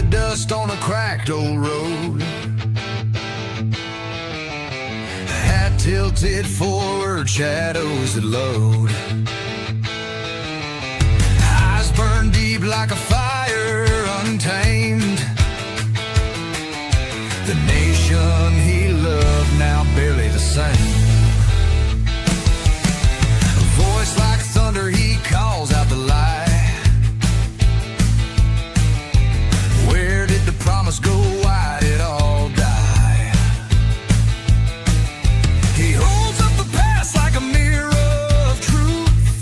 dust on a cracked old road. Hat tilted forward, shadows that load. Eyes burn deep like a fire untamed. The nation he loved now barely the same. A voice like thunder, he calls out the lie. Where did the promise go? Why did all die? He holds up the past like a mirror of truth.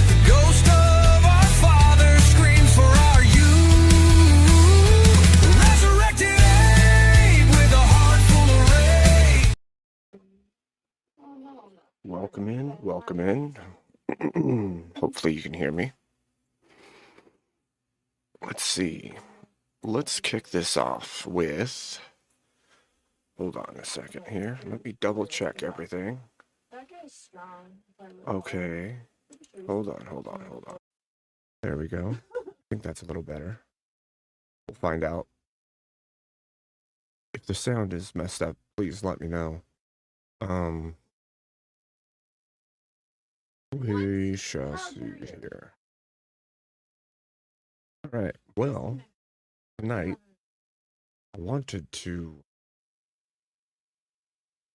The ghost of our father screams for our youth. Resurrected Abe with a heart full of rage. Welcome in, welcome in. Hopefully you can hear me. Let's see. Let's kick this off with... Hold on a second here. Let me double check everything. Okay. Hold on. There we go. I think that's a little better. We'll find out. If the sound is messed up, please let me know. We shall see here. All right. Well, tonight I wanted to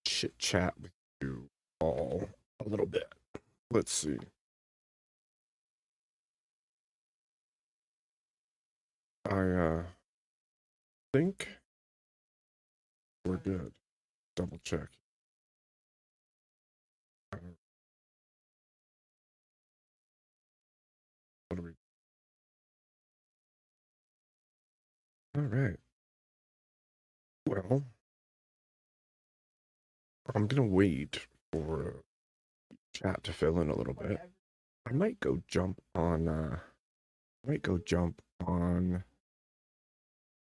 chit chat with you all a little bit. Let's see. I think we're good. Double check. What do we? All right. Well, I'm gonna wait for chat to fill in a little bit. I might go jump on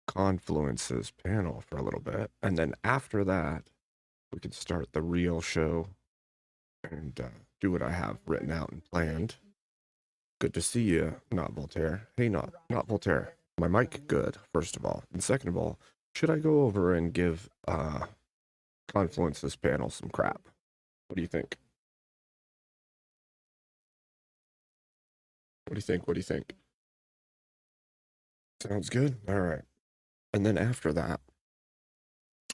Confluence's panel for a little bit, and then after that, we can start the real show and do what I have written out and planned. Good to see you, Not Voltaire. Hey, not Voltaire. My mic good, first of all. And second of all, should I go over and give Confluence's panel some crap? What do you think? What do you think? Sounds good? All right. And then after that,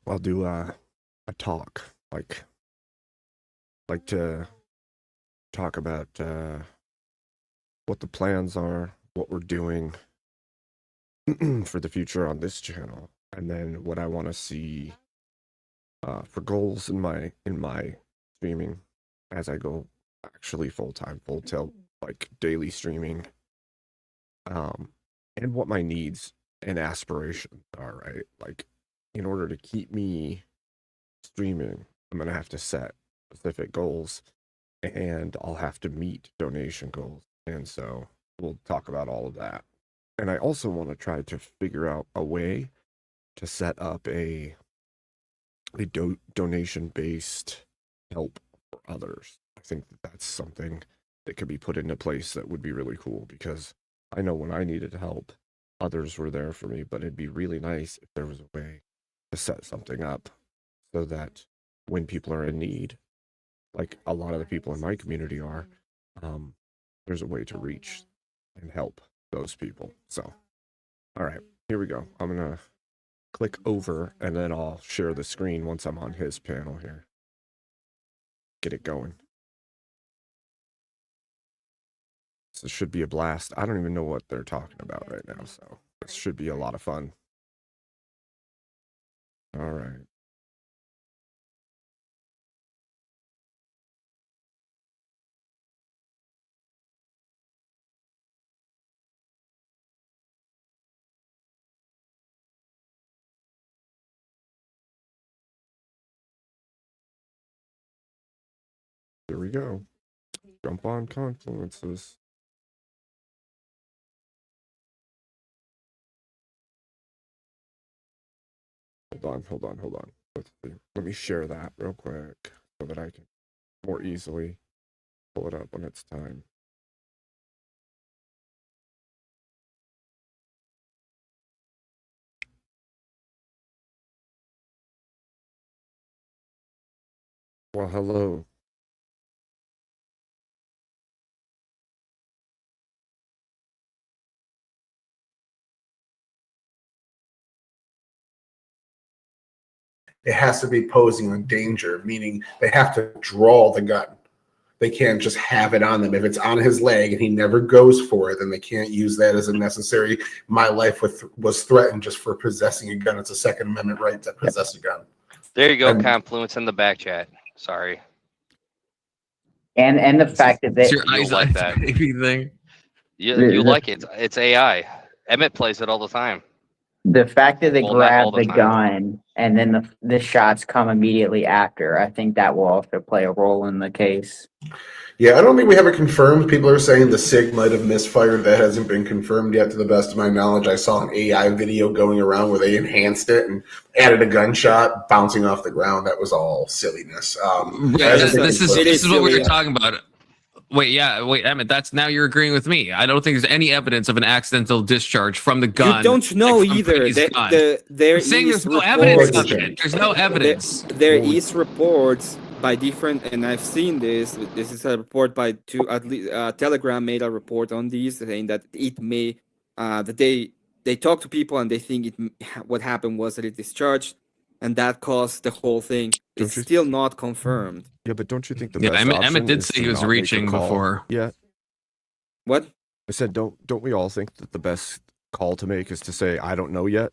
I'll do a talk, like to talk about what the plans are, what we're doing for the future on this channel, and then what I want to see for goals in my streaming as I go actually full tilt, like daily streaming, and what my needs and aspirations are, right? Like, in order to keep me streaming, I'm gonna have to set specific goals, and I'll have to meet donation goals, and so we'll talk about all of that. And I also want to try to figure out a way to set up a donation-based help for others. I think that's something that could be put into place that would be really cool, because I know when I needed help, others were there for me, but it'd be really nice if there was a way to set something up so that when people are in need, like a lot of the people in my community are, there's a way to reach and help those people. So, all right, here we go. I'm gonna click over and then I'll share the screen once I'm on his panel here. Get it going. This should be a blast. I don't even know what they're talking about right now, so this should be a lot of fun. All right. Here we go. Jump on Confluences. Hold on. Let me share that real quick so that I can more easily pull it up when it's time. Well, hello. It has to be posing a danger, meaning they have to draw the gun. They can't just have it on them. If it's on his leg and he never goes for it, then they can't use that as a necessary. My life was threatened just for possessing a gun. It's a Second Amendment right to possess a gun. There you go, And- Confluence in the back chat. Sorry. And the fact that It's they, your You'll eyes like eyes that. baby thing. You like it. It's AI. Emmett plays it all the time. the fact that they Well, not all grab the the time. gun and then the shots come immediately after, I think that will also play a role in the case. Yeah, I don't think we have it confirmed. People are saying the SIG might have misfired. That hasn't been confirmed yet, to the best of my knowledge. I saw an AI video going around where they enhanced it and added a gunshot bouncing off the ground. That was all silliness. Yeah, hasn't been this is confirmed. this is what we were Yeah. talking about. Wait, Emmett, that's now you're agreeing with me. I don't think there's any evidence of an accidental discharge from the gun. You don't know like from either. Brady's gun. There I'm saying is there's no evidence of reports. it. There's no evidence. There is reports by different, and I've seen this. This is a report by two. At least Telegram made a report on these, saying that it may that they talk to people and they think what happened was that it discharged, and that caused the whole thing. Don't It's you- still not confirmed. Yeah, but don't you think the Yeah, best Emmett option did is say to he was not make a reaching call? before. Yeah, What? I said don't we all think that the best call to make is to say I don't know yet?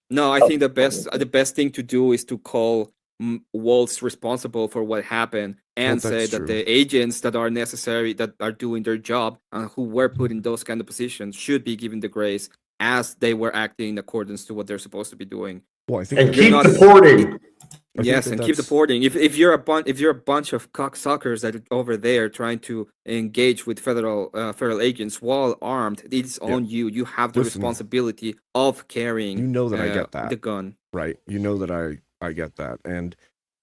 No, I think the best thing to do is to call Waltz responsible for what happened and Well, say that's that true. the agents that are necessary, that are doing their job and who were put in those kind of positions should be given the grace as they were acting in accordance to what they're supposed to be doing. Well, I think And that- keep not- deporting. I think Yes, that and keep that's- deporting. If you're a bunch of cocksuckers that are over there trying to engage with federal agents while armed, it's Yeah. on you. You have the Listen, responsibility of carrying. you know that I get that. the gun. right? You know that I get that, and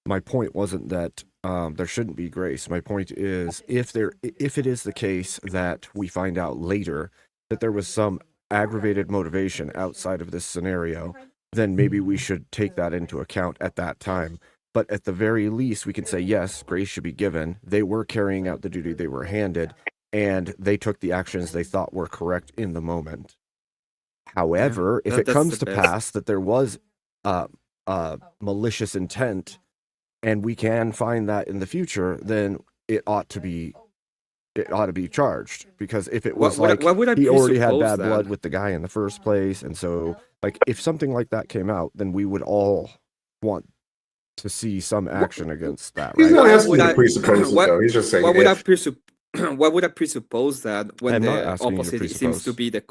my point wasn't that there shouldn't be grace. My point is if it is the case that we find out later that there was some aggravated motivation outside of this scenario, then maybe we should take that into account at that time. But at the very least, we can say yes, grace should be given. They were carrying out the duty they were handed, and they took the actions they thought were correct in the moment. However, if it that's comes the to best. pass that there was malicious intent, and we can find that in the future, then it ought to be charged. Because if it was Why would I he already had presuppose bad that? blood with the guy in the first place, and so like if something like that came out, then we would all want to see some action against that, He's right? not Why asking would you to I- presuppose it, why- though. He's just saying Why would if. why would I presuppose that when I'm not the asking you to opposite seems presuppose. to be the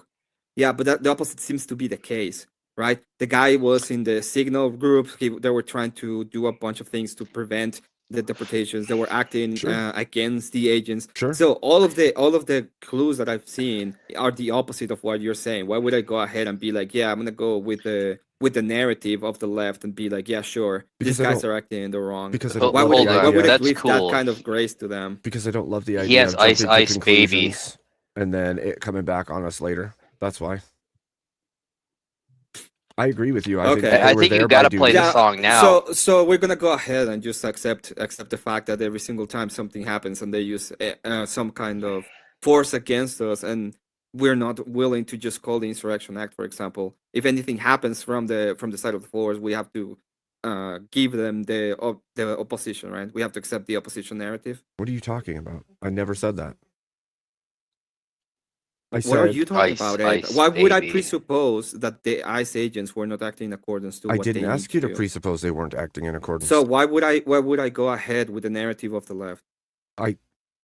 but the opposite seems to be the case, right? The guy was in the signal group. They were trying to do a bunch of things to prevent the deportations. They were acting Sure. against the agents. Sure. So all of the clues that I've seen are the opposite of what you're saying. Why would I go ahead and be like, yeah, I'm gonna go with the narrative of the left and be like, yeah, sure, Because these I guys don't- are acting in the wrong. Because I Hold- don't Why love would the I, why idea. would I That's give cool. that kind of grace to them? Because I don't love the idea He has of jumping to ice, baby. conclusions and then it coming back on us later. That's why. I agree with you. I think, Okay. that they I were think you there gotta by play duty. the song now. So we're gonna go ahead and just accept the fact that every single time something happens and they use some kind of force against us, and we're not willing to just call the Insurrection Act, for example. If anything happens from the side of the force, we have to give them the opposition, right? We have to accept the opposition narrative. What are you talking about? I never said that. I What are said you talking Ice, about, Ed? ice, Why would I baby. presuppose that the ICE agents were not acting in accordance to I what they didn't need ask you to do? presuppose they weren't acting in accordance. So why would I go ahead with the narrative of the left?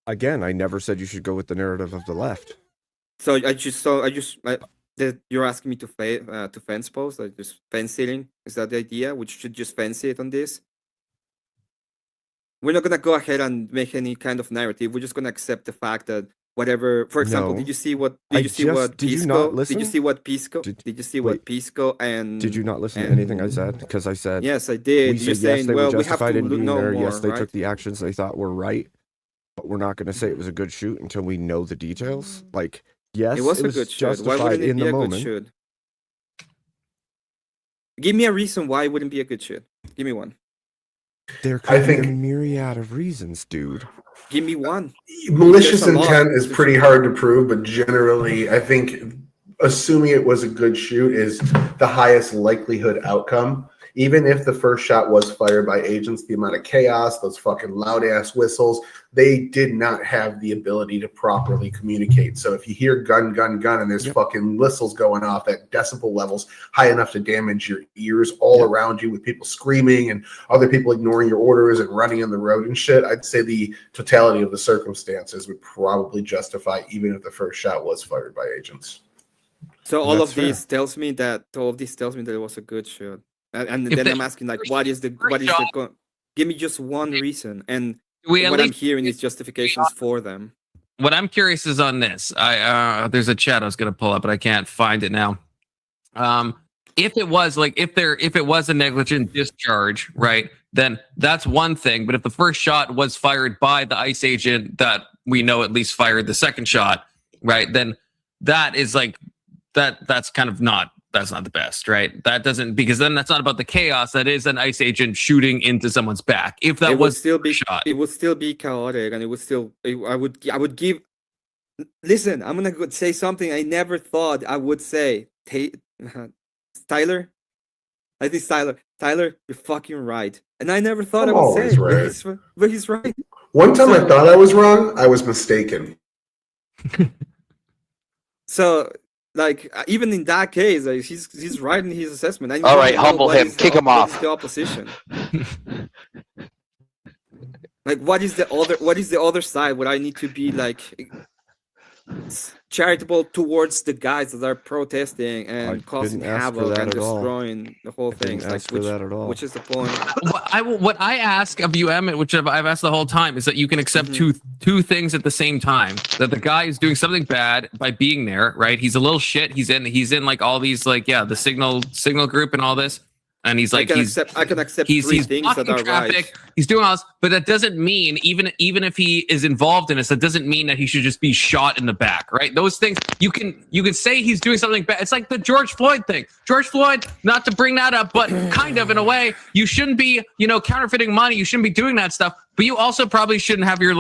Again, I never said you should go with the narrative of the left. So you're asking me to fence post, like just fence sitting. Is that the idea? We should just fence it on this. We're not gonna go ahead and make any kind of narrative. We're just gonna accept the fact that whatever. For example, No. did you see what? I Did you see just- what did you Pisco? not Did you listen? see what Pisco? Did- Did you see wait. what Pisco and? Did you not listen to and- anything I said? Because I said Yes, I did. we You're said saying, yes, they well, were we have justified to in being know there. more, Yes, they right? took the actions they thought were right, but we're not going to say it was a good shoot until we know the details. Like, yes, It was a good shoot. Why justified wouldn't it in be the a good moment. shoot? Give me a reason why it wouldn't be a good shoot. Give me one. There I could be a think- myriad of reasons, dude. Give me one. Malicious There's a lot. intent is pretty hard to prove, but generally, I think assuming it was a good shoot is the highest likelihood outcome. Even if the first shot was fired by agents, the amount of chaos, those fucking loud ass whistles, they did not have the ability to properly communicate. So if you hear gun, gun, gun, and there's fucking whistles going off at decibel levels high enough to damage your ears all around you with people screaming and other people ignoring your orders and running on the road and shit, I'd say the totality of the circumstances would probably justify even if the first shot was fired by agents. So all That's of this tells me that it was a good shot. And then I'm asking like, what is the give me just one reason, and what I'm hearing is justifications for them. What I'm curious is on this. There's a chat I was gonna pull up, but I can't find it now. If it was a negligent discharge, right, then that's one thing. But if the first shot was fired by the ICE agent that we know at least fired the second shot, right, then that is like that's kind of not. That's not the best, right? That doesn't, because then that's not about the chaos. That is an ICE agent shooting into someone's back. If that was still be shot, it would still be chaotic, and it would still. I would give. Listen, I'm gonna say something I never thought I would say. Tyler, I think Tyler, you're fucking right, and I never thought I'm I would say. always right. But he's right. One time I thought I was wrong, I was mistaken. So. Like even in that case, like, he's right in his assessment. I All right, humble him, kick him off. What is the opposition? Like, what is the other side? What I need to be like charitable towards the guys that are protesting and causing havoc and destroying the whole thing. Like, which is the point? What I ask of you, Emmett, which I've asked the whole time, is that you can accept two things at the same time. That the guy is doing something bad by being there, right? He's a little shit. He's in like all these like the signal group and all this. And he's like, I can accept three things that are traffic, right. He's doing all this, but that doesn't mean even if he is involved in this, that doesn't mean that he should just be shot in the back, right? Those things you can say he's doing something bad. It's like the George Floyd thing. George Floyd, not to bring that up, but kind of in a way, you shouldn't be, counterfeiting money. You shouldn't be doing that stuff. But you also probably shouldn't have your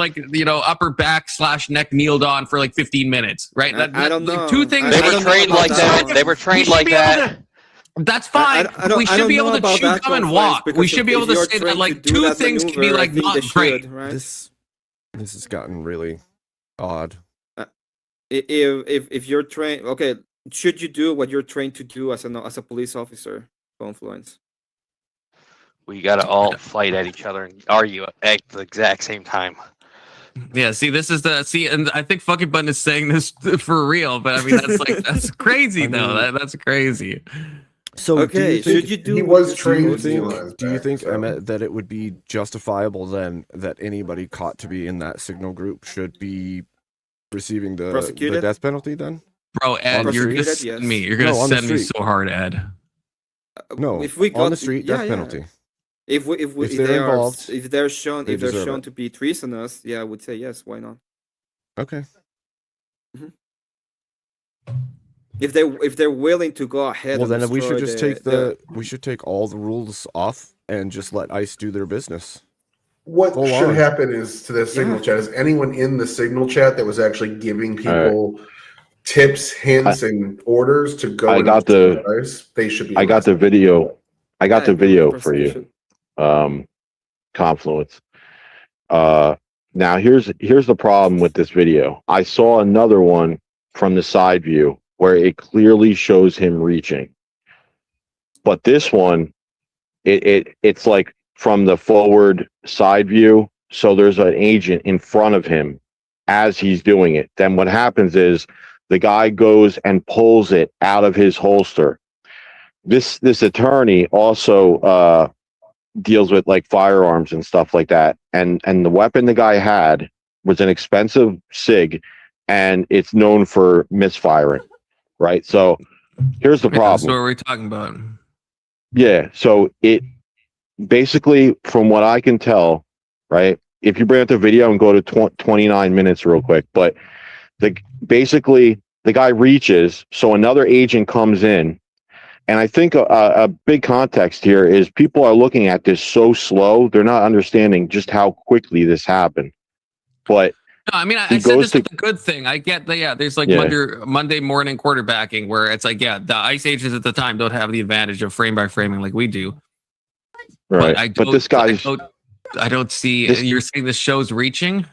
upper back / neck kneeled on for like 15 minutes, right? I don't know. Two things. They were trained like that. They were trained like that. That's fine. We should be able to chew gum and walk. We should be able to say that like two things can be like not great. Right? This has gotten really odd. If you're trained, okay, should you do what you're trained to do as a police officer? Confluence. We gotta all fight at each other and argue at the exact same time. Yeah, see, and I think Fucking Button is saying this for real, but I mean that's crazy though. That's crazy. So okay, should you do? He was trained. Do you think, Emmett, that it would be justifiable then that anybody caught to be in that signal group should be receiving the death penalty then? Bro, Ed, you're just sending me. You're gonna send me so hard, Ed. No, if we got on the street, death penalty. If they're involved, if they're shown to be treasonous, I would say yes. Why not? Okay. Mm-hmm. If they're willing to go ahead, well, then we should just we should take all the rules off and just let ICE do their business. What should happen is to the signal chat is anyone in the signal chat that was actually giving people tips, hints, and orders to go. They should be. I got the video. I got the video for you. Confluence. Now here's the problem with this video. I saw another one from the side view where it clearly shows him reaching, but this one, it's like from the forward side view. So there's an agent in front of him as he's doing it. Then what happens is the guy goes and pulls it out of his holster. This attorney also deals with like firearms and stuff like that, and the weapon the guy had was an expensive SIG, and it's known for misfiring, right? So here's the problem. That's what we're talking about. Yeah, so it basically, from what I can tell, right, if you bring up the video and go to 29 minutes real quick, but basically the guy reaches, so another agent comes in And I think a big context here is people are looking at this so slow, they're not understanding just how quickly this happened. But No, I mean, he I said goes this is a good thing. I get that. Yeah, there's like Yeah. Monday morning quarterbacking where it's like, yeah, the Ice Ages at the time don't have the advantage of frame by framing like we do. right. But But this guy's I don't see. This- You're saying this show's reaching?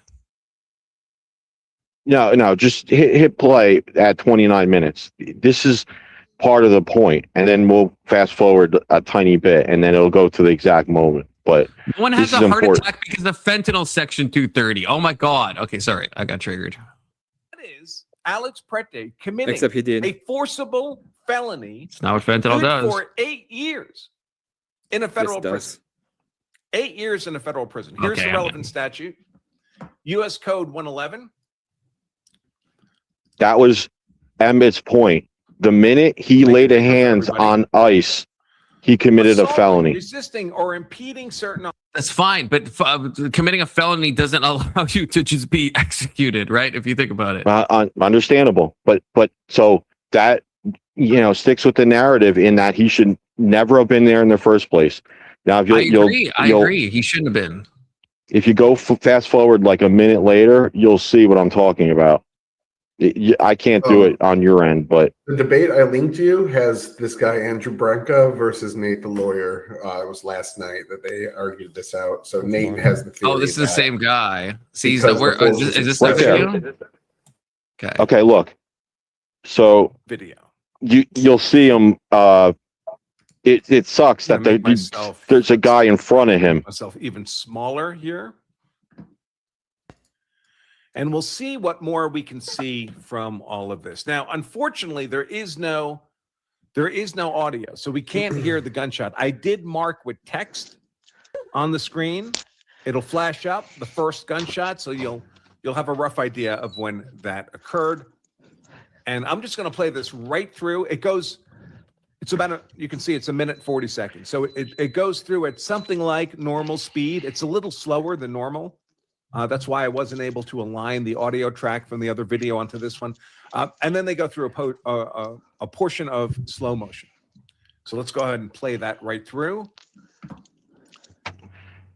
no, just hit play at 29 minutes. This is part of the point, and then we'll fast forward a tiny bit, and then it'll go to the exact moment. But No one this has is a heart important. attack because of fentanyl section 230. Oh my god. Okay, sorry, I got triggered. That is Alex Prete committing Except he did. a forcible felony It's not what fentanyl good does. for 8 years in a federal Yes, it prison. does. 8 years in a federal prison. Here's Okay, the I'm relevant statute. U.S. Code 111. that was Emmett's point. The minute he Make laid it a clear for hands everybody. on ice, he committed a Assaulting, felony. resisting, or impeding certain. That's fine, but committing a felony doesn't allow you to just be executed, right? If you think about it. Understandable, but so that sticks with the narrative in that he should never have been there in the first place. Now, if I agree. He shouldn't have been. if you go fast forward like a minute later, you'll see what I'm talking about. I can't do it on your end, but The debate I linked you has this guy Andrew Branca versus Nate the lawyer. It was last night that they argued this out. So Nate has the theory. Oh, this is the that same guy. See, because where the is this Right the there. video? Okay. okay, look. So Video. you'll see him. It sucks that I'm gonna make myself- there's a guy in front of him. Myself even smaller here. And we'll see what more we can see from all of this. Now, unfortunately, there is no audio, so we can't hear the gunshot. I did mark with text on the screen. It'll flash up the first gunshot, so you'll have a rough idea of when that occurred. And I'm just going to play this right through. It's about you can see it's a minute 40 seconds. So it goes through at something like normal speed. It's a little slower than normal. That's why I wasn't able to align the audio track from the other video onto this one. And then they go through a portion of slow motion. So let's go ahead and play that right through.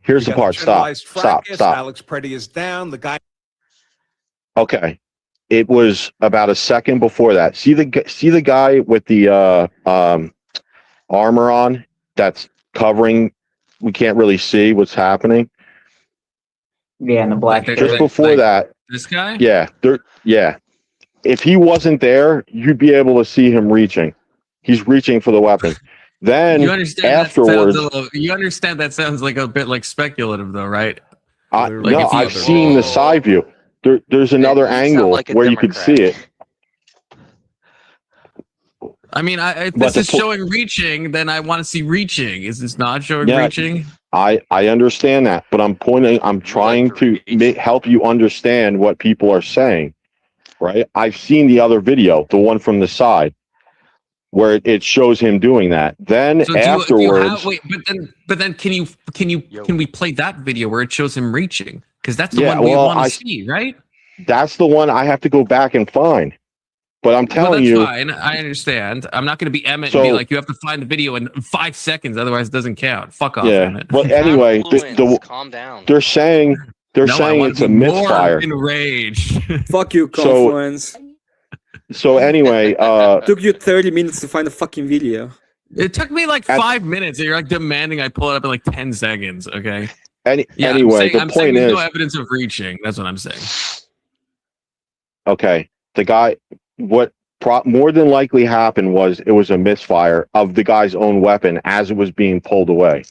Here's We the got part. generalized Stop. fracas. Stop. Alex Prete is down. The guy. Okay. It was about a second before that. See the guy with the armor on that's covering. We can't really see what's happening. Yeah, and the black Like, Just shirt. before that, This guy? yeah, if he wasn't there, you'd be able to see him reaching. He's reaching for the weapon. Then You understand afterwards, you understand that sounds like a bit like speculative though, right? I, Like no, if he- I've seen the side view. There's another You sound angle like a where you could see it. I mean, if But this is the po- showing reaching, then I want to see reaching. Is this not showing Yeah. reaching? I understand that, but I'm trying to help you understand what people are saying, right? I've seen the other video, the one from the side, where it shows him doing that. Then So afterwards, but then can we play that video where it shows him reaching? Because that's the Yeah, one we well, want I- to see, right? that's the one I have to go back and find. But I'm Well, telling that's you, fine. I understand. I'm not going to be Emmett and be So- like, you have to find the video in 5 seconds, otherwise it doesn't count. Fuck off, yeah. Emmett. But anyway, Calm down. they're saying No, I want it's to a be more misfire. enraged. Fuck you, Confluence. So anyway, Took you 30 minutes to find a fucking video. It took me like At- 5 minutes, and you're like demanding I pull it up in like 10 seconds. Okay. Yeah, anyway, I'm the saying point there's is, no evidence of reaching. That's what I'm saying. okay, the guy, what more than likely happened was it was a misfire of the guy's own weapon as it was being pulled away.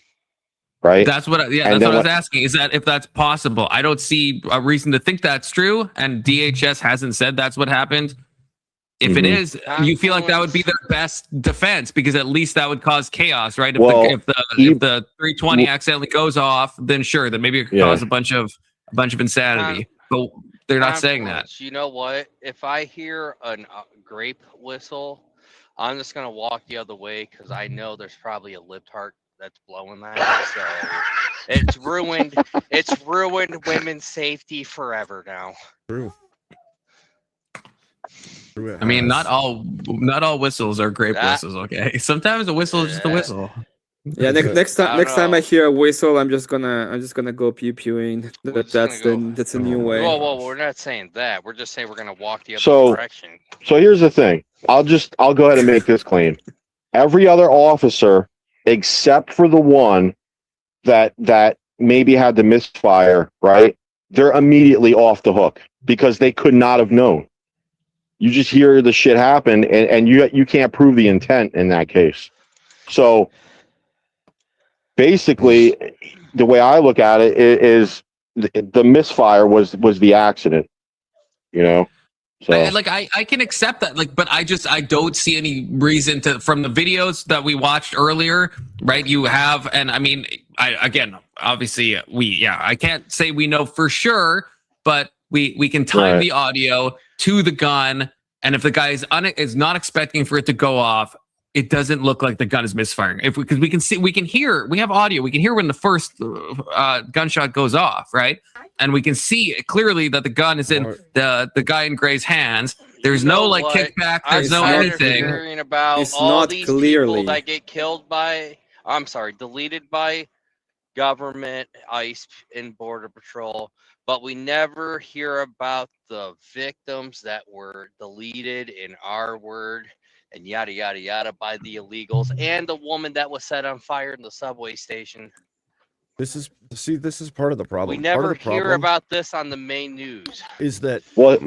Right? That's what. And That's then what I was what- asking. Is that if that's possible? I don't see a reason to think that's true, and DHS hasn't said that's what happened. If it Mhm. is, you feel like that would be their best defense because at least that would cause chaos, right? If Well, if the 320 accidentally goes off, then sure, then maybe it could Yeah. cause a bunch of insanity. But they're not saying that. You know what? If I hear a grape whistle, I'm just gonna walk the other way because I know there's probably a libtard that's blowing that. So it's ruined. It's ruined women's safety forever now. True. I mean, not all whistles are grape That- whistles. Okay, sometimes a whistle is just a Yeah. whistle. Yeah, next I time don't I know. hear a whistle, I'm just gonna go pew pewing. We're just gonna That's a new way. Whoa, we're not saying that. We're just saying we're gonna walk the other So- direction. So here's the thing. I'll go ahead and make this claim. Every other officer, except for the one that maybe had the misfire, right? They're immediately off the hook because they could not have known. You just hear the shit happen, and you can't prove the intent in that case. So basically, the way I look at it is the misfire was the accident. You know. So I can accept that, but I don't see any reason to, from the videos that we watched earlier, right? You have, and I mean, obviously I can't say we know for sure, but we can time Right. the audio to the gun, and if the guy is not expecting for it to go off, it doesn't look like the gun is misfiring. Because we can hear, we have audio, we can hear when the first gunshot goes off, right? And we can see clearly that the gun is in the guy in gray's hands. There's You know no what? kickback. There's I'm no tired of anything. hearing about It's all not these clearly. people that get killed by, deleted by government, ICE, and Border Patrol, but we never hear about the victims that were deleted in our word and yada yada yada by the illegals, and the woman that was set on fire in the subway station. This is part of the problem. We Part never of the hear problem about this on the main news. is that well,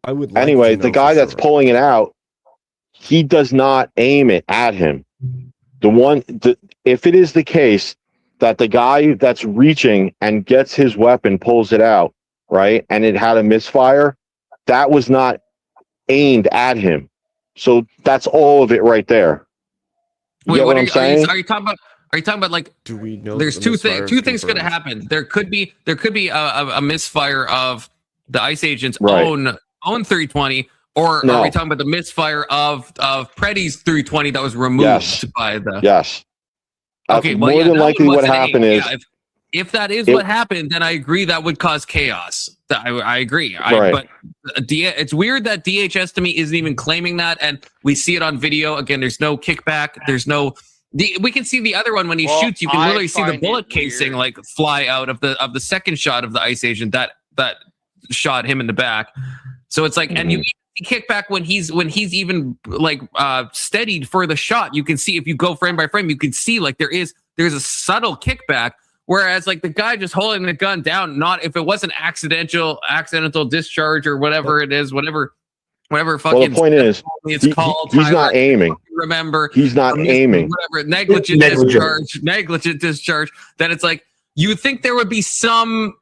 I would like anyway, to know the guy for that's sure. pulling it out, he does not aim it at him. If it is the case that the guy that's reaching and gets his weapon pulls it out, right, and it had a misfire, that was not aimed at him. So that's all of it right there. You Wait, get what are I'm you, saying? are you talking about? Are you talking about like? Do we know? There's that the two things. misfire Two is things could have confirmed? happened. There could be a misfire of the ICE agent's Right. own 320, or No. are we talking about the misfire of Preddy's 320 that was removed Yes. by the? Yes. Okay, well, More yeah, than that likely one what wasn't happened aimed. is Yeah, if that is it- what happened, then I agree that would cause chaos. I agree. Right. But it's weird that DHS to me isn't even claiming that, and we see it on video. Again, there's no kickback. There's no. We can see the other one when he Well, shoots. You can I literally see the find bullet it casing weird. like fly out of the second shot of the ICE agent that shot him in the back. So it's like, and you see kickback when he's even like steadied for the shot. You can see if you go frame by frame, you can see like there's a subtle kickback. Whereas like the guy just holding the gun down, not if it was an accidental discharge or whatever it is, whatever fucking. well, the point is, it's called. he's Tyler, not aiming. Remember, He's not aiming. whatever negligent discharge. Then it's like you think there would be some.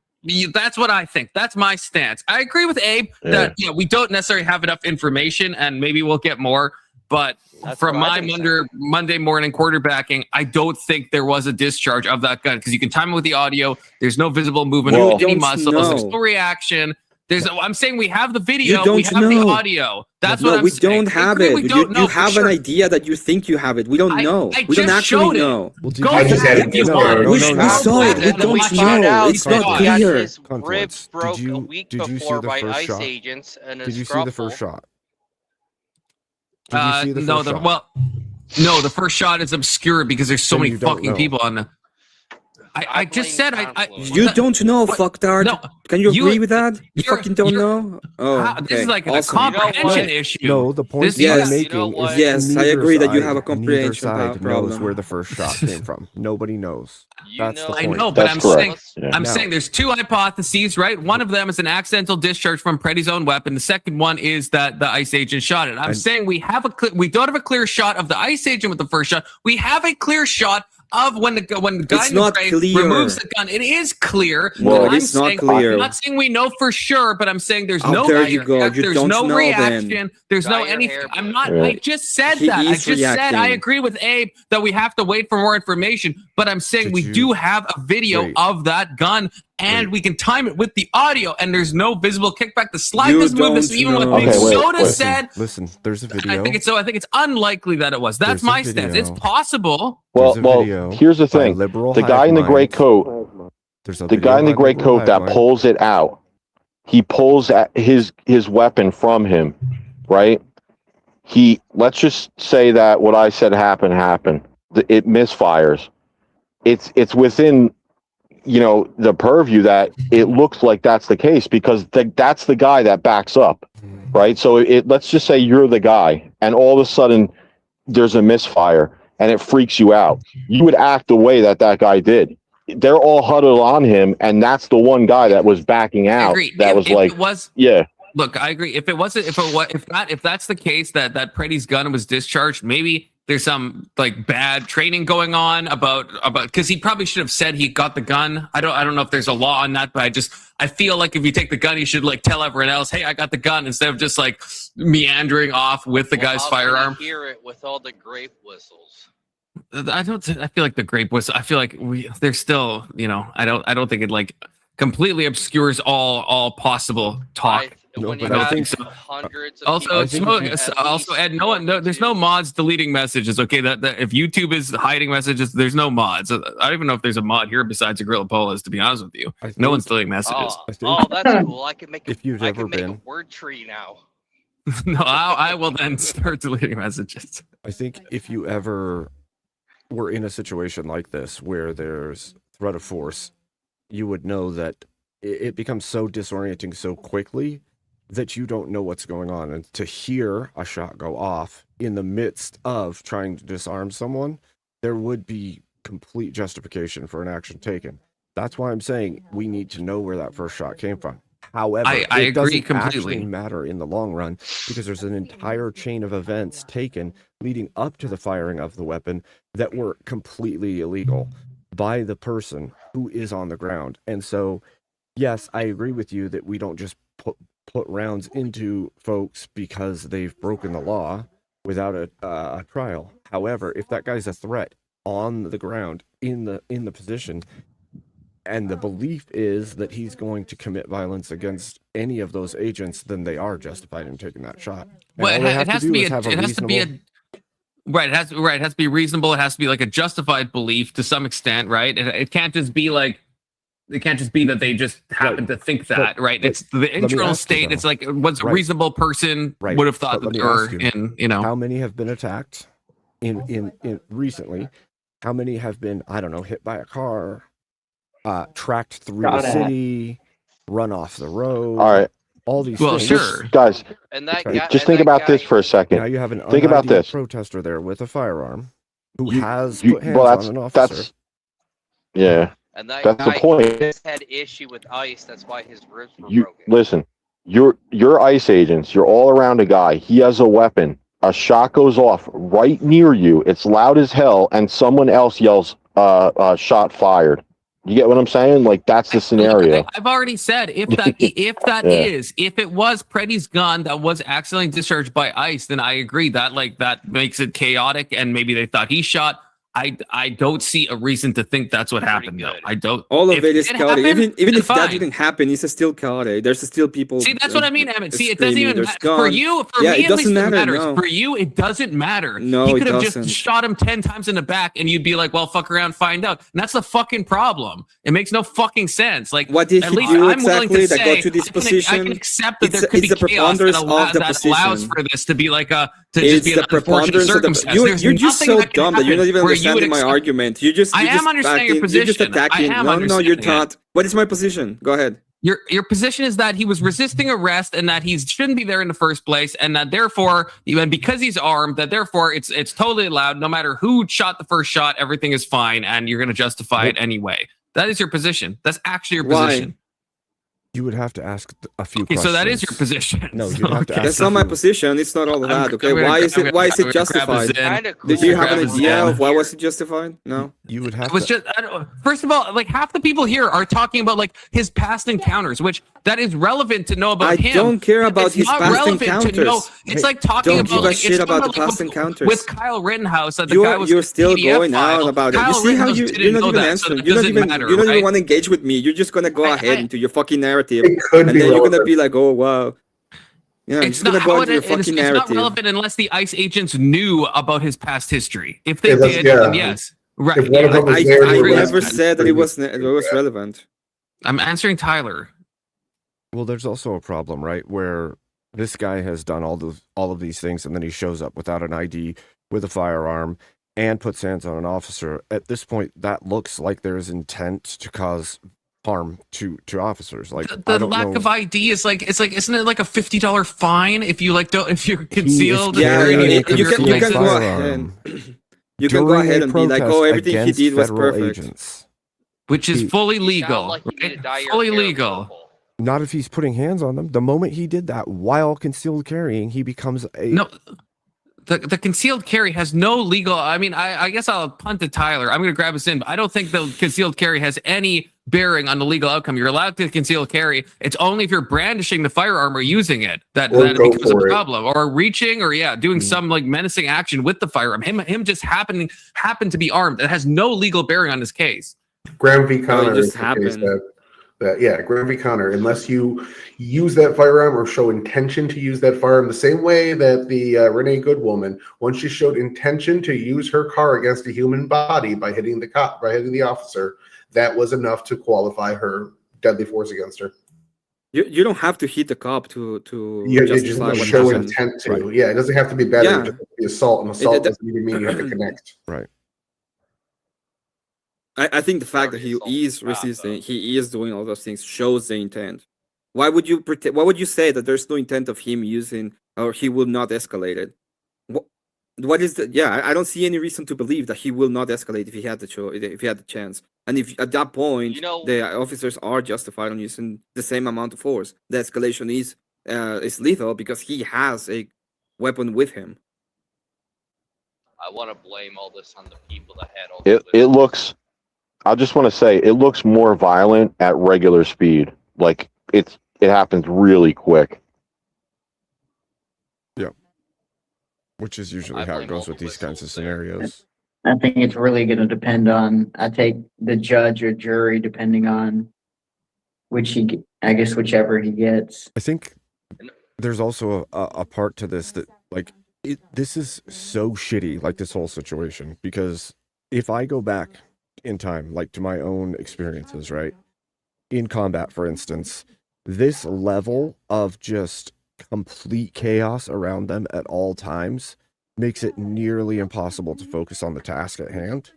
That's what I think. That's my stance. I agree with Abe that we don't necessarily have enough information, and maybe we'll get more. But That's from what I my think, Monday morning quarterbacking, I don't think there was a discharge of that gun because you can time it with the audio. There's no visible movement Well, of any You don't muscles. There's know. no reaction. I'm saying we have the video. You don't We have the know. audio. That's No, what I'm we saying. don't I have agree it. We You, don't know you for have sure. an idea that you think you have it. We don't know. I We don't just actually showed it. know. Well, Go I just ahead had if it you no, want. no, We no, no, saw no, it. no, We no, don't we know. found out It's that not he had clear. his Confluence. ribs broke Did you- a week did you see before the by first ICE shot? agents and a Did you see the first scruffle. shot? Did you see the first shot? No, the first shot is obscure because there's so Then many you don't fucking know. people on the. I just blame said Confluence. You don't know, What? fucktard. No, Can you you- agree with that? You you're- fucking don't you're- know? Oh, How- this is okay. like a Awesome. comprehension what? issue. No, the point This- that I'm Yes. making You know what? is Yes, I neither agree that you side- have a comprehension neither side problem. knows where the first shot came from. Nobody knows. That's the I point. know, but That's I'm correct. saying Yeah. I'm saying there's two hypotheses, right? One of them is an accidental discharge from Preddy's own weapon. The second one is that the ICE agent shot it. I'm saying we don't have a clear shot of the ICE agent with the first shot. We have a clear shot of when the guy It's in the not gray clear. removes the gun. It is clear. No, but it is not clear. I'm not saying we know for sure, but I'm saying there's Oh, no. there you go. You There's don't no know reaction. then. There's Dye no your anything. hair I'm blue. not. Yeah. I just said He that. I is just said I reacting. agree with Abe that we have to wait for more information. But I'm saying Did we you- do have a video Wait. of that gun, and we can time it with the audio. And there's no visible kickback. The slide You doesn't move. This don't even what know. Big Okay, wait, Soda wait. said. Listen, there's a video. I think it's unlikely that it was. That's There's a my stance. It's video. possible. Well, There's a video here's the by thing. liberal The guy in the hive gray minds. coat, There's a the video guy in the by gray liberal coat that hive minds. pulls it out, He pulls his weapon from him, right? Let's just say that what I said happened. It misfires. It's within, the purview that it looks like that's the case, because that's the guy that backs up, right? So let's just say you're the guy, and all of a sudden there's a misfire and it freaks you out. You would act the way that guy did. They're all huddled on him, and that's the one guy that was backing I out. agree. That was If like, it was, yeah. look, I agree. If that's the case that Preddy's gun was discharged, maybe there's some like bad training going on about because he probably should have said he got the gun. I don't know if there's a law on that, but I feel like if you take the gun, you should like tell everyone else, hey, I got the gun, instead of just like meandering off with the guy's How can you firearm. hear it with all the grape whistles. I feel like the grape was. I feel like there's still, I don't think it like completely obscures all possible talk. When you but I have think so. hundreds of Also, people, also, Ed, there's no mods deleting messages. Okay, that if YouTube is hiding messages, there's no mods. I don't even know if there's a mod here besides a Gorilla Polas. To be honest with you, no one's deleting messages. Oh, that's cool. I can make If you've I ever can make a been- word tree now. No, I will then start deleting messages. I think if you ever were in a situation like this where there's threat of force, you would know that it becomes so disorienting so quickly that you don't know what's going on. And to hear a shot go off in the midst of trying to disarm someone, there would be complete justification for an action taken. That's why I'm saying we need to know where that first shot came from. However, I it agree doesn't completely. actually matter in the long run, because there's an entire chain of events taken leading up to the firing of the weapon that were completely illegal by the person who is on the ground. And so, yes, I agree with you that we don't just put rounds into folks because they've broken the law without a trial. However, if that guy's a threat on the ground in the position, and the belief is that he's going to commit violence against any of those agents, then they are justified in taking that shot. And Well, all they it have has to to do be is have a it has to be a reasonable- right. It has to be reasonable. It has to be like a justified belief to some extent, right? It can't just be like. It can't just be that they just happen to think that, right? but It's the me internal ask you, state. though. It's like what's a Right. reasonable person Right. would have thought But that let me they were ask you, in, how many have been attacked in recently? How many have been, I don't know, hit by a car, tracked through Shot the at. city, run off the road? All right, all these Well, things. sure. guys, And that Okay. guy, just and think that about guy, this for a second. Now you have an Think about unID'd this. protester there with a firearm who You- has You- put hands well, on an officer. yeah. And that That's the guy point. just had issue with ice. That's why his ribs were You broken. listen. You're ICE agents. You're all around a guy. He has a weapon. A shot goes off right near you. It's loud as hell, and someone else yells, "Shot fired." You get what I'm saying? Like that's the scenario. I've already said if that Yeah. if it was Preddy's gun that was accidentally discharged by ICE, then I agree that that makes it chaotic, and maybe they thought he shot. I don't see a reason to think that's what Pretty happened though. good. I don't. All of if it is chaotic. happened, Even then if that fine. didn't happen, it's still chaotic. There's still people. See, that's what I mean, Emmett. See, it doesn't screaming, even there's matter. For guns. you, for Yeah, me, it at least doesn't it matter, matters. no. For you, it doesn't matter. No, he it could have doesn't. just shot him 10 times in the back, and you'd be like, well, fuck around, find out. And that's the fucking problem. It makes no fucking sense. Like, What did at he least do I'm willing exactly to that say, got to this I position? can accept that there It's- could it's be the chaos that, preponderance of the that allows position. for this to be like a, to It's just be the an unfortunate preponderance of the. circumstance. There's You're just nothing so that can dumb that you're not happen even where you would understanding my accept- argument. You just. I you're am just understanding your attacking- You're just position. I attacking. am No, you're understanding it. not. What is my position? Go ahead. Your position is that he was resisting arrest and that he shouldn't be there in the first place, and that therefore, and because he's armed, that therefore it's totally allowed. No matter who shot the first shot, everything is fine, and you're going to justify it anyway. That is your position. That's actually your Why? position. You would have to ask a few Okay, questions. so that is your position. No, So, you'd have to okay. ask That's not my you- position. It's not all of I'm- that. Okay. I'm gonna Why gra- is I'm it? Why is gonna it grab his justified? in. Kind of cool. Did you have Grab an his idea in. of why was it justified? No. You would have It was to. just, I don't, first of all, like half the people here are talking about like his past encounters, which that is relevant to know about I him. don't care but about it's his not past relevant to know. encounters. It's Hey, like talking don't about give a like, shit it's about talking the past encounters. with Kyle Rittenhouse that the guy You're was you're a still PDF going file. on about it. Kyle You see how Rittenhouse you're didn't not know even that, so answering. that You're not doesn't even matter, you don't even right? want to engage with me. You're just gonna go I- ahead I- into your fucking narrative, It could and be then you're gonna relevant. be like, oh wow. Yeah, you're It's just gonna not go how into it, your it's fucking not narrative. relevant unless the ICE agents knew about his past history. If they Yeah, that's- did, yeah. then yes. Right. If one of yeah, them was I there, agree with never that. said that it was relevant. I'm answering Tyler. Well, there's also a problem, right? Where this guy has done all of these things, and then he shows up without an ID, with a firearm, and puts hands on an officer. At this point, that looks like there's intent to cause harm to officers. Like I The don't lack know. of ID is like isn't it like a $50 fine if you like don't if you're He is concealed? Yeah, carrying carrying a it, you concealed can go firearm ahead. You can go during ahead a and be like, protest oh, everything he against did was federal perfect. agents. which is He- fully You sound legal, like you need right? to dye your Fully hair legal. purple. Not if he's putting hands on them. The moment he did that while concealed carrying, he becomes a No, the concealed carry has no legal. I mean, I guess I'll punt to Tyler. I'm going to grab us in, but I don't think the concealed carry has any bearing on the legal outcome. You're allowed to conceal carry. It's only if you're brandishing the firearm or using it that Or it go becomes a for it. problem, or reaching, or doing some like menacing action with the firearm. Him just happened to be armed. It has no legal bearing on this case. Graham v. Connor just is the case happened. Graham v. Connor, unless you use that firearm or show intention to use that firearm, the same way that the Renee Good woman, once she showed intention to use her car against a human body by hitting the officer, that was enough to qualify her deadly force against her. You don't have to hit the cop to You just justify have to what show happened. intent to. Right. Yeah, it doesn't have to be battery. Yeah. It just has to be assault. And assault It- doesn't even mean you have to connect. right. I think the fact that Already he assaulted is the cop, resisting, he is doing all those things, shows the intent. Why would you pretend? Why would you say that there's no intent of him using, or he will not escalate it? What is the? Yeah, I don't see any reason to believe that he will not escalate if he had if he had the chance. And if at that point You know- the officers are justified on using the same amount of force, the escalation is lethal because he has a weapon with him. I want to blame all this on the people that had all It looks. I just want to say it looks more violent at regular speed. Like it happens really quick. Which is usually I how it blame goes all with the these kinds of whistles there. scenarios. I think it's really going to depend on, I take the judge or jury, depending on I guess whichever he gets. I think there's also a part to this that like this is so shitty, like this whole situation, because if I go back in time, like to my own experiences, right, in combat, for instance, this level of just complete chaos around them at all times makes it nearly impossible to focus on the task at hand.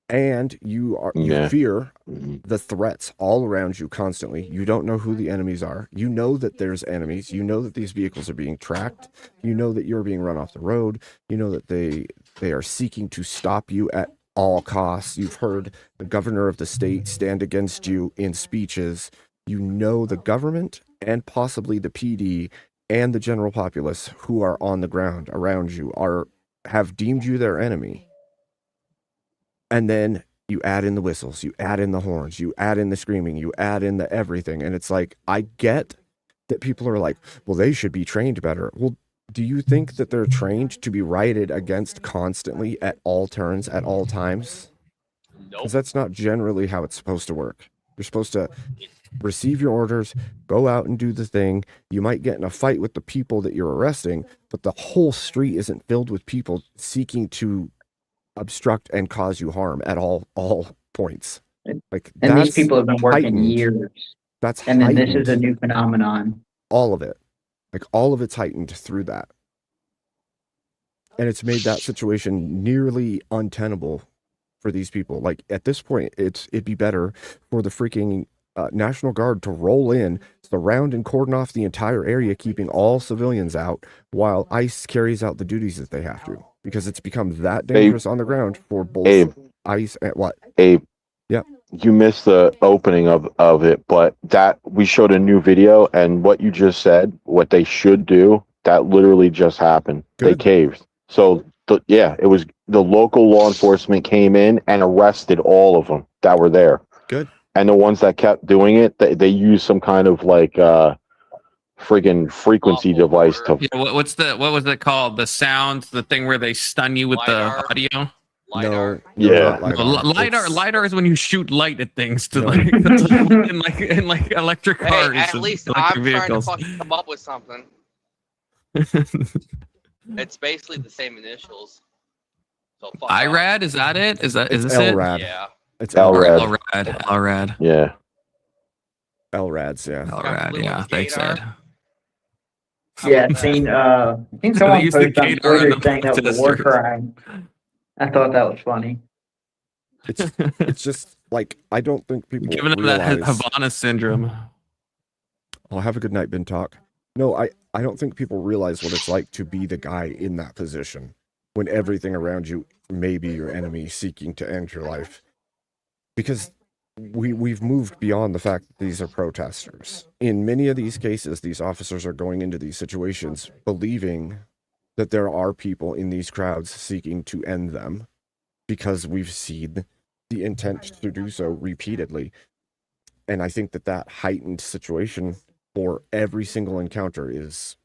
And you Yeah. fear the threats all around you constantly. You don't know who the enemies are. You know that there's enemies. You know that these vehicles are being tracked. You know that you're being run off the road. You know that they are seeking to stop you at all costs. You've heard the governor of the state stand against you in speeches. You know the government and possibly the PD and the general populace who are on the ground around you have deemed you their enemy. And then you add in the whistles, you add in the horns, you add in the screaming, you add in the everything. And it's like, I get that people are like, well, they should be trained better. Well, do you think that they're trained to be righted against constantly at all turns, at all times? Nope. Because that's not generally how it's supposed to work. You're supposed to receive your orders, go out and do the thing. You might get in a fight with the people that you're arresting, but the whole street isn't filled with people seeking to obstruct and cause you harm at all points. Like, And that's these people have been working heightened. years. That's And then this heightened. is a new phenomenon. All of it. Like, all of it's heightened through that. And it's made that situation nearly untenable for these people. Like, at this point, it'd be better for the freaking National Guard to roll in, surround and cordon off the entire area, keeping all civilians out, while ICE carries out the duties that they have to. Because it's become that dangerous on the ground for both Abe. ICE and what? Abe. Yeah. You missed the opening of it, but that we showed a new video, and what you just said, what they should do, that literally just happened. They Good. caved. So it was the local law enforcement came in and arrested all of them that were there. Good. And the ones that kept doing it, they used some kind of like friggin' frequency Lawful device order. to. Yeah, what was it called? The sound, the thing where they stun you with LiDAR. the audio. LiDAR. Yeah. not LiDAR is when you shoot light at things to No. like in like electric Hey, cars. at and least electric I'm vehicles. trying to fucking come up with something. It's basically the same initials. So fuck off. IRAD, is that it? Is this It's it? LRAD. Yeah. It's LRAD. LRAD. LRAD. Yeah. LRADs, yeah. All Got right, blue yeah, ones, thanks, Gator. Ed. Yeah, I've seen They someone use the post on gator on Twitter the saying that was a war protesters. crime. I thought that was funny. It's just like I don't think people Giving them that realize. Havana syndrome. I'll have a good night, Ben Talk. No, I don't think people realize what it's like to be the guy in that position when everything around you may be your enemy seeking to end your life. Because we've moved beyond the fact that these are protesters. In many of these cases, these officers are going into these situations believing that there are people in these crowds seeking to end them because we've seen the intent to do so repeatedly. And I think that heightened situation for every single encounter is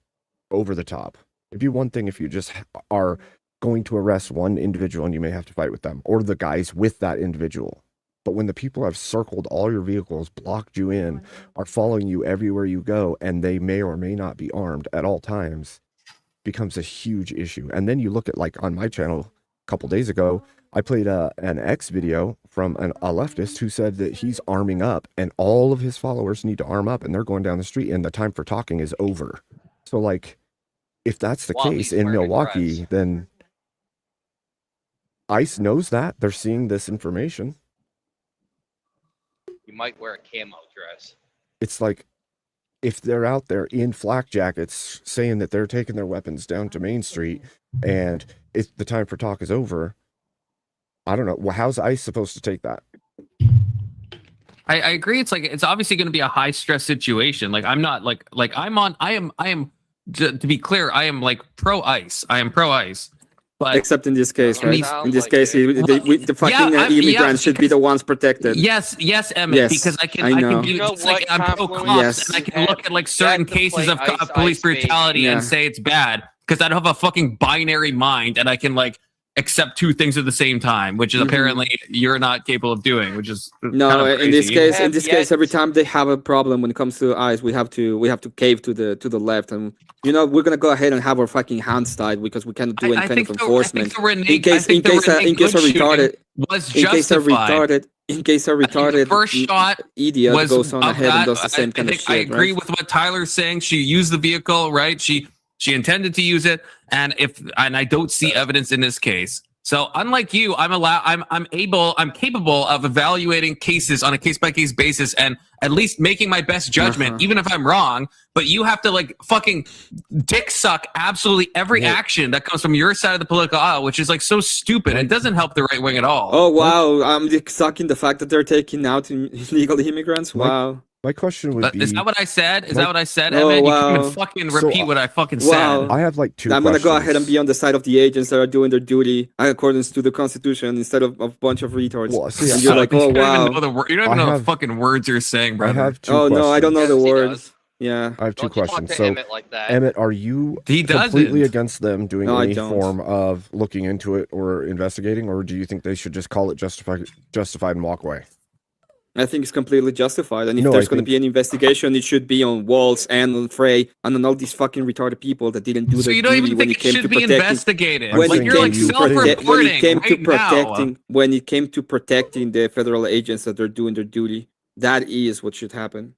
over the top. It'd be one thing if you just are going to arrest one individual and you may have to fight with them, or the guys with that individual. But when the people have circled all your vehicles, blocked you in, are following you everywhere you go, and they may or may not be armed at all times, becomes a huge issue. And then you look at, like, on my channel a couple days ago, I played an X video from a leftist who said that he's arming up and all of his followers need to arm up and they're going down the street and the time for talking is over. So, like, if that's the Wobby's case in wearing Milwaukee, dress. then ICE knows that. They're seeing this information. You might wear a camo dress. It's like, if they're out there in flak jackets saying that they're taking their weapons down to Main Street and if the time for talk is over, I don't know. Well, how's ICE supposed to take that? I agree. It's like it's obviously going to be a high stress situation. Like I'm not like I am to be clear, I am like pro ICE. I am pro ICE. But Except in this case, right? Sounds In this like case, it. the fucking immigrants should be the ones protected. yes, Emmett, Yes, because I I know. can do You know it's like what, I'm pro Confluence? cops Yes. and I can You look at like have certain to cases play of Ice police Ice Baby. brutality Yeah. and say it's bad because I don't have a fucking binary mind and I can like accept two things at the same time, which is Mhm. apparently you're not capable of doing, which is No, kind of in this crazy. case, Have every yet- time they have a problem when it comes to ICE, we have to cave to the left, and we're gonna go ahead and have our fucking hands tied because we cannot do any kind of enforcement. In case a retarded was in case a justified. retarded First shot idiot was goes on of ahead and that. does the same kind of I shit. agree Right? with what Tyler's saying. She used the vehicle, right? She intended to use it, and I don't see evidence in this case. So unlike you, I'm capable of evaluating cases on a case by case basis and at least making my best judgment, even if I'm wrong. But you have to like fucking dick suck absolutely every action that comes from your side of the political aisle, which is like so stupid. It doesn't help the right wing at all. Oh wow, I'm sucking the fact that they're taking out illegal immigrants. Like- Wow. My question would But be, is that what I said? Is Like- that what I said, Oh, Emmett? You can't wow. even fucking So, repeat what I fucking wow. said. I have like two I'm gonna go questions. ahead and be on the side of the agents that are doing their duty according to the Constitution instead of a bunch of retards. Well, see, and you're like, oh You don't wow. even know the you don't I even know have- the fucking words you're saying, I brother. have two Oh questions. no, I don't know the Yes, he words. does. Yeah. I have two Don't you talk questions. to So, Emmett like that. Emmett, are you He completely doesn't. against them doing No, I any don't. form of looking into it or investigating, or do you think they should just call it justified and walk away? I think it's completely justified. And if No, there's I going to think- be an investigation, it should be on Waltz and on Frey and on all these fucking retarded people that didn't do So their you don't duty even when think it it came to should be protecting. investigated? I'm When Like saying it you're came like to self-reporting when it came to right now. protecting the federal agents that are doing their duty, that is what should happen.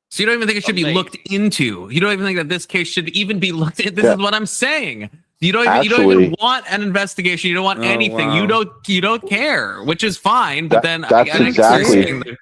So you don't even think it should be Amazing. looked into. You don't even think that this case should even be looked at. This Yeah. is what I'm saying. You don't even Actually- want an investigation. You don't want Oh, anything. wow. You don't care, which is fine. But That- then that's I exactly- understand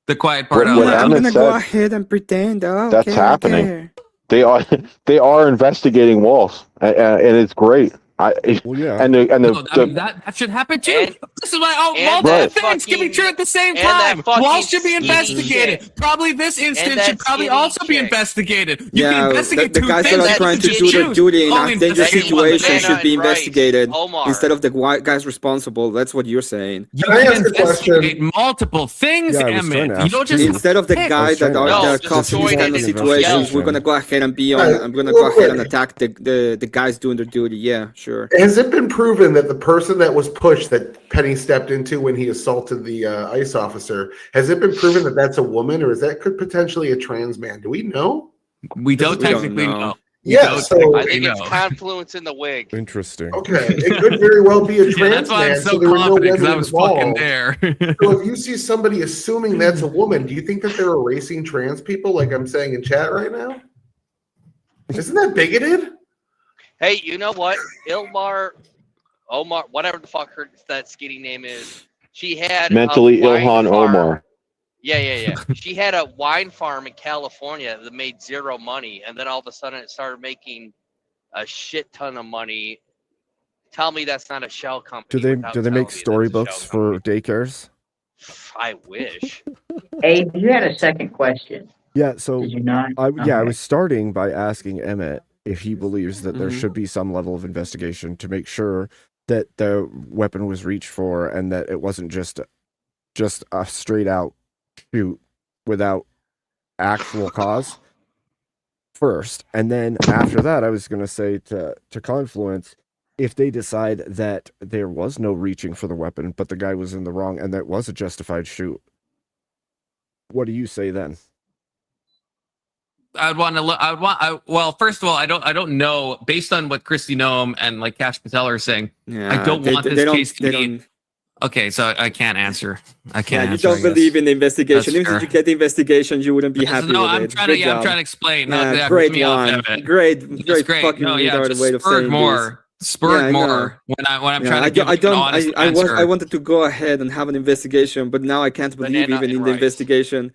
the quiet part What out. Emmett I'm gonna go said- ahead and pretend. Oh, That's okay, happening. okay. They are investigating Walls, and it's great. Well, yeah. And the No, I mean, that should happen too. And- This is why and multiple that things can be fucking- true at the same and that time. fucking Wall should be skinny investigated. chick. Probably this instance that should probably skinny also be chick. investigated. You can Yeah, investigate the two guys things. that are that trying to you do their choose. duty in Only a dangerous investigate one situation thing. should be Right. investigated Omar. instead of the white guys responsible. That's what you're saying. You Can I can ask a question? investigate multiple things, Yeah, I was trying Emmett. to You ask don't just too. Instead of the pick. guys that No, are just causing these join kind of it. situations, Yeah. we're gonna go ahead and be on. Right. I'm gonna Real go ahead and quick. attack the guys doing their duty. Yeah, sure. Has it been proven that the person that was pushed that Penny stepped into when he assaulted the ICE officer, has it been proven that that's a woman, or is that could potentially a trans man? Do we know? We don't We don't technically know. know. Yeah, so I think it's confluence in the wig. Interesting. okay, it could very well be a Yeah, trans that's why I'm man, so so there were no confident because women I was fucking involved. there. So if you see somebody assuming that's a woman, do you think that they're erasing trans people, like I'm saying in chat right now? Isn't that bigoted? Hey, you know what? Omar, whatever the fuck that skinny name is, she had Mentally a wine Ilhan farm. Omar. Yeah. She had a wine farm in California that made zero money, and then all of a sudden it started making a shit ton of money. Tell me that's not a shell company. Do they without make telling me that's a storybooks shell for company. daycares? I wish. Abe, you had a second question. Yeah, so Did you not? I Okay. was starting by asking Emmett if he believes that there Mhm. should be some level of investigation to make sure that the weapon was reached for and that it wasn't just a straight out shoot without actual cause first. And then after that, I was going to say to Confluence, if they decide that there was no reaching for the weapon, but the guy was in the wrong and that was a justified shoot, what do you say then? Well, first of all, I don't know. Based on what Christy Noem and like Cash Patel are saying, Yeah, I don't want this case to they be. don't. Okay, so I can't answer. I Yeah, can't you answer. don't believe in the investigation. That's Even if fair. you get the investigation, you wouldn't be happy No, with I'm it. trying Good to. Yeah, I'm job. trying to explain. Yeah, No, great me off, one. Emmett. Great That's great. fucking No, yeah, retarded just way of spurred saying more. this. Spurred Yeah, I know. more when I'm Yeah, trying to give an honest answer. I wanted to go ahead and have an investigation, but now I can't believe Banana even in and the rice. investigation.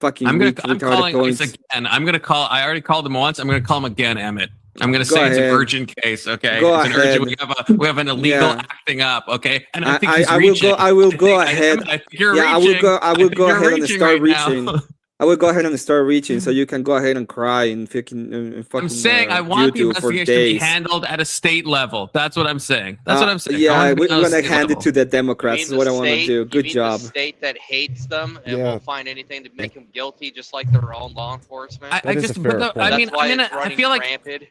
Fucking I'm retarded calling Ice points. again. I'm gonna call. I already called him once. I'm gonna call him again, Emmett. I'm gonna Go say it's an ahead. urgent case. Okay, Go it's an urgent. ahead. We have an illegal Yeah. acting up. Okay, and I think he's I will reaching. go. I will go ahead. I think you're Yeah, reaching. I will think go you're ahead and reaching start right now. reaching. I will go ahead and start reaching, so you can go ahead and cry and fucking I'm saying I want the YouTube for investigation to be days. handled at a state level. That's what I'm saying. That's what I'm saying. I Yeah, want it to we're be on a gonna state hand level. it to the You Democrats. mean Is the what I want to state- do. you Good mean job. The state that hates them and Yeah. won't find anything to make them guilty, just like their own law enforcement. I That is a just, fair but point. I That's mean, why I'm in it's a, I running feel like rampant.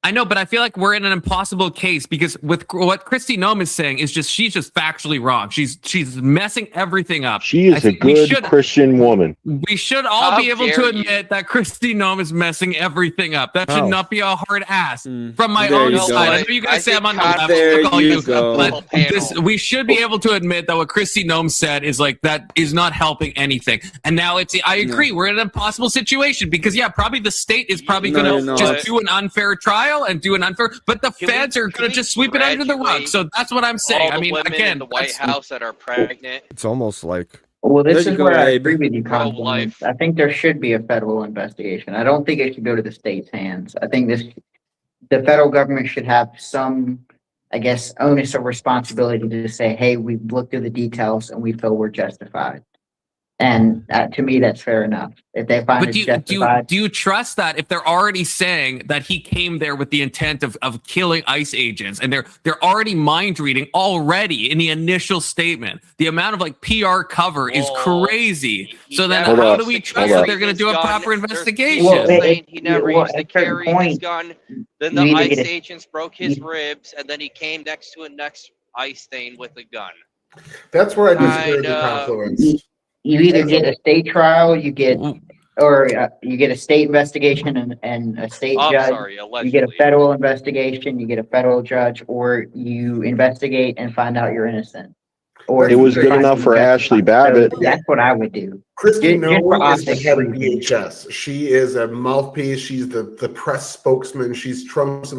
I know, but I feel like we're in an impossible case because with what Christy Noem is saying is just she's just factually wrong. She's messing everything up. She I is a think we good should- Christian woman. We should all How be able to dare you. admit that Christy Noem is messing everything up. That should How? not be a hard ask Mm, from my there own you side. go. I know you guys say I'm on the left. There I'll call you you, go. but this, Panel. we should be able to admit that what Christy Noem said is like that is not helping anything. And now I agree. We're in an impossible situation because probably the state is probably No, going you're to not. just do an unfair trial and do an unfair, but the Can we- feds are can going to we just sweep it under the rug. graduate So that's what I'm saying. All I the mean, women again, in the White that's- House that are pregnant. It's almost like Well, this There you is go, where I Abe. agree with you, Pro-life. Confluence. I think there should be a federal investigation. I don't think it should go to the state's hands. I think the federal government should have some, I guess, onus of responsibility to say, hey, we've looked through the details and we feel we're justified. And to me, that's fair enough. If they find But it's justified, do you trust that if they're already saying that he came there with the intent of killing ICE agents and they're already mind reading already in the initial statement? The amount of like PR cover is Well, crazy. he So then never how used do we to trust carry that they're going to his do a gun. proper There's investigation? people Well, saying he never well, used to at a certain carry his point, gun. Then you the either ICE get a- agents broke his ribs, and then he came next to a next ICE stain with a gun. That's where I disagree with the Kinda- Confluence. you either get a state trial, you get a state investigation and a state Oh, I'm judge. sorry, You allegedly. get a federal investigation, you get a federal judge, or you investigate and find out you're innocent. Or It you was good find enough you for justified. Ashley So Babbitt. that's what I would do. Christy Just for Noem is the optics head of reasons. DHS. She is a mouthpiece. She's the press spokesman. She's Trump's the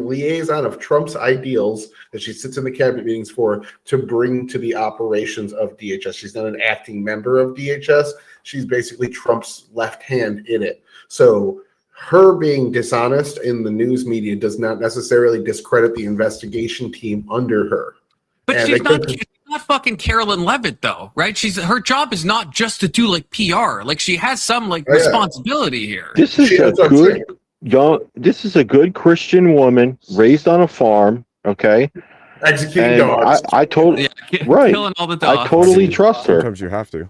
liaison of Trump's ideals that she sits in the cabinet meetings for to bring to the operations of DHS. She's not an acting member of DHS. She's basically Trump's left hand in it. So her being dishonest in the news media does not necessarily discredit the investigation team under her. But And she's they not, couldn't- she's not fucking Carolyn Levitt though, right? Her job is not just to do like PR. Like she has some like Oh, yeah. responsibility here. This is a That's what I'm good saying. this is a good Christian woman raised on a farm, okay? Executing And dogs. I totally Yeah, right. killing all the dogs. I totally trust her. sometimes you have to.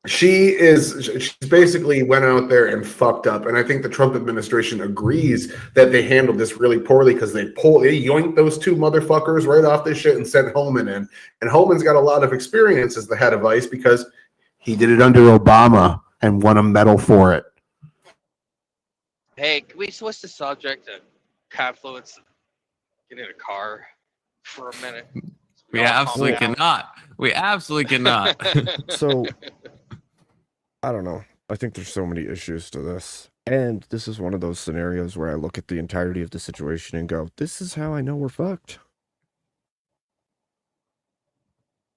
She's basically went out there and fucked up, and I think the Trump administration agrees that they handled this really poorly because they yoinked those two motherfuckers right off this shit and sent Holman in. And Holman's got a lot of experience as the head of ICE because he did it under Obama and won a medal for it. Hey, can we switch the subject to confluence? Get in a car for a minute. We All calm absolutely down. cannot. We absolutely cannot. So I don't know. I think there's so many issues to this. And this is one of those scenarios where I look at the entirety of the situation and go, this is how I know we're fucked.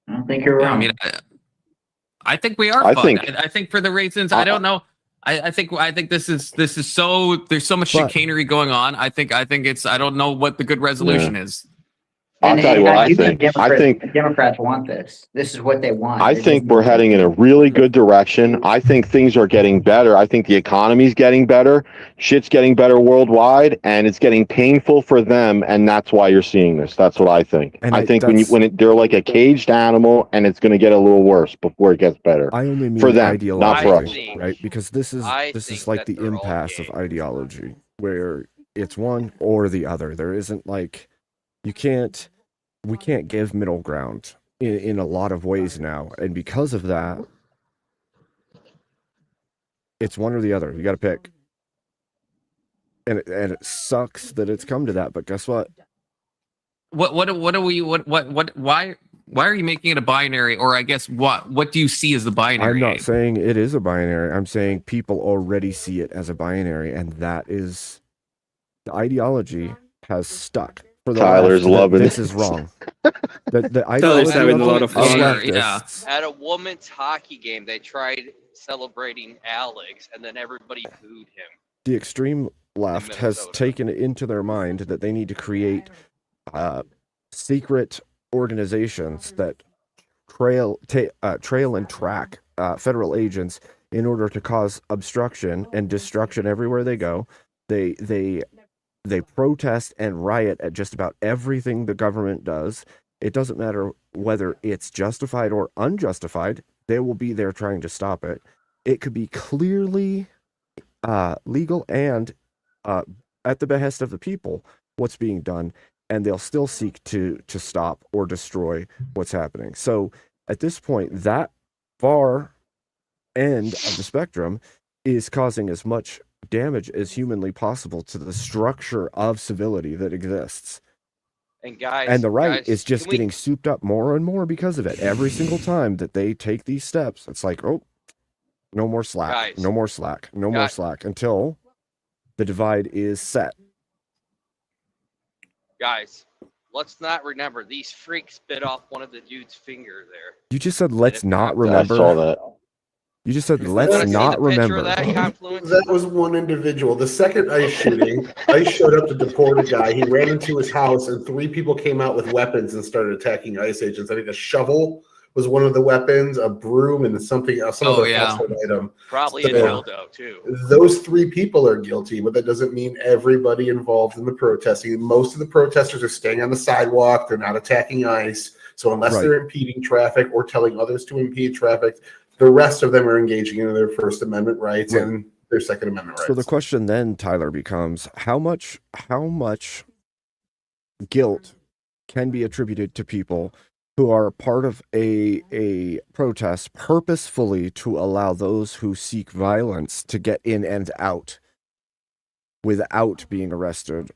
I don't think you're Yeah, I wrong. mean, I think we are I fucked. think- I think for the reasons I don't know. I think this is so there's so much But- chicanery going on. I think it's I don't know what the good resolution is. I'll tell you what I think. I think Democrats want this. This is what they want. I They think just we're need- heading in a really good direction. I think things are getting better. I think the economy's getting better. Shit's getting better worldwide, and it's getting painful for them, and that's why you're seeing this. That's what I think. And I think they're like a caged animal, and it's going to get a little worse before it gets better. I only mean For them, not for us. ideologically, right? Because this is I this is think like that the they're all impasse of gay. ideology, where it's one or the other. There isn't like we can't give middle ground in a lot of ways now, and because of that, it's one or the other. You got to pick, and it sucks that it's come to that. But guess what? What are we why are you making it a binary, or I guess what do you see as the binary? I'm not saying it is a binary. I'm saying people already see it as a binary, and that is the ideology has stuck for the Tyler's left that loving this it. is wrong. The ideology having a of lot of fun. leftists, At a women's hockey game, they tried celebrating Alex, and then everybody booed him. the extreme left has Minnesota. taken it into their mind that they need to create secret organizations that trail and track federal agents in order to cause obstruction and destruction everywhere they go. They protest and riot at just about everything the government does. It doesn't matter whether it's justified or unjustified. They will be there trying to stop it. It could be clearly legal and at the behest of the people what's being done, and they'll still seek to stop or destroy what's happening. So at this point, that far end of the spectrum is causing as much damage as humanly possible to the structure of civility that exists. And guys, And the right guys, is just can we- getting souped up more and more because of it. Every single time that they take these steps, it's like, oh, no more slack, Guys. no more slack, no more Guys. slack until the divide is set. Guys, let's not remember these freaks bit off one of the dude's finger there. You just said, let's if not not, I saw remember. that. You just said, Wanna let's see not the picture remember. of that confluence? That was one individual. The second ICE shooting, ICE showed up to deport a guy. He ran into his house, and 3 people came out with weapons and started attacking ICE agents. I think a shovel was one of the weapons, a broom, and something else, some other household item. Probably a So- dildo too. Those 3 people are guilty, but that doesn't mean everybody involved in the protesting. Most of the protesters are staying on the sidewalk. They're not attacking ICE. So unless Right. they're impeding traffic or telling others to impede traffic, the rest of them are engaging in their First Amendment rights Right. and their Second Amendment rights. So the question then, Tyler, becomes how much guilt can be attributed to people who are part of a protest purposefully to allow those who seek violence to get in and out without being arrested.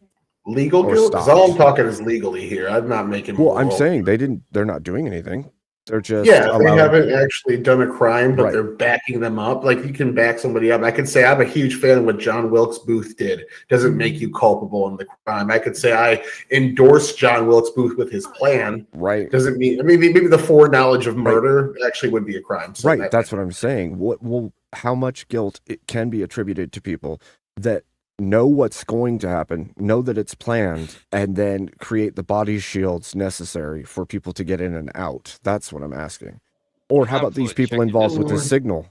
Legal or guilt? 'Cause stopped. all I'm talking is legally here. I'm not making Well, I'm moral. saying they're not doing anything. They're just Yeah, they allowing. haven't actually done a crime, but Right. they're backing them up. Like you can back somebody up. I could say I'm a huge fan of what John Wilkes Booth did. Doesn't make you culpable in the crime. I could say I endorse John Wilkes Booth with his plan. Right. Doesn't mean maybe the foreknowledge of murder actually would be a crime. So Right, that's what I'm saying. How much guilt it can be attributed to people that know what's going to happen, know that it's planned, and then create the body shields necessary for people to get in and out. That's what I'm asking. Or how about these Confluence, people check your involved with the Discord. signal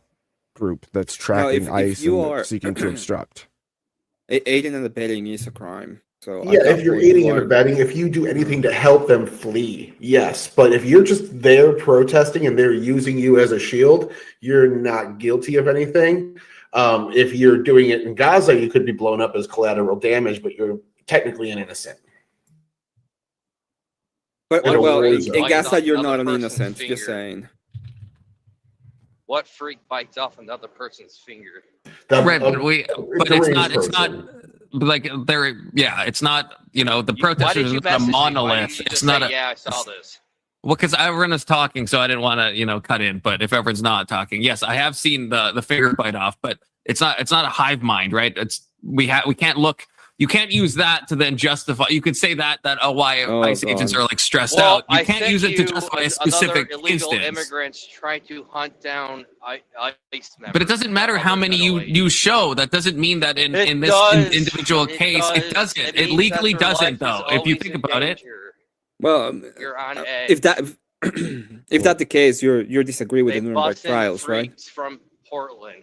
group that's tracking if ICE you and are- seeking to obstruct? Aiding and abetting is a crime. So Yeah, if you're definitely aiding and are- abetting, if you do anything to help them flee, yes. But if you're just there protesting and they're using you as a shield, you're not guilty of anything. If you're doing it in Gaza, you could be blown up as collateral damage, but you're technically an innocent. But in a well, war in zone. Gaza, you're Another not an person's innocent. finger. Just saying. What freak bites off another person's finger? Right, but deranged it's not person. like there. Yeah, it's not. You know, the Why protesters did you is not a message me? Why didn't monolith. you It's just not say, a. yeah, I saw this. Well, because everyone is talking, so I didn't want to, cut in. But if everyone's not talking, yes, I have seen the finger bite off, but it's not a hive mind, right? We can't look. You can't use that to then justify. You could say that why ICE agents God. are like stressed Well, out. You I can't sent use it to you justify a another specific illegal instance. immigrants trying to hunt down ICE members. But it doesn't matter how many you show. That doesn't mean that in It this does. individual It case, does. it doesn't. It It means legally that their doesn't, life is though. If you always think in about it. danger. Well, You're on edge. if that if that's the case, you disagree with They the Nuremberg busted trials, right? freaks from Portland.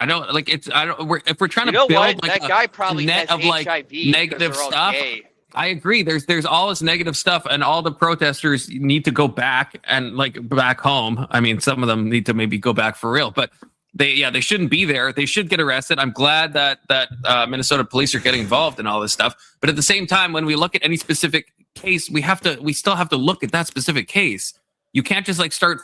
I don't like it's. I don't. If we're trying You to know build what? like That guy probably net has of like HIV 'cause negative they're all stuff. gay. I agree. There's all this negative stuff, and all the protesters need to go back and like back home. I mean, some of them need to maybe go back for real, but they shouldn't be there. They should get arrested. I'm glad that Minnesota police are getting involved in all this stuff. But at the same time, when we look at any specific case, we still have to look at that specific case. You can't just like start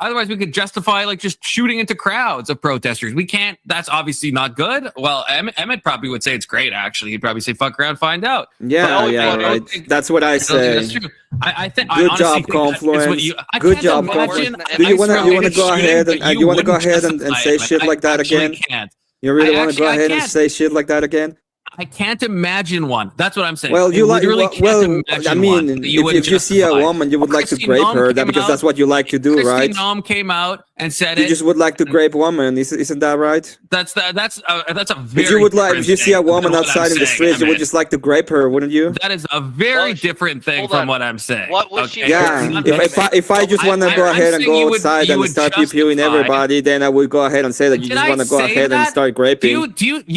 otherwise we could justify like just shooting into crowds of protesters. We can't. That's obviously not good. Well, Emmett probably would say it's great. Actually, he'd probably say "fuck around, find out." Yeah, right. That's what I say. That's true. I think. Good I job, honestly think that is Confluence. what you- I Good can't job, imagine Confluence. an Do you want to ice-related go shooting, ahead but and you want to go wouldn't ahead and justify say it. shit like that actually again? Can't. You really want to go I ahead and can't. say shit like that again? I can't imagine one. That's what I'm saying. Well, you I like literally well, can't imagine I one mean, that you wouldn't if you see a justify. woman, you would like to Kristi grape Noem her, that came because out- that's what you like to do, Kristi right? Noem came out and said You it. just would like to grape woman, isn't that right? That's a very. If you would like, if you see a different thing woman than what I'm outside in the saying, streets, you would Emmett. just like to grape her, wouldn't you? That is a very Well, different thing hold from on. what I'm saying. What was she Yeah, doing? if I just want to go I'm ahead and saying you go would- outside you and would start pew-pewing justify- everybody, then I would go ahead and say that you Did just I want to go say ahead and that? start Do graping. you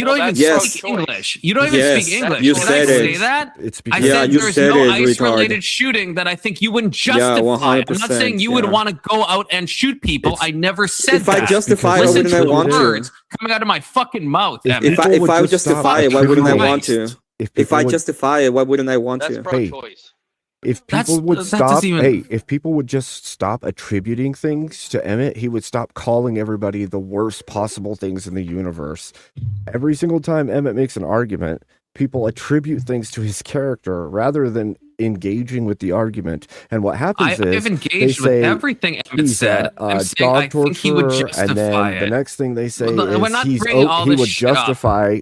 don't even Yes. speak English? You don't even Yes, speak English. you Did said I say it. that? It's I because Yeah, said you there's said no it, ICE-related retard. shooting that I think you wouldn't Yeah, justify. I'm not 100%, saying you would yeah. want to go out and shoot people. I never said If that. I justify it, Because Listen wouldn't I to the want to? words coming out of my fucking mouth. If Emmett. people would If I would just stop justify it, why wouldn't I want to? Christ. If people I would- justify it, why wouldn't I want That's to? pro-choice. if That's- people would that stop, doesn't even- if people would just stop attributing things to Emmett, he would stop calling everybody the worst possible things in the universe. Every single time Emmett makes an argument, people attribute things to his character rather than engaging with the argument. And what happens I've is engaged they say with everything Emmett he's said. a I'm saying dog I think he would torturer, and justify then the it. next thing they say Well, we're is not he bringing all this would shit up. justify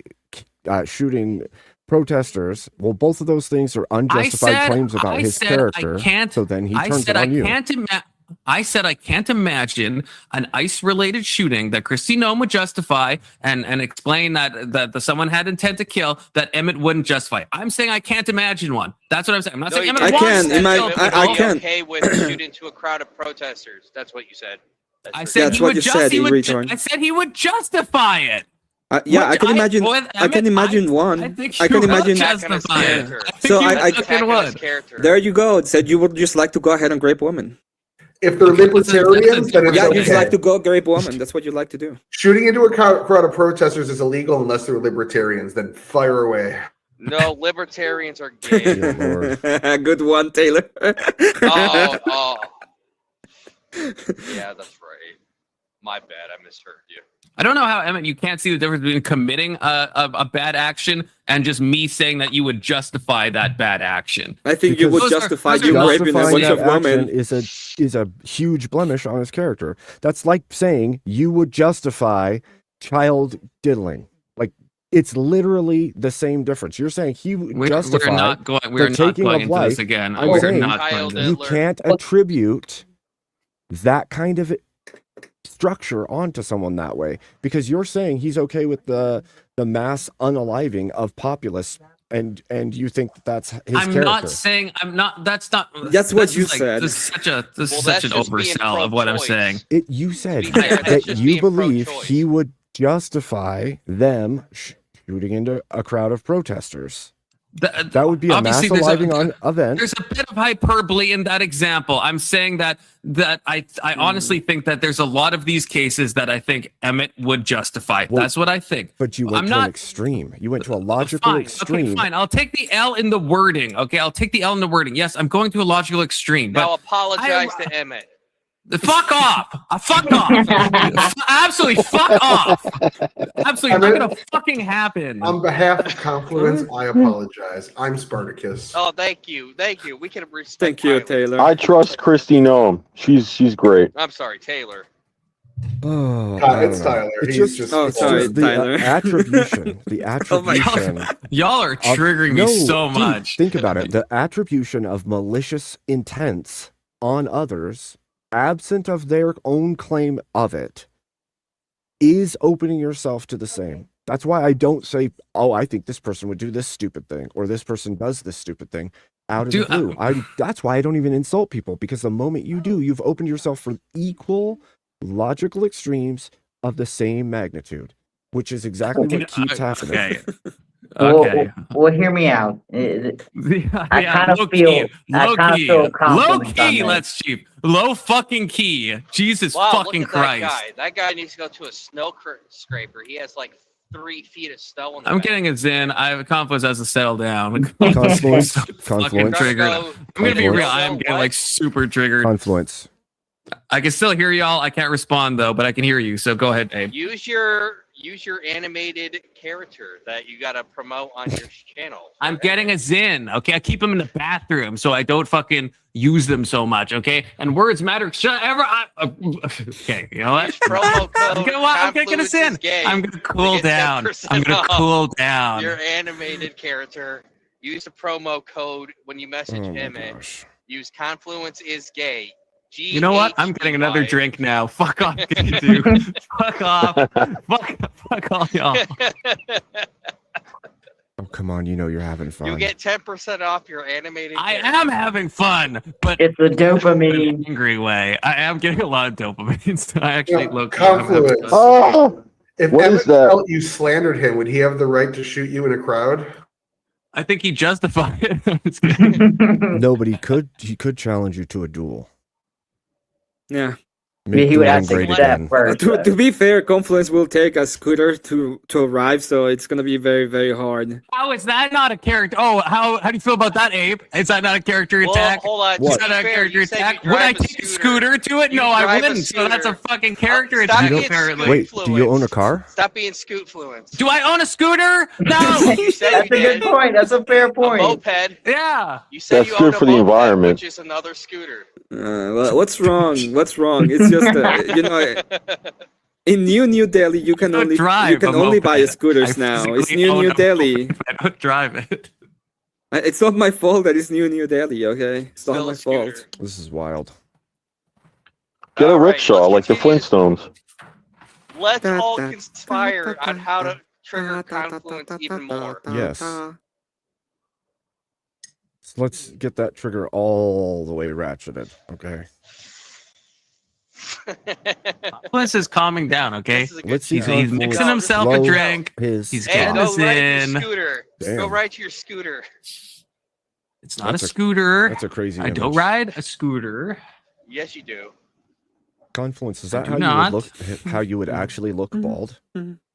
shooting protesters. Well, both of those things are unjustified claims about his character. So then he turns it on you. I said I can't imagine an ICE-related shooting that Kristi Noem would justify and explain that someone had intent to kill that Emmett wouldn't justify. I'm saying I can't imagine one. That's what I'm saying. I'm not saying Emmett I wants can. to Am I- kill Emmett people. I would be can. okay with shooting to a crowd of protesters. That's what you said. I said That's he what would you just. said, He you would. retard. I said he would justify it. Yeah, I Which can imagine. with I can Emmett, imagine one. I think I you can would imagine. justify it. character. I think So you I- fucking Attacking his would. character. There you go. It said you would just like to go ahead and grape women. If they're libertarians, then it's Yeah, you just okay. like to go grape women. That's what you like to do. Shooting into a crowd of protesters is illegal unless they're libertarians. Then fire away. No, libertarians are gay. Dear Lord. Good one, Taylor. oh. Yeah, that's right. My bad. I misheard you. I don't know how, Emmett, you can't see the difference between committing a bad action and just me saying that you would justify that bad action. I think you would Those are- justify those are you not- raping a Justifying bunch that of women. action is a huge blemish on his character. That's like saying you would justify child diddling. Like, it's literally the same difference. You're saying he would We're justify not going. We're not taking going of into life. this again. I'm We're saying not Child going to. you Diddler. can't attribute that kind of structure onto someone that way, because you're saying he's okay with the mass unaliving of populace, and you think that's his I'm character. not saying I'm not. That's not. That's what this you is said. This is such a. This Well, is such that's an just being oversell of what I'm pro-choice. saying. You said Yeah, that's that just you being believe pro-choice. he would justify them shooting into a crowd of protesters. That would be a mass Obviously, aliving event. There's a bit of hyperbole in that example. I'm saying that I honestly think that there's a lot of these cases that I think Emmett would justify. Well, That's what I think. But you went I'm to not- an extreme. You went to a logical Fine. extreme. Okay, fine. I'll take the L in the wording. Okay, I'll take the L in the wording. Yes, I'm going to a logical extreme. But Now apologize to Emmett. Fuck off! Fuck off! Absolutely fuck off! Absolutely not gonna fucking happen. On behalf of Confluence, I apologize. I'm Spartacus. Oh, thank you. We can respect. Thank you, Tyler. Taylor. I trust Christy Noam. She's great. I'm sorry, Taylor. Oh, It's I don't know. Tyler. It's He's just, Oh, it's sorry, just the Tyler. attribution. The Oh my God. attribution. Y'all are triggering me No, so dude, much. Think about it. The attribution of malicious intents on others, absent of their own claim of it, is opening yourself to the same. That's why I don't say, oh, I think this person would do this stupid thing, or this person does this stupid thing out of the Dude, blue. That's why I don't even insult people, because the moment you do, you've opened yourself for equal logical extremes of the same magnitude, which is exactly what keeps happening. Okay. Okay. Well, hear me out. I kind of low feel, key, I low kind of key, feel low confident on key. this. Let's cheap. Low fucking key. Jesus Wow, fucking look at Christ. that guy. That guy needs to go to a snow scraper. He has like 3 feet of snow in the I'm back. getting a Zen. I have confidence has to settle down. Confluence. Fucking Confluence. triggered. I'm gonna be Confluence. real. I'm getting like super triggered. Confluence. I can still hear y'all. I can't respond though, but I can hear you. So go ahead, Abe. Use your animated character that you gotta promote on your channel. I'm getting a Zen. Okay, I keep them in the bathroom so I don't fucking use them so much. Okay, and words matter. Okay, you know what? Use promo code. I'm gonna get a Zen. Gay I'm gonna cool get down. 10% I'm gonna off cool down. Your animated character. Use the promo code when you message Oh my him. gosh. Use Confluence is gay. You know what? I'm getting another GHEY. drink now. Fuck off, dude. Fuck off. Fuck all y'all. Oh, come on. You know you're having fun. You get 10% off your animated. I character. am having fun, but It's the in dopamine. an angry way. I am getting a lot of dopamine. So I actually Yeah, look. I'm having Confluence. fun. Oh, If What Emmett is that? felt you slandered him, would he have the right to shoot you in a crowd? I think he justified it. I'm just kidding. Nobody could. He could challenge you to a duel. Yeah. Make He the would man have to great do that again. first. To be fair, Confluence will take a scooter to arrive, so it's gonna be very, very hard. How is that not a character? Oh, how do you feel about that, Abe? Is that not a character Well, attack? hold on. What? Is To that be a fair, character you said you attack? Would I drive a take a scooter to it? You No, I drive a wouldn't. So that's a scooter. fucking character Stop attack, being apparently. Wait, do you own a Scootfluence. car? Stop being scootfluence. Do I own a scooter? No. You said That's you a good did. point. That's a fair A point. moped. Yeah. You said That's you good owned a for the moped, environment. which is another scooter. Well, what's wrong? What's wrong? It's just in New Delhi, you can don't only drive a buy moped. scooters I now. It's physically own New a Delhi. I don't drive it. It's not my fault that it's New Delhi. Okay, it's not Still my a scooter. fault. This is wild. get a All right, rickshaw let's like the continue. Flintstones. Let's all conspire on how to trigger Confluence even more. Yes. So let's get that trigger all the way ratcheted. Okay. Plus is calming down, okay? This is a good Let's see He's, show. he's Confluence mixing No, himself slow a drink. His He's Hey, getting go us right to in. your scooter. Go Damn. right to your scooter. It's not That's a a- scooter. That's a crazy I image. don't ride a scooter. Yes, you do. Confluence. Is I that do how not. you would look? How you would actually look bald?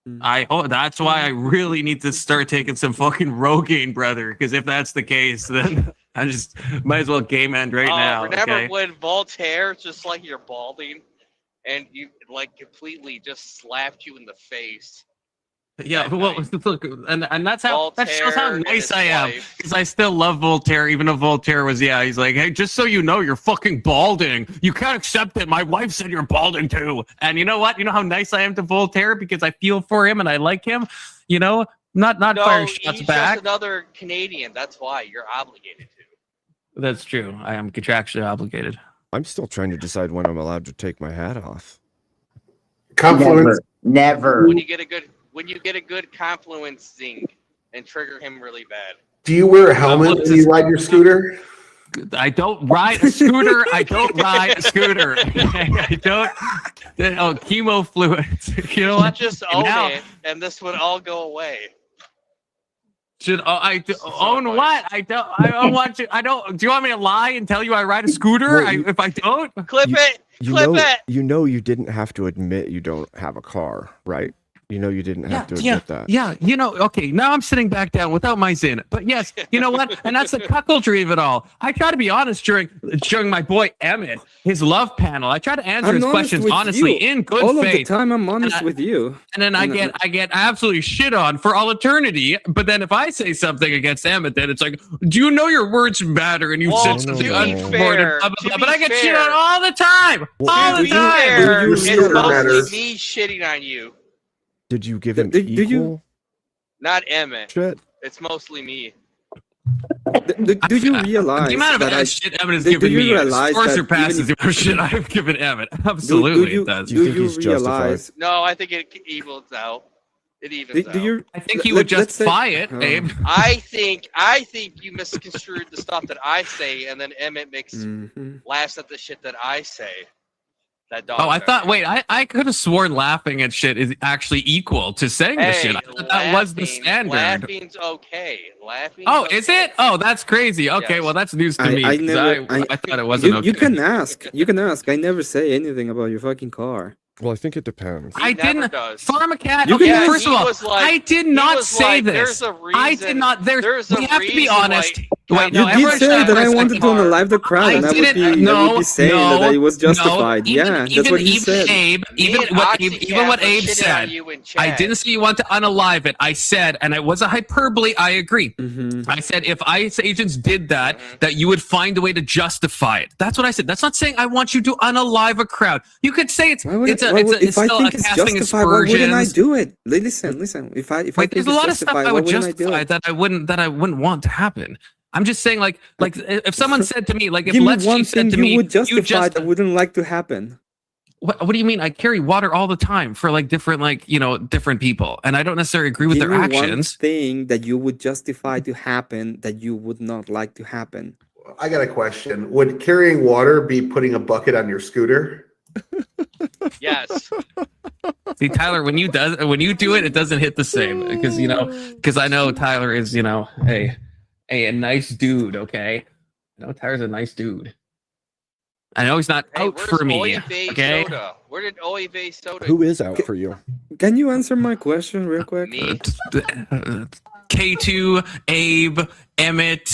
That's why I really need to start taking some fucking Rogaine, brother. Because if that's the case, then I just might as well game end right now. Remember Okay? when Voltaire, just like you're balding, and you like completely just slapped you in the face? Yeah, that well, night. look, and that's how that shows how Voltaire and nice his I am. wife. Because I still love Voltaire, even if Voltaire was, he's like, hey, just so you know, you're fucking balding. You can't accept it. My wife said you're balding too. And you know what? You know how nice I am to Voltaire because I feel for him and I like him. You know, not No, firing shots he's back. just another Canadian. That's why you're obligated to. That's true. I am contractually obligated. I'm still trying to decide when I'm allowed to take my hat off. Confluence. Never. When you get a good confluence zing and trigger him really bad. Do you wear a helmet when you ride your scooter? I don't ride a scooter. I don't ride a scooter. I don't. Oh, chemo fluids. You know what? Just own Now- it, and this would all go away. Should own what? I don't. I don't want to. I don't. Do you want me to lie and tell you I ride a scooter? Well, If I don't, Clip it. Clip it. You know you didn't have to admit you don't have a car, right? You know you didn't have to admit that. Yeah, okay, now I'm sitting back down without my Zin. But yes, you know what? And that's the cuckoldry of it all. I try to be honest during my boy Emmett, his love panel. I try to answer his questions honestly in good all faith. Of the time I'm honest with you. And then I get absolutely shit on for all eternity. But then if I say something against Emmett, then it's like, do you know your words matter? And you said something unfair. But I get shit on all the time. All the time. It's mostly me shitting on you. Did you give him equal? Not Emmett. Shit. It's mostly me. Do you realize the amount of shit Emmett has given me far surpasses the amount of shit I've given Emmett? Absolutely, it does. Do you realize? No, I think it evens out. It evens out. I think he would justify it, Abe. I think you misconstrued the stuff that I say, and then Emmett laughs at the shit that I say. I thought. Wait, I could have sworn laughing at shit is actually equal to saying the shit. I thought that was the standard. Laughing's okay. Is it? Oh, that's crazy. Okay, yes. Well, that's news to me. I thought it wasn't okay. You can ask. I never say anything about your fucking car. Well, I think it depends. I didn't. Pharmacat. Okay, first of all, I did not say this. There's a reason. I did not. We have to be honest. Wait, you did say that I wanted to unalive the crowd, and I would be saying that it was justified. That's what you said. Even what Abe said, I didn't say you want to unalive it. I said, and it was a hyperbole. I agree. I said if ICE agents did that, that you would find a way to justify it. That's what I said. That's not saying I want you to unalive a crowd. You could say it's still a casting aspersions. Why wouldn't I do it? Listen. If I there's a lot of stuff I would justify that I wouldn't want to happen. I'm just saying, like if someone said to me, like if Let's Chief said to me, you would justify that wouldn't like to happen. What do you mean? I carry water all the time for different people, and I don't necessarily agree with their actions. One thing that you would justify to happen that you would not like to happen. I got a question. Would carrying water be putting a bucket on your scooter? Yes. See, Tyler, when you do it, it doesn't hit the same because I know Tyler is a nice dude. Okay, I know Tyler's a nice dude. I know he's not out for me. Okay. Soda? Where did Oive Soda? Who is out for you? Can you answer my question real quick? K2, Abe, Emmett,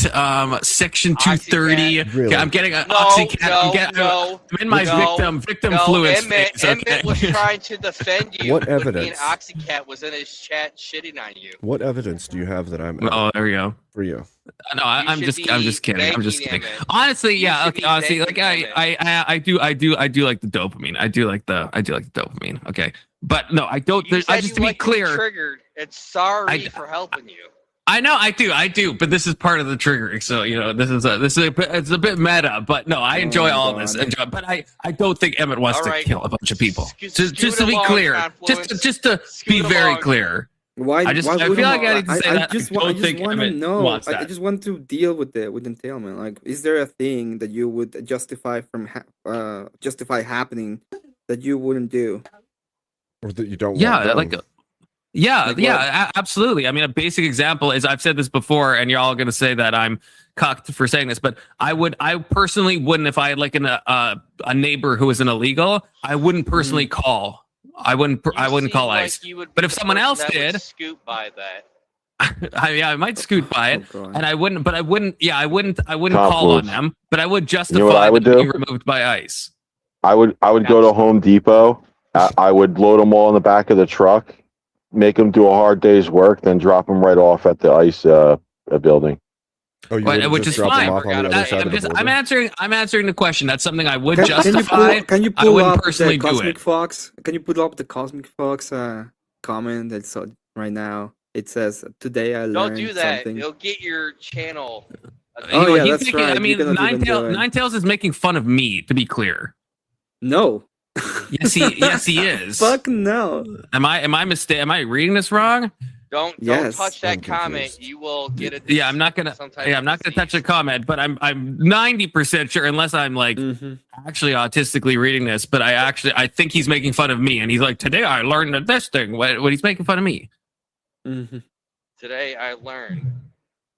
Section 230. Really? I'm getting an Oxycat. I'm in my victim fluid space. Emmett was trying to defend you. What evidence? And Oxycat was in his chat shitting on you. What evidence do you have that I'm Oh, there we go. For you? No, I'm just kidding. I'm just kidding. Honestly, yeah. Okay. Honestly, like I do like the dopamine. I do like the dopamine. Okay. But no, I don't. Just to be clear, triggered. It's sorry for helping you. I know, I do, but this is part of the triggering. So it's a bit meta. But no, I enjoy all of this. But I don't think Emmett wants to kill a bunch of people. Just to be clear, just to be very clear. Why? I feel like I need to say that. I just want to know. I just want to deal with entailment. Like, is there a thing that you would justify happening that you wouldn't do? Or that you don't absolutely. I mean, a basic example is, I've said this before, and you're all going to say that I'm cocked for saying this, but I personally wouldn't, if I had like a neighbor who was an illegal, I wouldn't personally call. I wouldn't call ICE. But if someone else did, scoot by that. I might scoot by it, and I wouldn't call on them, but I would justify being removed by ICE. I would go to Home Depot. I would load them all in the back of the truck, make them do a hard day's work, then drop them right off at the ICE building. Oh, which is fine. I'm answering the question. That's something I would justify. Can you pull up the Cosmic Fox? Can you pull up the Cosmic Fox comment that's right now? It says, "Today I learned something." Don't do that. Something. It'll get your channel. Oh yeah, that's right. I mean, Ninetales is making fun of me. To be clear. No. Yes, he is. Fuck no. Am I reading this wrong? Don't touch that comment. You will get it. Yeah, I'm not gonna touch a comment, but I'm 90% sure, unless I'm like actually autistically reading this, but I think he's making fun of me, and he's like, today I learned this thing. What he's making fun of me. Today I learned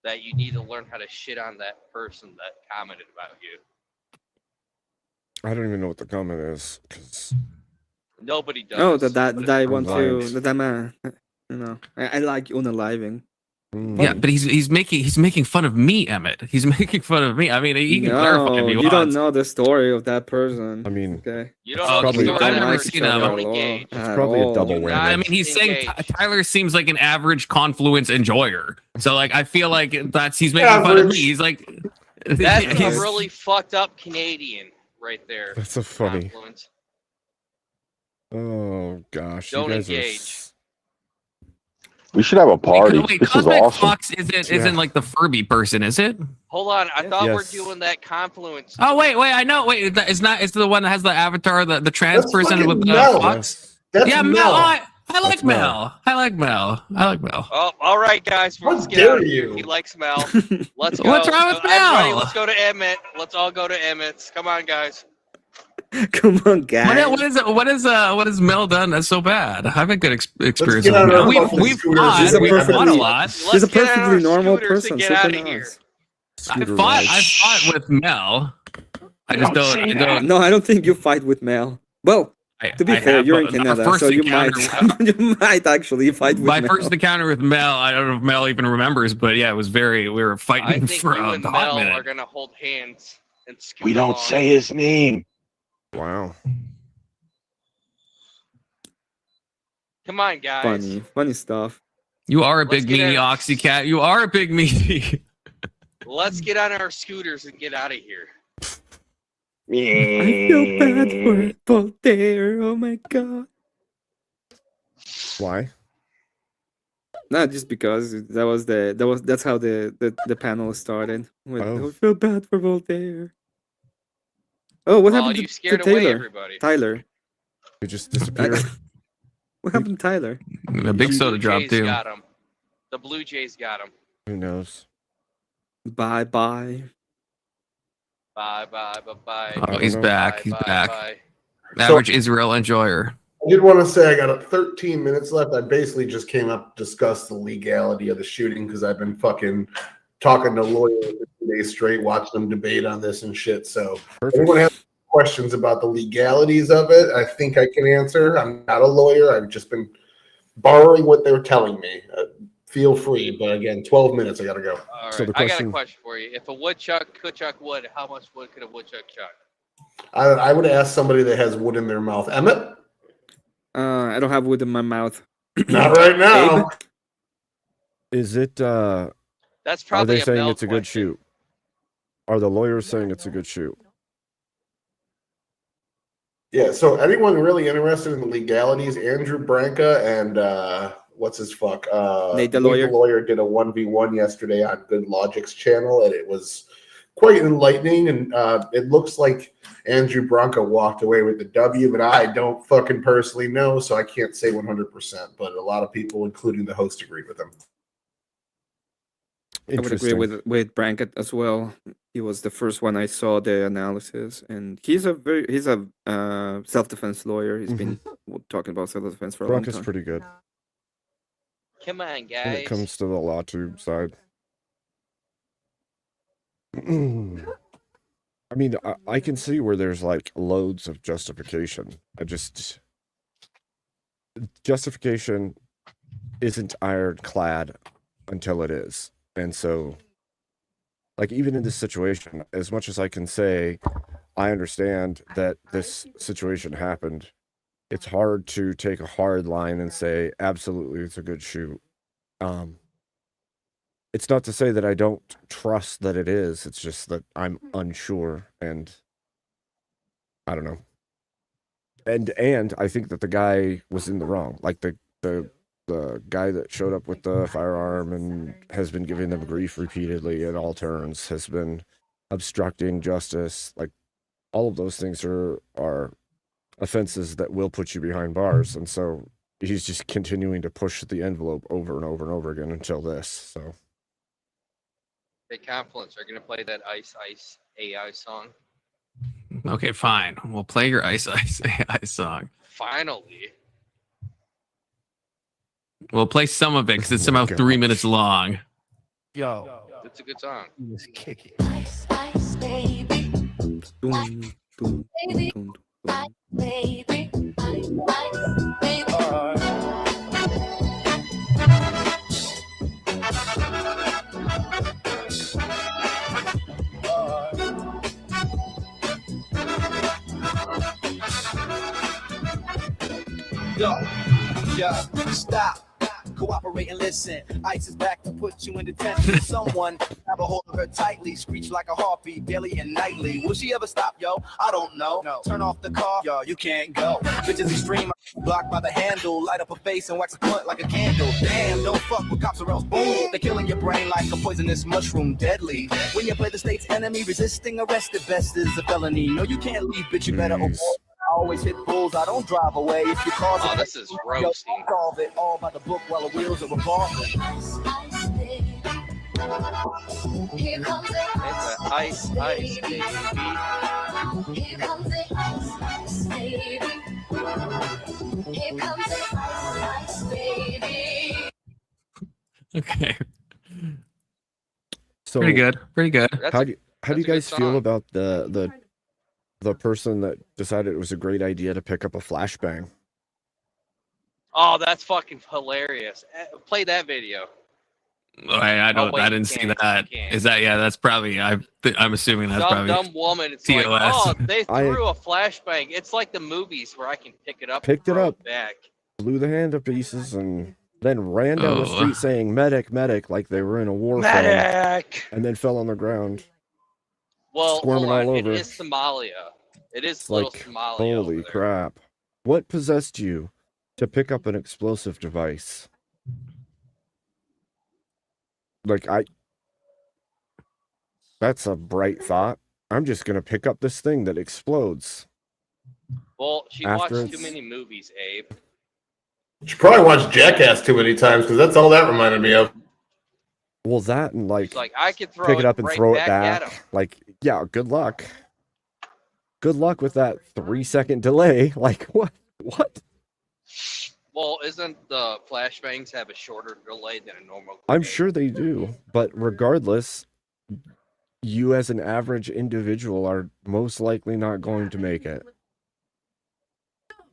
that you need to learn how to shit on that person that commented about you. I don't even know what the comment is. Nobody does. Oh, that I I'm want blind. to. That I'm you know, I like unaliving. Yeah, but he's making fun of me, Emmett. He's making fun of me. I mean, he can clarify if he you wants. don't know the story of that person. I mean, Okay. You don't Oh, know the probably- story. I've of never that seen person. him. Don't engage. It's probably a double Do whammy. not I mean, he's saying engage. Tyler seems like an average confluence enjoyer. So, like, I feel like he's making fun of me. Average. He's like, That's a he's- really fucked up Canadian right there. That's a funny. Confluence. Oh gosh, Don't you guys engage. We should have a party. Wait, This is Cosmic awesome. Fox isn't like the Furby person, is it? Hold on, I thought we're Yes. doing that confluence. Oh wait, I know. Wait, it's not. It's the one that has the avatar, the trans That's person fucking with the Mel. fox. That's Yeah, Mel. Mel. I like That's Mel. Mel. I like Mel. I like Mel. Oh, all right, guys. How Let's get dare out of here. you. He likes Mel. Let's go. What's wrong with Everybody, Mel? let's go to Emmett. Let's all go to Emmett's. Come on, guys. Come on, guys. What is Mel done that's so bad? I've had good experience get with on our Mel. fucking We've scooters. fought. He's a We've fought a perfectly- lot. He's a Let's get on our perfectly normal scooters person. and get Super out of here. nice. Scooter I rides. fought with Mel. I just don't. No, I don't think you fight with Mel. Well, to be fair, you're in our Canada, first so you might encounter- you might actually fight with My Mel. first encounter with Mel, I don't know if Mel even remembers, but yeah, it was we were I fighting think for you a and hot Mel minute. are gonna hold hands and scoot We don't along. say his name. Wow. Come on, guys. Funny stuff. You are a Let's big get meanie, out- Oxycat. You are a big meanie. Let's get on our scooters and get out of here. I feel bad for Voltaire. Oh my god. Why? Not just because that's how the panel started. With, Oh. I feel bad for Voltaire. Oh, what Well, happened you to scared away Taylor? everybody. Tyler. You just disappeared. What happened to Tyler? A big The soda Blue drop Jays too. got him. The Blue Jays got him. Who knows? Bye bye. Bye, bye, bye, bye. Oh, he's know. back. Bye, He's bye, back. bye. Average Israel enjoyer. I did want to say I got 13 minutes left. I basically just came up to discuss the legality of the shooting because I've been fucking talking to lawyers for 2 days straight, watching them debate on this and shit. So if Perfect. anyone has questions about the legalities of it, I think I can answer. I'm not a lawyer. I've just been borrowing what they're telling me. Feel free, but again, 12 minutes. I gotta go. All right, So the I got a question- question for you. If a woodchuck could chuck wood, how much wood could a woodchuck chuck? I would ask somebody that has wood in their mouth. Emmett, I don't have wood in my mouth. not right now. Is it? That's Are probably they saying Mel it's a good question. shoot? Are the lawyers saying it's a good shoot? Yeah. So anyone really interested in the legalities? Andrew Branca and what's his fuck? Nate the lawyer. did a 1v1 yesterday on Good Logic's channel, and it was quite enlightening. And it looks like Andrew Branca walked away with the W, but I don't fucking personally know, so I can't say 100%. But a lot of people, including the host, agreed with him. I would agree Interesting. with Branket as well. He was the first one I saw the analysis, and he's a self-defense lawyer. He's been talking about self-defense for a long Branca's time. pretty good Come on, when guys. it comes to the law tube side. I mean, I can see where there's like loads of justification. Justification isn't ironclad until it is. And so, like, even in this situation, as much as I can say, I understand that this situation happened, it's hard to take a hard line and say, absolutely, it's a good shoot. It's not to say that I don't trust that it is. It's just that I'm unsure, and I don't know. And I think that the guy was in the wrong. Like the guy that showed up with the firearm and has been giving them grief repeatedly at all turns, has been obstructing justice. Like, all of those things are offenses that will put you behind bars. And so he's just continuing to push the envelope over and over and over again until this. So Hey, Confluence, are you going to play that Ice Ice AI song? Okay, fine. We'll play your Ice Ice AI song. Finally. We'll play some of it because it's about 3 minutes long. Yo, It's a good song. he was kicking. Ice, ice, baby, Dun, dun, dun, dun, dun. baby, ice, Yo, yeah, stop. Cooperate and listen. ICE is back to put you in detention. Someone grab a hold of her tightly, screech like a heartbeat, daily and nightly. Will she ever stop, yo? I don't know. No. Turn off the car, yo, you can't go. Bitches extreme, blocked by the handle. Light up her face and wax a blunt like a candle. Damn, don't fuck with cops or else boom. They're killing your brain like a poisonous mushroom, deadly. When you play the state's enemy, resisting arrest at best is a felony. No, you can't leave, bitch, you better avoid. I always hit bulls, I don't drive away. If you cause Oh, it, this is roasting. solve it all by the book while the wheels are revolving. Here comes the It's a ice, baby. Here comes the ice, baby. Here comes the ice, baby. Okay. So Pretty good. Pretty good. That's How a- do you that's a good guys feel song. about the person that decided it was a great idea to pick up a flashbang? Oh, that's fucking hilarious. Play that video. I don't. wait, I you didn't see can't, that. you can't. Is that? Yeah, that's probably. I'm assuming that's Some probably. dumb woman. It's like, TOS. oh, they I- threw a flashbang. It's like the movies where I can pick it up, Picked and it throw up. back. Blew the hand to pieces and then ran down the Oh. street saying medic, medic, like they were in a war film, Medic. and then fell on the ground. Well, Squirming hold on. all It over. is Somalia. It is It's little like, Somalia. holy over there. crap. What possessed you to pick up an explosive device? Like, that's a bright thought. I'm just going to pick up this thing that explodes. Well, she After watched too it's- many movies, Abe. She probably watched Jackass too many times because that's all that reminded me of. Well, that and like, She's like, I could throw pick it up and right throw it at back. him. Like, yeah, good luck. Good luck with that 3-second delay. Like, what? What? Well, isn't the flashbangs have a shorter delay than a normal? I'm grenade? sure they do. But regardless, you as an average individual are most likely not going to make it.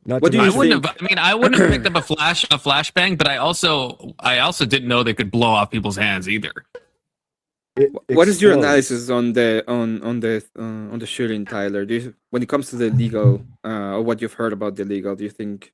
Not What to do you I mention- wouldn't have. I mean, I wouldn't have picked up a flashbang, but I also didn't know they could blow off people's hands either. it What is your explodes. analysis on the shooting, Tyler? When it comes to the legal, or what you've heard about the legal, do you think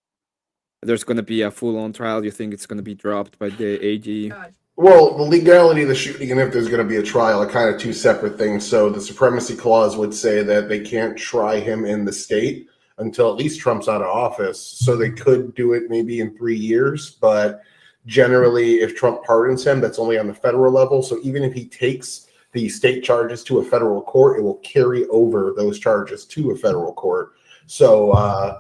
there's going to be a full-on trial? Do you think it's going to be dropped by the AG? Well, the legality of the shooting and if there's going to be a trial are kind of two separate things. So the supremacy clause would say that they can't try him in the state until at least Trump's out of office. So they could do it maybe in 3 years, but generally if Trump pardons him, that's only on the federal level. So even if he takes the state charges to a federal court, it will carry over those charges to a federal court. So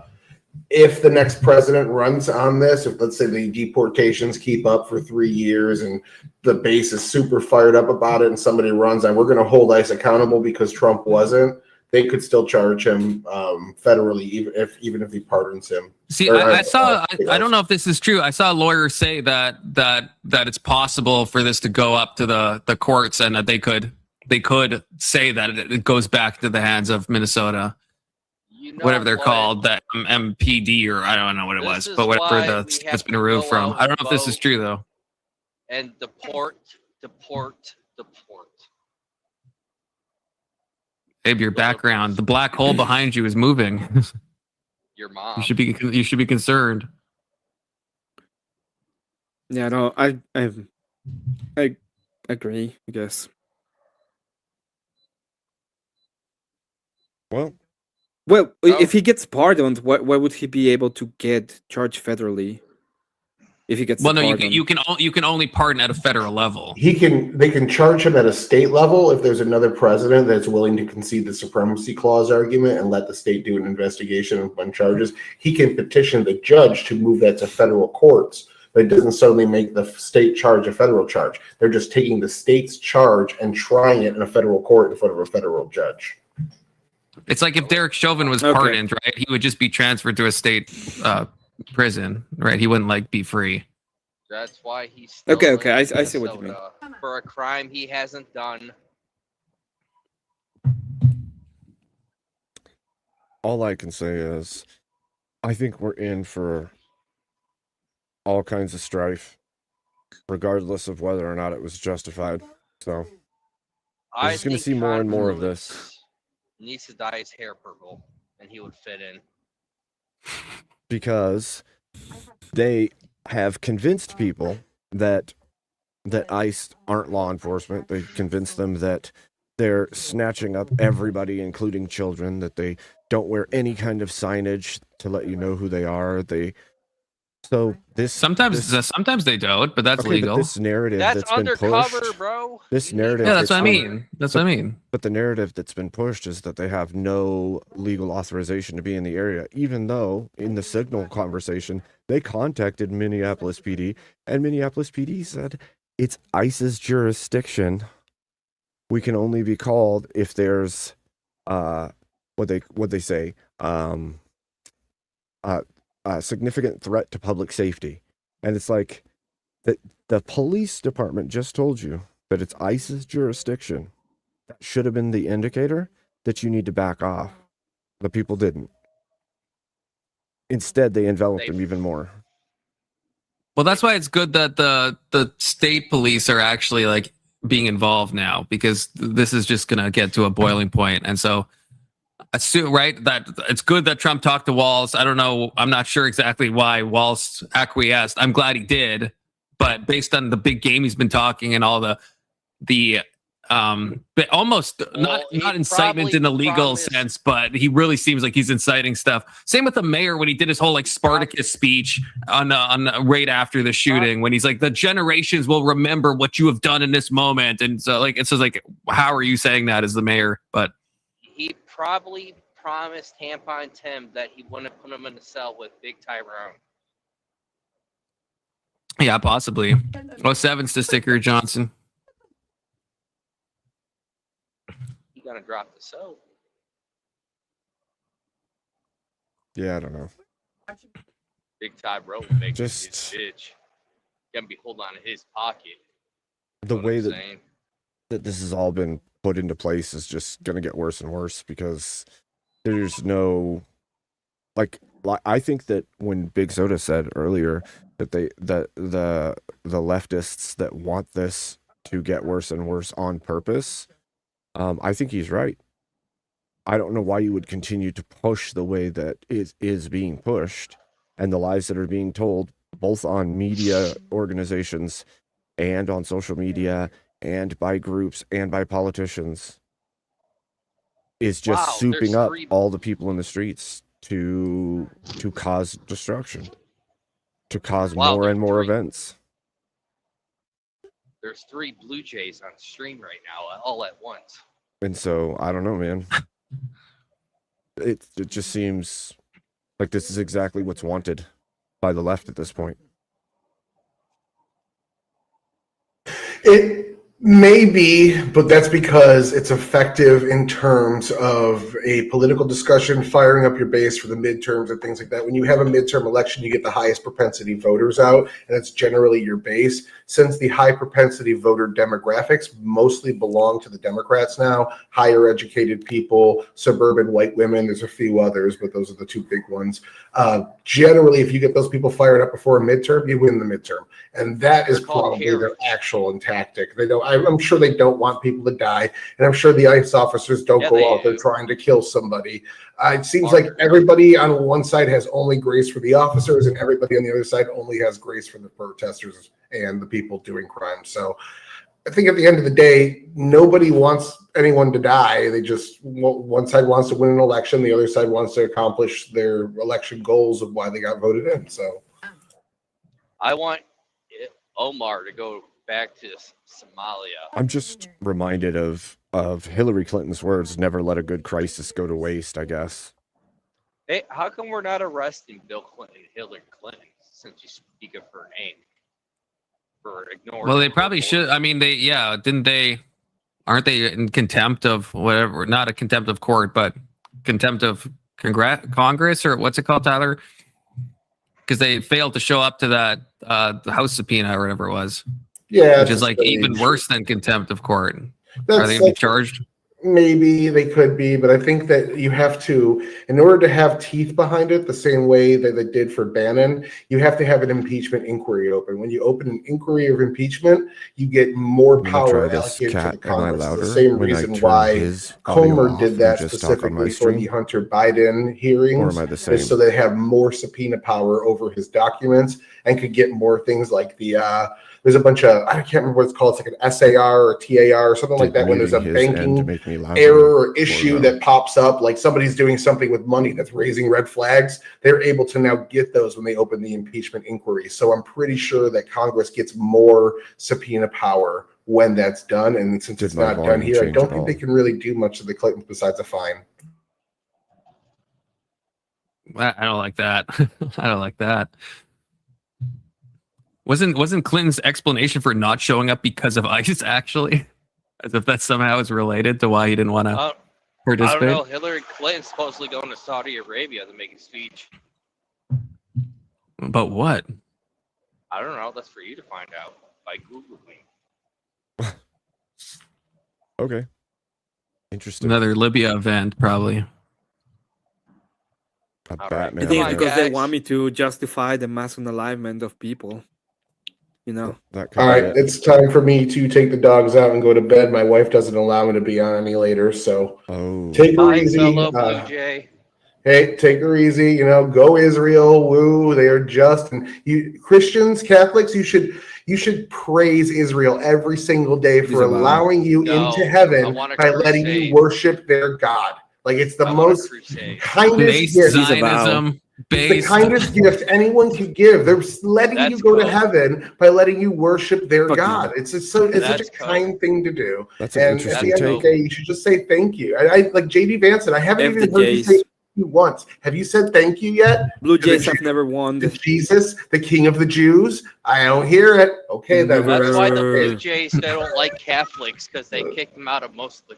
if the next president runs on this, if let's say the deportations keep up for 3 years and the base is super fired up about it and somebody runs on, we're going to hold ICE accountable because Trump wasn't, they could still charge him federally, even if he pardons him. See, Or, I saw. I don't know. know if this is true. I saw a lawyer say that it's possible for this to go up to the courts and that they could say that it goes back to the hands of Minnesota, You know whatever they're what? called, that MPD or I don't know what it This was, is but whatever why the we state have has been to removed go from. out I don't know if this is vote. true though. And deport. Abe, your background, the black hole behind you is moving. Your mom. You should be concerned. Yeah, no, I agree, I guess. Well, Well, Oh. if he gets pardoned, what would he be able to get charged federally? If he gets Well, no, pardoned? you can only pardon at a federal level. They can charge him at a state level if there's another president that's willing to concede the supremacy clause argument and let the state do an investigation and run charges. He can petition the judge to move that to federal courts, but it doesn't suddenly make the state charge a federal charge. They're just taking the state's charge and trying it in a federal court in front of a federal judge. It's like if Derek Chauvin was Okay. pardoned, right? He would just be transferred to a state prison, right? He wouldn't like be free. That's why he's still Okay, in I see what you mean. Minnesota for a crime he hasn't done. all I can say is I think we're in for all kinds of strife, regardless of whether or not it was justified. So I just gonna think see more and more of Congress this. Needs to dye his hair purple, and he would fit in. because they have convinced people that ICE aren't law enforcement. They convinced them that they're snatching up everybody, including children, that they don't wear any kind of signage to let you know who they are. Sometimes they don't, but that's okay, legal. but this narrative That's that's been undercover, pushed, bro. this You need narrative Yeah, that's what I that's been- mean. That's what I mean. But the narrative that's been pushed is that they have no legal authorization to be in the area, even though in the signal conversation, they contacted Minneapolis PD, and Minneapolis PD said it's ICE's jurisdiction. We can only be called if there's what they say, a significant threat to public safety. And it's like the police department just told you that it's ICE's jurisdiction. That should have been the indicator that you need to back off. The people didn't. Instead, they enveloped them even more. Well, that's why it's good that the state police are actually like being involved now, because this is just going to get to a boiling point. And so assume, right, that it's good that Trump talked to Walz. I don't know. I'm not sure exactly why Walz acquiesced. I'm glad he did. But based on the big game he's been talking and all the but almost not incitement in a legal sense, but he really seems like he's inciting stuff. Same with the mayor when he did his whole like Spartacus speech on right after the shooting, when he's like, the generations will remember what you have done in this moment. And so like it's just like, how are you saying that as the mayor? But He probably promised Tampon Tim that he wouldn't put him in the cell with Big Tyrone. yeah, possibly. 07's to Sticker Johnson. He gonna drop the soap. Yeah, I don't know. Big Tyrone will make Just- his bitch. Gonna be holding on to his pocket. The Know what way I'm that saying? this has all been put into place is just going to get worse and worse, because there's no like I think that when Big Soda said earlier that the leftists that want this to get worse and worse on purpose, I think he's right. I don't know why you would continue to push the way that is being pushed, and the lies that are being told both on media organizations and on social media and by groups and by politicians is just Wow, souping there's up 3 all the people in the streets to cause destruction, to cause Wow, more there's and more 3. events. There's 3 Blue Jays on stream right now, all at once. And so I don't know, man. It just seems like this is exactly what's wanted by the left at this point. It may be, but that's because it's effective in terms of a political discussion, firing up your base for the midterms and things like that. When you have a midterm election, you get the highest propensity voters out, and it's generally your base. Since the high propensity voter demographics mostly belong to the Democrats now, higher educated people, suburban white women, there's a few others, but those are the 2 big ones. Generally, if you get those people fired up before a midterm, you win the midterm. And that is They're called probably their heroes. actual tactic. They don't. I'm sure they don't want people to die, and I'm sure the ICE officers don't Yeah, go they out there do. trying to kill somebody. It seems like everybody on one side has only grace for the officers, and everybody on the other side only has grace for the protesters and the people doing crime. So, I think at the end of the day, nobody wants anyone to die. They just, one side wants to win an election, the other side wants to accomplish their election goals of why they got voted in. So, I want Omar to go back to Somalia. I'm just reminded of Hillary Clinton's words, never let a good crisis go to waste, I guess. Hey, how come we're not arresting Bill Clinton and Hillary Clinton since you speak of her name? For ignoring. Well, they probably should. I mean, didn't they? Aren't they in contempt of whatever? Not a contempt of court, but contempt of Congress, or what's it called, Tyler? Because they failed to show up to that the House subpoena or whatever it was. yeah, Which is like even worse than contempt of court. Are they going to be charged? Maybe they could be, but I think that you have to, in order to have teeth behind it, the same way that they did for Bannon, you have to have an impeachment inquiry open. When you open an inquiry of impeachment, you get more I'm gonna try power this. allocated to the Cat, am I Congress. It's the louder same when I reason turn why his audio Comer off did and that just talk on my specifically for the stream? Hunter Biden Or hearings, am I the is same? so they have more subpoena power over his documents and could get more things like there's a bunch of, I can't remember what it's called. It's like an SAR or TAR or something like Did that when there's a muting his end banking make me louder error or or issue no? that pops up, like somebody's doing something with money that's raising red flags, they're able to now get those when they open the impeachment inquiry. So I'm pretty sure that Congress gets more subpoena power when that's done. And since Did it's my not done volume here, I change don't at think they all? can really do much to the Clintons besides a fine. I don't like that. I don't like that. Wasn't Clinton's explanation for not showing up because of ICE actually? As if that somehow is related to why he didn't want to I don't participate. know. Hillary Clinton's supposedly going to Saudi Arabia to make a speech. But what? I don't know. That's for you to find out by Googling. Okay. Interesting. Another Libya event, probably. A All right. Batman I think it's Come on, event. because they guys. want me to justify the mass unalivement of people. You know. That could All be right, it. it's time for me to take the dogs out and go to bed. My wife doesn't allow me to be on any later, so Oh, take her Bye, easy. fellow Blue Jay. Hey, take her easy. You know, go Israel. Woo! They are just, and you Christians, Catholics, you should praise Israel every single day for Disavow. allowing you No, into I heaven want a by letting you crusade. worship their God. Like it's the I want a most crusade. kindest Base gift. Zionism. It's the Based. kindest gift anyone could give. They're letting you That's go to cool. heaven by letting you worship their Fuck you. God. It's just so it's such That's a cool. kind thing to do. that's an And at interesting the end of take. the day, you should just say thank you. I like JD Vance said, I haven't F even the heard you say Jays. thank you once. Have you said thank you yet? Blue To the Jays have never won. To Jesus, the King of the Jews? I don't hear it. Okay, then. That's why the Blue Okay. Jays they don't like Catholics because they kicked them out of most of the.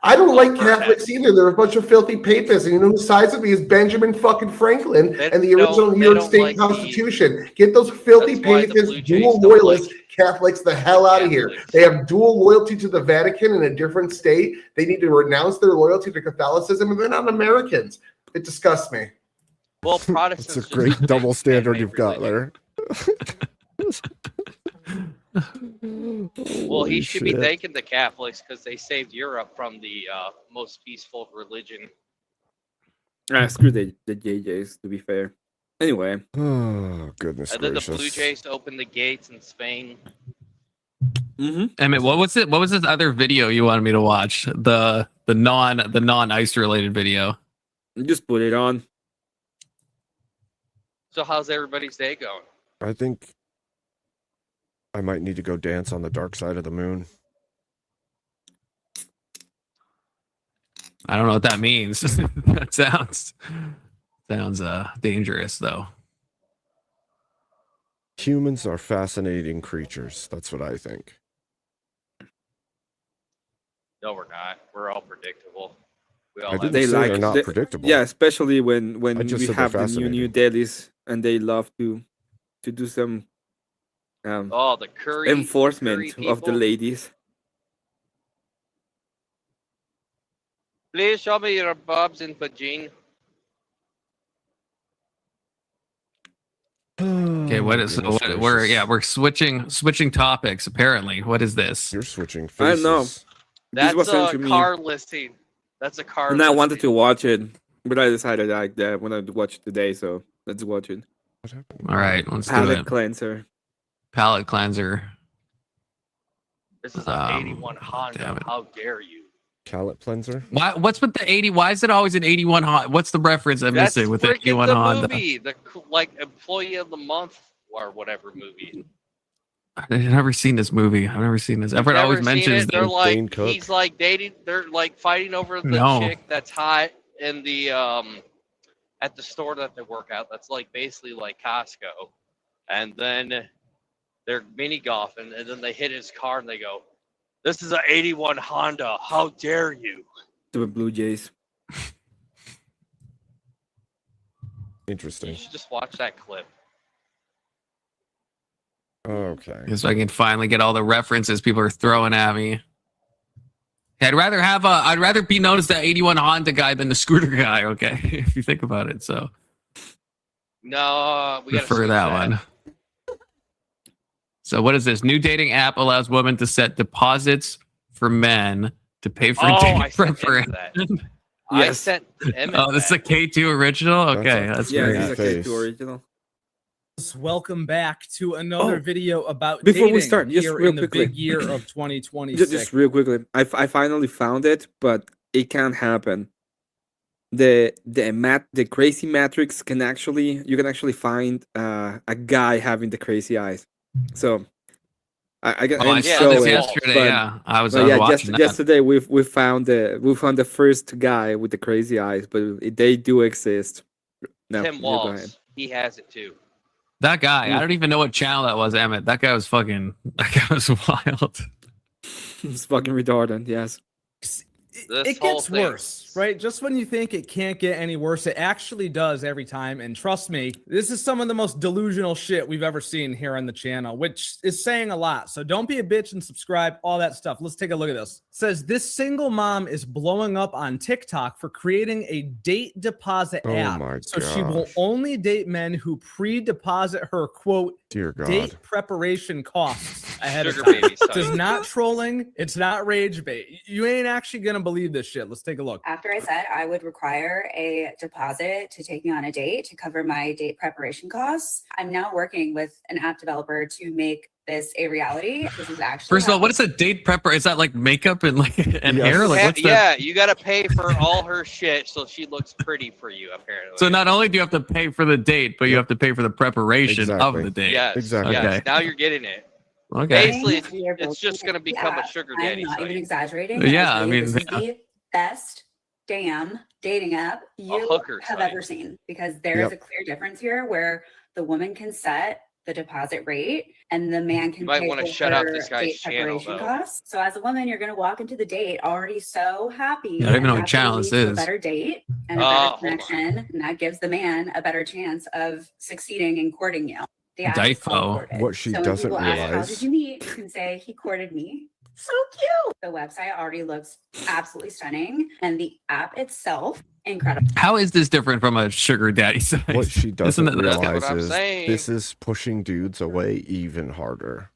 I don't like Protest. Catholics either. They're a bunch of filthy papists. And you know who sides with me is Benjamin fucking Franklin They and the original don't- New they York don't State like the- Constitution. Get those filthy That's why the papists, Blue dual Jays don't loyalist like Catholics the hell out of here. Catholics. They have dual loyalty to the Vatican in a different state. They need to renounce their loyalty to Catholicism, and they're not Americans. It disgusts me. Well, Protestants. It's a just great a big double standard man-made you've got religion. there. Well, he Holy should be shit. thanking the Catholics because they saved Europe from the most peaceful religion. Screw the JJs, to be fair. Anyway, Oh, goodness And then the gracious. Blue Jays opened the gates in Spain. Emmett, what was it? What was this other video you wanted me to watch? The non ice related video. just put it on. So how's everybody's day going? I think I might need to go dance on the dark side of the moon. I don't know what that means. That sounds dangerous though. Humans are fascinating creatures. That's what I think. No, we're not. We're all predictable. We all I have didn't They say like they're not they- predictable. Yeah, especially when I just we said they're have the new fascinating. dailies and they love to do some Oh, the curry enforcement curry of the people. ladies. Please show me your bobs and vagine. Okay, what is Goodness we're gracious. switching topics apparently. What is this? You're switching I don't know. faces. This was That's sent a to me, car listing. That's a car and I listing. wanted to watch it, but I decided that I wanted to watch it today, so let's watch it. What happened? All right, let's do Palette it. cleanser. Palette cleanser. This is an 81 damn Honda. it. How dare you? Palette cleanser? What's with the 80? Why is it always an 81 Honda? What's the reference I'm That's missing with the freaking 81 the Honda? movie, the like employee of the month or whatever movie. I've never seen this movie. I've never seen this. Everett Never always seen mentions it. They're the, Dane like Cook. he's like dating. They're like fighting over the No. chick that's hot in the at the store that they work out. That's like basically like Costco, and then they're mini golfing, and then they hit his car and they go, "This is an 81 Honda. How dare you?" The Blue Jays. You Interesting. should just watch that clip. Okay. so I can finally get all the references people are throwing at me. I'd rather be known as the 81 Honda guy than the scooter guy. Okay, if you think about it. So No, we got to prefer that one. So what is this? New dating app allows women to set deposits for men to pay for dating I sent preference. Emmett that. I Yes. sent Emmett Oh, this is a that. K2 original? Okay, That's that's Yeah, great. it's a Face. K2 original. Welcome back to another Oh, video about before we dating start, just here real in the quickly. big year of 2026. Just real quickly, I finally found it, but it can't happen. The crazy matrix you can actually find a guy having the crazy eyes. So I can Oh, I Yeah, saw this show it, yesterday. but- Yeah, I was But yeah, watching that. yesterday we found the first guy with the crazy eyes, but they do exist. No, Tim you go ahead. Walls. He has it too. That guy, I don't even know what channel that was, Emmett. That guy was wild. It's fucking retarded. Yes. This It whole gets thing. worse, right? Just when you think it can't get any worse, it actually does every time. And trust me, this is some of the most delusional shit we've ever seen here on the channel, which is saying a lot. So don't be a bitch and subscribe, all that stuff. Let's take a look at this. It says this single mom is blowing up on TikTok for creating a date deposit Oh app. my So she will gosh. only date men who pre-deposit her, quote, Dear God. date preparation costs ahead of Sugar time. baby It's site. not trolling. It's not rage bait. You ain't actually gonna believe this shit. Let's take a look. After I said I would require a deposit to take me on a date to cover my date preparation costs, I'm now working with an app developer to make this a reality. This is actually First of all, what happening. is a date prepper? Is that like makeup and and Yes. hair? Like what's the Yeah, you got to pay for all her shit so she looks pretty for you, apparently. So not only do you have to pay for the date, but you have to pay for the preparation Exactly. of the date. Yes, Exactly. yes. Okay. Now you're getting it. Okay. Basically, We are it's just going to building the become a app. sugar I'm daddy not even site. exaggerating. Yeah, I I believe mean, this is the best damn dating app you hooker have site. ever seen, because there is Yep. a clear difference here where the woman can set the deposit rate and the man can You might pay wanna for shut out her this guy's date channel, preparation though. costs. So as a woman, you're going to walk into the date already so happy. Yeah, I don't even know and what channel that's this gonna lead to is. A better date and a Oh, better hold on. connection, and that gives the man a better chance of succeeding in courting you. The app is called Difo. Courted. What she so when doesn't people ask, how realize- did you meet? You can say he courted me. So cute. The website already looks absolutely stunning, and the app itself incredible. How is this different from a sugar daddy site? What she doesn't Isn't it- That's what realize I'm is saying. this is pushing dudes away even harder.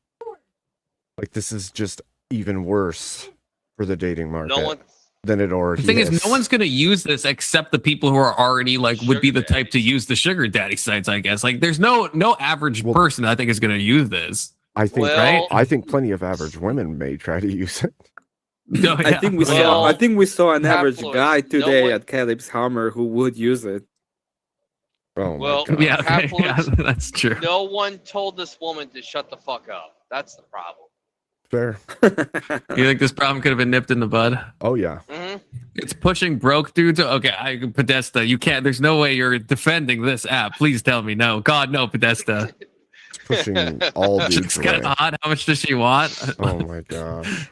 Like this is just even worse for the dating market No one. than it already The thing is. is, no one's going to use this except the people who are already like would be Sugar the type to daddies. use the sugar daddy sites. I guess like there's no average Well- person I think is going to use this. I think Well- I think plenty of average women may try to use it. No, I yeah. think we Well, saw. I think we saw an average Pablo, guy no today one- at Caleb's Hammer who would use it. Oh Well, my god. yeah, okay, Half-Lords, yeah, that's true. No one told this woman to shut the fuck up. That's the problem. Fair. You think this problem could have been nipped in the bud? Oh yeah. hmm It's pushing broke dudes. Okay, Podesta, you can't. There's no way you're defending this app. Please tell me no. God, no, Podesta. It's pushing all dudes She's got away. hot. How much does she want? Oh my gosh.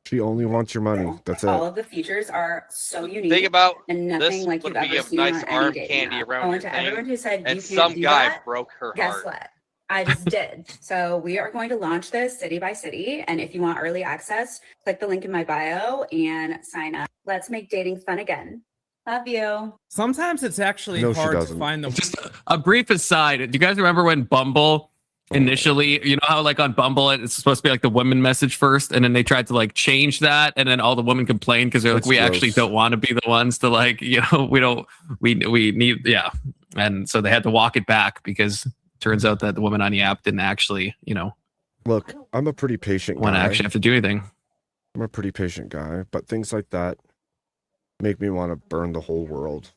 She only wants your money. That's All it. of the features are so unique. Think about and this nothing like would you've be ever a seen nice on any arm dating candy app. around I your want to everyone thing, who said you and can't some do guy that. broke her Guess heart. what? I just did. So we are going to launch this city by city. And if you want early access, click the link in my bio and sign up. Let's make dating fun again. Love you. Sometimes it's actually No, she hard to doesn't. find the Just a brief aside. Do you guys remember when Bumble initially, you know how like on Bumble it's supposed to be like the women message first, and then they tried to like change that, and then all the women complained because they're like, That's we actually gross. don't want to be the ones to like, we need, yeah, and so they had to walk it back because turns out that the women on the app didn't actually, Look, I'm a pretty patient want to guy. actually have to do anything. I'm a pretty patient guy, but things like that make me want to burn the whole world.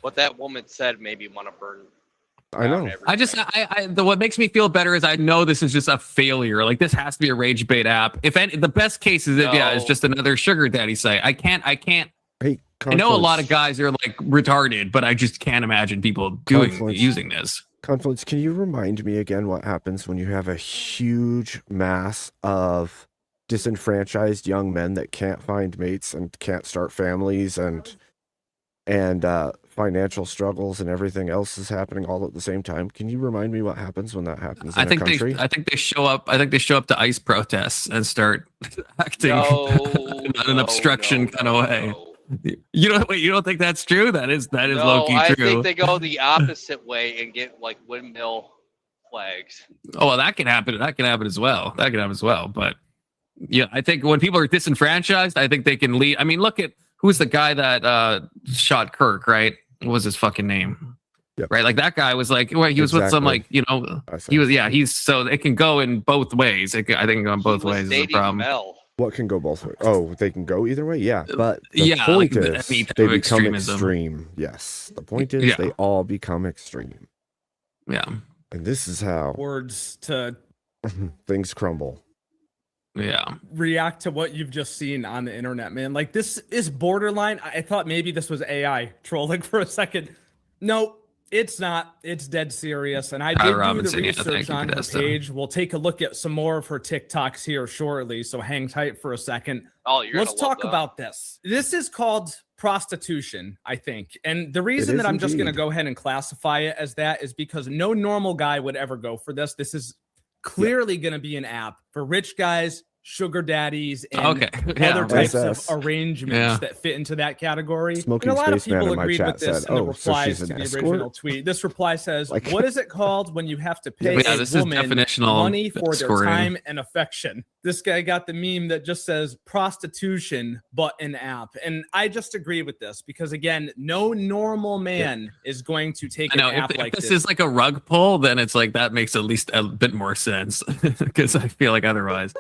What that woman said made me want to burn. I know. I just, what makes me feel better is I know this is just a failure. Like this has to be a rage bait app. If any, the best case is, yeah, it's No. just another sugar daddy site. I can't. Hey, I know a lot Confluence- of guys are like retarded, but I just can't imagine people Confluence. using this. Confluence, can you remind me again what happens when you have a huge mass of disenfranchised young men that can't find mates and can't start families and and financial struggles and everything else is happening all at the same time. Can you remind me what happens when that happens in I a think country? I think they show up. I think they show up to ICE protests and start acting in an obstruction kind of way. You don't think that's true? That is low key I true. think they go the opposite way and get like windmill flags. Oh well, that can happen. That can happen as well. That can happen as well. But yeah, I think when people are disenfranchised, I think they can lead. I mean, look at who's the guy that shot Kirk, right? What was his fucking name? Yep. Right, like that guy was like, well, he was with some like, you know, he was, yeah, he's so it can go in both ways. I think it can go in both ways is the problem. Mel. What can go both ways? Oh, they can go either way. Yeah, but the Yeah, point like, is any type they of become extremism. extreme. Yes, the point is they all become extreme, Yeah, and this is how Words to things crumble. yeah. react to what you've just seen on the internet, man. Like, this is borderline. I thought maybe this was AI trolling for a second. No, it's not. It's dead serious. And I did do Robinson, the yeah, thank research you on for her that stuff. page. We'll take a look at some more of her TikToks here shortly. So hang tight for a second. Oh, you're Let's gonna love talk that. about this. This is called prostitution, I think. And the reason is that I'm just going to indeed. go ahead and classify it as that is because no normal guy would ever go for this. This is clearly going to be an app for rich guys, sugar daddies, and Okay, yeah, other right. types SS. of arrangements Yeah. that fit into that category. Smoking and a lot of Spaceman people in my agreed chat with this said, in the "Oh, so replies she's to an the escort?" original tweet. This reply says, Like- what is it called when you have to pay Yeah, a this is woman definitional money for their escorting. time and affection? This guy got the meme that just says prostitution, but an app. And I just agree with this because, again, no normal man is going to take I know an if, app if like this this. is like a rug pull, then it's like that makes at least a bit more sense because I feel like otherwise.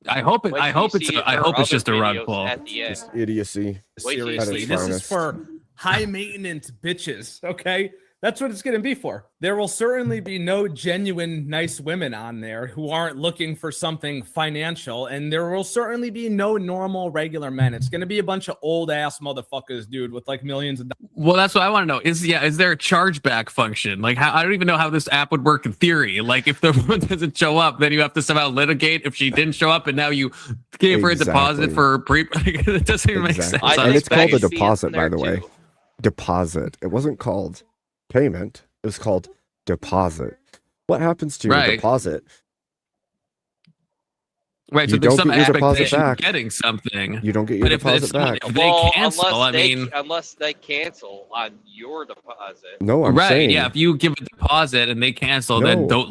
I hope it. Wait I till you hope it's. see I her hope it's other just a rug videos pull. at the end. Just idiocy. Wait till you Seriously, see this her. is for high maintenance bitches. Okay. That's what it's going to be for. There will certainly be no genuine nice women on there who aren't looking for something financial. And there will certainly be no normal regular men. It's going to be a bunch of old ass motherfuckers, dude, with like millions of dollars. Well, that's what I want to know. Is there a chargeback function? Like, how, I don't even know how this app would work in theory. Like, if the woman doesn't show up, then you have to somehow litigate if she didn't show up, and now you gave her a deposit Exactly. for pre. It doesn't even make sense. I And think it's called a that should be in deposit, by there the way. too. Deposit. It wasn't called payment. It was called deposit. What happens to your Right. deposit? Right, so You there's don't some get your deposit expectation of back. getting something. You don't get your But if deposit it's back. if they cancel, unless they cancel on your deposit. No, I'm right? saying. Yeah, if you give a deposit and they cancel, then No.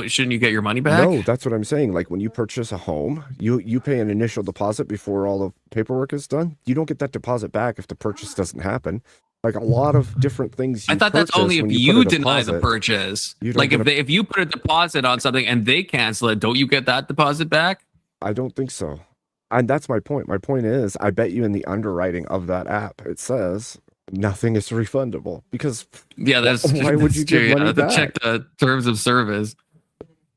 shouldn't you get your money back? No, that's what I'm saying. Like when you purchase a home, you pay an initial deposit before all the paperwork is done. You don't get that deposit back if the purchase doesn't happen. Like a lot of different things. I thought that's purchase only if when put you a deny the deposit, purchase. you don't Like get if you put a deposit on something and they cancel it, don't you get that deposit back? I don't think so. And that's my point. My point is, I bet you in the underwriting of that app, it says nothing is refundable because Yeah, that's why would you that's true. give money To check back? the terms of service.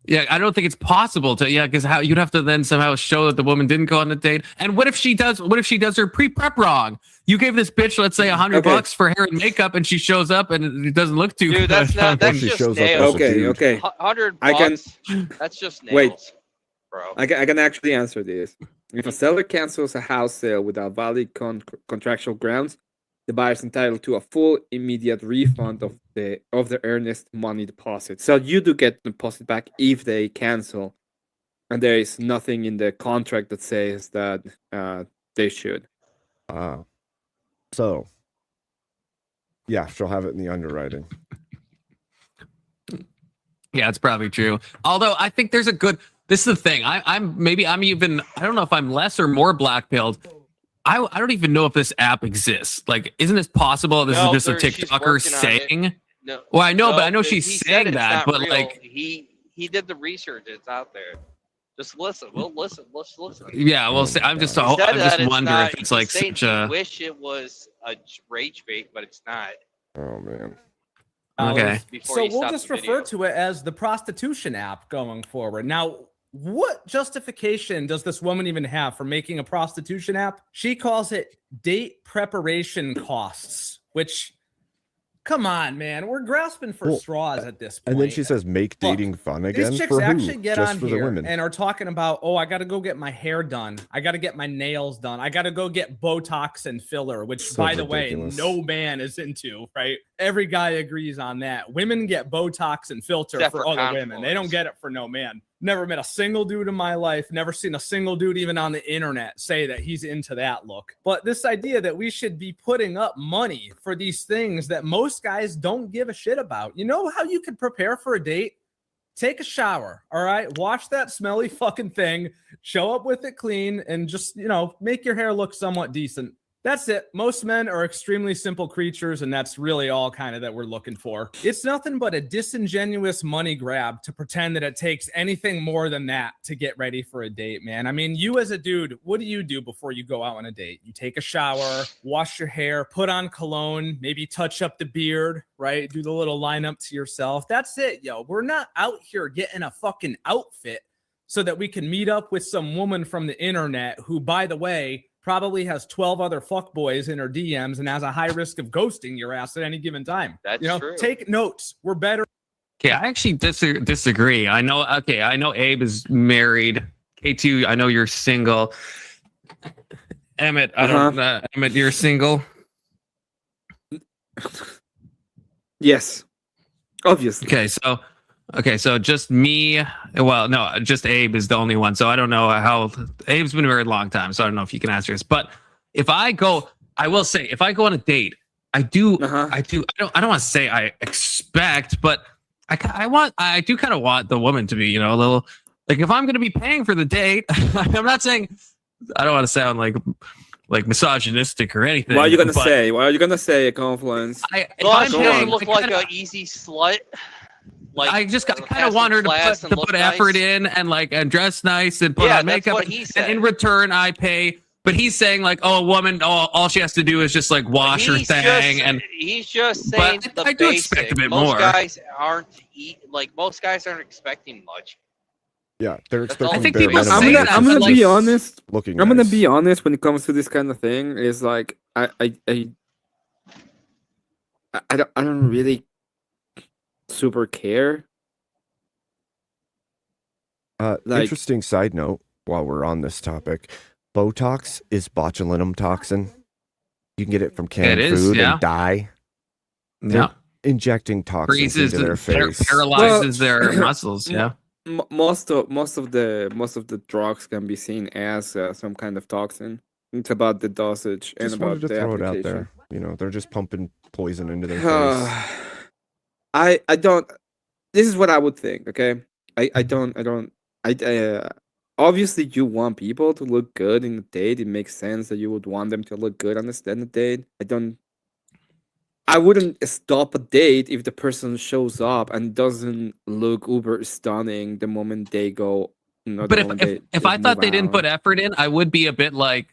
Yeah, I don't think it's possible to. Yeah, because how you'd have to then somehow show that the woman didn't go on the date. And what if she does? What if she does her pre-prep wrong? You gave this bitch, let's say, $100 for hair and makeup, and she shows up and it doesn't look too. Dude, that's good. not. That's she just shows up as nails. a Okay, dude. okay. 100 I can- bucks. That's just nails, Wait. bro. I can actually answer this. If a seller cancels a house sale without valid contractual grounds, the buyer is entitled to a full immediate refund of the earnest money deposit. So you do get the deposit back if they cancel, and there is nothing in the contract that says that they should. So yeah, she'll have it in the underwriting. Yeah, it's probably true. Although I think there's a good. This is the thing. I'm even. I don't know if I'm less or more black-pilled. I don't even know if this app exists. Like, isn't it possible this No, is just a she's TikToker working on it. saying? No, Well, I know, but I know he she's said saying it's that. not But real. like, he did the research. It's out there. Just listen. We'll listen. Let's listen. yeah. Well, I'm just. He said I'm just that it's wondering not- if it's like he's saying such a. he wish it was a rage bait, but it's not. Oh man. Okay. Before So you we'll stop just the refer video. to it as the prostitution app going forward. Now, what justification does this woman even have for making a prostitution app? She calls it date preparation costs, which Come on, man. We're grasping for Well, straws at this point. And then she says, "Make Look, dating fun again." These chicks For actually who? get Just on for the here women. and are talking about, oh, I got to go get my hair done. I got to get my nails done. I got to go get Botox and filler, which, So by the ridiculous. way, no man is into, right? Every guy agrees on that. Women get Botox and filter Except for for other women. They don't contours. get it for no man. Never met a single dude in my life. Never seen a single dude even on the internet say that he's into that look. But this idea that we should be putting up money for these things that most guys don't give a shit about. You know how you could prepare for a date? Take a shower, all right? Wash that smelly fucking thing, show up with it clean, and just, make your hair look somewhat decent. That's it. Most men are extremely simple creatures, and that's really all kind of that we're looking for. It's nothing but a disingenuous money grab to pretend that it takes anything more than that to get ready for a date, man. I mean, you as a dude, what do you do before you go out on a date? You take a shower, wash your hair, put on cologne, maybe touch up the beard, right? Do the little lineup to yourself. That's it, yo. We're not out here getting a fucking outfit so that we can meet up with some woman from the internet who, by the way, probably has 12 other fuckboys in her DMs and has a high risk of ghosting your ass at any given time. That's true. Take notes. We're better. Okay, I actually disagree. I know Abe is married. K2, I know you're single. Emmett, Emmett, you're single. Yes, obviously. Okay, so just me. Well, no, just Abe is the only one. So I don't know how Abe's been married a long time. So I don't know if you can answer this. But I will say, if I go on a date, I do. I don't want to say I expect, but I do kind of want the woman to be, a little, like, if I'm going to be paying for the date, I'm not saying, I don't want to sound like misogynistic or anything. What are you gonna say? What are you gonna say, Confluence? If I'm paying, look like an easy slut. Like, I kind of want her to put effort in and dress nice and put on makeup. That's what he said. And in return, I pay. But he's saying like, oh, a woman, all she has to do is just like wash her thing. And he's just saying the I do basic. expect a bit most more. Guys aren't most guys aren't expecting much. Yeah, they're That's all. expecting I think bare people minimum. say that, I'm gonna like, be honest. Looking I'm gonna nice. be honest when it comes to this kind of thing. Is like I don't really super care. Like- Interesting side note while we're on this topic, Botox is botulinum toxin. You can get it from canned It is, food yeah. and dye. yeah, Injecting toxins freezes, into their face. paralyzes their muscles. Yeah. Most of the drugs can be seen as some kind of toxin. It's about the dosage and Just about wanted to the throw it out application. there. They're just pumping poison into their face. I don't. This is what I would think. Okay, obviously you want people to look good in a date. It makes sense that you would want them to look good on a date. I wouldn't stop a date if the person shows up and doesn't look uber stunning the moment they go. But if I thought they didn't put effort in, I would be a bit like,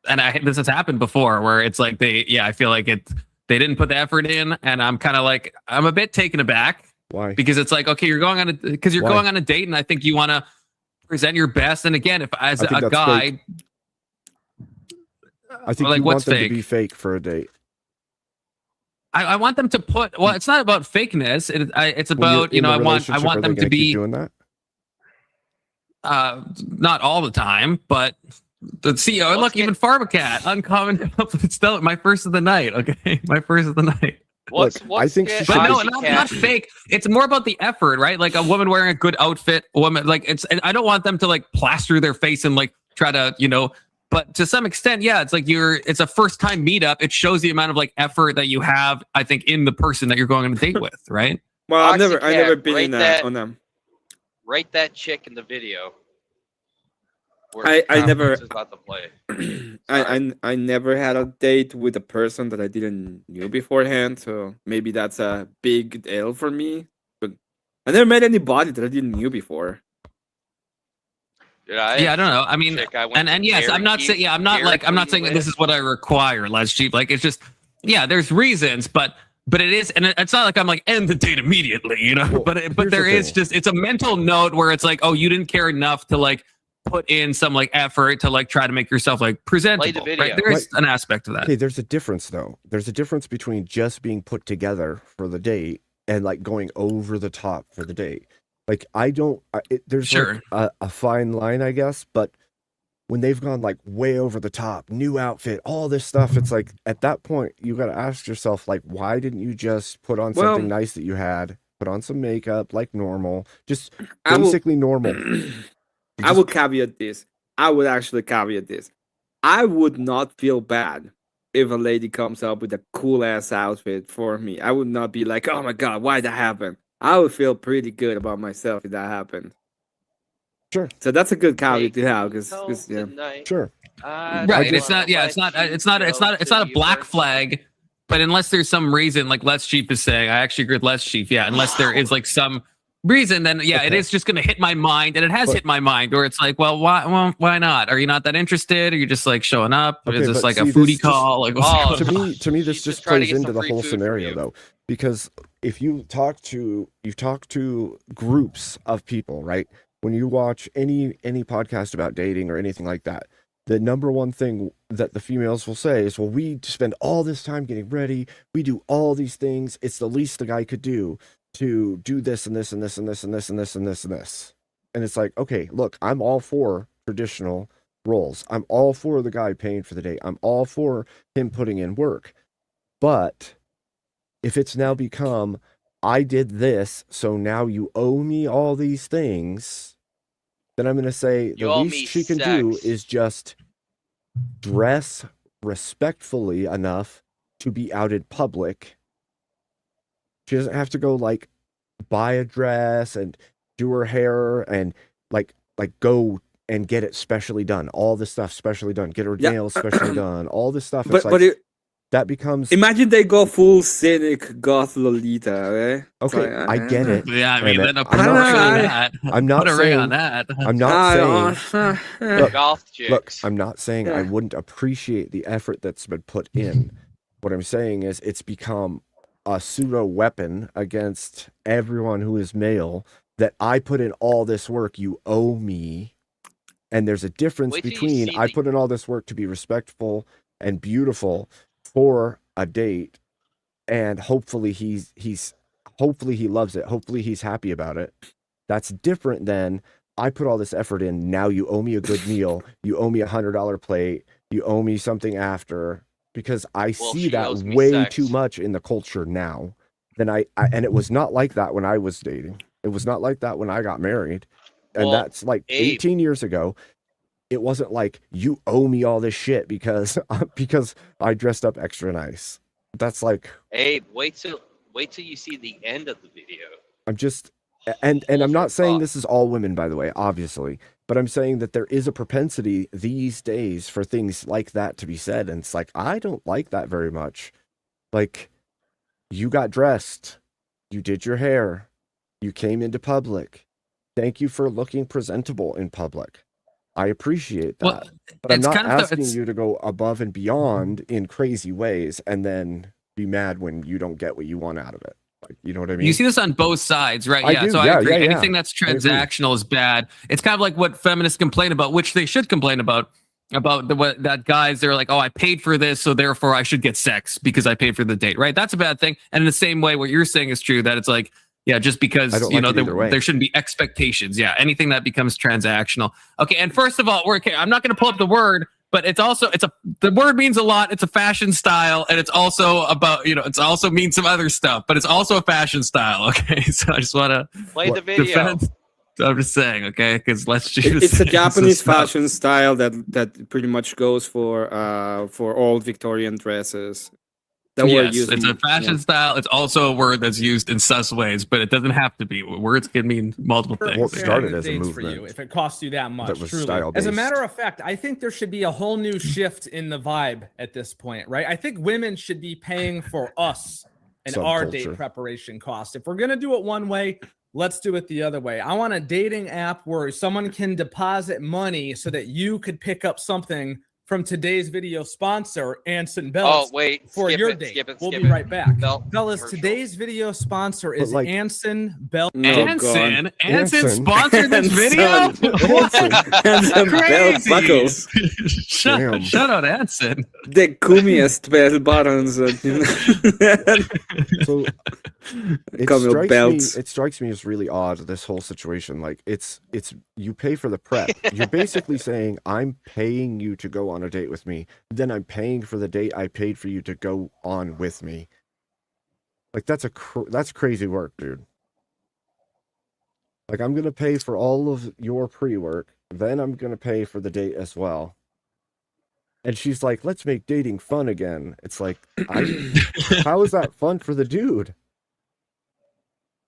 and this has happened before where it's like I feel like they didn't put the effort in, and I'm kind of like, I'm a bit taken aback. Why? Because it's like, okay, you're going on a date, and I think you want to present your best. And again, if as I think a that's guy, fake. I think like, you what's want them fake? to be fake for a date. I want them to put. Well, it's not about fakeness. It's When you're about in the I want relationship, are they them to gonna keep be doing that. not all the time, but the CEO. Look, even Pharmacat, uncommon. It's still my first of the night. Okay, my first of the night. I think she But no, should not fake. It's more about the effort, right? Like a woman wearing a good outfit, a woman like I don't want them to like plaster their face and like try to, but to some extent, yeah, it's like it's a first time meetup. It shows the amount of like effort that you have, I think, in the person that you're going on a date with, right? Well, I've never Oxycat, been in rate on them. Rate that chick in the video. I never Is about to play. I never had a date with a person that I didn't knew beforehand, so maybe that's a big deal for me. But I never met anybody that I didn't knew before. I don't know. I mean, and yes, I'm not saying I'm not saying that this is what I require, Les Chief. Like, it's just, there's reasons, but it is, and it's not like I'm like end the date immediately, Well, but there is just, it's a mental note where it's like, oh, you didn't care enough to like put in some like effort to like try to make yourself like presentable. video. Right? There's an aspect to that. Okay, there's a difference though. There's a difference between just being put together for the date and like going over the top for the date. Like there's Sure. like a fine line, I guess, but when they've gone like way over the top, new outfit, all this stuff, it's like at that point you got to ask yourself, like, why didn't you just put on something nice that you had, put on some makeup like normal, just basically normal. I would caveat this. I would actually caveat this. I would not feel bad if a lady comes up with a cool ass outfit for me. I would not be like, oh my God, why that happen? I would feel pretty good about myself if that happened. Sure. So that's a good caveat to have because yeah. Sure. Right. It's not a black flag, but unless there's some reason, like Les Chief is saying, I actually agree with Les Chief. Yeah. Unless there is like some reason, then yeah, it is just going to hit my mind, and it has hit my mind where it's like, well, why not? Are you not that interested? Are you just like showing up? Is this like a foodie call? Like, to me, this just plays into the whole scenario though, because if you talk to groups of people, right? When you watch any podcast about dating or anything like that, the number one thing that the females will say is, well, we spend all this time getting ready. We do all these things. It's the least the guy could do to do this and this and this and this and this and this and this and this. And it's like, okay, look, I'm all for traditional roles. I'm all for the guy paying for the date. I'm all for him putting in work. But if it's now become, I did this, so now you owe me all these things, then I'm going to say the least she can do is just dress respectfully enough to be out in public. She doesn't have to go like buy a dress and do her hair and like go and get it specially done. All this stuff specially done. Get her nails specially done. All this stuff. That becomes. Imagine they go full cynic goth Lolita, right? Okay, I get it. Yeah, I mean, then I'm not saying that. I'm not saying. Look, I'm not saying I wouldn't appreciate the effort that's been put in. What I'm saying is it's become a pseudo weapon against everyone who is male. That I put in all this work, you owe me. And there's a difference between I put in all this work to be respectful and beautiful for a date, and hopefully he loves it. Hopefully he's happy about it. That's different than I put all this effort in. Now you owe me a good meal. You owe me $100 plate. You owe me something after, because I see that way too much in the culture now. And it was not like that when I was dating. It was not like that when I got married. And that's like 18 years ago. It wasn't like you owe me all this shit because I dressed up extra nice. That's like, Abe, wait till you see the end of the video. I'm just, and I'm not saying this is all women, by the way, obviously, but I'm saying that there is a propensity these days for things like that to be said, and it's like, I don't like that very much. Like, you got dressed, you did your hair, you came into public. Thank you for looking presentable in public. I appreciate that, well, but I'm not asking you to go above and beyond in crazy ways and then be mad when you don't get what you want out of it. Like, you know what I mean? You see this on both sides, right? I do. So Yeah, I agree. yeah, yeah. Anything that's transactional is bad. It's kind of like what feminists complain about, which they should complain about that guys, they're like, oh, I paid for this, so therefore I should get sex because I paid for the date, right? That's a bad thing. And in the same way, what you're saying is true, that it's like, yeah, just because, there shouldn't be expectations. Yeah, anything that becomes transactional. Okay, and first of all, I'm not going to pull up the word, but the word means a lot. It's a fashion style, and it's also about, it's also means some other stuff, but it's also a fashion style. Okay, so I just want to play the video. I'm just saying, okay, because it's a Japanese fashion style that pretty much goes for old Victorian dresses. It's a fashion style. It's also a word that's used in sus ways, but it doesn't have to be. Words can mean multiple things. What started as a movement for you if it costs you that much. That was truly. style-based. As a matter of fact, I think there should be a whole new shift in the vibe at this point, right? I think women should be paying for us and our date preparation costs. If we're gonna do it one way, let's do it the other way. I want a dating app where someone can deposit money so that you could pick up something from today's video sponsor, Anson Oh Belts, wait, for skip your it, date. skip it, We'll skip be it. right back. Belt Fellas, commercial. today's video sponsor is like- Anson Belts. No, Anson, God. Anson Anson. sponsored this video. Anson. What? Anson belt Crazy. buckles. Damn. Shout out Anson. The coomiest bell buttons. So it Come your belts. it strikes me as really odd, this whole situation. Like it's you pay for the prep. You're basically saying I'm paying you to go on a date with me, then I'm paying for the date I paid for you to go on with me. Like that's that's crazy work, dude. Like I'm gonna pay for all of your pre-work, then I'm gonna pay for the date as well. And she's like, let's make dating fun again. It's like, how is that fun for the dude?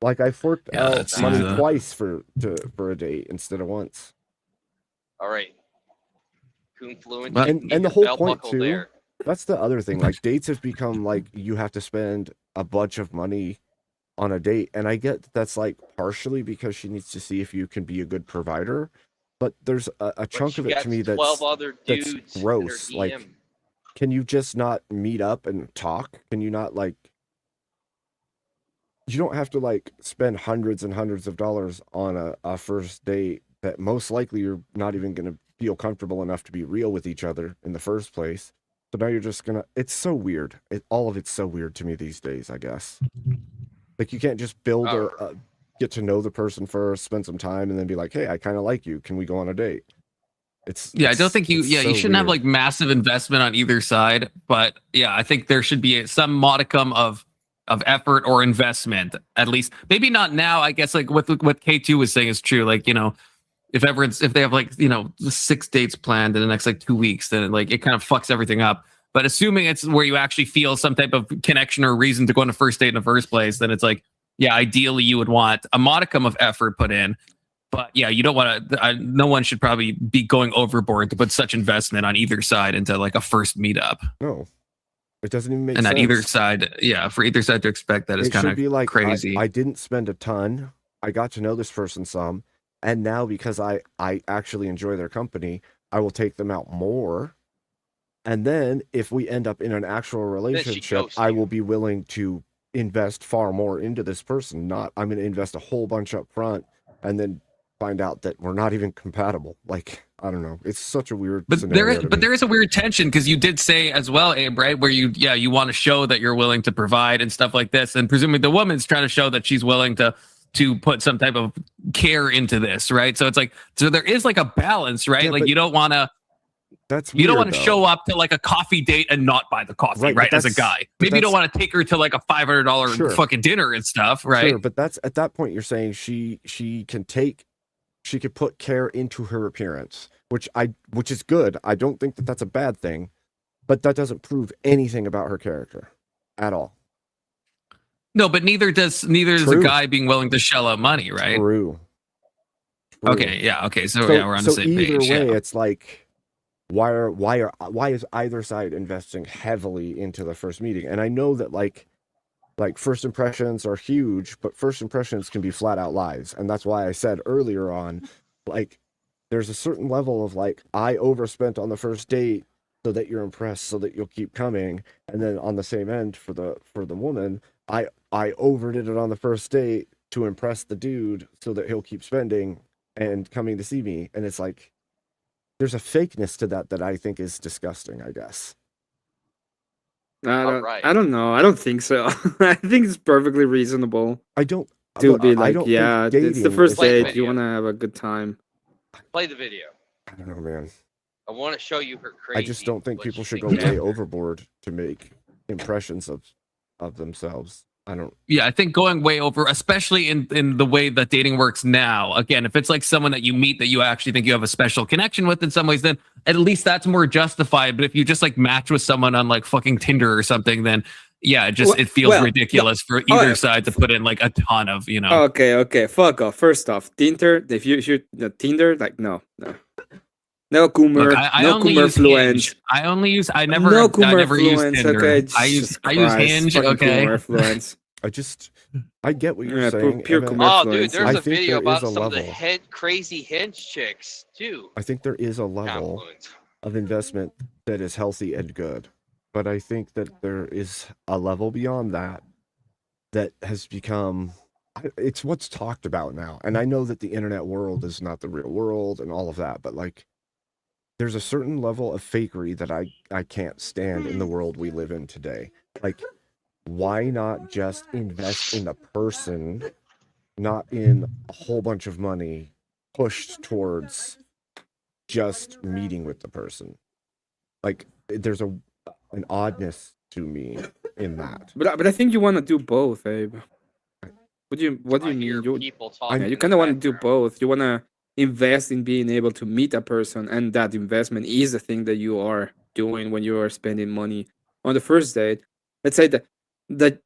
Like I forked Yeah, out that money seems, twice for a date instead of once. All right. Confluent. But- get And the your whole belt point buckle too, there. that's the other thing. Like dates have become like you have to spend a bunch of money on a date. And I get that's like partially because she needs to see if you can be a good provider. But there's a But chunk she of it got to me 12 other that's dudes in gross. her Like, DM. can you just not meet up and talk? Can you not like? You don't have to like spend hundreds and hundreds of dollars on a first date that most likely you're not even going to feel comfortable enough to be real with each other in the first place. So now you're just gonna. It's so weird. All of it's so weird to me these days. I guess. Like you can't just build get to know the person first, spend some time, and then be like, "Hey, I kind of like you. Can we go on a date?" I don't think you. it's Yeah, so you shouldn't have weird. like massive investment on either side. But yeah, I think there should be some modicum of effort or investment at least. Maybe not now. I guess like what K2 was saying is true. Like if they have like 6 dates planned in the next like 2 weeks, then it kind of fucks everything up. But assuming it's where you actually feel some type of connection or reason to go on a first date in the first place, then it's like, yeah, ideally you would want a modicum of effort put in. But yeah, you don't want to. No one should probably be going overboard to put such investment on either side into like a first meetup. No, it doesn't even make And sense. on either side, yeah, for either side to expect that is It kind should of be like crazy. I didn't spend a ton. I got to know this person some, and now because I actually enjoy their company, I will take them out more. And then if we end up in an actual relationship, ghosts I you. will be willing to invest far more into this person. Not I'm going to invest a whole bunch up front and then find out that we're not even compatible. Like I don't know. It's such a weird But scenario. to me. there is a weird tension because you did say as well, Abe, right? Where you want to show that you're willing to provide and stuff like this, and presumably the woman's trying to show that she's willing to put some type of care into this, right? So it's like there is like a balance, right? Yeah, like but you don't want to. That's You don't weird, want to though. show up to like a coffee date and not buy the coffee, Right, right? but As a that's- guy, but maybe you don't that's- want to take her to like a $500 Sure. fucking dinner and stuff, right? Sure, but that's at that point you're saying she could put care into her appearance, which is good. I don't think that that's a bad thing, but that doesn't prove anything about her character at all. No, but neither does a True. guy being willing to shell out money, right? True. Okay, yeah, okay. So yeah, we're on the same either page. way, Yeah. it's like why is either side investing heavily into the first meeting? And I know that like first impressions are huge, but first impressions can be flat out lies. And that's why I said earlier on, like there's a certain level of like I overspent on the first date so that you're impressed, so that you'll keep coming. And then on the same end for the woman, I overdid it on the first date to impress the dude so that he'll keep spending and coming to see me. And it's like there's a fakeness to that I think is disgusting, I guess. I don't know. I don't think so. I think it's perfectly reasonable I don't to look, be I like, don't think yeah, it's the dating first is Play date. video. You want to have a good time. Play the video. I don't know, man. I want to show you her crazy. I just don't think what people she should go thinks way after. overboard to make impressions of themselves. I don't. Yeah, I think going way over, especially in the way that dating works now. Again, if it's like someone that you meet that you actually think you have a special connection with in some ways, then at least that's more justified. But if you just like match with someone on like fucking Tinder or something, then yeah, it feels well, ridiculous for either side to put in like a ton of, Okay, fuck off. First off, Tinder. If you shoot the Tinder, like no Coomer, Look, I no only Coomer use fluence. Hinge. I never use I never Tinder. Okay, I use Jesus Hinge. Christ, fucking Okay. Coomer fluence. I get what you're Yeah, saying. pure and Coomer Oh, dude, influence. there's I a think video there is about a some of the level. crazy hinge chicks too. I think there is a level. Confluence. of investment that is healthy and good. But I think that there is a level beyond that that has become it's what's talked about now. And I know that the internet world is not the real world and all of that, but like there's a certain level of fakery that I can't stand in the world we live in today. Like, why not just invest in the person, not in a whole bunch of money pushed towards just meeting with the person? Like, there's an oddness to me in that. But I think you want to do both, Abe. What do I you hear mean? people Yeah, talking. you in kind the of want to do background. both. You want to invest in being able to meet a person, and that investment is the thing that you are doing when you are spending money on the first date. Let's say that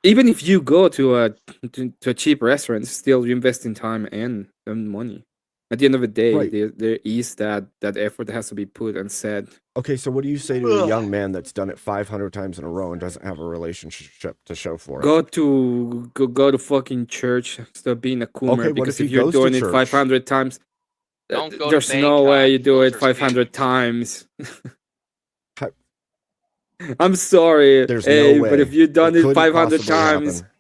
even if you go to a cheap restaurant, still you invest in time and money. At the end of the day, Right. there is that effort that has to be put and said. Okay, so what do you say to a young man that's done it 500 times in a row and doesn't have a relationship to show for it? Go to fucking church. Stop being a coomer. Okay, what Because if if he you're goes to doing it church? 500 times, Don't go to there's no way Bangkok. you do Those it are 500 scamming. times. Ha- I'm sorry, There's hey, no but if way. you've done It it couldn't 500 possibly times, happen.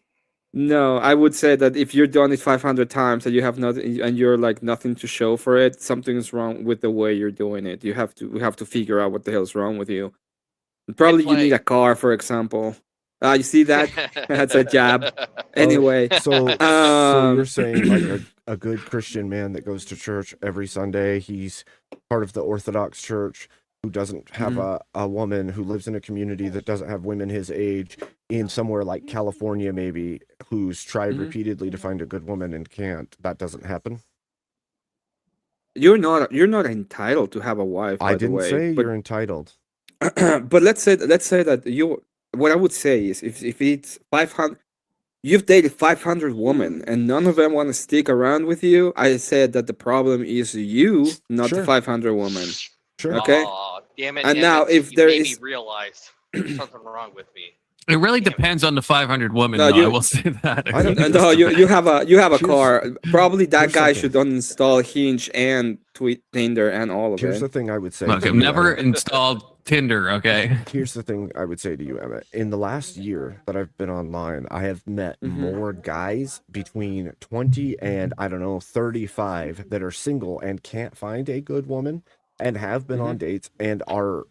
no, I would say that if you're done it 500 times and you have nothing and you're like nothing to show for it, something's wrong with the way you're doing it. We have to figure out what the hell's wrong with you. Probably you need a car, for example. You see that? That's a jab. Anyway, So you're um, saying like a good Christian man that goes to church every Sunday, he's part of the Orthodox Church who doesn't have Mhm. a woman who lives in a community that doesn't have women his age in somewhere like California maybe, who's tried Mhm. repeatedly to find a good woman and can't. That doesn't happen. You're not entitled to have a wife, I by the didn't way. say But you're entitled. but let's say that you. What I would say is if it's 500, you've dated 500 women and none of them want to stick around with you. I said that the problem is you, not the Sure. 500 women. Sure. Okay. Oh, damn it, And now Emmett. if You there made me is realize there's something wrong with me. It really Damn it. depends on the 500 women, No, though. I you- will say that. I don't It think- no, just you have a Here's- car. Probably that here's guy something. should uninstall Hinge and Tinder and all of Here's it. the thing I would say. Look, to I've you, never Emmett. installed Tinder. Okay. Here's the thing I would say to you, Emmett. In the last year that I've been online, I have met Mhm. more guys between 20 and, I don't know, 35 that are single and can't find a good woman and have been on dates and are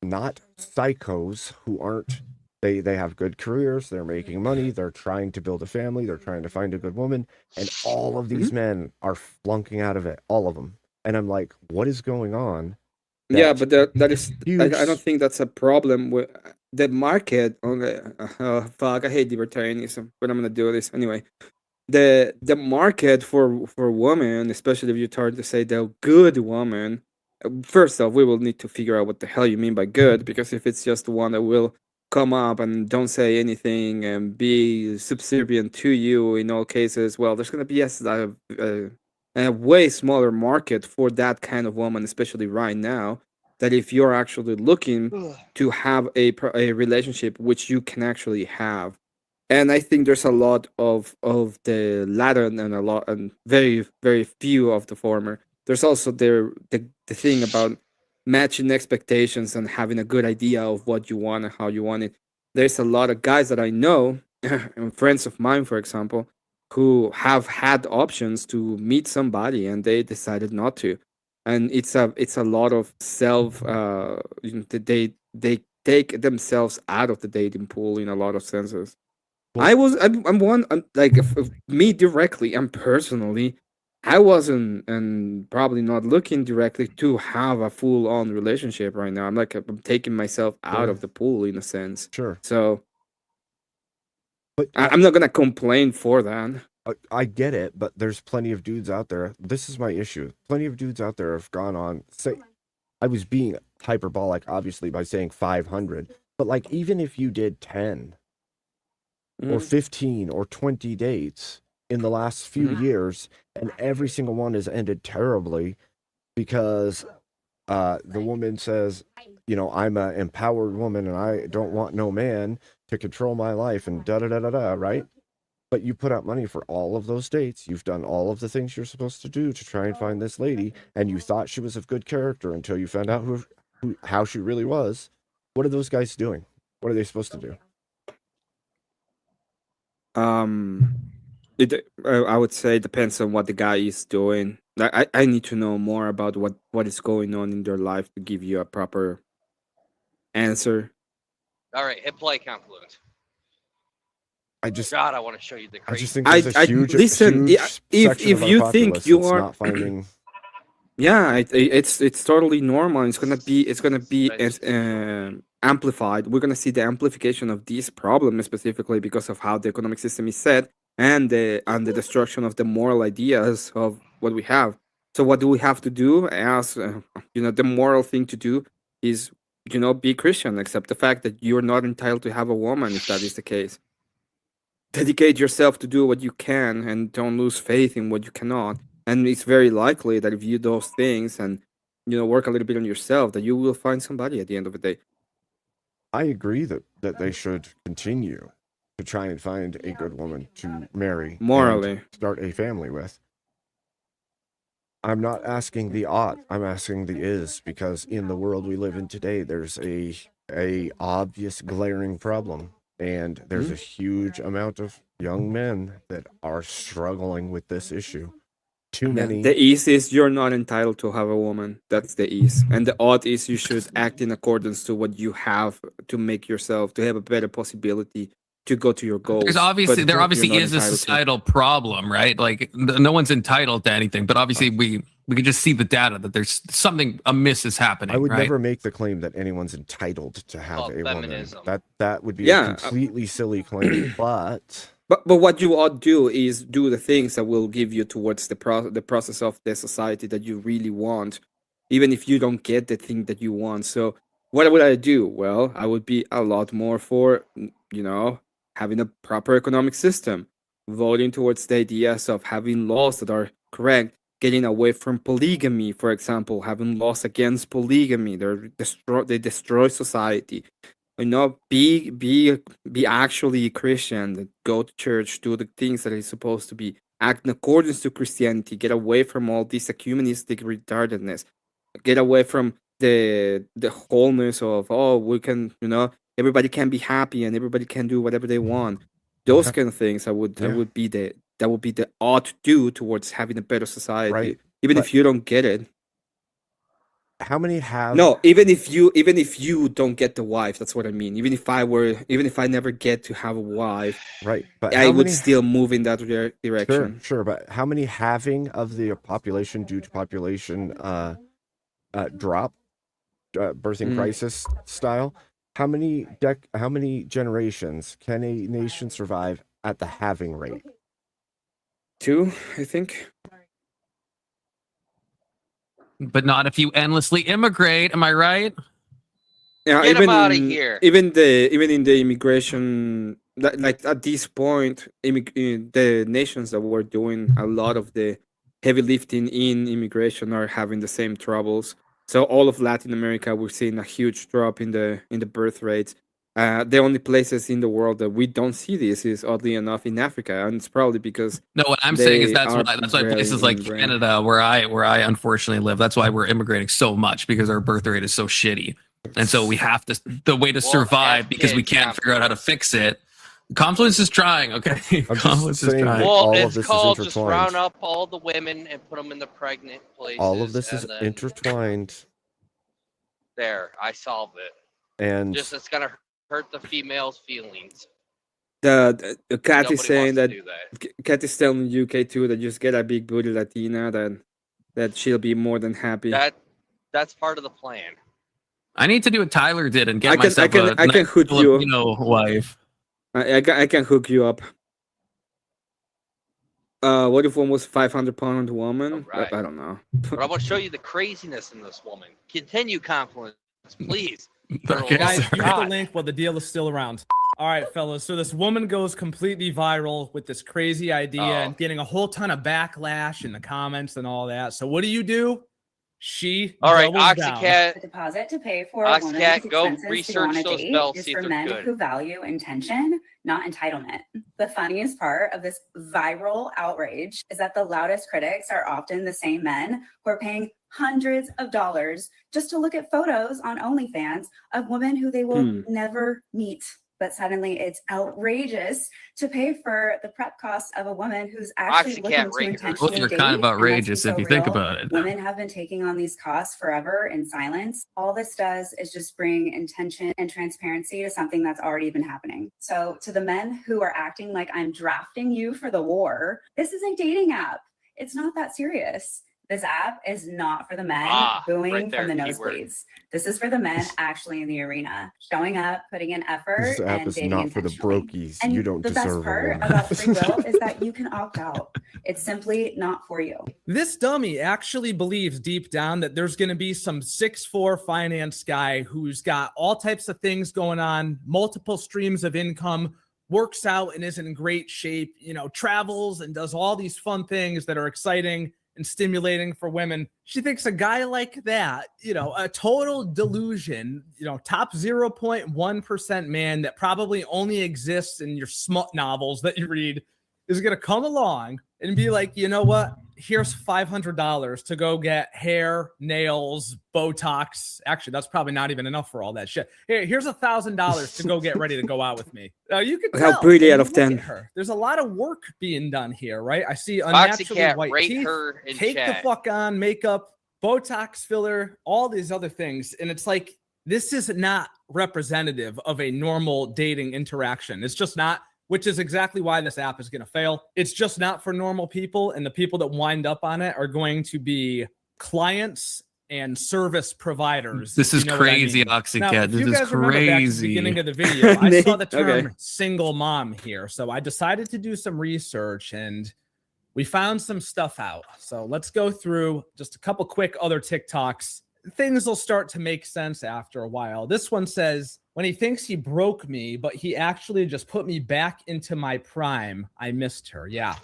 not psychos who aren't. They have good careers, they're making money, they're trying to build a family, they're trying to find a good woman, and all of these men are flunking out of it, all of them. And I'm like, what is going on? Yeah, That but that is huge I don't think that's a problem with the market. Okay, fuck, I hate libertarianism, but I'm gonna do this anyway. The market for women, especially if you start to say the good woman, first off, we will need to figure out what the hell you mean by good, because if it's just the one that will come up and don't say anything and be subservient to you in all cases, well, there's gonna be a way smaller market for that kind of woman, especially right now. That if you're actually looking to have a relationship, which you can actually have, and I think there's a lot of the latter and a lot and very few of the former. There's also the thing about matching expectations and having a good idea of what you want and how you want it. There's a lot of guys that I know and friends of mine, for example, who have had options to meet somebody and they decided not to, and it's a lot of self. They take themselves out of the dating pool in a lot of senses. I'm one like if me directly and personally, I wasn't and probably not looking directly to have a full on relationship right now. I'm taking myself out Sure. of the pool in a sense. Sure. So But I'm not gonna complain for that. I get it, but there's plenty of dudes out there. This is my issue. Plenty of dudes out there have gone on. Say, I was being hyperbolic, obviously, by saying 500. But like, even if you did 10 or 15 or 20 dates in the last few years, and every single one has ended terribly because the woman says, you know, I'm an empowered woman and I don't want no man to control my life and da da da da da, right? But you put out money for all of those dates. You've done all of the things you're supposed to do to try and find this lady, and you thought she was of good character until you found out how she really was. What are those guys doing? What are they supposed to do? I would say it depends on what the guy is doing. I need to know more about what is going on in their life to give you a proper answer. All right, hit play, Confluence. I just God, I want to show you the I crazy. just think there's a huge, listen. huge If section of our you think populace you that's are not finding. Yeah, it's totally normal. It's gonna be That's amplified. We're gonna see the amplification of this problem specifically because of how the economic system is set and the destruction of the moral ideas of what we have. So what do we have to do? As the moral thing to do is be Christian. Accept the fact that you're not entitled to have a woman if that is the case. Dedicate yourself to do what you can and don't lose faith in what you cannot. And it's very likely that if you do those things and work a little bit on yourself, that you will find somebody at the end of the day. I agree that they should continue to try and find a good woman to marry Morally. and start a family with. I'm not asking the ought, I'm asking the is, because in the world we live in today, there's a obvious glaring problem, and there's a huge amount of young men that are struggling with this issue. Too many. The ease is you're not entitled to have a woman. That's the ease. And the ought is you should act in accordance to what you have to make yourself, to have a better possibility to go to your goals. There obviously you're not is a entitled to. societal problem, right? Like no one's entitled to anything, but obviously we can just see the data that there's something amiss is happening. I would right? never make the claim that anyone's entitled to have a woman. feminism. That would be a completely silly claim. But what you ought do is do the things that will give you towards the process of the society that you really want, even if you don't get the thing that you want. So what would I do? Well, I would be a lot more for having a proper economic system, voting towards the ideas of having laws that are correct, getting away from polygamy, for example, having laws against polygamy. They destroy society. Be actually Christian, go to church, do the things that is supposed to be, act in accordance to Christianity, get away from all this ecumenistic retardedness, get away from the wholeness of we can everybody can be happy and everybody can do whatever they want. Those kind of things that would be the ought to do towards having a better society. Right, even if you don't get it. How many have even if you don't get the wife, that's what I mean. Even if I never get to have a wife, right, but I would still move in that direction. Sure, but how many halving of the population due to population drop, birthing crisis style? How many generations can a nation survive at the halving rate? 2, I think. But not if you endlessly immigrate. Am I right? Yeah, Get him out of here. Even in the immigration, like at this point, the nations that were doing a lot of the heavy lifting in immigration are having the same troubles. So all of Latin America, we're seeing a huge drop in the birth rates. The only places in the world that we don't see this is, oddly enough, in Africa, and it's probably because what I'm saying is that's why places like Canada, where I unfortunately live, that's why we're immigrating so much, because our birth rate is so shitty, and so we have to the way to survive, because we can't figure out how to fix it. Confluence is trying, okay? Confluence is trying. Well, it's called just round up all the women and put them in the pregnant places. All of this is intertwined. There, I solved it. And it's gonna hurt the female's feelings. The cat is Nobody saying wants to that do cat is telling the UK too that just get a big booty Latina, that she'll be more than happy. That's part of the plan. I need to do what Tyler did and get I can hook you, wife. I can hook you up. What if one was 500-pound woman? Right. I don't know. But I want to show you the craziness in this woman. Continue, Confluence, please. Guys, use the link while the deal is still around. All right, fellas. So this woman goes completely viral with this crazy idea and getting a whole ton of backlash in the comments and all that. So what do? She All right, doubles down. Oxycat. The deposit to pay for a woman's Oxycat, go expenses to go on research a those date belts, is see for if they're men good. who value intention, not entitlement. The funniest part of this viral outrage is that the loudest critics are often the same men who are paying hundreds of dollars just to look at photos on OnlyFans of women who they will never meet. But suddenly it's outrageous to pay for the prep costs of a woman who's actually looking Oxycat to rate her. intentionally Both are date. kind of And let's be outrageous so if you think real, about it. women have been taking on these costs forever in silence. All this does is just bring intention and transparency to something that's already been happening. So to the men who are acting like I'm drafting you for the war, this is a dating app. It's not that serious. This app is not for the men booing right there, from the keyword. nosebleeds. This is for the men actually in the arena, showing up, putting in effort, This app and is dating not for the intentionally. brokies. And You don't the best deserve a part woman. about free will is that you can opt out. It's simply not for you. This dummy actually believes deep down that there's going to be some 6'4" finance guy who's got all types of things going on, multiple streams of income, works out and is in great shape, you know, travels and does all these fun things that are exciting and stimulating for women. She thinks a guy like that, you know, a total delusion, you know, top 0.1% man that probably only exists in your smut novels that you read, is going to come along and be like, you know what? Here's $500 to go get hair, nails, Botox. Actually, that's probably not even enough for all that shit. Here's $1,000 to go get ready to go out with me. You can How tell pretty when out you of look at 10. her. There's a lot of work being done here, right? I see unnaturally Oxycat, white rate teeth. her in Take the chat. fuck on, makeup, Botox filler, all these other things, and it's like this is not representative of a normal dating interaction. It's just not. Which is exactly why this app is going to fail. It's just not for normal people, and the people that wind up on it are going to be clients and service providers. This if you is know what I crazy, mean. Now, Oxycat. if This you is guys remember back to the crazy. beginning of the video, I saw the term Okay. single mom here. So I decided to do some research and we found some stuff out. So let's go through just a couple quick other TikToks. Things will start to make sense after a while. This one says, when he thinks he broke me, but he actually just put me back into my prime, I missed her. Yeah,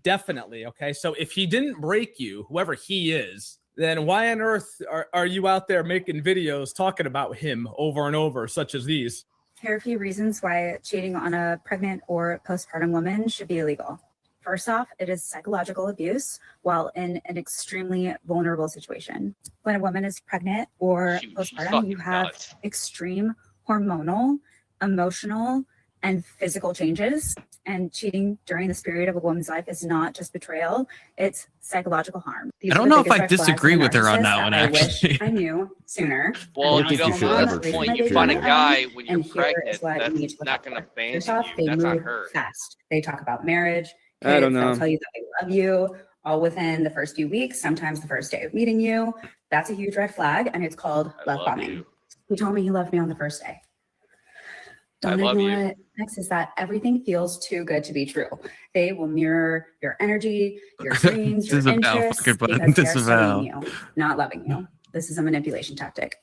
definitely. Okay. So if he didn't break you, whoever he is, then why on earth are you out there making videos talking about him over and over, such as these? Here are a few reasons why cheating on a pregnant or postpartum woman should be illegal. First off, it is psychological abuse while in an extremely vulnerable situation. When a woman is pregnant or She's postpartum, fucking you have nuts. extreme hormonal, emotional, and physical changes. And cheating during this period of a woman's life is not just betrayal, it's psychological harm. These I are don't the know if biggest I red flags of a disagree with her on narcissist that one, I wish actually. I knew sooner. Well, I you think don't you should know ever the point. change You it. find a And guy when you're here is pregnant what you need that's to look not out going to for. abandon First off, you. they That's on move her. fast. They talk about marriage. I don't Kids, know. They'll tell you that they love you all within the first few weeks, sometimes the first day of meeting you. That's a huge red flag, and it's called I love love bombing. you. He told me he loved me on the first day. Don't love ignore you. it. Next is that everything feels too good to be true. They will mirror your energy, your dreams, your Disavow, interests, fucking button, because they're disavow. studying you, not loving you. This is a manipulation tactic.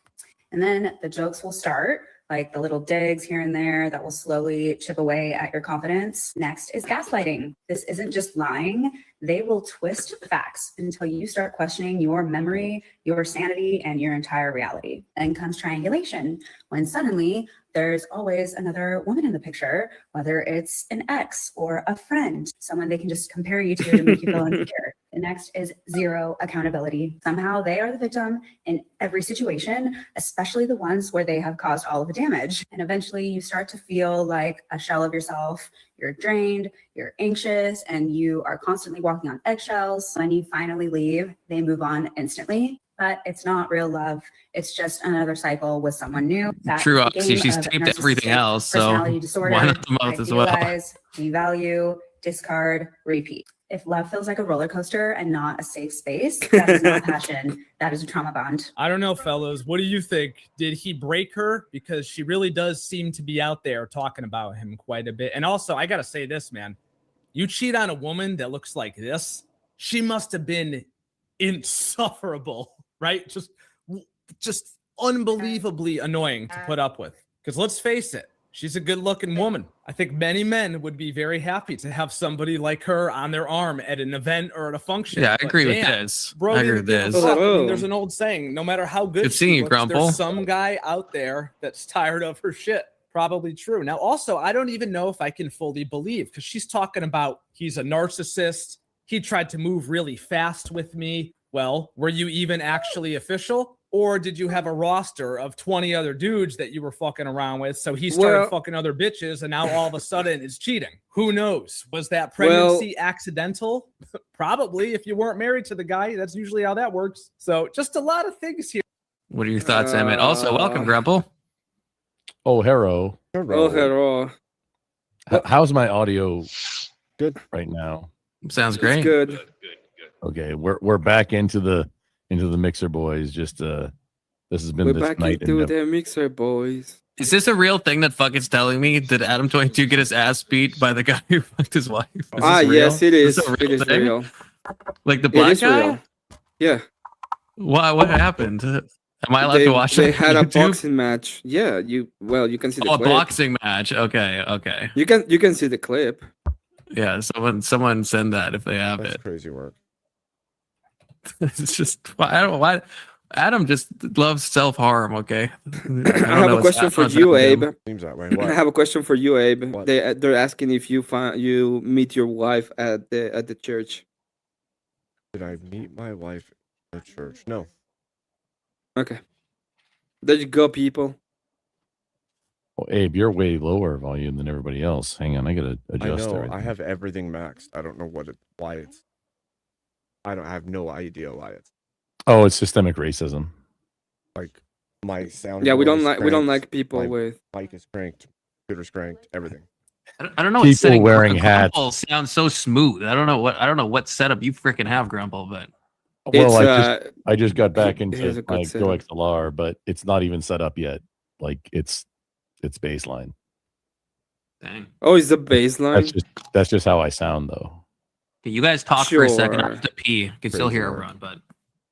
And then the jokes will start, like the little digs here and there that will slowly chip away at your confidence. Next is gaslighting. This isn't just lying. They will twist facts until you start questioning your memory, your sanity, and your entire reality. Then comes triangulation, when suddenly there's always another woman in the picture, whether it's an ex or a friend, someone they can just compare you to make you feel insecure. The next is zero accountability. Somehow they are the victim in every situation, especially the ones where they have caused all of the damage. And eventually you start to feel like a shell of yourself. You're drained, you're anxious, and you are constantly walking on eggshells. When you finally leave, they move on instantly. But it's not real love. It's just another cycle with someone new. That's True, the Oxy. game She's of taped everything narcissistic else, so personality disorder. why not the mouth as well? Idealize, devalue, discard, repeat. If love feels like a roller coaster and not a safe space, that is not passion. That is a trauma bond. I don't know, fellas. What do you think? Did he break her? Because she really does seem to be out there talking about him quite a bit. And also, I got to say this, man. You cheat on a woman that looks like this, she must have been insufferable, right? Just unbelievably annoying to put up with. Because let's face it, She's a good-looking woman. I think many men would be very happy to have somebody like her on their arm at an event or at a function. Yeah, I But agree with damn, this. Bro, I agree with this. I mean, there's an old saying: no matter how good Good she seeing you, looks, Grumple. there's some guy out there that's tired of her shit. Probably true. Now, also, I don't even know if I can fully believe because she's talking about he's a narcissist. He tried to move really fast with me. Well, were you even actually official? Or did you have a roster of 20 other dudes that you were fucking around with? So he started Well- fucking other bitches and now all of a sudden is cheating. Who knows? Was that pregnancy accidental? Probably. If you weren't married to the guy, that's usually how that works. So just a lot of things here. What are your thoughts, Emmett? Also, welcome, Grumple. Oh, hello. Oh, hello. How's my audio? Good right now. Sounds It's great. good. Okay, we're back into the mixer, boys. Just this has been We're this back night. into the mixer, boys. Is this a real thing that fuck is telling me? Did Adam 22 get his ass beat by the guy who fucked his wife? Is this real? Yes, it is. this a It is thing? real. Like the It black is guy? real. Yeah. Why? What happened? Am I allowed They, to watch they it? had a YouTube? boxing match. Yeah, you can see the Oh, a clip. boxing match. Okay. You can see the clip. Yeah, someone send that if they have That's it. crazy work. It's just I don't know why Adam just loves self-harm, okay? I have a question for you, Abe. Seems that way. I What? have a question for you, Abe. What? They're asking if you meet your wife at the church. Did I meet my wife at church? No. Okay. There you go, people. Well, Abe, you're way lower volume than everybody else. Hang on, I gotta I adjust know. everything. I have everything maxed. I don't know why it's. I have no idea why it's Oh, it's systemic racism. like my sound. Yeah, we don't cranked, like people my with. mic is cranked, computer's cranked, everything. I don't know. People What setting wearing Grumple hats. sounds so smooth. I don't know what setup you freaking have, Grumple, but Well, It's I just got back here's into a good my setup. Go XLR, but it's not even set up yet. Like it's baseline. dang. Oh, it's the baseline. That's just how I sound though. Okay, you guys talk for a second. I Sure. have to pee. I can still hear Crazy everyone, but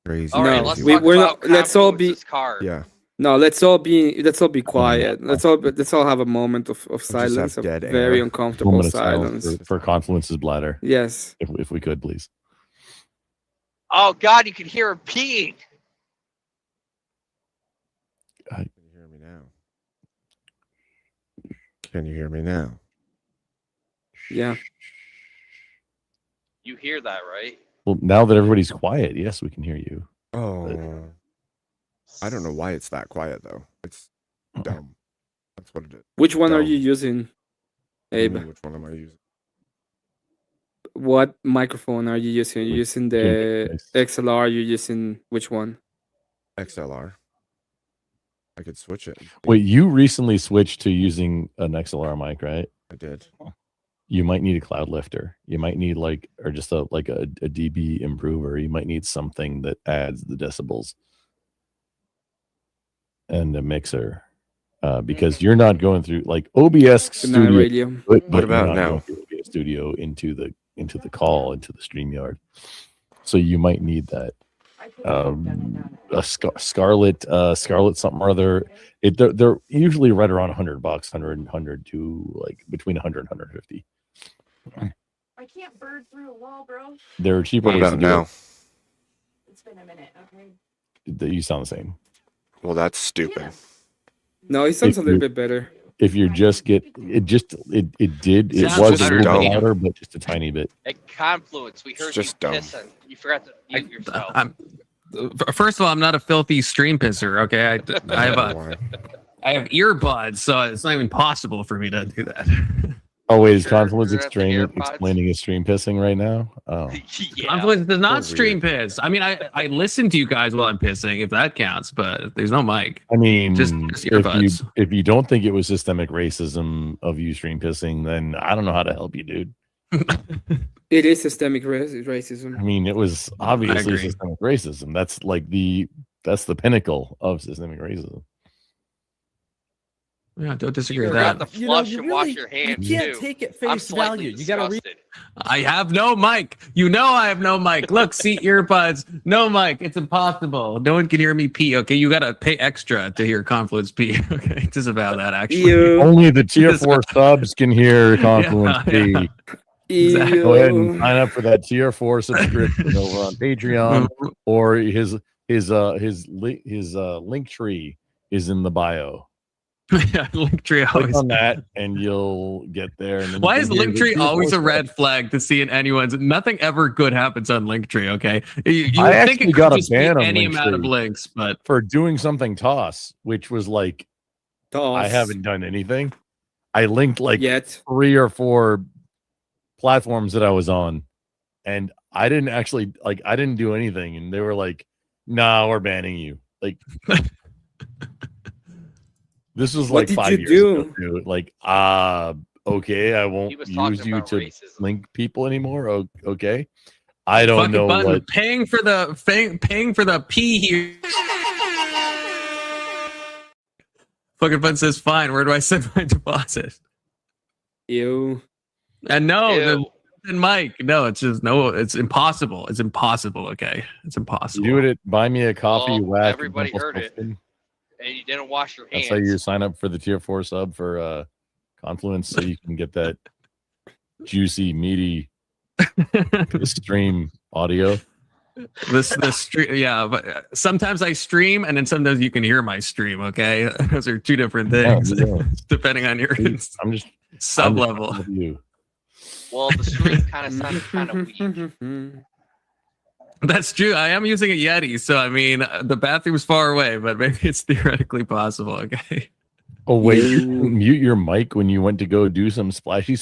Crazy. All right, No, let's we- talk we're about not- let's all be- Confluence's card. Yeah. No, let's all be quiet. Let's all have a moment of have silence, of dead very air. uncomfortable Moment of silence silence. for Confluence's bladder. Yes. If we could, please. Oh God, you can hear him peeing. Can you hear me now? Can you hear me now? Yeah. You hear that, right? Well, now that everybody's quiet, yes, we can hear you. Oh. I don't know why it's that quiet though. It's dumb. That's what it is. Which one are Dumb. you using, What do you Abe? mean, which one am I using? What microphone are you using? Are you using the Nice. XLR? Are you using which one? XLR. I could switch it. Wait, you recently switched to using an XLR mic, right? I did. You might need a cloud lifter. You might need or just a dB improver. You might need something that adds the decibels and a mixer, because you're not going through like OBS Good night, Studio. radio. But What you're about not now? going through OBS Studio into the call into the StreamYard. So you might need that. A Scarlet something or other. They're usually right around $100, 100 to like between 100 and 150. I can't bird through a wall, bro. There are cheaper What ways to about do now? it. It's been a minute, okay? You sound the same. Well, that's stupid. No, it sounds If a little you- bit better. If you just get it, it Sounds was a better little to bit me. louder, but just a tiny bit. At Confluence, we heard just you dumb. pissing. You forgot to mute yourself. First of all, I'm not a filthy stream pisser. Okay, I have Why? I have earbuds, so it's not even possible for me to do that. Oh wait, is Sure, Confluence you're at the AirPods. explaining his stream pissing right now? Oh, Yeah. Confluence does not So stream weird. piss. I mean, I listen to you guys while I'm pissing, if that counts, but there's no mic. I mean, Just if earbuds. you don't think it was systemic racism of you stream pissing, then I don't know how to help you, dude. It is systemic racism. I mean, it was obviously agree. systemic racism. That's the pinnacle of systemic racism. Yeah, don't disagree You with forgot that. to flush and wash your You hands can't too. take it I'm face slightly value. You got to read. disgusted. I have no mic. You know I have no mic. Look, see earbuds, no mic. It's impossible. No one can hear me pee. Okay, you gotta pay extra to hear Confluence pee. Okay, just about that actually. You. Only the tier Just 4 about- subs can hear Confluence Yeah, P. Exactly. Go ahead and sign up for that tier 4 subscription over on Patreon, or his link tree is in the bio. Yeah, Linktree Click always. on that and you'll get there. And then Why you is can hear the Linktree tier always 4 a red flag to see in anyone's? Nothing ever good happens on Linktree. Okay, you I would think actually it could got a just be ban on any amount of Linktree links, but for doing something toss, which was like I haven't done anything. I linked like Yet. 3 or 4 platforms that I was on, and I didn't actually I didn't do anything, and they were like, "Nah, we're banning you." Like this was What like did 5 you years do? ago, dude. Like, okay, I won't was talking use you about to racism. link people anymore. Okay, I don't fucking know button what. paying for the P here. Fucking button says fine. Where do I send my deposit? You. And no, Ew. then Mike, no, it's just no, it's impossible. It's impossible. Okay, it's You impossible. do it. Buy me a coffee. Well, whack, everybody heard it. and you didn't wash your hands. that's how you sign up for the tier 4 sub for Confluence, so you can get that juicy, meaty stream audio. This stream, yeah, but sometimes I stream and then sometimes you can hear my stream. Okay, those are two different things depending on your I'm just sub level. You. Well, the stream kind of sounded kind of weak. That's true. I am using a Yeti, so I mean the bathroom's far away, but maybe it's theoretically possible. Okay. Oh wait, you didn't mute your mic when you went to go do some splashy?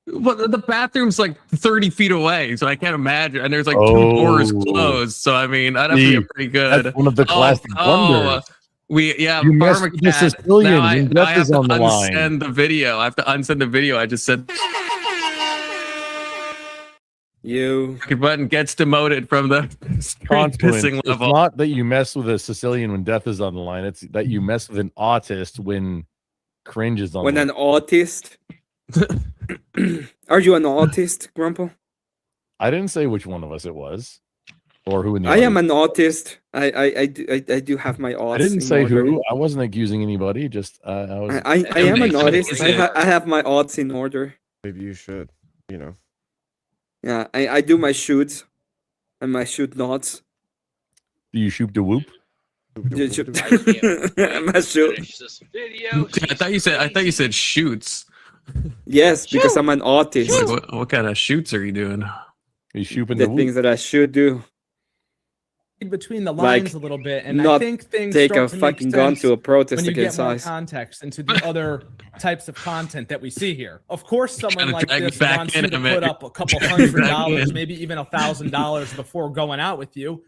Well, the bathroom's like 30 feet away, so I can't imagine. And there's like 2 doors closed, so I mean, I'd have to be pretty good. That's one of the classic blunders. You messed with the Sicilian when Now I Death have is to on the line. unsend the video. I have to unsend the video. I just said You. button gets demoted from the Confluence. pissing It's level. not that you mess with a Sicilian when Death is on the line. It's that you mess with an autist when cringe is on When the an autist. Are you an autist, Grumple? I didn't say which one of us it was, or who in the I am audience. an autist. I do have my aughts. I didn't in say order. who. I wasn't accusing anybody. Just I was. I am an artist. I have my odds in order. Maybe you should, you know. Yeah, I do my shoots and my shoot nods. Do you shoot the whoop? You shoot- I can't wait my to shoot. finish this video. I thought you said shoots. Yes, because I'm an artist. What kind of shoots are you doing? You shooting The things that I should do. Between the Like, lines a little bit, and I not think things take start a to make fucking gun sense to a protest when you against get more ICE. context into the other types of content that we see here. Of course, someone Gotta like drag this back wants in you to a minute. put up a couple Drag back $100, in. maybe even $1,000 before going out with you.